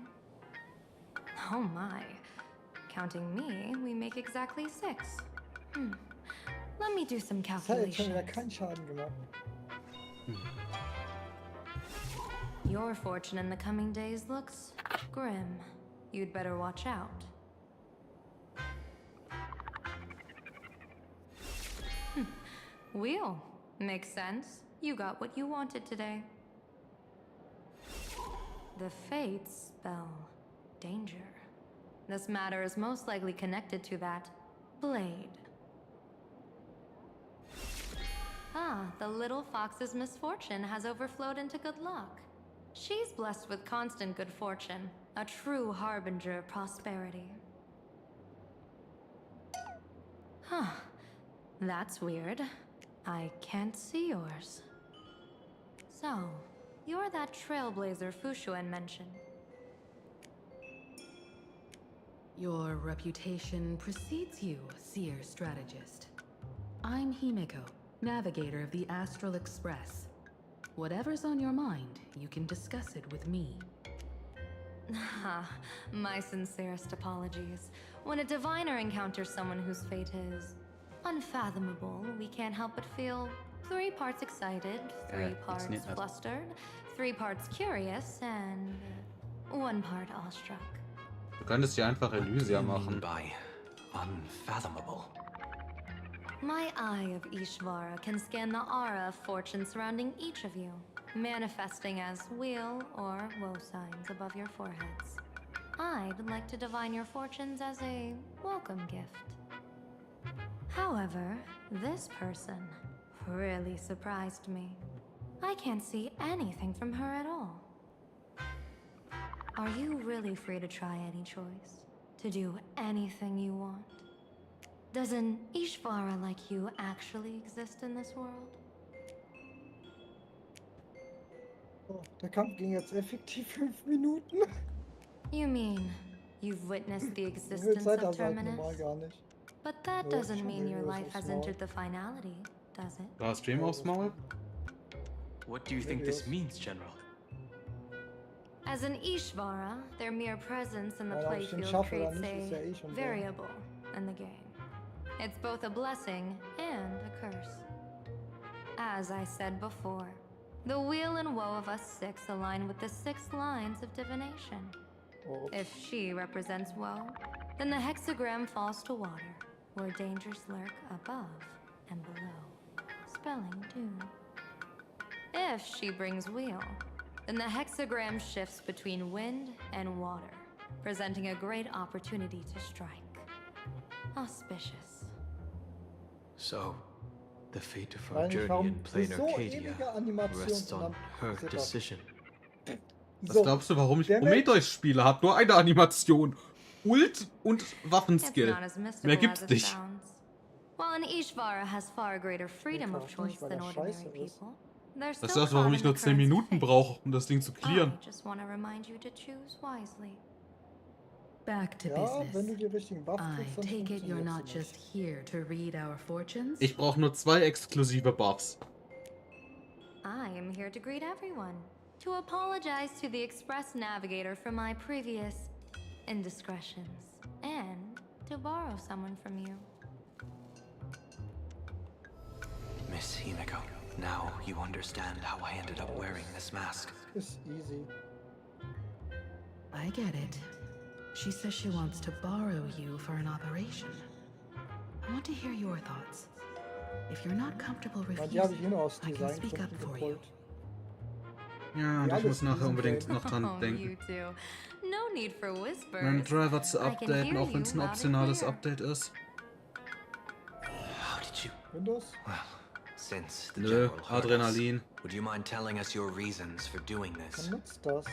Oh my. Counting me, we make exactly 6. Let me do some Das hat jetzt schon wieder calculations. keinen Schaden gemacht. Your fortune in the coming days looks grim. You'd better watch out. Wheel. Makes sense. You got what you wanted today. The fates spell danger. This matter is most likely connected to that blade. Ah, the little fox's misfortune has overflowed into good luck. She's blessed with constant good fortune, a true harbinger of prosperity. Huh. That's weird. I can't see yours. So, you're that trailblazer Fushuan mentioned. Your reputation precedes you, seer strategist. I'm Himeko, navigator of the Astral Express. Whatever's on your mind, you can discuss it with me. My sincerest apologies. When a diviner encounters someone whose fate is unfathomable, we can't help but feel 3 parts excited, 3 parts nicht. flustered, 3 parts curious, and 1 part awestruck. Du könntest hier einfach Elysia machen. By unfathomable. My eye of Ishvara can scan the aura of fortune surrounding each of you, manifesting as weal or woe signs above your foreheads. I'd like to divine your fortunes as a welcome gift. However, this person really surprised me. I can't see anything from her at all. Are you really free to try any choice? To do anything you want? Does an Ishvara like you actually exist in this world? Oh, der Kampf ging jetzt effektiv 5 Minuten. You mean you've witnessed the So viel existence Zeit of hast du halt normal Terminus? gar nicht. But that Ja, doesn't schon mean your irgendwie life so has small. entered the finality, does it? War Stream aufs Maul? What do you think this means, General? As an Ishvara, their mere presence in the Weil ob ich den playfield schaffe oder creates nicht, ist ja a schon so. variable in the game. It's both a blessing and a curse. As I said before, the weal and woe of us 6 align with the 6 lines of divination. Oh. If she represents woe, then the hexagram falls to water, where dangers lurk above and below, spelling doom. If she brings weal, then the hexagram shifts between wind and water, presenting a great opportunity to strike. Auspicious. So, the fate of Weil our nicht, journey warum in so Planarcadia ewige Animationen rests und on dann her passiert das. decision. Was glaubst du, warum ich der Prometheus spiele? Hat nur eine Animation. Ult und It's Waffenskill. not as mystical Mehr as gibt's it nicht. sounds. While an Ishvara has far greater freedom of choice than ordinary people, they're Das still ist das, warum caught ich in the nur 10 currents of Minuten fate. brauche, um das Ding zu I clearen. just want to remind you to choose wisely. Back to Ja, wenn business. du die richtigen Buffs I kriegst, dann take it you're funktioniert's not nicht. just here to read our fortunes? Ich brauche nur 2 exklusive Buffs. I am here to greet everyone, to apologize to the Express Navigator for my previous indiscretions, and to borrow someone from you. Miss Himeko, now you understand how I ended up wearing this mask. Ist easy. I get it. She says she wants to borrow you for an operation. I want to hear your thoughts. If you're not comfortable Weil die habe ich refusing, nur aus I can speak up Designgründen for you. gepult. Ja, und Ja, ich muss das nachher diesen unbedingt Game. noch dran Oh, denken, you two. No need for whispers. meinen Driver zu I can updaten, hear auch wenn es ein you loud and optionales clear. Update ist. How did you? Windows? Well, since the Nö, general heard us, Adrenalin. would you mind telling us your reasons for doing this? Dann nutzt das.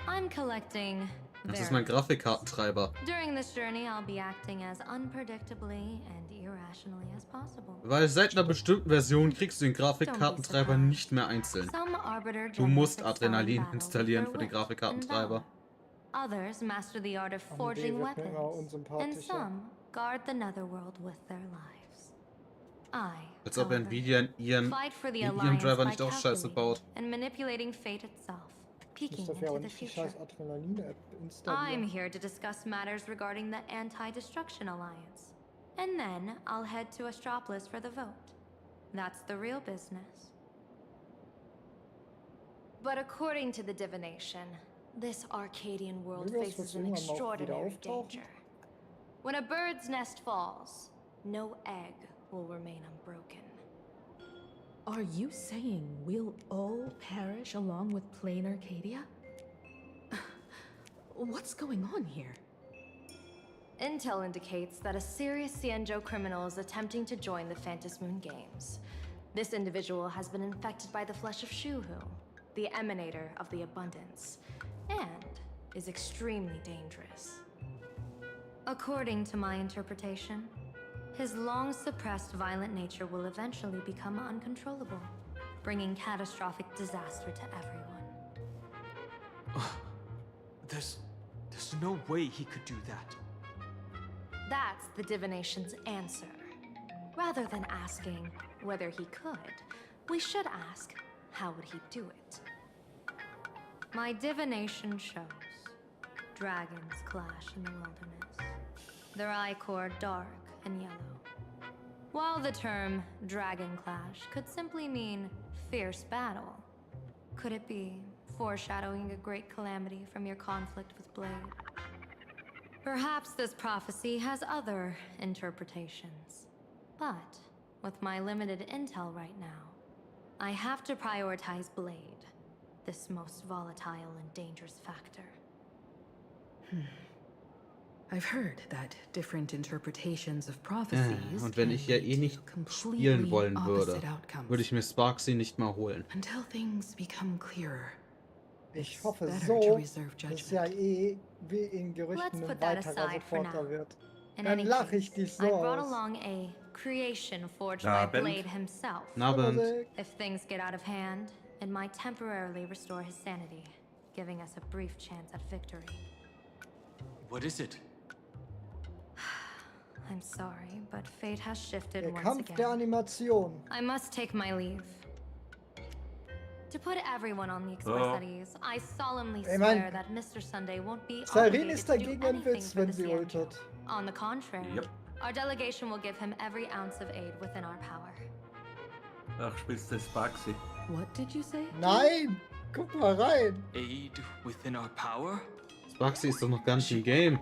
I'm collecting Das ist mein Grafikkartentreiber. During this journey, I'll be acting as unpredictably and irrationally as possible. Weil seit einer bestimmten Version kriegst du den Grafikkartentreiber nicht mehr einzeln. Some arbiter Du musst generals Adrenalin excel in installieren battle für den with their wit Grafikkartentreiber. and valor. Others master the art of Am forging Idee wird mir immer weapons, and unsympathischer. some guard the netherworld with their lives. I, Als ob however, Nvidia in ihrem fight for the Driver alliance by nicht auch Scheiße calculating baut. and manipulating fate itself. peeking Dafür aber into the nicht die future. scheiß Adrenalin-App I'm installieren. here to discuss matters regarding the Anti-Destruction Alliance. And then I'll head to Astropolis for the vote. That's the real business. But according to the divination, this Arcadian world Irgendwas faces wird's an irgendwann mal auch wieder extraordinary auftauchen. danger. When a bird's nest falls, no egg will remain unbroken. Are you saying we'll all perish along with Planarcadia? What's going on here? Intel indicates that a serious Xianzhou criminal is attempting to join the Phantom Moon Games. This individual has been infected by the flesh of Shuhu, the emanator of the abundance, and is extremely dangerous. According to my interpretation, his long-suppressed violent nature will eventually become uncontrollable, bringing catastrophic disaster to everyone. There's no way he could do that. That's the divination's answer. Rather than asking whether he could, we should ask, how would he do it? My divination shows dragons clash in the wilderness, their ichor dark and yellow. While the term dragon clash could simply mean fierce battle, could it be foreshadowing a great calamity from your conflict with Blade? Perhaps this prophecy has other interpretations. But with my limited intel right now, I have to prioritize Blade, this most volatile and dangerous factor. I've heard that different interpretations of prophecies Und wenn ich ja eh nicht spielen wollen würde, würde ich mir Sparksy nicht mal holen. Until things become clearer. Ich hoffe so, dass ja eh wie in Gerüchten ein weiterer Supporter wird. Dann lache ich dich so I brought aus. along a creation forged by Blade himself. Abend. If things get out of hand, it might temporarily restore his sanity, giving us a brief chance at victory. What is it? I'm sorry, but fate has shifted Der once Kampf der again. Animation. I must take my leave. To put everyone on the express at ease, I solemnly Ey, Mann. swear that Mr. Sunday won't be Cyrene obligated ist to do dagegen ein anything Witz, for wenn the sie Xianzhou. ultet. On the contrary, Yep. our delegation will give him every ounce of aid within our power. Ach, spielst du Sparksy? What did you say? Nein! Guck mal rein! Aid within our power? Sparksy ist doch noch gar nicht im Game.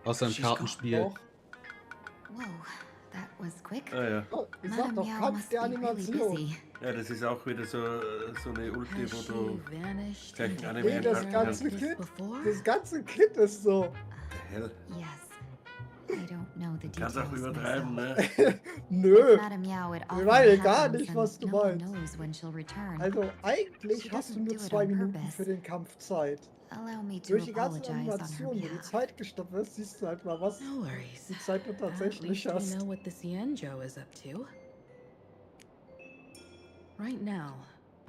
Außer im Kartenspiel. Doch. Whoa, that was quick. Ah ja. Oh, ich sag doch, Meow Kampf must der be really Animation. busy. Ja, das ist auch wieder so eine Ulti, wo du Vanished gleich into einen Nee, Anime das enthalten ganze kannst. Kit, before? das ganze Kit ist so. Hell. Yes. I don't know the Kannst details auch übertreiben, myself. ne? Nö. Madame Meow, it Ich often weiß gar happens nicht, and was du no one meinst. knows when she'll return. Also eigentlich She hast du doesn't nur do it 2 on Minuten purpose. für den Kampf Zeit. Allow me to Durch die ganzen apologize on her Animationen, wo die behalf. Zeit gestoppt ist, siehst du halt mal, was No worries. die Zeit du At tatsächlich least we hast. know what the Xianzhou is up to. Right now,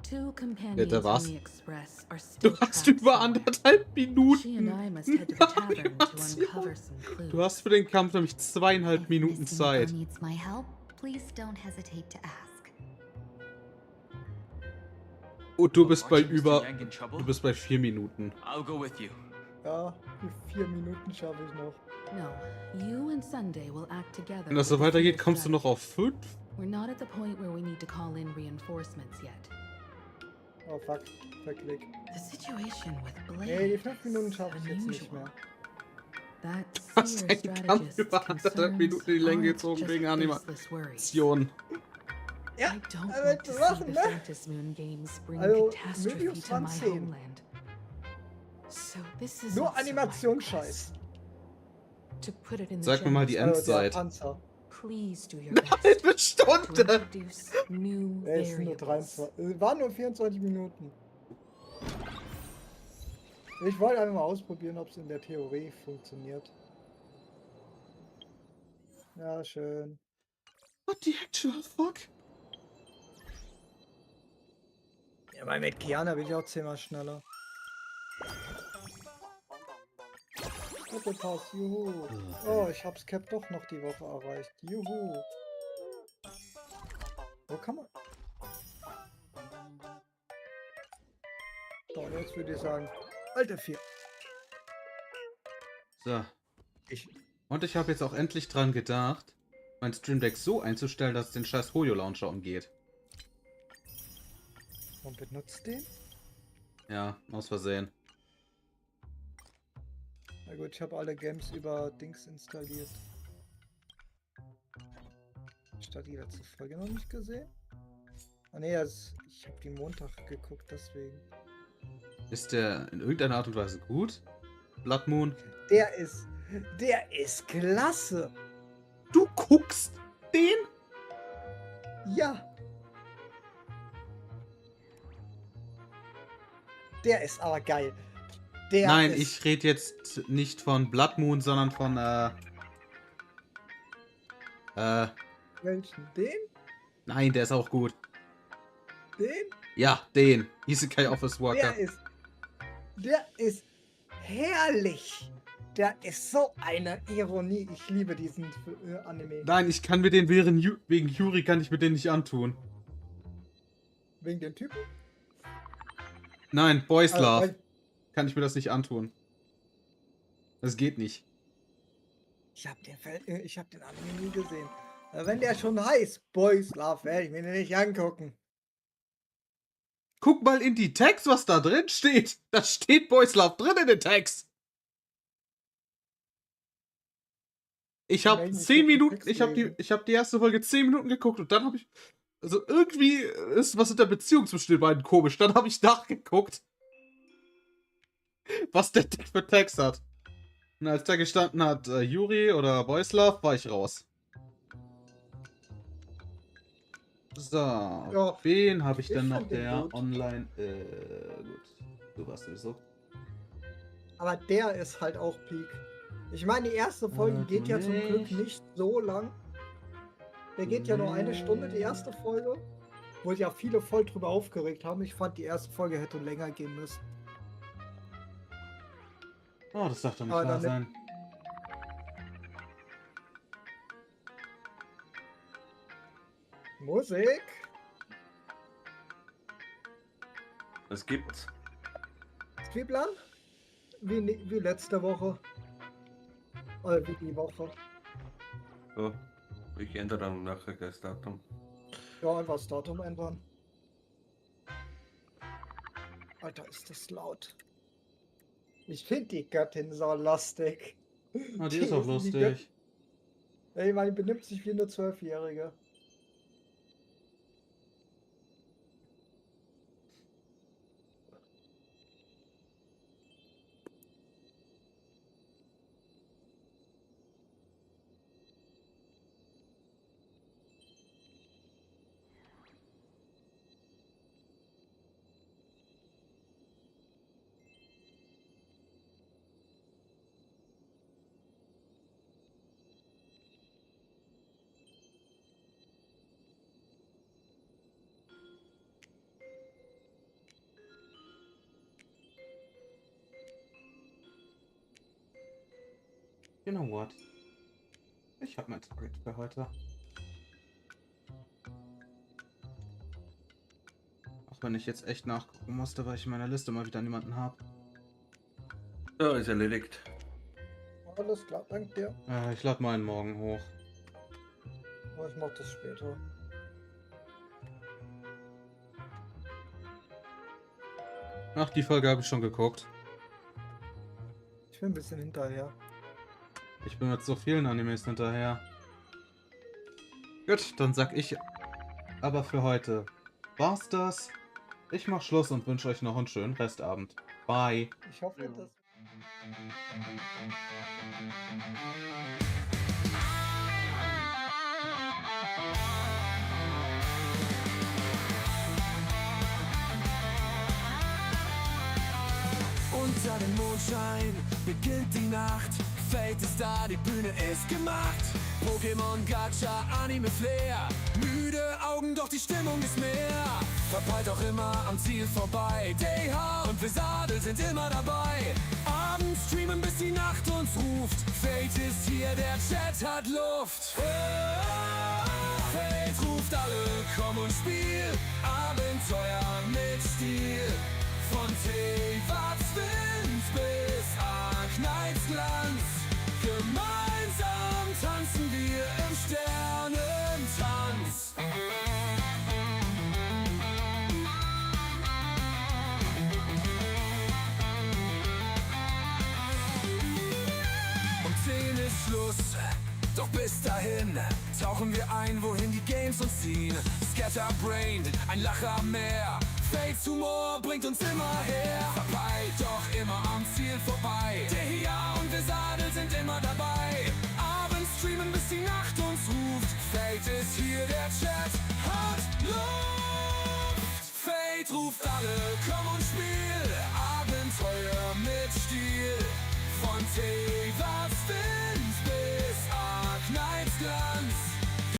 two companions Bitte, was? on the express are still Du hast trapped über somewhere. 1,5 She Minuten and I must head to the tavern to Animation. uncover some clues. Du hast für den Kampf nämlich 2,5 Minuten Miss Zeit. Yumiko needs my help. Please don't hesitate to ask. Und du bist bei Aren't you Mr. über... Yang in trouble? Du bist bei 4 Minuten. I'll go with you. Ja, die 4 Minuten schaffe ich noch. No, you and Sunday will act together. Wenn das so with the weitergeht, full kommst du noch auf 5? We're not at the point where we need to call in reinforcements yet. Oh fuck, verklick. The situation with Blade Nee, die 5 Minuten is schaffe ich jetzt nicht unusual. mehr. That Hast seer einen Kampf strategist's über 1,5 concerns Minuten in die Länge aren't gezogen just wegen faceless worries. Animation. Ja, I don't aber want to zu see machen, the ne? Phantom Moon Games bring Also, catastrophe Mediums to my waren 10. homeland. So this is Nur also my Animationsscheiß. to put it in the Sag mir mal die general Also der Endzeit. Panzer. Please do your Eine best halbe to Stunde! introduce new Es sind nur variables. 23. Waren nur 24 Minuten. Ich wollte einfach mal ausprobieren, ob es in der Theorie funktioniert. Ja, schön. What the actual fuck? Ja, weil mit Kiana bin ich auch 10-mal schneller. Bitte Pass, juhu. Oh, ich hab's Cap doch noch die Woche erreicht. Juhu. Wo kann man? So, jetzt Jetzt würde ich sagen, Alter 4. So. Und ich habe jetzt auch endlich dran gedacht, mein Stream Deck so einzustellen, dass es den scheiß Hoyo-Launcher umgeht. Und benutzt den? Ja, aus Versehen. Na gut, ich habe alle Games über Dings installiert. Ich habe die letzte Folge noch nicht gesehen. Ah ne, ich habe die Montag geguckt, deswegen. Ist der in irgendeiner Art und Weise gut? Blood Moon? Der ist klasse. Du guckst den? Ja. Der ist aber geil. Nein, ich rede jetzt nicht von Blood Moon, sondern von, Welchen? Den? Nein, der ist auch gut. Den? Ja, den. Isekai Office Worker. Der ist herrlich. Der ist so eine Ironie. Ich liebe diesen Anime. Nein, ich kann mir den wegen Yuri kann ich mir den nicht antun. Wegen dem Typen? Nein, Boys Love. Kann ich mir das nicht antun. Das geht nicht. Ich hab den Anime nie gesehen. Wenn der schon heißt Boys Love, werde ich mir den nicht angucken. Guck mal in die Text, was da drin steht. Da steht Boys Love drin in den Text. Ich habe 10 Minuten, ich habe die erste Folge 10 Minuten geguckt und dann habe ich, also irgendwie ist was in der Beziehung zwischen den beiden komisch. Dann habe ich nachgeguckt, was der für Text hat. Und als da gestanden hat Yuri oder Boys Love, war ich raus. So, ja, wen habe ich denn noch, der online, gut, du warst sowieso. Aber der ist halt auch Peak. Ich meine, die erste Folge geht ja zum Glück nicht so lang. Der geht ja nur 1 Stunde, die erste Folge. Wo ja viele voll drüber aufgeregt haben. Ich fand, die erste Folge hätte länger gehen müssen. Oh, das darf doch nicht wahr sein. Musik. Was gibt's? Spielplan? Wie letzte Woche. Oder wie die Woche. Ja, ich ändere dann nachher das Datum. Ja, einfach das Datum ändern. Alter, ist das laut. Ich finde die Göttin so lustig. Ah, die ist auch lustig. Ey, man benimmt sich wie eine 12-Jährige. You know what? Ich habe mein Target für heute. Auch wenn ich jetzt echt nachgucken musste, weil ich in meiner Liste mal wieder niemanden habe. Ja, ist erledigt. Alles klar, danke dir. Ich lade meinen morgen hoch. Ich mach das später. Ach, die Folge habe ich schon geguckt. Ich bin ein bisschen hinterher. Ich bin mit so vielen Animes hinterher. Gut, dann sag ich aber für heute war's das. Ich mach Schluss und wünsche euch noch einen schönen Restabend. Bye. Ich hoffe, dass... Unter dem Mondschein beginnt die Nacht. Fate ist da, die Bühne ist gemacht. Pokémon, Gacha, Anime, Flair. Müde Augen, doch die Stimmung ist mehr. Verpeilt auch immer am Ziel vorbei. DH und Visabel sind immer dabei. Abends streamen, bis die Nacht uns ruft. Fate ist hier, der Chat hat Luft. Fate ruft alle, komm und spiel. Abenteuer mit Stil. Von T war's Wind bis Arknights Glanz. Gemeinsam tanzen wir im Sternentanz. Um 10 ist Schluss, doch bis dahin tauchen wir ein, wohin die Games uns ziehen. Scatterbrained, ein Lacher mehr. Fates Humor bringt uns immer her. Verpeilt, doch immer am Ziel vorbei. Der hier und der Sadel sind immer dabei. Abends streamen, bis die Nacht uns ruft. Fate ist hier, der Chat hat Luft. Fate ruft alle, komm und spiel. Abenteuer mit Stil. Von T